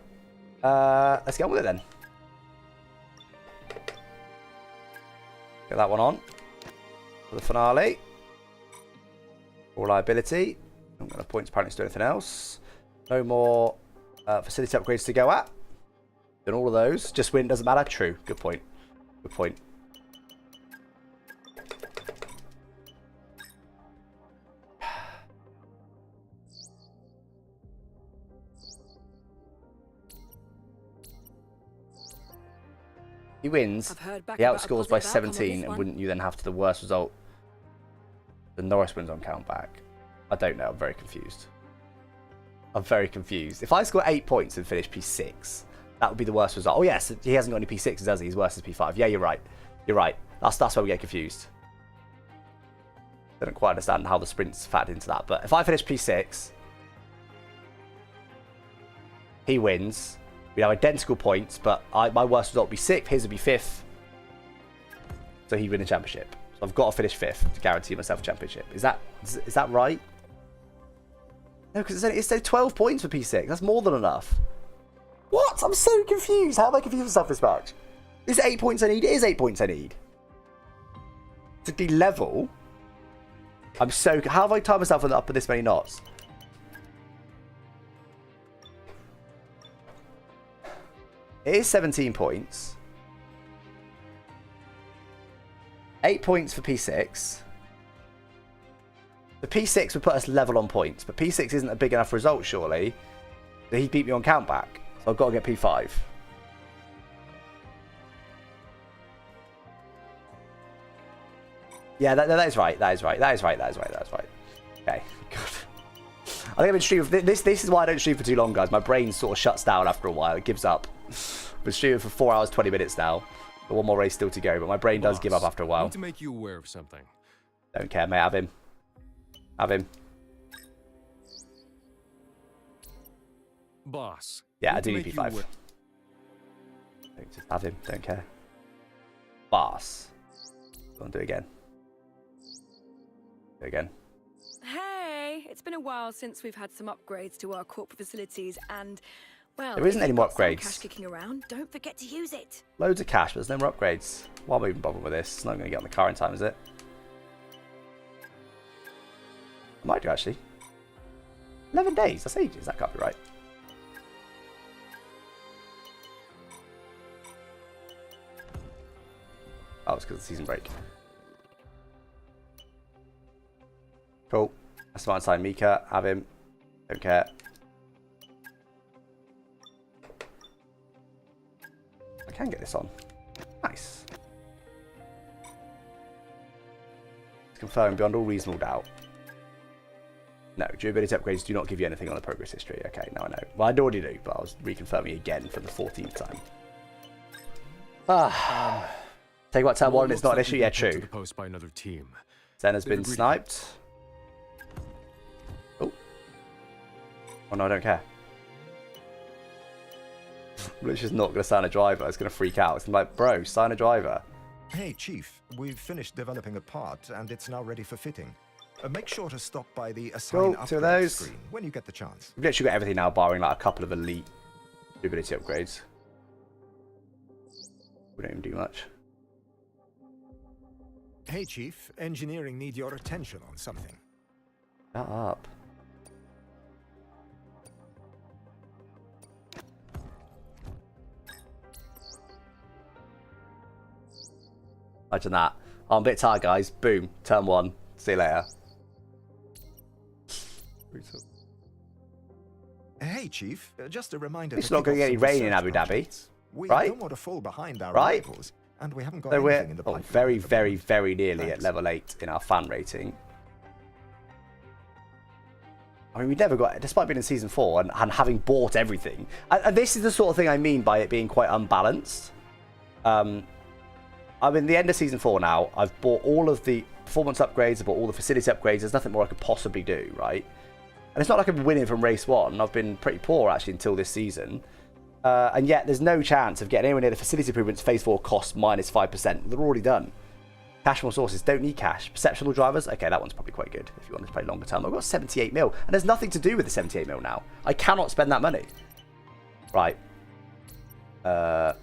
Let's get on with it then. Get that one on. For the finale. Reliability. I'm going to points apparently to do anything else. No more facility upgrades to go at. Done all of those. Just win, doesn't matter. True. Good point. Good point. He wins. He outscores by 17, and wouldn't you then have to the worst result? The Norris wins on count back. I don't know. I'm very confused. I'm very confused. If I score 8 points and finish P6, that would be the worst result. Oh, yes. He hasn't got any P6s, does he? He's worse than P5. Yeah, you're right. You're right. That's where we get confused. I don't quite understand how the sprints factored into that. But if I finish P6, he wins. We have identical points, but my worst result would be 6th. His would be 5th. So he'd win the championship. So I've got to finish 5th to guarantee myself a championship. Is that right? No, because it's 12 points for P6. That's more than enough. What? I'm so confused. How am I confused myself this much? Is it 8 points I need? It is 8 points I need. To be level. I'm so... How have I timed myself up in this many knots? It is 17 points. 8 points for P6. The P6 would put us level on points, but P6 isn't a big enough result, surely. He beat me on countback, so I've got to get P5. Yeah, that is right. That is right. That is right. That is right. That is right. Okay. God. I think I've been streaming. This is why I don't stream for too long, guys. My brain sort of shuts down after a while. It gives up. I've been streaming for 4 hours, 20 minutes now. Got one more race still to go, but my brain does give up after a while. I need to make you aware of something. Don't care, mate. Have him. Have him. Boss. Yeah, I do need P5. Just have him. Don't care. Boss. Go on, do it again. Do it again. Hey, it's been a while since we've had some upgrades to our corporate facilities, and well, There isn't any more upgrades. Cash kicking around. Don't forget to use it. Loads of cash, but there's no more upgrades. Why am I even bothering with this? It's not going to get on the car in time, is it? I might do, actually. 11 days. That's ages. That can't be right. Oh, it's because of the season break. Cool. That's fine. Sign Mika. Have him. Don't care. I can get this on. Nice. It's confirmed beyond all reasonable doubt. No, durability upgrades do not give you anything on the progress history. Okay, now I know. Well, I already do, but I was reconfirming again for the 14th time. Take what turn 1, it's not an issue. Yeah, true. The post by another team. Senna's been sniped. Oh. Oh no, I don't care. I'm just not going to sign a driver. It's going to freak out. It's like, bro, sign a driver. Hey, Chief, we've finished developing a part and it's now ready for fitting. Make sure to stop by the assign Cool, 2 of upgrade those. screen when you get the chance. We've literally got everything now, barring like a couple of elite durability upgrades. We don't even do much. Hey, Chief, engineering need your attention on something. Shut up. Imagine that. Oh, I'm a bit tired, guys. Boom. Turn 1. See you later. Hey, Chief, just a reminder. It's not going to get any rain in Abu Dhabi, We right? don't want to fall behind our Right? rivals, and we haven't got So anything we're in the pipeline very, at the very, moment. very nearly Thanks. at level 8 in our fan rating. I mean, we never got, despite being in season 4 and having bought everything. And this is the sort of thing I mean by it being quite unbalanced. I'm in the end of season 4 now. I've bought all of the performance upgrades. I've bought all the facility upgrades. There's nothing more I could possibly do, right? And it's not like I've been winning from race 1. I've been pretty poor, actually, until this season. And yet, there's no chance of getting anywhere near the facility improvements. Phase 4 costs minus 5%. They're already done. Cash more sources. Don't need cash. Perceptional drivers. Okay, that one's probably quite good if you want to play longer term. I've got 78 mil. And there's nothing to do with the 78 mil now. I cannot spend that money. Right. That's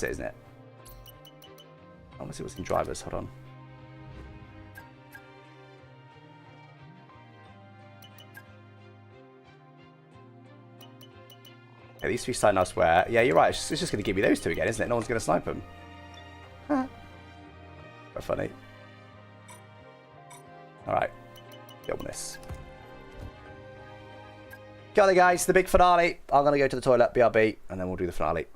it, isn't it? I want to see what's in drivers. Hold on. Yeah, these 3 sign elsewhere. Yeah, you're right. It's just going to give me those 2 again, isn't it? No one's going to snipe them. Huh. Quite funny. Alright. Get on this. Got it, guys. The big finale. I'm going to go to the toilet, BRB, and then we'll do the finale.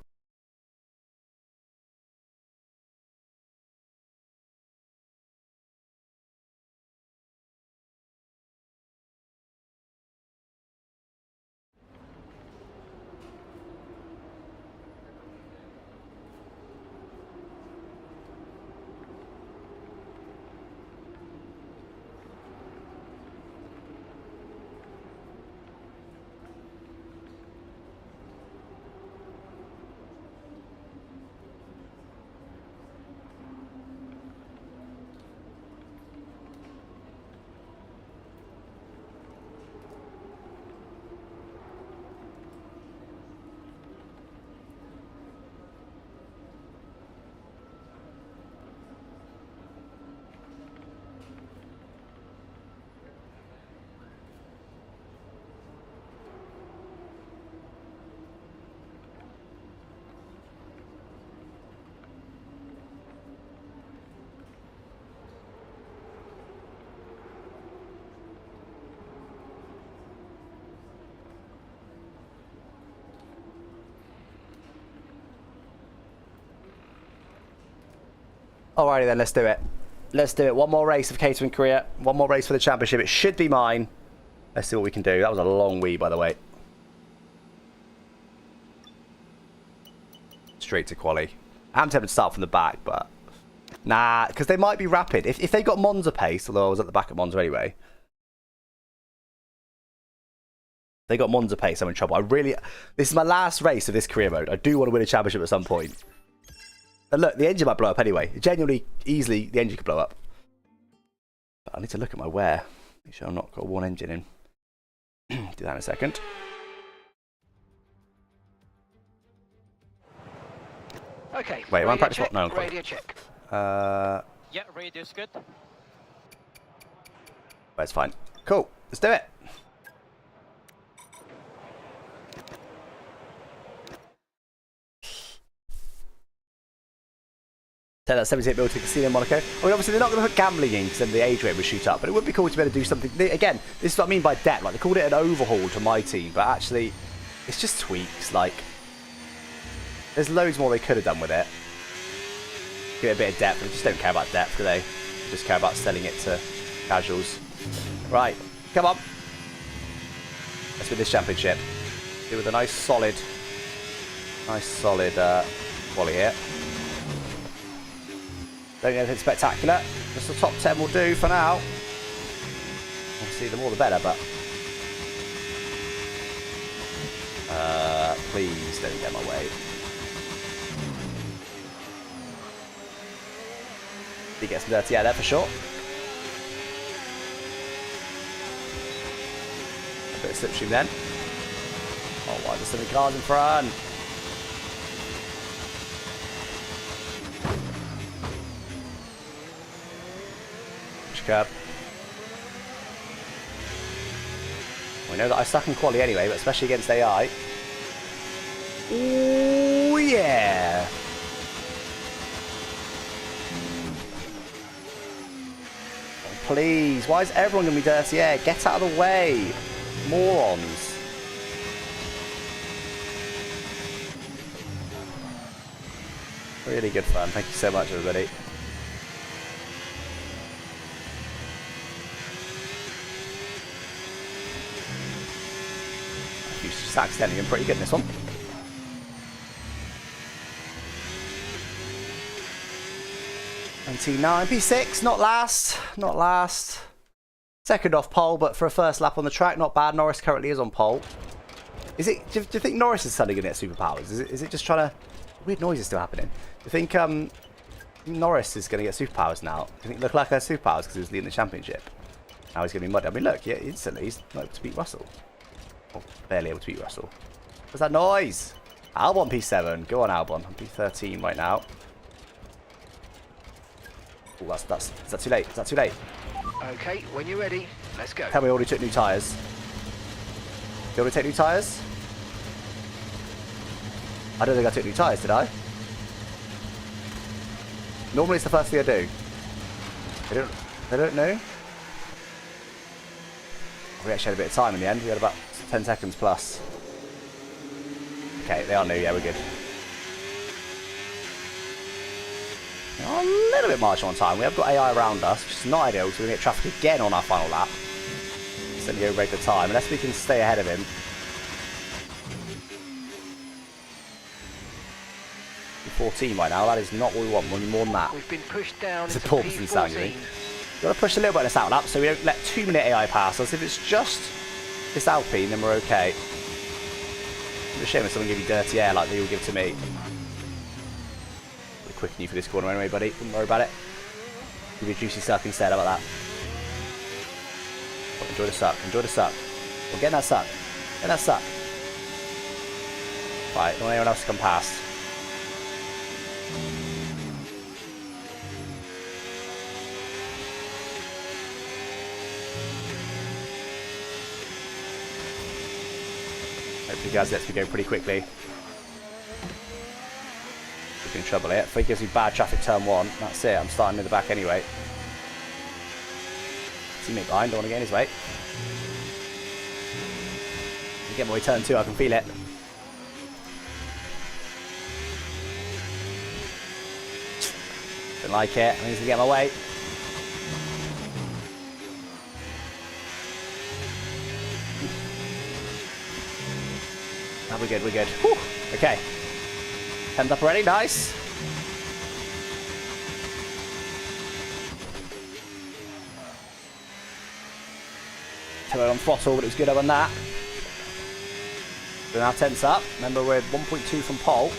Alrighty then, let's do it. Let's do it. One more race of Caterham Korea. One more race for the championship. It should be mine. Let's see what we can do. That was a long wee, by the way. Straight to quali. I'm tempted to start from the back, but... Nah, because they might be rapid. If they got Monza pace, although I was at the back at Monza anyway. If they got Monza pace, I'm in trouble. This is my last race of this career mode. I do want to win a championship at some point. And look, the engine might blow up anyway. Genuinely, easily, the engine could blow up. But I need to look at my wear. Make sure I've not got one engine in. Do that in a second. Okay. Wait, am I in practice? No, I'm radio check. Yeah, radio's good. That's fine. Cool. Let's do it. Take that 78 mil to casino in Monaco. I mean, obviously they're not going to put gambling in because then the age rate would shoot up. But it would be cool to be able to do something. Again, this is what I mean by depth. Like they called it an overhaul to my team, but actually, it's just tweaks. Like there's loads more they could have done with it. Give it a bit of depth. They just don't care about depth, do they? They just care about selling it to casuals. Right, come on. Let's win this championship. Do it with a nice solid quali here. Don't need anything spectacular. Just the top 10 will do for now. Obviously, the more the better, but... please don't get in my way. He gets some dirty air there for sure. A bit of slipstream then. Oh, why are there so many cars in front? Curb. We know that I suck in quali anyway, but especially against AI. Oh yeah! Oh, please, why is everyone gonna be dirty air? Get out of the way, morons! Really good fun. Thank you so much, everybody. Stack's standing in pretty good in this one. P6, not last. Second off pole, but for a first lap on the track, not bad. Norris currently is on pole. Is it? Do you think Norris is suddenly going to get superpowers? Is it just trying to? Weird noises still happening. Do you think Norris is going to get superpowers now? Do you think Leclerc has superpowers because he was leading the championship? Now he's going to be muddy. I mean, look, yeah, instantly he's not able to beat Russell. Oh, barely able to beat Russell. What's that noise? Albon P7. Go on, Albon. I'm P13 right now. Oh, is that too late? Is that too late? Okay, when you're ready, let's go. Tell me, already took new tyres. You already take new tyres? I don't think I took new tyres, did I? Normally it's the first thing I do. They don't know? We actually had a bit of time in the end. We had about 10 seconds plus. Okay, they are new. Yeah, we're good. A little bit marginal on time. We have got AI around us, which is not ideal, so we're going to get traffic again on our final lap. Certainly over regular time, unless we can stay ahead of him. 14 right now. That is not what we want. We need more than that. We've been pushed down it's a into porpoising sound, you P14. mean? We've got to push a little bit on this out lap so we don't let 2 minute AI pass us. If it's just this Alpine, then we're okay. It's a shame if someone give you dirty air like they all give to me. We're quicker than you for this corner anyway, buddy. Don't worry about it. Give you a juicy suck instead. How about that? Oh, enjoy the suck. Enjoy the suck. Well, get that suck. Get that suck. Right, don't want anyone else to come past. Hopefully guys lets me go pretty quickly. We're in trouble here. If he gives me bad traffic turn 1, that's it. I'm starting in the back anyway. Teammate behind, don't want to get in his way. Get my way turn 2, I can feel it. Don't like it. I need to get my way. Oh, we're good, we're good. Whew. Okay. 10th up already, nice. Too on throttle, but it was good on that. We're now 10th up. Remember, we're 1.2 from pole.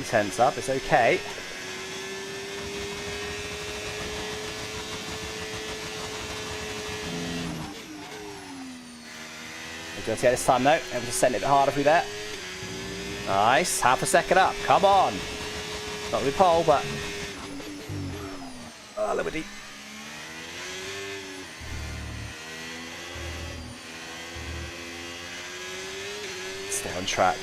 Tense up, it's okay. We're going to get this time though, able to send it a bit harder through there. Nice, half a second up, come on. Not with pole, but a little bit deep. Stay on track.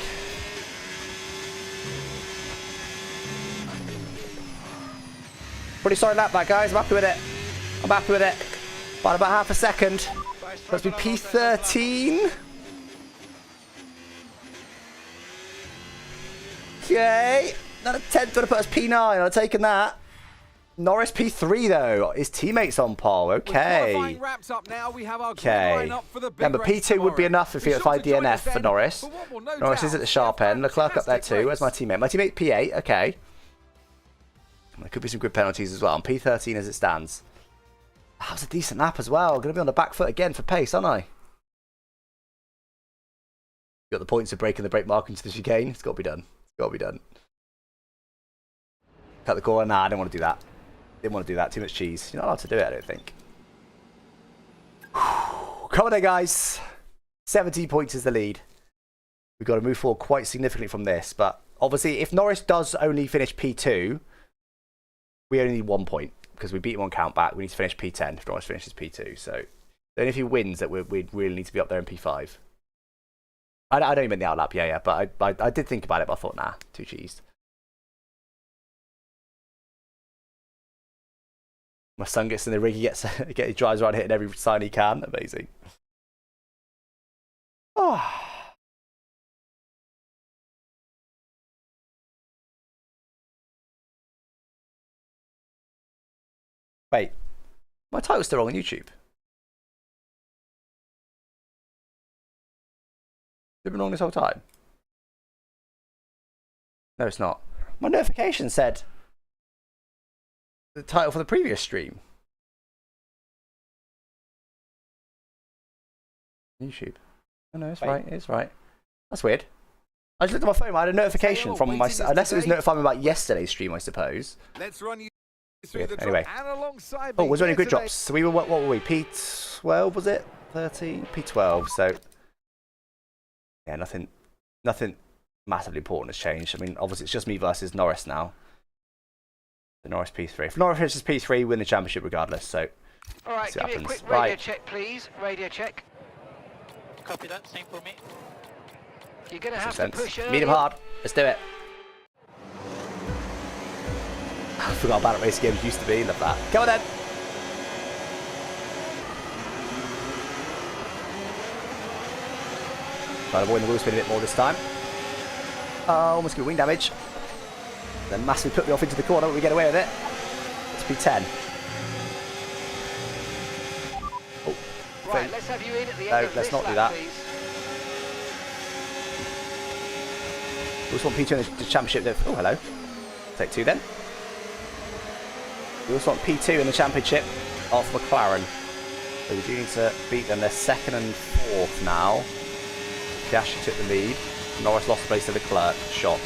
Pretty solid lap that, guys. I'm happy with it. I'm happy with it. By about half a second. Must be P13. Okay. Another 10th would have put us P9. I've taken that. Norris P3 though. His teammates on pole. Okay. Okay. Remember, P2 would be enough if he had 5 DNF for Norris. Norris is at the sharp end. Leclerc up there too. Where's my teammate? My teammate P8. Okay. There could be some good penalties as well. I'm P13 as it stands. That was a decent lap as well. Going to be on the back foot again for pace, aren't I? Got the points of breaking the brake mark into the chicane. It's got to be done. It's got to be done. Cut the corner. Nah, I didn't want to do that. Didn't want to do that. Too much cheese. You're not allowed to do it, I don't think. Come on then, guys. 17 points is the lead. We've got to move forward quite significantly from this. But obviously, if Norris does only finish P2... we only need 1 point because we beat him on count back. We need to finish P10 if Norris finishes P2. So then if he wins, that we'd really need to be up there in P5. I don't even mean the outlap, yeah. But I did think about it, but I thought, nah, too cheesed. My son gets in the rig, he drives around hitting every sign he can. Amazing. Oh. Wait, my title's still wrong on YouTube. It's been wrong this whole time. No, it's not. My notification said the title for the previous stream. YouTube. Oh no, it's right. It's right. That's weird. I just looked at my phone. I had a notification from my. Unless it was notifying me about yesterday's stream, I suppose. Let's run you. Anyway, oh, was there any good drops? So we were, what were we? P12 was it? 13? P12. So yeah, nothing massively important has changed. I mean, obviously it's just me versus Norris now. The Norris P3. If Norris finishes P3, we win the championship regardless. So all right, give me a quick radio check, please. Radio check. Copy that. Same for me. You're gonna have to push early. Medium hard. Let's do it. I forgot how bad at racing games used to be. Love that. Come on then. Try to avoid the wheel spin a bit more this time. Almost get wing damage. Then massively put me off into the corner, but we get away with it. It's P10. Oh. Right, let's have you in at the end of let's this not do lap, that. please. We also want P2 in the championship. Oh, hello. Take 2 then. We also want P2 in the championship off McLaren. So we do need to beat them. They're 2nd and 4th now. Piastri took the lead. Norris lost the place to Leclerc. Shock.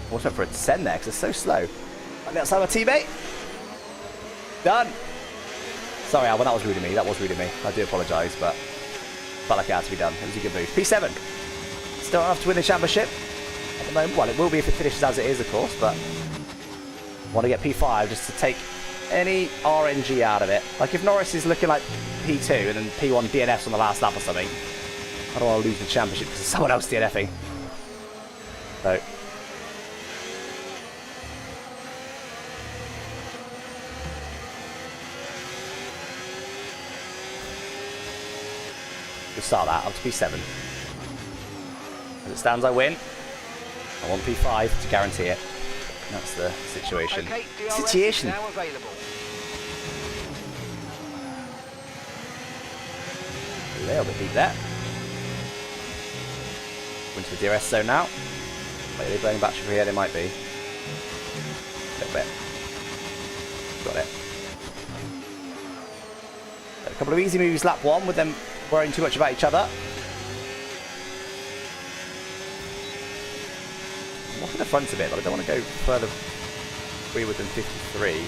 Almost went for a descent there because it's so slow. And that's our teammate. Done. Sorry, Alvin, that was rude of me. That was rude of me. I do apologise, but felt like it had to be done. It was a good move. P7. Still have to win the championship at the moment. Well, it will be if it finishes as it is, of course, but want to get P5 just to take any RNG out of it. Like if Norris is looking like P2 and then P1 DNFs on the last lap or something, I don't want to lose the championship because there's someone else DNFing. So We'll start that up to P7. As it stands, I win. I want P5 to guarantee it. That's the situation. Okay, DRS is Situation. now available. A little bit deep there. Into the DRS zone now. Wait, are they burning battery for here? They might be. A little bit. Got it. A couple of easy moves lap 1 with them worrying too much about each other. I'm off in the front a bit, but I don't want to go further forward than 53.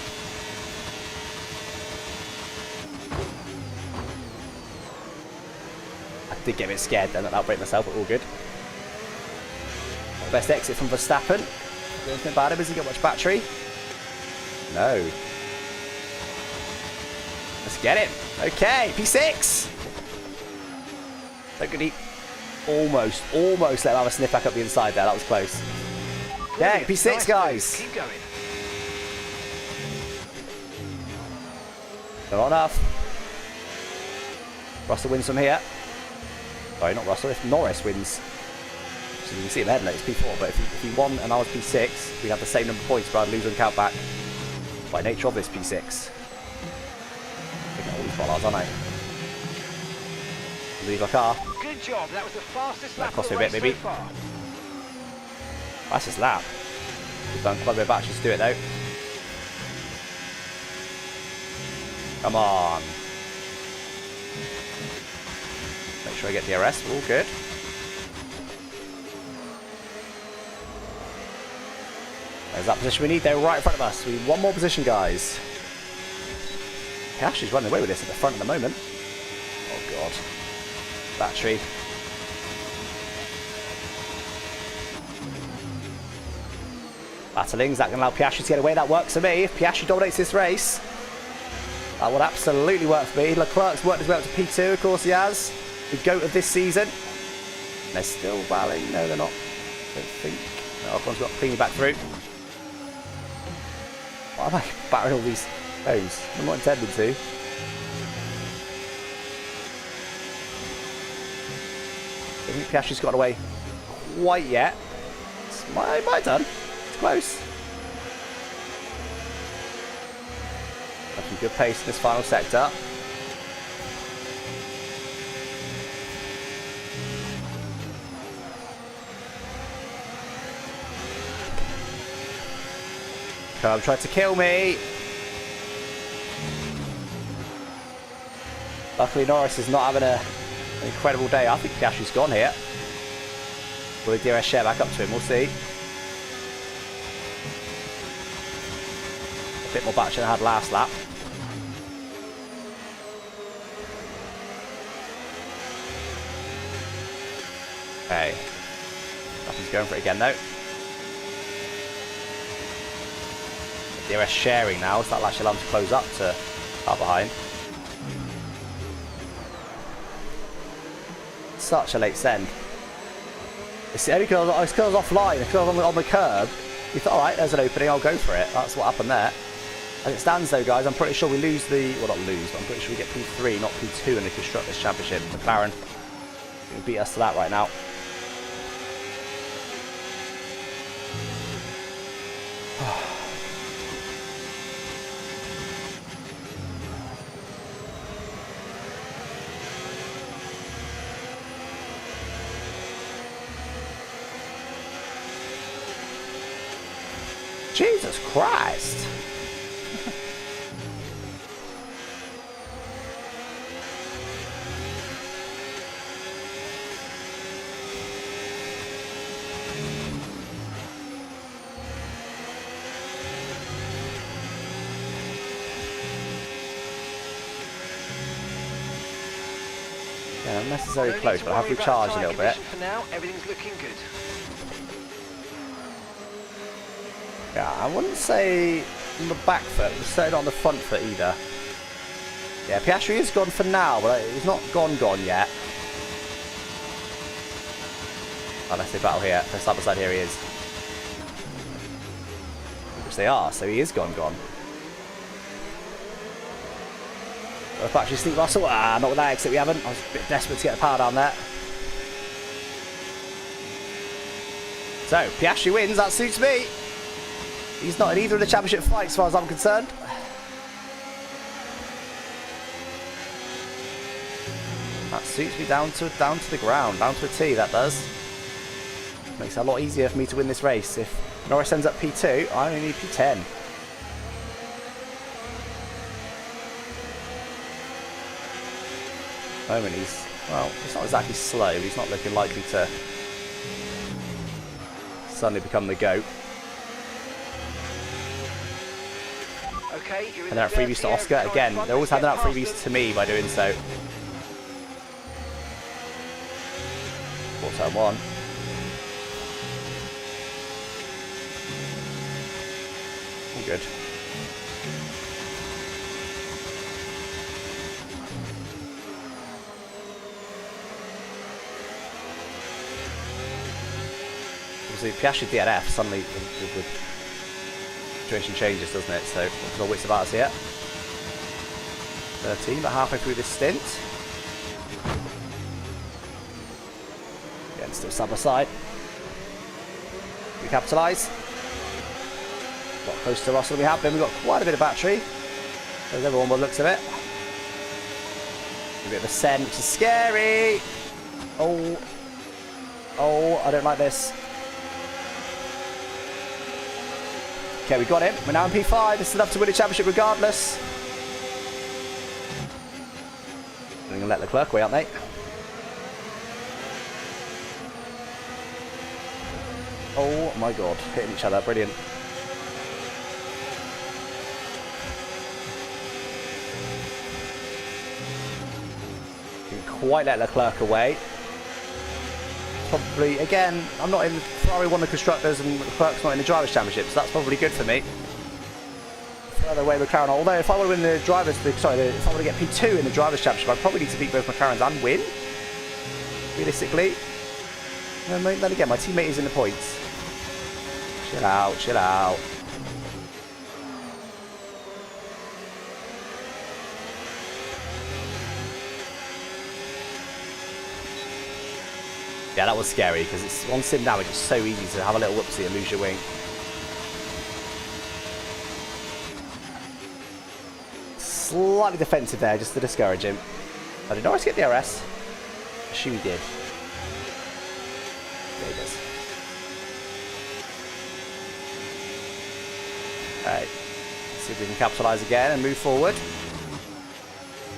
I did get a bit scared then that I'll break myself, but all good. Best exit from Verstappen. Anything about him? Has he got much battery? No. Let's get him. Okay, P6. So good. He almost let him have a sniff back up the inside there. That was close. Yeah, P6, Nice guys. Keep going. Not enough. Russell wins from here. Sorry, not Russell. If Norris wins. So you can see him ahead, it's P4, but if he won and I was P6, we'd have the same number of points, but I'd lose on count back by nature of this P6. Looking at all these bollards, aren't I? Leave our car. Good job. That was the fastest lap cost of me the a bit, race maybe. so far. That's his lap. We've done quite a bit of batteries to do it, though. Come on. Make sure I get DRS. We're all good. There's that position we need. They're right in front of us. We need one more position, guys. Cash is running away with this at the front at the moment. Oh, God. Battery. Battling's that going to allow Piastri to get away? That works for me. If Piastri dominates this race, that would absolutely work for me. Leclerc's worked his way up to P2, of course he has. The GOAT of this season. They're still battling. No, they're not. I don't think. No, Ocon's got cleanly back through. Why am I battering all these stones? I'm not intending to. I think Piastri's got away quite yet. Might have done. It's close. Making good pace in this final sector. Curb tried to kill me. Luckily Norris is not having an incredible day. I think Piastri's gone here. Will the DRS share back up to him? We'll see. A bit more battery than I had last lap. Okay. Nothing's going for it again though. DRS sharing now, so that'll actually allow them to close up to far behind. Such a late send. It's only because I was offline, because I was on the curb. You thought, alright, there's an opening, I'll go for it. That's what happened there. As it stands though, guys, I'm pretty sure we lose the... Well, not lose, but I'm pretty sure we get P3, not P2 in the Constructors' Championship. McLaren will beat us to that right now. Jesus Christ! Yeah, unnecessarily close, but I have recharged a little bit. For now, everything's looking good. Yeah, I wouldn't say on the back foot, but certainly not on the front foot either. Yeah, Piastri is gone for now, but he's not gone yet. Unless they battle here. They're side by side, here he is. Which they are, so he is gone. Actually, Steve Russell. Not with that exit we haven't. I was a bit desperate to get the power down there. So, Piastri wins. That suits me. He's not in either of the championship fights as far as I'm concerned. That suits me down to the ground. Down to a T, that does. Makes it a lot easier for me to win this race. If Norris ends up P2, I only need P10. Moment he's, well, he's not exactly slow, but he's not looking likely to suddenly become the GOAT. Okay, you're in And they're at freebies to Oscar again. They're always handing out freebies to me by doing so. Turn one. All good. Obviously, Piastri DNF, suddenly the situation changes, doesn't it? So, what's our wits about us here? 13, but halfway through this stint. Again, still side by side. We capitalise. Got close to Russell we have been. We've got quite a bit of battery. There's everyone by the looks of it. A bit of ascent, which is scary. Oh, I don't like this. Okay, we got him. We're now in P5. This is enough to win the championship regardless. They're going to let Leclerc away, aren't they? Oh my god, hitting each other, brilliant. Didn't quite let Leclerc away. Probably, again, I'm not in Ferrari won the Constructors and Leclerc's not in the Drivers' Championship, so that's probably good for me. Further away McLaren, although if I want to win the Drivers, if I want to get P2 in the Drivers' Championship, I probably need to beat both McLarens and win, realistically. And then again, my teammate is in the points. Chill out, chill out. Yeah, that was scary because it's on sim now. It's just so easy to have a little whoopsie and lose your wing. Slightly defensive there, just to discourage him. Oh, did Norris get the RS? I assume he did. There he goes. Alright, see if we can capitalise again and move forward.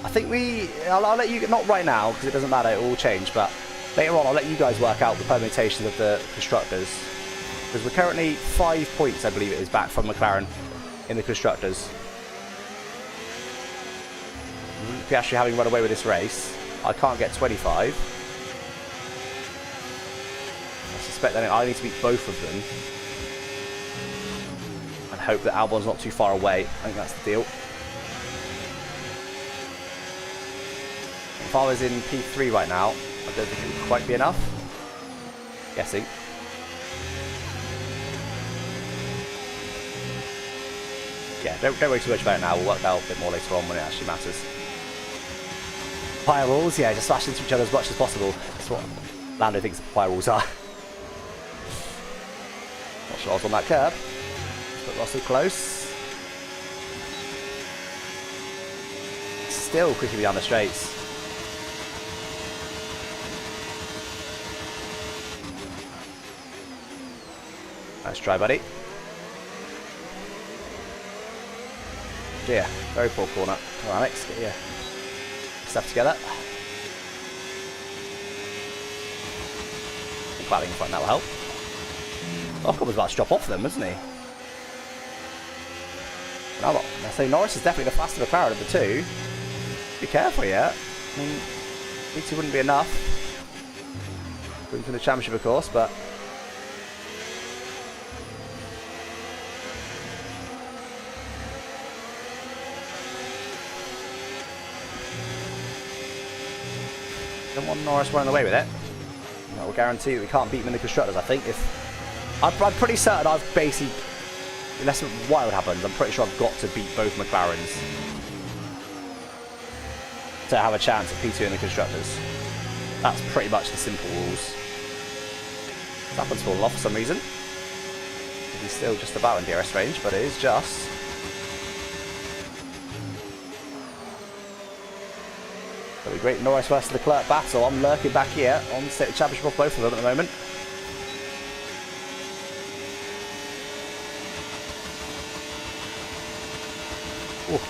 I think I'll let you, not right now because it doesn't matter, it will change, but later on I'll let you guys work out the permutations of the Constructors. Because we're currently 5 points, I believe it is, back from McLaren in the Constructors. Piastri having run away with this race, I can't get 25. I suspect that I need to beat both of them. And hope that Albon's not too far away. I think that's the deal. If I was in P3 right now, I don't think it would quite be enough. Guessing. Yeah, don't worry too much about it now. We'll work out a bit more later on when it actually matters. Fire rules, yeah, just smash into each other as much as possible. That's what Lando thinks fire rules are. Not sure I was on that curb. But Russell close. Still quickly down the straights. Nice try, buddy. Dear, very poor corner. Come on, Alex, get your stuff together. Cladding in front, that will help. Ocon was about to drop off them, wasn't he? Now, I say Norris is definitely the faster McLaren of the two. Be careful, yeah. I mean, P2 wouldn't be enough. Going to the championship, of course, but. Don't want Norris running away with it. That will guarantee that we can't beat him in the Constructors, I think. I'm pretty certain I've basically, unless wild happens, I'm pretty sure I've got to beat both McLarens. to have a chance at P2 in the Constructors. That's pretty much the simple rules. That one's fallen off for some reason. He's still just about in DRS range, but it is just. That'll be great. Norris versus Leclerc battle. I'm lurking back here on the state championship of both of them at the moment. Ooh.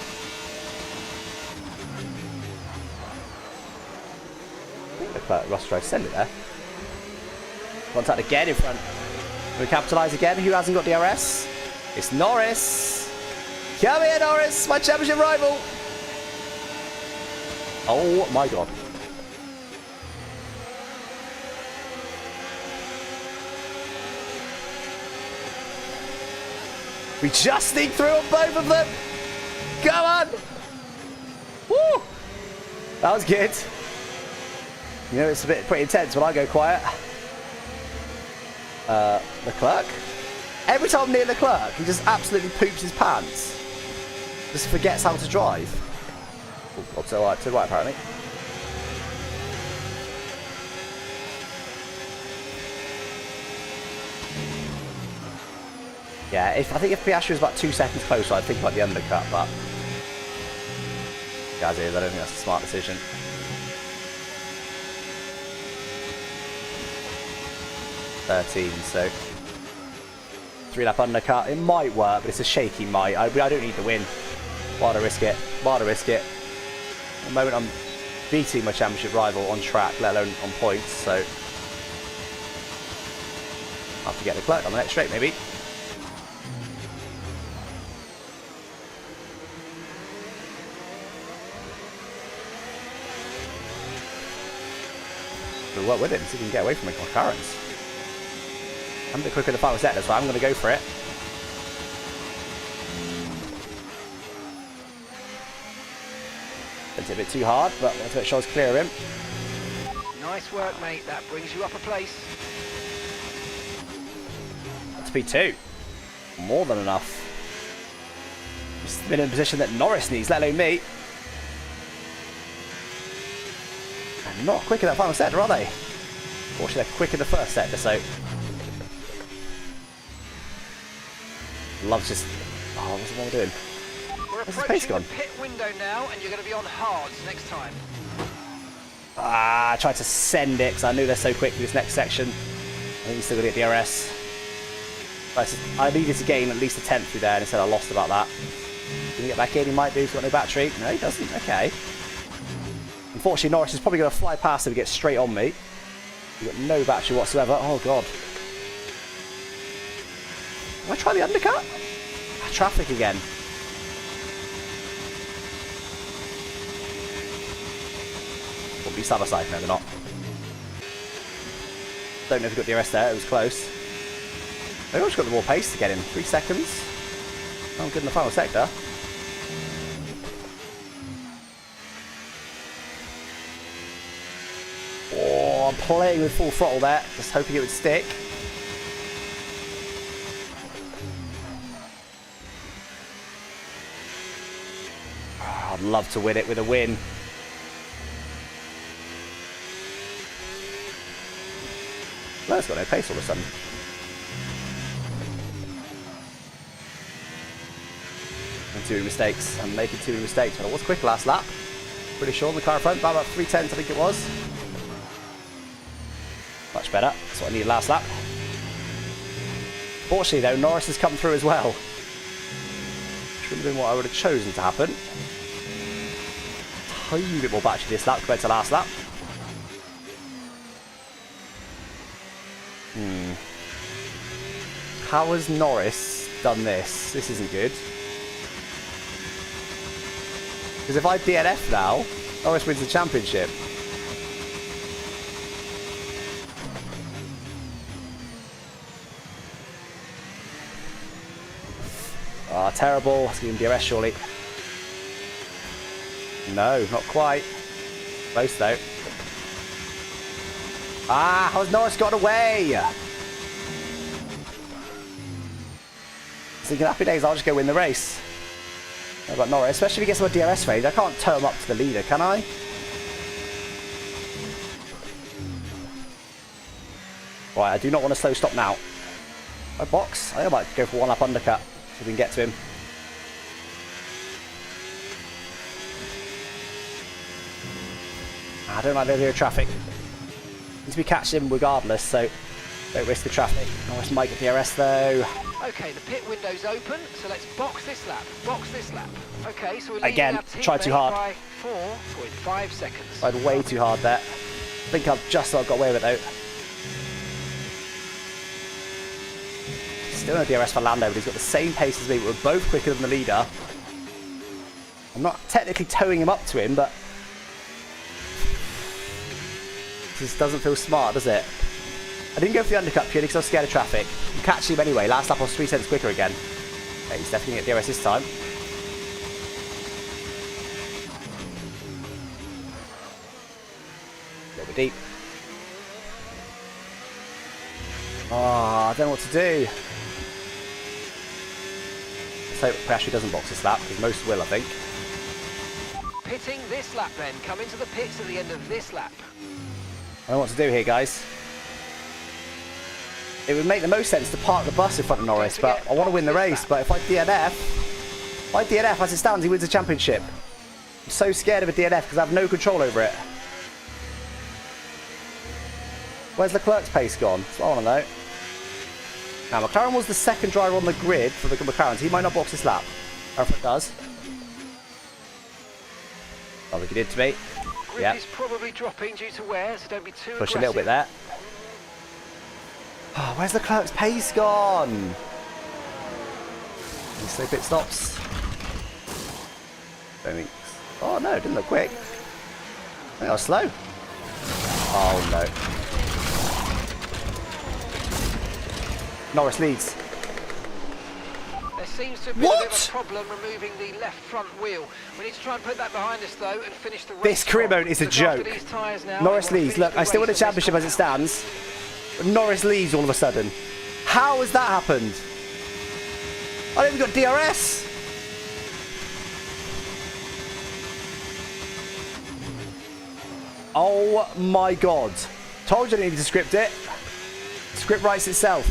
Leclerc, Ross tried to send it there. Contact again in front. We capitalise again. Who hasn't got DRS? It's Norris. Come here, Norris, my championship rival. Oh my god. We just sneaked through on both of them. Come on. Woo. That was good. You know, it's a bit pretty intense when I go quiet. Leclerc. Every time I'm near Leclerc, he just absolutely poops his pants. Just forgets how to drive. Oh, God, to the right apparently. Yeah, I think if Piastri was about 2 seconds closer, I'd think about the undercut, but as is, I don't think that's a smart decision. So 3-lap undercut. It might work, but it's a shaky might. I don't need the win. Why to risk it? Why to risk it? At the moment, I'm beating my championship rival on track, let alone on points. So I'll have to get Leclerc on the next straight, maybe. We'll work with it and see if we can get away from McLaren's. I'm a bit quicker in the final set, so I'm going to go for it. It's a bit too hard, but that's what it shows clear of him. Nice work, mate. That brings you up a place. That's P2. More than enough. Just been in a position that Norris needs, let alone me. And not quick in that final sector, are they? Fortunately, they're quick in the first sector, so. Love's just. Oh, what's the one doing? We're Where's the pace approaching gone? the pit window now, and you're going to be on hards next time. Ah, I tried to send it because I knew they're so quick for this next section. I think he's still going to get DRS. I needed to gain at least a 10th through there, and instead I lost about that. Can he get back in? He might do. He's got no battery. No, he doesn't. Okay. Unfortunately, Norris is probably going to fly past him and get straight on me. He's got no battery whatsoever. Oh, God. Will I try the undercut? Traffic again. Will be side by side. No, they're not. Don't know if he got DRS there. It was close. They've just got the more pace to get in. 3 seconds. I'm good in the final sector. Oh, I'm playing with full throttle there. Just hoping it would stick. Oh, I'd love to win it with a win. Well, it's got no pace all of a sudden. And too many mistakes. I'm making too many mistakes. But I was quick last lap. Pretty sure on the car in front. About 3:10, I think it was. Much better. That's what I needed last lap. Fortunately, though, Norris has come through as well. Which would have been what I would have chosen to happen. Tiny bit more battery this lap compared to last lap. How has Norris done this? This isn't good. Because if I DNF now, Norris wins the championship. Ah, terrible. That's going to be DRS surely. No, not quite. Close though. Ah, how has Norris got away? Thinking happy days, I'll just go win the race. How about Norris? Especially if he gets my DRS range. I can't tow him up to the leader, can I? Right, I do not want to slow stop now. My box. I might go for one lap undercut so we can get to him. I don't like the idea of traffic. Need to be catching him regardless, so don't risk the traffic. Norris might get DRS though. Okay, the pit window's open, so let's box this lap. Box this lap. Okay, so we're leading Again, our teammate tried too hard. by 4.5 seconds. Tried way too hard there. I think I've just got away with it though. Still no DRS for Lando, but he's got the same pace as me. We're both quicker than the leader. I'm not technically towing him up to him, but this doesn't feel smart, does it? I didn't go for the undercut purely because I was scared of traffic. I'm catching him anyway. Last lap I was 3 seconds quicker again. Okay, he's definitely going to get DRS this time. A little bit deep. Oh, I don't know what to do. Let's hope Piastri doesn't box this lap, because most will, I think. Pitting this lap then. Come into the pits at the end of this lap. I don't know what to do here, guys. It would make the most sense to park the bus in front of Norris, but I want to win the race. But if I DNF, as it stands, he wins the championship. I'm so scared of a DNF because I have no control over it. Where's Leclerc's pace gone? That's what I want to know. Now, McLaren was the second driver on the grid for the McLarens. He might not box this lap. I don't know if it does. I think he did to me. Grip Yeah. is probably dropping due to wear, so don't be too Push aggressive. a little bit there. Oh, where's Leclerc's pace gone? Any slow pit stops? Don't think. Oh no, it didn't look quick. I think I was slow. Oh no. Norris leads. There seems to have been a What? bit of a problem removing the left front wheel. We need to try and put that behind us though and finish the race. This career strong. mode is a Look after joke. these tyres now, Norris and we'll leads. finish Look, the I still win the race on this championship as it stands. Norris leads all of a sudden. How has that happened? I don't even got DRS. Oh my god. Told you I didn't need to script it. Script writes itself.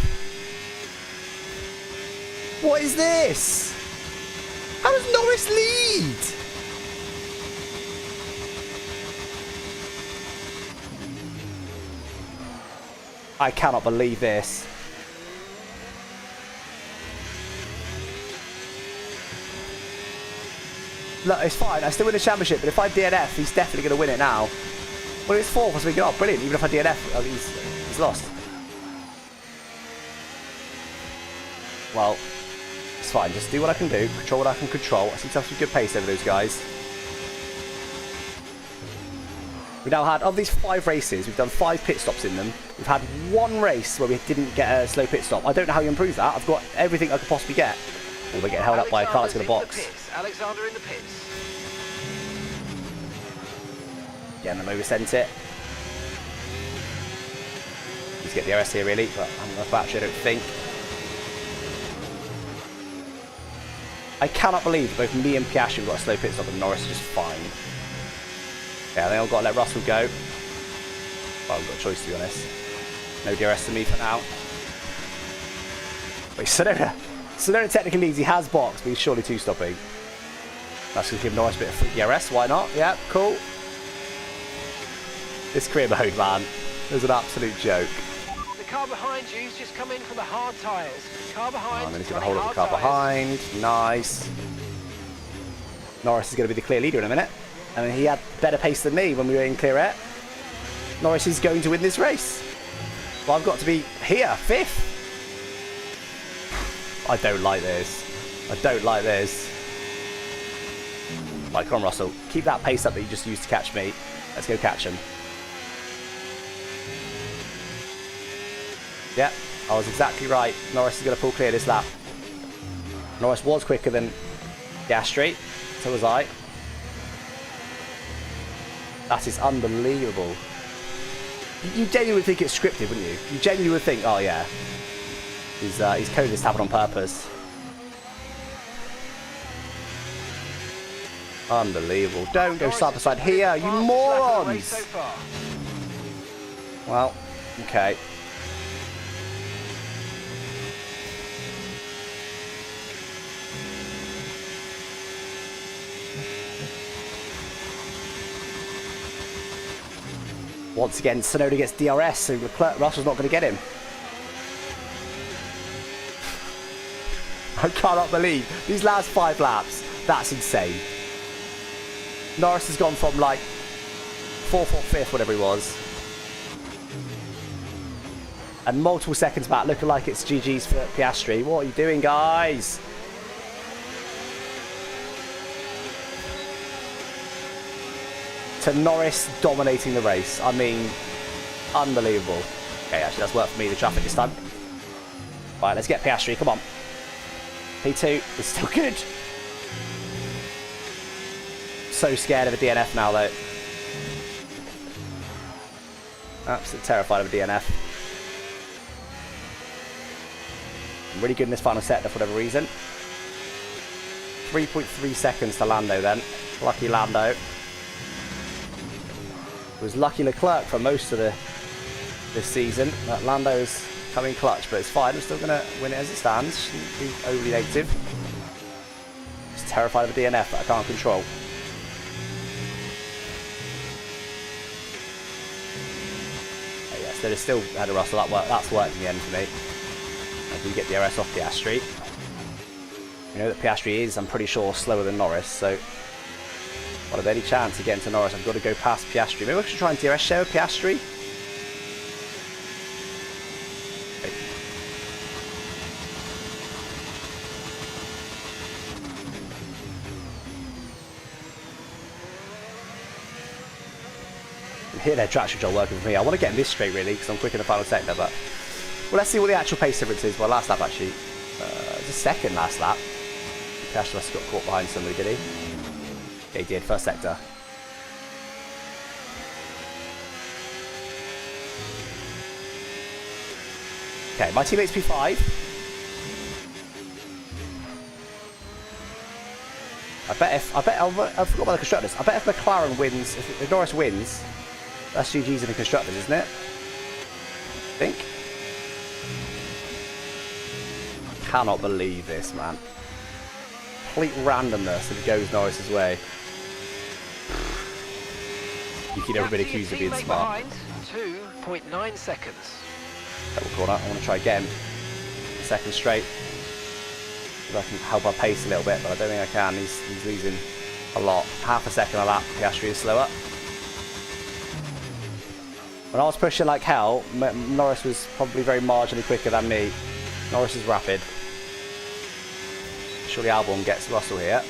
What is this? How does Norris lead? I cannot believe this. Look, it's fine. I still win the championship, but if I DNF, he's definitely going to win it now. Well, it's fourth. I was thinking, oh, brilliant. Even if I DNF, he's lost. Well, it's fine. Just do what I can do. Control what I can control. I seem to have some good pace over those guys. We now had, of these 5 races, we've done 5 pit stops in them. We've had 1 race where we didn't get a slow pit stop. I don't know how you improve that. I've got everything I could possibly get. Or they get held up by a car that's going to box. Alexander in the pits. Again, I'm oversent it. Need to get the DRS here, really, but I'm enough battery, I don't think. I cannot believe that both me and Piastri have got a slow pit stop and Norris is just fine. Yeah, I think I've got to let Russell go. Well, I've got a choice, to be honest. No DRS to me for now. Wait, Sonoda technically leads. He has boxed, but he's surely two-stopping. That's going to give Norris a bit of free DRS. Why not? Yeah, cool. This career mode, man, is an absolute joke. The car behind you's just come in from the hard tyres. Car behind. And then he's going to hold up the car behind. Nice. Norris is going to be the clear leader in a minute. I mean, he had better pace than me when we were in clear air. Norris is going to win this race. Well, I've got to be here, 5th. I don't like this. I don't like this. Right, come on, Russell. Keep that pace up that you just used to catch me. Let's go catch him. Yep, I was exactly right. Norris is going to pull clear this lap. Norris was quicker than Piastri. So was I. That is unbelievable. You genuinely think it's scripted, wouldn't you? You genuinely think, oh yeah, he's coded this to happen on purpose. Unbelievable. Don't go side by side here, you morons! So far. Well, okay. Once again, Tsunoda gets DRS, so Leclerc, Russell's not going to get him. I cannot believe these last 5 laps. That's insane. Norris has gone from like 4th or 5th, whatever he was, and multiple seconds back, looking like it's GG's for Piastri. What are you doing, guys? To Norris dominating the race. I mean, unbelievable. Okay, actually, that's worked for me, the traffic this time. Right, let's get Piastri. Come on. P2 is still good. So scared of a DNF now, though. Absolutely terrified of a DNF. I'm really good in this final sector for whatever reason. 3.3 seconds to Lando then. Lucky Lando. It was lucky Leclerc for most of this season. That Lando's coming clutch, but it's fine. I'm still going to win it as it stands. Shouldn't be overly negative. Just terrified of a DNF that I can't control. Oh, yes, there is still ahead of Russell. That's worked in the end for me. I do get DRS off Piastri. You know that Piastri is, I'm pretty sure, slower than Norris, so well, if any chance of getting to Norris, I've got to go past Piastri. Maybe I should try and DRS share with Piastri. Okay. Here, their traction control working for me. I want to get this straight, really, because I'm quick in the final sector, but well, let's see what the actual pace difference is. Well, last lap, actually. It's a second last lap. Piastri must have got caught behind somebody, did he? Yeah, he did. First sector. Okay, my teammate's P5. I forgot about the constructors. I bet if McLaren wins, if Norris wins, that's GG's in the constructors, isn't it? I think. Cannot believe this, man. Complete randomness if it goes Norris's way. You can never been accused of being smart. 2.9 seconds. Double corner. I want to try again. Second straight. If I can help our pace a little bit, but I don't think I can. He's losing a lot. Half a second a lap. Piastri is slower. When I was pushing like hell, Norris was probably very marginally quicker than me. Norris is rapid. Surely Albon gets Russell here.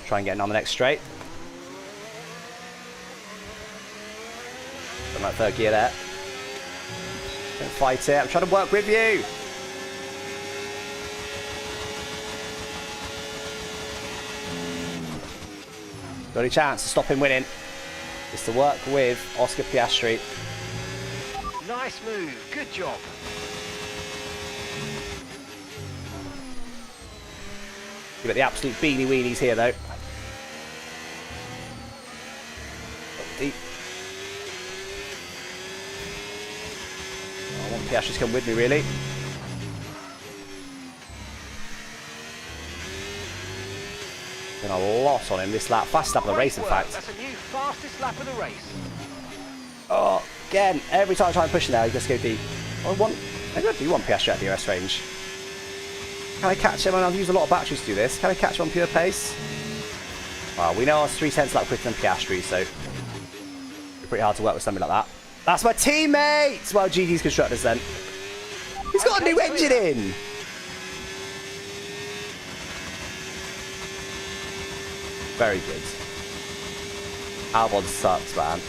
Try and get on the next straight. I'm at third gear there. Don't fight it. I'm trying to work with you. The only chance to stop him winning is to work with Oscar Piastri. Nice move. Good job. Give it the absolute beanie weenies here, though. Deep. I want Piastri to come with me, really. Been a lot on him this lap. Fastest lap of the race, in fact. That's a new fastest lap of the race. Oh, again, every time I try and push him there, he just go deep. Maybe I do want Piastri at DRS range. Can I catch him? And I've used a lot of batteries to do this. Can I catch him on pure pace? Well, we know I was 3/10 lap quicker than Piastri, so it's pretty hard to work with something like that. That's my teammate! Well, GG's constructors then. He's got a new engine in! Very good. Albon sucks, man.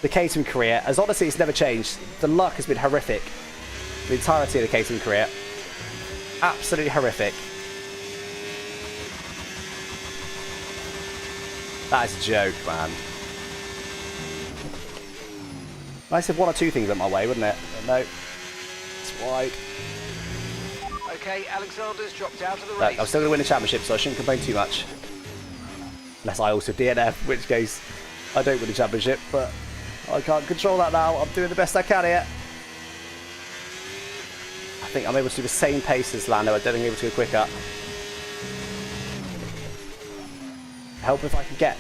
The Caterham career, as honestly, it's never changed. The luck has been horrific. The entirety of the Caterham career. Absolutely horrific. That is a joke, man. Nice if one or two things went my way, wouldn't it? But no. It's wide. Okay, Alexander's dropped out of the Look, race. I'm still going to win the championship, so I shouldn't complain too much. Unless I also DNF, which case I don't win the championship, but I can't control that now. I'm doing the best I can here. think I'm able to do the same pace as Lando. I don't think I'm able to go quicker. Help if I can get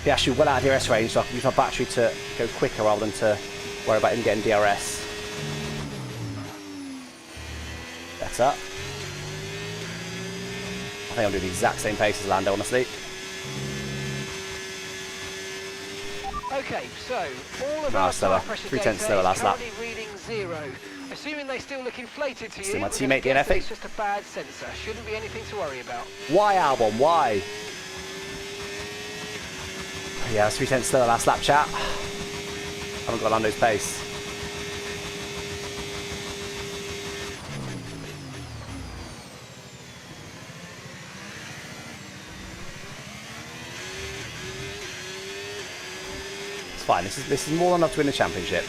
Piastri well out of DRS range so I can use my battery to go quicker rather than to worry about him getting DRS. Better. I think I'm doing the exact same pace as Lando, honestly. Okay, so all of our slower. tire pressure 3/10 data slower is last lap. currently reading 0. Assuming they still look inflated to you, Still my we're gonna teammate guess that DNFing. it's just a bad sensor. Shouldn't be anything to worry about. Why, Albon? Why? Yeah, it's 3/10 slower last lap, chat. Haven't got Lando's pace. It's fine. This is more than enough to win the championship.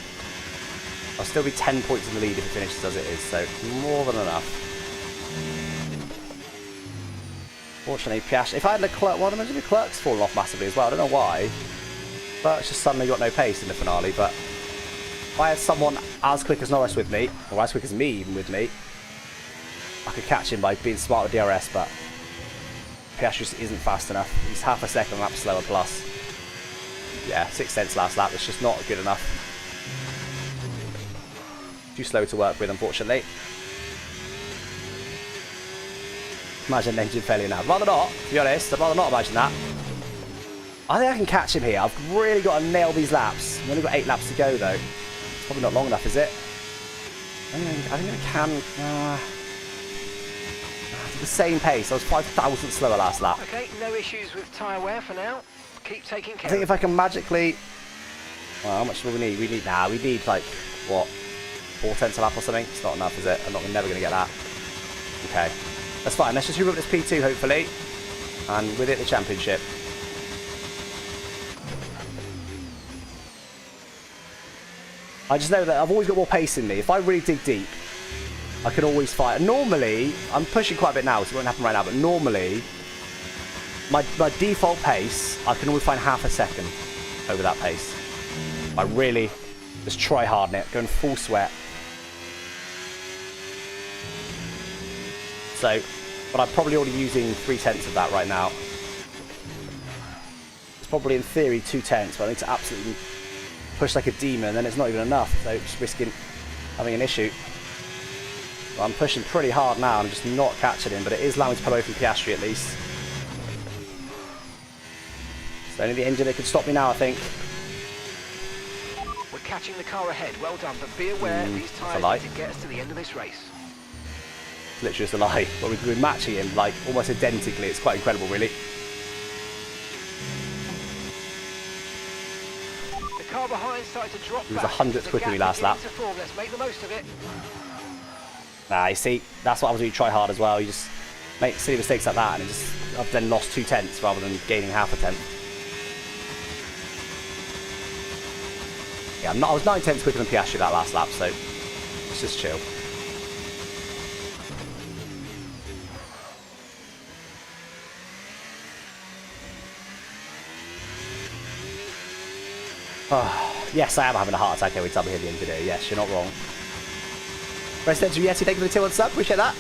I'll still be 10 points in the lead if it finishes as it is, so more than enough. Fortunately, Piastri. If I had Leclerc, well, imagine Leclerc's fallen off massively as well. I don't know why. But it's just suddenly got no pace in the finale. But if I had someone as quick as Norris with me, or as quick as me even with me, I could catch him by being smart with DRS. But Piastri just isn't fast enough. He's half a second lap slower plus. Yeah, 6/10 last lap. It's just not good enough. Too slow to work with, unfortunately. Imagine an engine failure now. Rather not, to be honest. I'd rather not imagine that. I think I can catch him here. I've really got to nail these laps. I've only got 8 laps to go, though. It's probably not long enough, is it? I think I can. The same pace. I was 5,000 slower last lap. Okay, no issues with tyre wear for now. Keep taking care. I think if I can magically... Well, how much do we need? We need like, what? 4/10 a lap or something? It's not enough, is it? Never going to get that. Okay. That's fine. Let's just remove this P2, hopefully. And with it, the championship. I just know that I've always got more pace in me. If I really dig deep, I can always fight. Normally, I'm pushing quite a bit now, so it won't happen right now, but normally, my default pace, I can always find half a second over that pace. I really just try hard on it, going full sweat. So, but I'm probably already using 3/10 of that right now. It's probably in theory 2/10, but I need to absolutely push like a demon, and then it's not even enough. So just risking having an issue. But I'm pushing pretty hard now. I'm just not catching him, but it is allowing me to pull away from Piastri at least. It's only the engine that can stop me now, I think. We're catching the car ahead. Well done, but be aware these tyres need to get us to the end of this race. Literally just a lie, but we're matching him like almost identically. It's quite incredible, really. The car behind started to drop. He was 100th quicker than me last lap. Let's make the most of it. Nah, you see, that's what I was doing. Try hard as well. You just make silly mistakes like that, and I've then lost 2/10 rather than gaining half a tenth. Yeah, I was 9/10 quicker than Piastri that last lap, so let's just chill. Oh, yes, I am having a heart attack every time I hear the engineer. Yes, you're not wrong. Residential Yeti, thank you for the tier 1 sub. Appreciate that.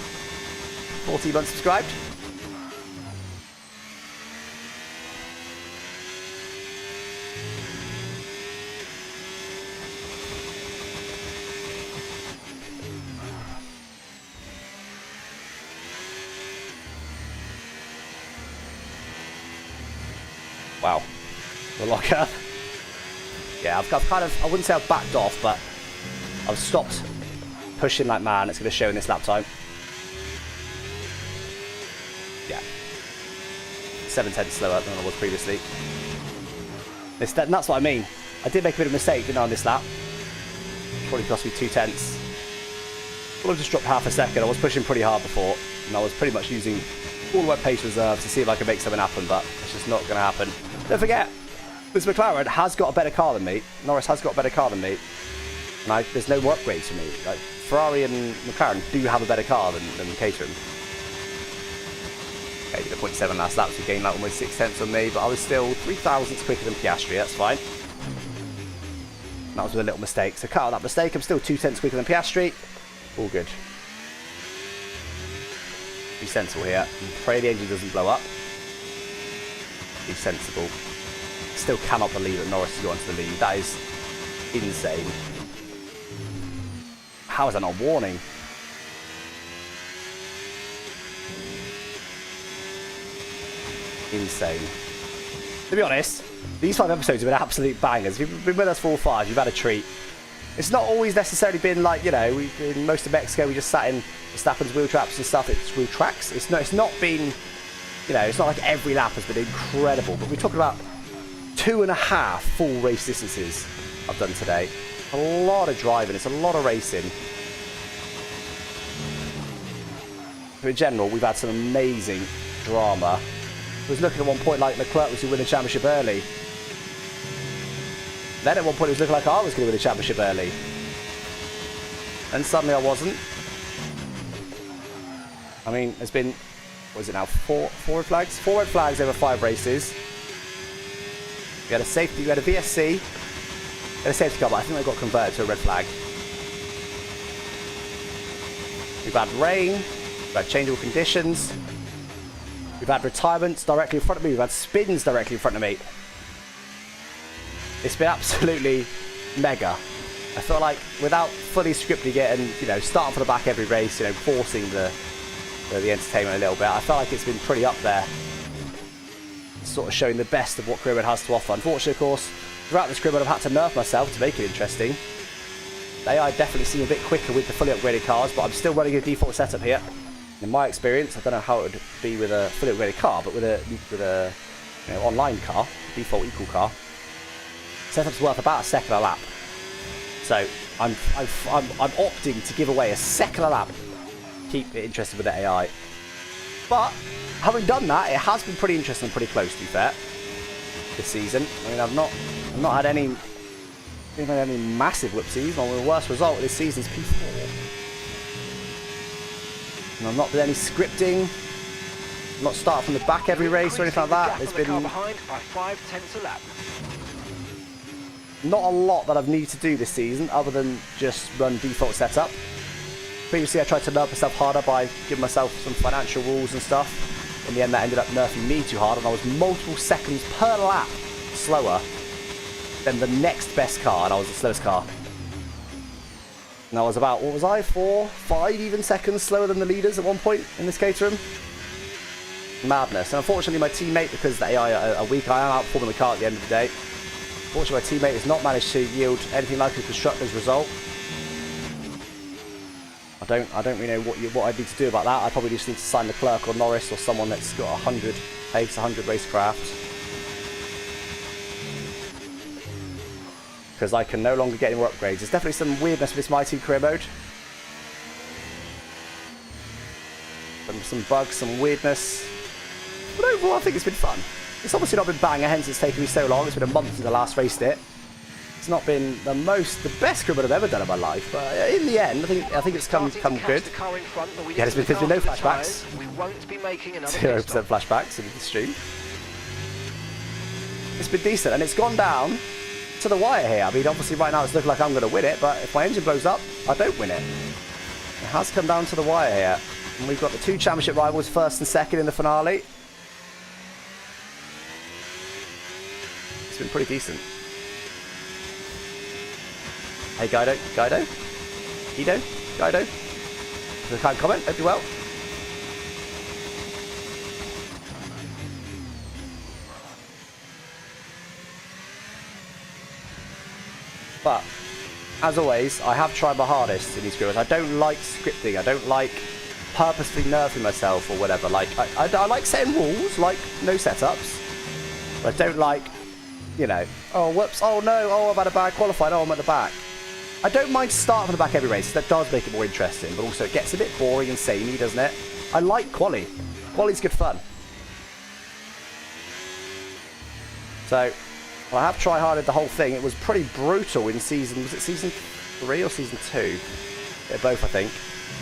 14 months subscribed. Wow. The locker. Yeah, I've kind of, I wouldn't say I've backed off, but I've stopped pushing like man. It's going to show in this lap time. Yeah. 7/10 slower than I was previously. That's what I mean. I did make a bit of a mistake, didn't I, on this lap? Probably cost me 2/10. Well, I've just dropped half a second. I was pushing pretty hard before, and I was pretty much using all my pace reserves to see if I could make something happen, but it's just not going to happen. Don't forget, this McLaren has got a better car than me. Norris has got a better car than me. And there's no upgrades for me. Like, Ferrari and McLaren do have a better car than Caterham. Okay, did a 0.7 last lap, so he gained like almost 6/10 on me, but I was still 3,000 quicker than Piastri, that's fine. And that was with a little mistake. So cut out that mistake, I'm still 2/10 quicker than Piastri. All good. sensible here. Pray the engine doesn't blow up. Be sensible. Still cannot believe that Norris has got onto the lead. That is insane. How is that not a warning? Insane. To be honest, these 5 episodes have been absolute bangers. If you've been with us for all 5, you've had a treat. It's not always necessarily been like, you know, in most of Mexico we just sat in Verstappen's wheel traps and stuff. It's wheel tracks. It's not been, you know, it's not like every lap has been incredible. But we're talking about 2.5 full race distances I've done today. A lot of driving. It's a lot of racing. So in general, we've had some amazing drama. I was looking at one point like Leclerc was going to win the championship early. Then at one point it was looking like I was going to win the championship early. And suddenly I wasn't. I mean, there's been, what is it now, four red flags? 4 red flags over 5 races. We had a safety, we had a VSC, we had a safety car, but I think they got converted to a red flag. We've had rain, we've had changeable conditions, we've had retirements directly in front of me, we've had spins directly in front of me. It's been absolutely mega. I feel like without fully scripting it and, you know, starting from the back every race, you know, forcing the entertainment a little bit, I felt like it's been pretty up there. Sort of showing the best of what career mode has to offer. Unfortunately, of course, throughout this career mode I've had to nerf myself to make it interesting. The AI definitely seem a bit quicker with the fully upgraded cars, but I'm still running a default setup here. In my experience, I don't know how it would be with a fully upgraded car, but with a you know, online car, default equal car, setup's worth about a second a lap. So I'm opting to give away a second a lap. Keep it interested with the AI. But having done that, it has been pretty interesting and pretty close, to be fair, this season. I mean, I've not had any massive whoopsies. My worst result this season is P4. And I've not done any scripting. I'm not starting from the back every race or anything like that. There's been behind by 5/10 a lap. not a lot that I've needed to do this season other than just run default setup. Previously I tried to nerf myself harder by giving myself some financial rules and stuff. In the end that ended up nerfing me too hard and I was multiple seconds per lap slower than the next best car and I was the slowest car. And I was about, what was I, 4, 5 even seconds slower than the leaders at one point in this Caterham. Madness. And unfortunately my teammate, because the AI are weak, I am outperforming the car at the end of the day. Unfortunately my teammate has not managed to yield anything like a constructor's result. I don't really know what I need to do about that. I probably just need to sign Leclerc or Norris or someone that's got 100 pace, 100 racecraft. Because I can no longer get any more upgrades. There's definitely some weirdness with this My Team career mode. Some bugs, some weirdness. But overall I think it's been fun. It's obviously not been banger, hence it's taken me so long. It's been a month since I last raced it. It's not been the best career mode I've ever done in my life, but in the end, I think it's come good. Yeah, there's been no flashbacks. 0% flashbacks in the stream. It's been decent, and it's gone down to the wire here. I mean, obviously right now it's looking like I'm going to win it, but if my engine blows up, I don't win it. It has come down to the wire here, and we've got the 2 championship rivals, first and second in the finale. It's been pretty decent. Hey Guido, Guido, Guido. The kind comment, hope you're well. But, as always, I have tried my hardest in these careers. I don't like scripting, I don't like purposefully nerfing myself or whatever. Like, I like setting rules, like no setups. But I don't like, you know, oh whoops, oh no, oh I've had a bad qualifying, oh I'm at the back. I don't mind starting from the back every race, that does make it more interesting, but also it gets a bit boring and samey, doesn't it? I like quali. Quali's good fun. So, well, I have try-harded the whole thing. It was pretty brutal in season, was it season 3 or season 2? Yeah, both I think.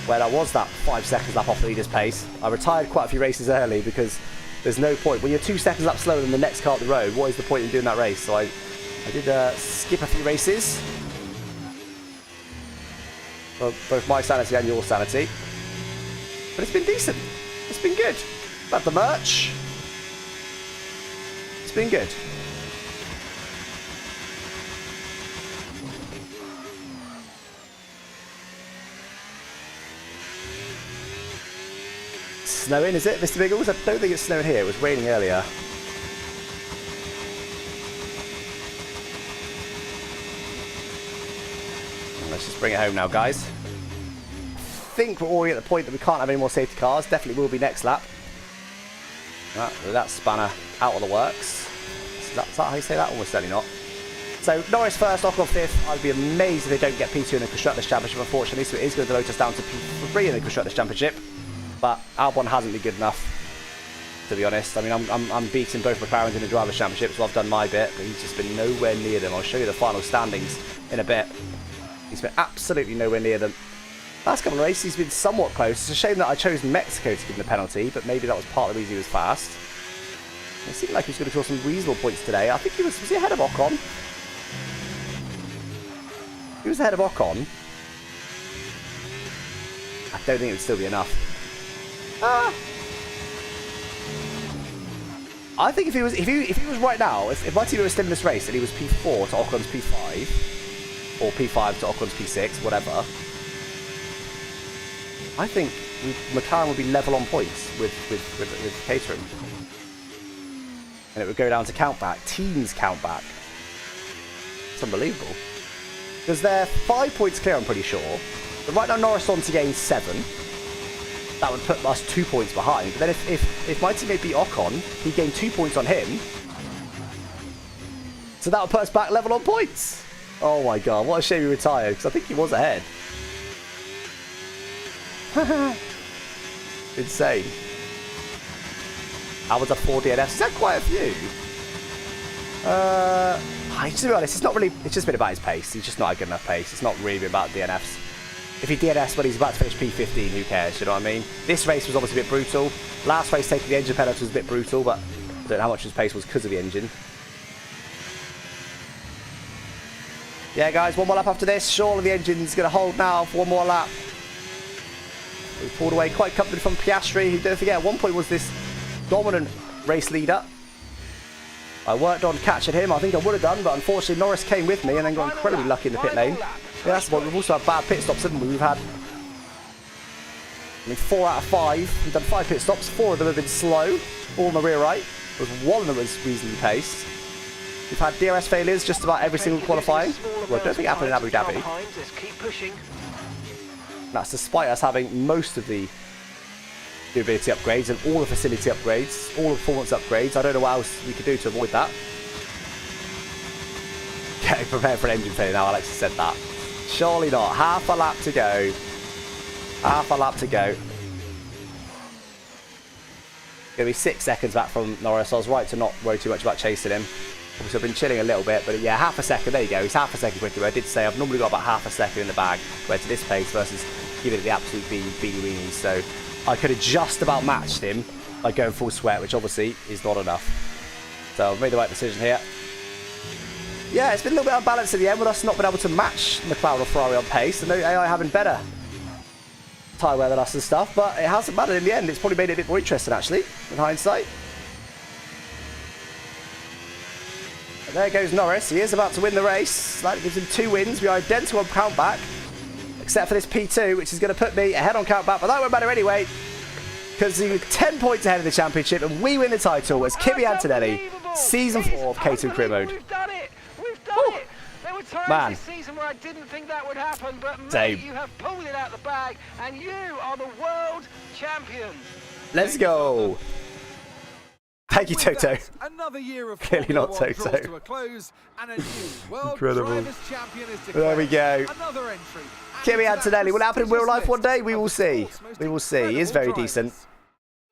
Where I was that 5 seconds lap off the leader's pace. I retired quite a few races early because there's no point. When you're 2 seconds up slower than the next car at the road, what is the point in doing that race? So I did skip a few races. For both my sanity and your sanity. But it's been decent. It's been good. Got the merch. It's been good. Snowing, is it, Mr. Biggles? I don't think it's snowing here. It was raining earlier. Let's just bring it home now, guys. I think we're already at the point that we can't have any more safety cars. Definitely will be next lap. That spanner out of the works. Is that how you say that? Almost certainly not. So Norris first, Ocon fifth. I'd be amazed if they don't get P2 in the Constructors' Championship, unfortunately. So it is going to deload us down to P3 in the Constructors' Championship. But Albon hasn't been good enough, to be honest. I mean, I'm beating both McLarens in the Drivers' Championship, so I've done my bit. But he's just been nowhere near them. I'll show you the final standings in a bit. He's been absolutely nowhere near them. Last couple of races, he's been somewhat close. It's a shame that I chose Mexico to give him the penalty, but maybe that was part of the reason he was fast. It seemed like he was going to score some reasonable points today. I think he was he ahead of Ocon? He was ahead of Ocon. I don't think it would still be enough. I think if he was right now, if my team was still in this race and he was P4 to Ocon's P5, or P5 to Ocon's P6, whatever, I think McLaren would be level on points with Caterham. And it would go down to countback, teams countback. It's unbelievable. Because they're 5 points clear, I'm pretty sure. But right now Norris on to gain 7. That would put us 2 points behind. But then if my teammate beat Ocon, he gained 2 points on him. So that would put us back level on points. Oh my god, what a shame he retired, because I think he was ahead. Insane. I was a 4 DNFs. Is that quite a few? To be honest, it's just been about his pace. He's just not a good enough pace. It's not really been about DNFs. If he DNFs when he's about to finish P15, who cares, you know what I mean? This race was obviously a bit brutal. Last race taking the engine penalty was a bit brutal, but I don't know how much his pace was because of the engine. Yeah, guys, one more lap after this. Surely the engine's going to hold now for one more lap. We pulled away quite comfortably from Piastri, who, don't forget, at one point was this dominant race leader. I worked on catching him. I think I would have done, but unfortunately Norris came with me and then got incredibly lucky in the pit lane. Yeah, that's what we've also had bad pit stops, haven't we? We've had 4 out of 5. We've done 5 pit stops. 4 of them have been slow, all on the rear right. There was 1 that was reasonably paced. We've had DRS failures just about every single qualifying. Well, I don't think it happened in Abu Dhabi. That's despite us having most of the durability upgrades and all the facility upgrades, all the performance upgrades. I don't know what else we could do to avoid that. Getting prepared for an engine failure now, Alex has said that. Surely not. Half a lap to go. Half a lap to go. Going to be 6 seconds back from Norris. So I was right to not worry too much about chasing him. Obviously I've been chilling a little bit, but yeah, half a second. There you go. He's half a second quicker. I did say I've normally got about half a second in the bag compared to this pace versus giving it the absolute beanie weenies. So I could have just about matched him by going full sweat, which obviously is not enough. So I've made the right decision here. Yeah, it's been a little bit unbalanced at the end with us not being able to match McLaren or Ferrari on pace, and no AI having better tyre wear than us and stuff, but it hasn't mattered in the end. It's probably made it a bit more interesting, actually, in hindsight. And there goes Norris. He is about to win the race. That gives him 2 wins. We are identical on countback, except for this P2, which is going to put me ahead on countback, but that won't matter anyway, because he was 10 points ahead of the championship, and we win the title as Kimi Antonelli, Season 4 of Caterham Career Mode. We've done it! We've done it! There were times this season where I didn't think that would happen, but mate, you have pulled it out the bag, and you are the world champion. Let's go. Thank you, Toto. Another year of Clearly not Toto. To a close, and a new world Incredible. drivers champion is declared. There we go. Another entry. Kimi Antonelli. Will it happen in real life one day? We will see. We will see. He is very decent.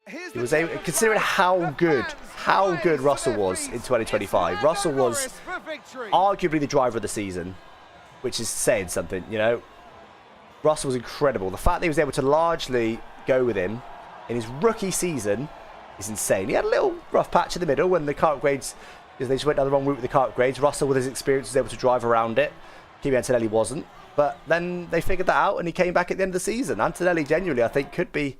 He was able, considering how good Russell was in 2025. Russell was arguably the driver of the season, which is saying something, you know. Russell was incredible. The fact that he was able to largely go with him in his rookie season is insane. He had a little rough patch in the middle when the car upgrades, because they just went down the wrong route with the car upgrades. Russell, with his experience, was able to drive around it. Kimi Antonelli wasn't. But then they figured that out, and he came back at the end of the season. Antonelli, genuinely, I think, could be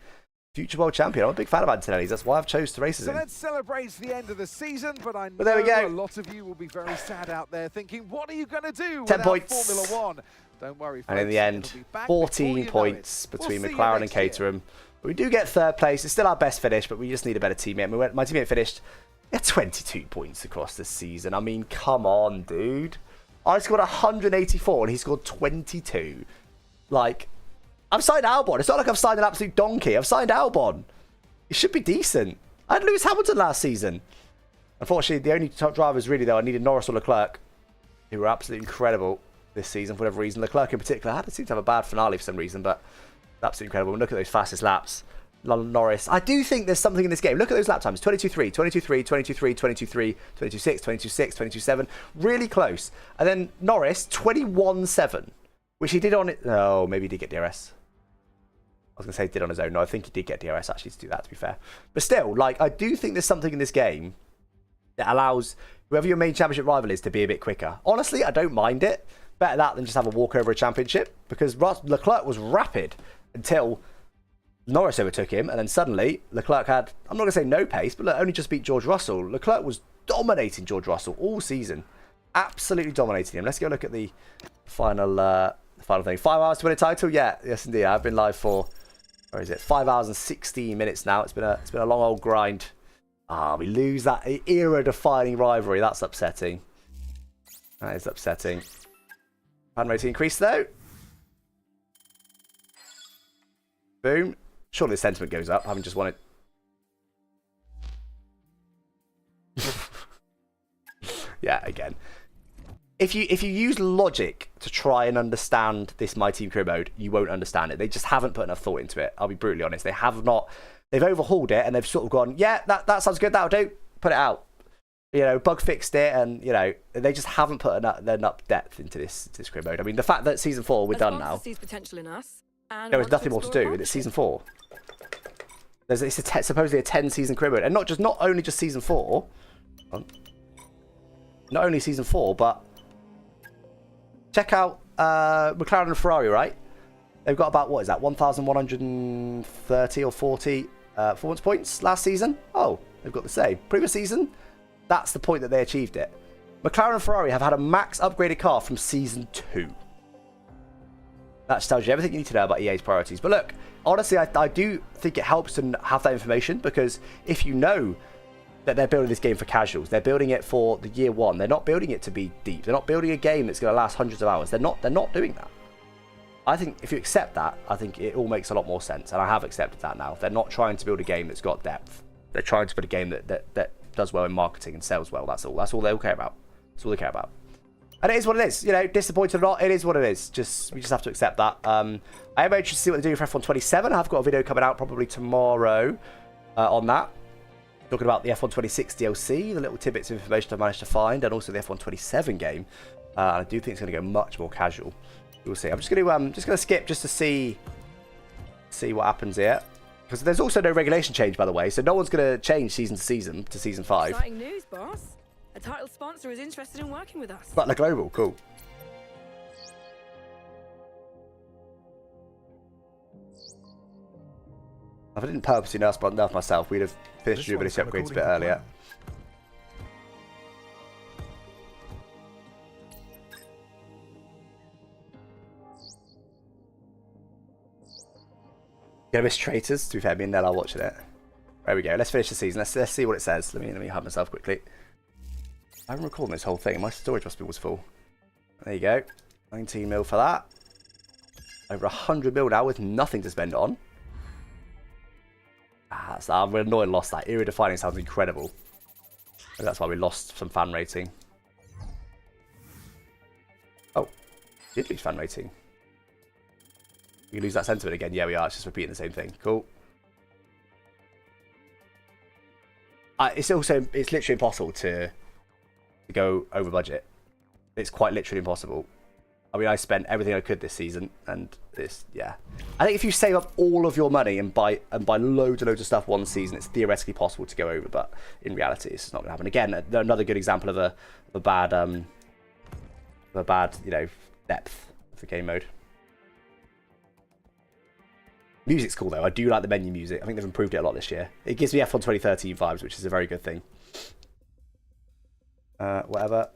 future world champion. I'm a big fan of Antonelli's. That's why I've chose to race as So him. let's celebrate the end of the season, but I know there we go. a lot of you will be very sad out there thinking, what are you going to do 10 without points. Formula One? Don't worry, And in folks, the end, it'll be back 14 before you know points it. between We'll see you McLaren and next year. Caterham. But we do get third place. It's still our best finish, but we just need a better teammate. My teammate finished at 22 points across this season. I mean, come on, dude. I scored 184 and he scored 22. Like, I've signed Albon. It's not like I've signed an absolute donkey. I've signed Albon. It should be decent. I had Lewis Hamilton last season. Unfortunately, the only top drivers really, though, I needed Norris or Leclerc, who were absolutely incredible this season for whatever reason. Leclerc in particular had seemed to have a bad finale for some reason, but absolutely incredible. And look at those fastest laps. Norris. I do think there's something in this game. Look at those lap times. 22.3, 22.3, 22.3, 22.3, 22.6, 22.6, 22.7. Really close. And then Norris, 21.7, which he did on it. Oh, maybe he did get DRS. I was going to say he did on his own. No, I think he did get DRS actually to do that, to be fair. But still, like, I do think there's something in this game that allows whoever your main championship rival is to be a bit quicker. Honestly, I don't mind it. Better that than just have a walk over a championship, because Leclerc was rapid until Norris overtook him, and then suddenly Leclerc had, I'm not going to say no pace, but look, only just beat George Russell. Leclerc was dominating George Russell all season. Absolutely dominating him. Let's go look at the final thing. 5 hours to win a title? Yeah, yes indeed. I've been live for, where is it? 5 hours and 16 minutes now. It's been a long old grind. We lose that era-defining rivalry. That's upsetting. That is upsetting. Fan rating increase though. Boom. Surely the sentiment goes up, having just won it. Yeah, again. If you use logic to try and understand this My Team Career mode, you won't understand it. They just haven't put enough thought into it. I'll be brutally honest. They have not. They've overhauled it and they've sort of gone, yeah, that sounds good. That'll do. Put it out. You know, bug fixed it, and you know they just haven't put enough depth into this career mode. I mean, the fact that season 4 we're done now. Sees potential in us, and There is nothing more to do. It's season 4. It's supposedly a 10-season career mode, and not only just season 4. Not only season 4, but check out McLaren and Ferrari. Right, they've got about, what is that, 1,130 or 40 performance points last season. Oh, they've got the same previous season. That's the point that they achieved it. McLaren and Ferrari have had a max upgraded car from season 2. That just tells you everything you need to know about EA's priorities. But look, honestly, I do think it helps to have that information, because if you know that they're building this game for casuals, they're building it for the year one. They're not building it to be deep. They're not building a game that's going to last hundreds of hours. They're not doing that. I think if you accept that, I think it all makes a lot more sense. And I have accepted that now. They're not trying to build a game that's got depth. They're trying to build a game that does well in marketing and sells well. That's all they care about. That's all they care about. And it is what it is. You know, disappointed or not, it is what it is. We just have to accept that. I am interested to see what they do for F1 27. I've got a video coming out probably tomorrow on that, talking about the F1 26 DLC, the little tidbits of information I managed to find, and also the F1 27 game. I do think it's going to go much more casual. We'll see. I'm just going to skip just to see what happens here. Because there's also no regulation change, by the way, so no one's going to change season to season 5. Exciting news, boss. A title sponsor is interested in working with us. Butler Global, cool. If I didn't purposely nerf myself, we'd have finished durability upgrades a bit earlier. Gonna miss traitors. To be fair, me and Nell are watching it. There we go. Let's finish the season. Let's see what it says. Let me hide myself quickly. I'm recording this whole thing. My storage must be was full. There you go. 19 mil for that. Over 100 mil now with nothing to spend on. I'm annoyed I lost that. Era defining sounds incredible. Maybe that's why we lost some fan rating. Oh, did lose fan rating. We lose that sentiment again. Yeah, we are. It's just repeating the same thing. Cool. It's literally impossible to go over budget. It's quite literally impossible. I mean, I spent everything I could this season, and yeah. I think if you save up all of your money and buy loads and loads of stuff one season, it's theoretically possible to go over, but in reality, it's not going to happen. Again, another good example of a bad depth of the game mode. Music's cool though. I do like the menu music. I think they've improved it a lot this year. It gives me F1 2013 vibes, which is a very good thing. Whatever.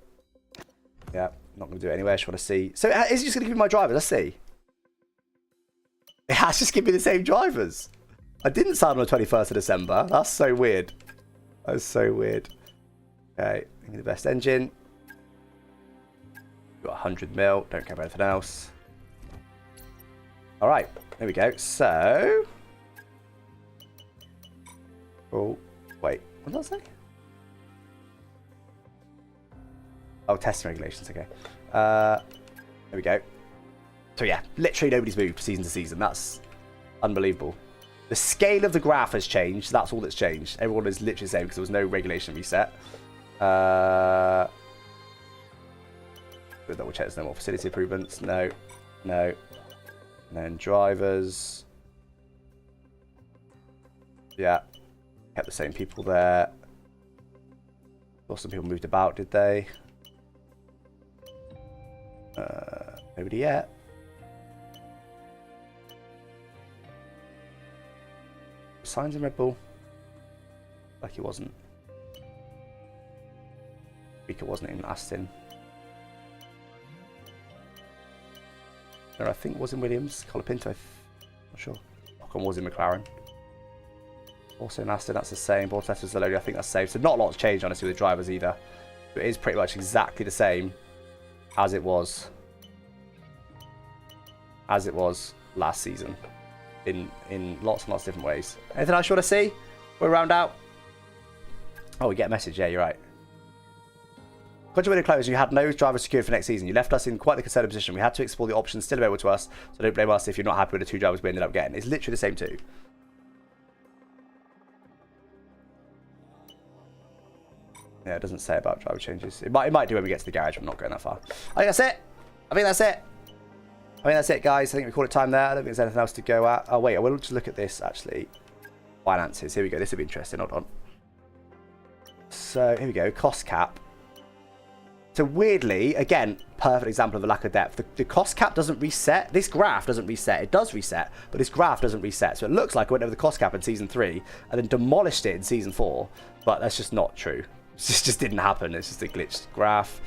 Yeah, not going to do it anyway. I just want to see. So is it just going to give me my drivers? Let's see. It has just given me the same drivers. I didn't sign on the 21st of December. That's so weird. That's so weird. Okay, give me the best engine. Got 100 mil. Don't care about anything else. All right, there we go. So, oh wait, what did I say? Oh, testing regulations. Okay. There we go. So yeah, literally nobody's moved season to season. That's unbelievable. The scale of the graph has changed. That's all that's changed. Everyone is literally the same because there was no regulation reset. We'll double check there's no more facility improvements. No. No. And then drivers. Yeah. Kept the same people there. Thought some people moved about, did they? Nobody yet. Signs in Red Bull. Like it wasn't. It wasn't in Aston. No, I think it was in Williams. Colapinto, not sure. Ocon was in McLaren. Also in Aston, that's the same. Bottas is the loading. I think that's the same. So not a lot's changed, honestly, with the drivers either. But it is pretty much exactly the same as it was last season. In lots and lots of different ways. Anything else you want to see? We'll round out. Oh, we get a message. Yeah, you're right. Contrary to close, you had no driver secured for next season. You left us in quite the concerted position. We had to explore the options still available to us, so don't blame us if you're not happy with the two drivers we ended up getting. It's literally the same two. Yeah, it doesn't say about driver changes. It might do when we get to the garage, but I'm not going that far. I think that's it. I think that's it, guys. I think we call it time there. I don't think there's anything else to go at. Oh, wait, I will just look at this, actually. Finances. Here we go. This will be interesting. Hold on. So, here we go. Cost cap. So weirdly, again, perfect example of a lack of depth. The cost cap doesn't reset. This graph doesn't reset. It does reset, but this graph doesn't reset. So it looks like I went over the cost cap in Season 3 and then demolished it in Season 4, but that's just not true. It just didn't happen. It's just a glitched graph.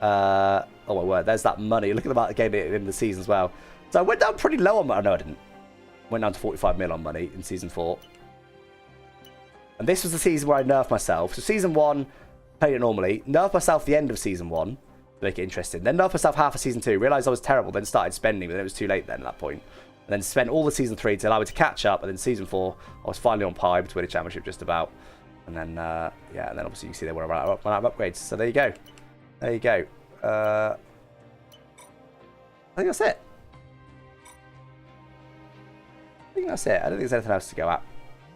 Oh my word, there's that money. Look at the amount of game in the season as well. So I went down pretty low on money. No, I didn't. Went down to 45 mil on money in Season 4. And this was the season where I nerfed myself. So Season 1... played it normally, nerfed myself the end of Season 1 to make it interesting, then nerfed myself half of Season 2, realised I was terrible, then started spending, but then it was too late then at that point. And then spent all the Season 3 to allow me to catch up, and then Season 4, I was finally on par to win a championship just about. And then, yeah, and then obviously you can see they were run out of upgrades. So there you go. There you go. I think that's it. I don't think there's anything else to go at.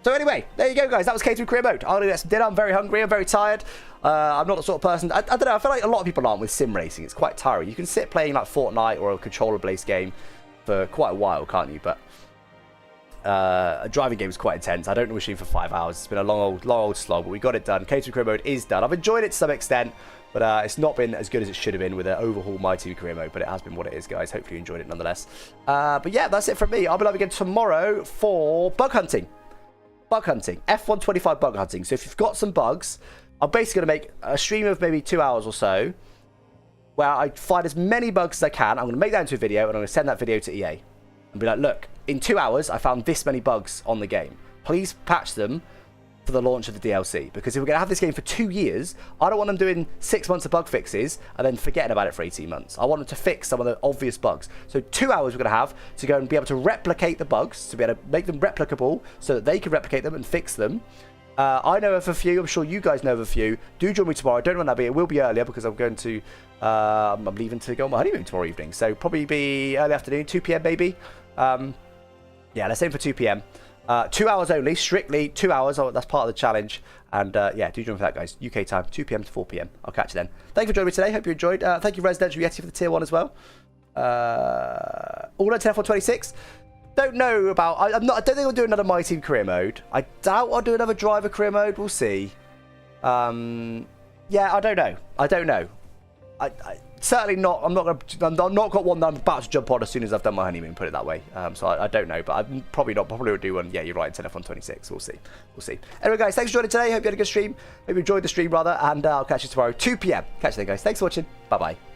So anyway, there you go, guys. That was Caterham Career Mode. I'm going to get some dinner. I'm very hungry. I'm very tired. I'm not the sort of person... I don't know. I feel like a lot of people aren't with sim racing. It's quite tiring. You can sit playing like Fortnite or a controller-based game for quite a while, can't you? But a driving game is quite intense. I don't know machine for 5 hours. It's been a long old slog, but we got it done. Caterham Career Mode is done. I've enjoyed it to some extent, but it's not been as good as it should have been with an overhaul My Team Career Mode, but it has been what it is, guys. Hopefully you enjoyed it nonetheless. But yeah, that's it from me. I'll be live again tomorrow for bug hunting. Bug hunting. F1 25 bug hunting. So if you've got some bugs, I'm basically going to make a stream of maybe 2 hours or so where I find as many bugs as I can. I'm going to make that into a video and I'm going to send that video to EA and be like, look, in 2 hours, I found this many bugs on the game. Please patch them for the launch of the DLC. Because if we're going to have this game for 2 years, I don't want them doing 6 months of bug fixes and then forgetting about it for 18 months. I want them to fix some of the obvious bugs. So 2 hours we're going to have to go and be able to replicate the bugs, to be able to make them replicable so that they can replicate them and fix them. I know of a few. I'm sure you guys know of a few. Do join me tomorrow. I don't know when that'll be. It will be earlier because I'm going to... I'm leaving to go on my honeymoon tomorrow evening. So probably be early afternoon, 2 PM maybe. Yeah, let's aim for 2 PM. 2 hours only, strictly 2 hours. Oh, that's part of the challenge. And yeah, do join for that, guys. UK time, 2 PM to 4 PM. I'll catch you then. Thank you for joining me today. Hope you enjoyed. Thank you, Residential Yeti, for the tier 1 as well. All 10 for 26. Don't know about. I don't think I'll do another My Team Career Mode. I doubt I'll do another Driver Career Mode. We'll see. Yeah, I don't know. certainly not. I'm not got one that I'm about to jump on as soon as I've done my honeymoon. Put it that way. So I don't know, but I'm probably not. Probably will do one. Yeah, you're right. Instead of on 26. We'll see. We'll see. Anyway, guys, thanks for joining today. Hope you had a good stream. Hope you enjoyed the stream rather, and I'll catch you tomorrow 2 p.m. Catch you then, guys. Thanks for watching. Bye bye.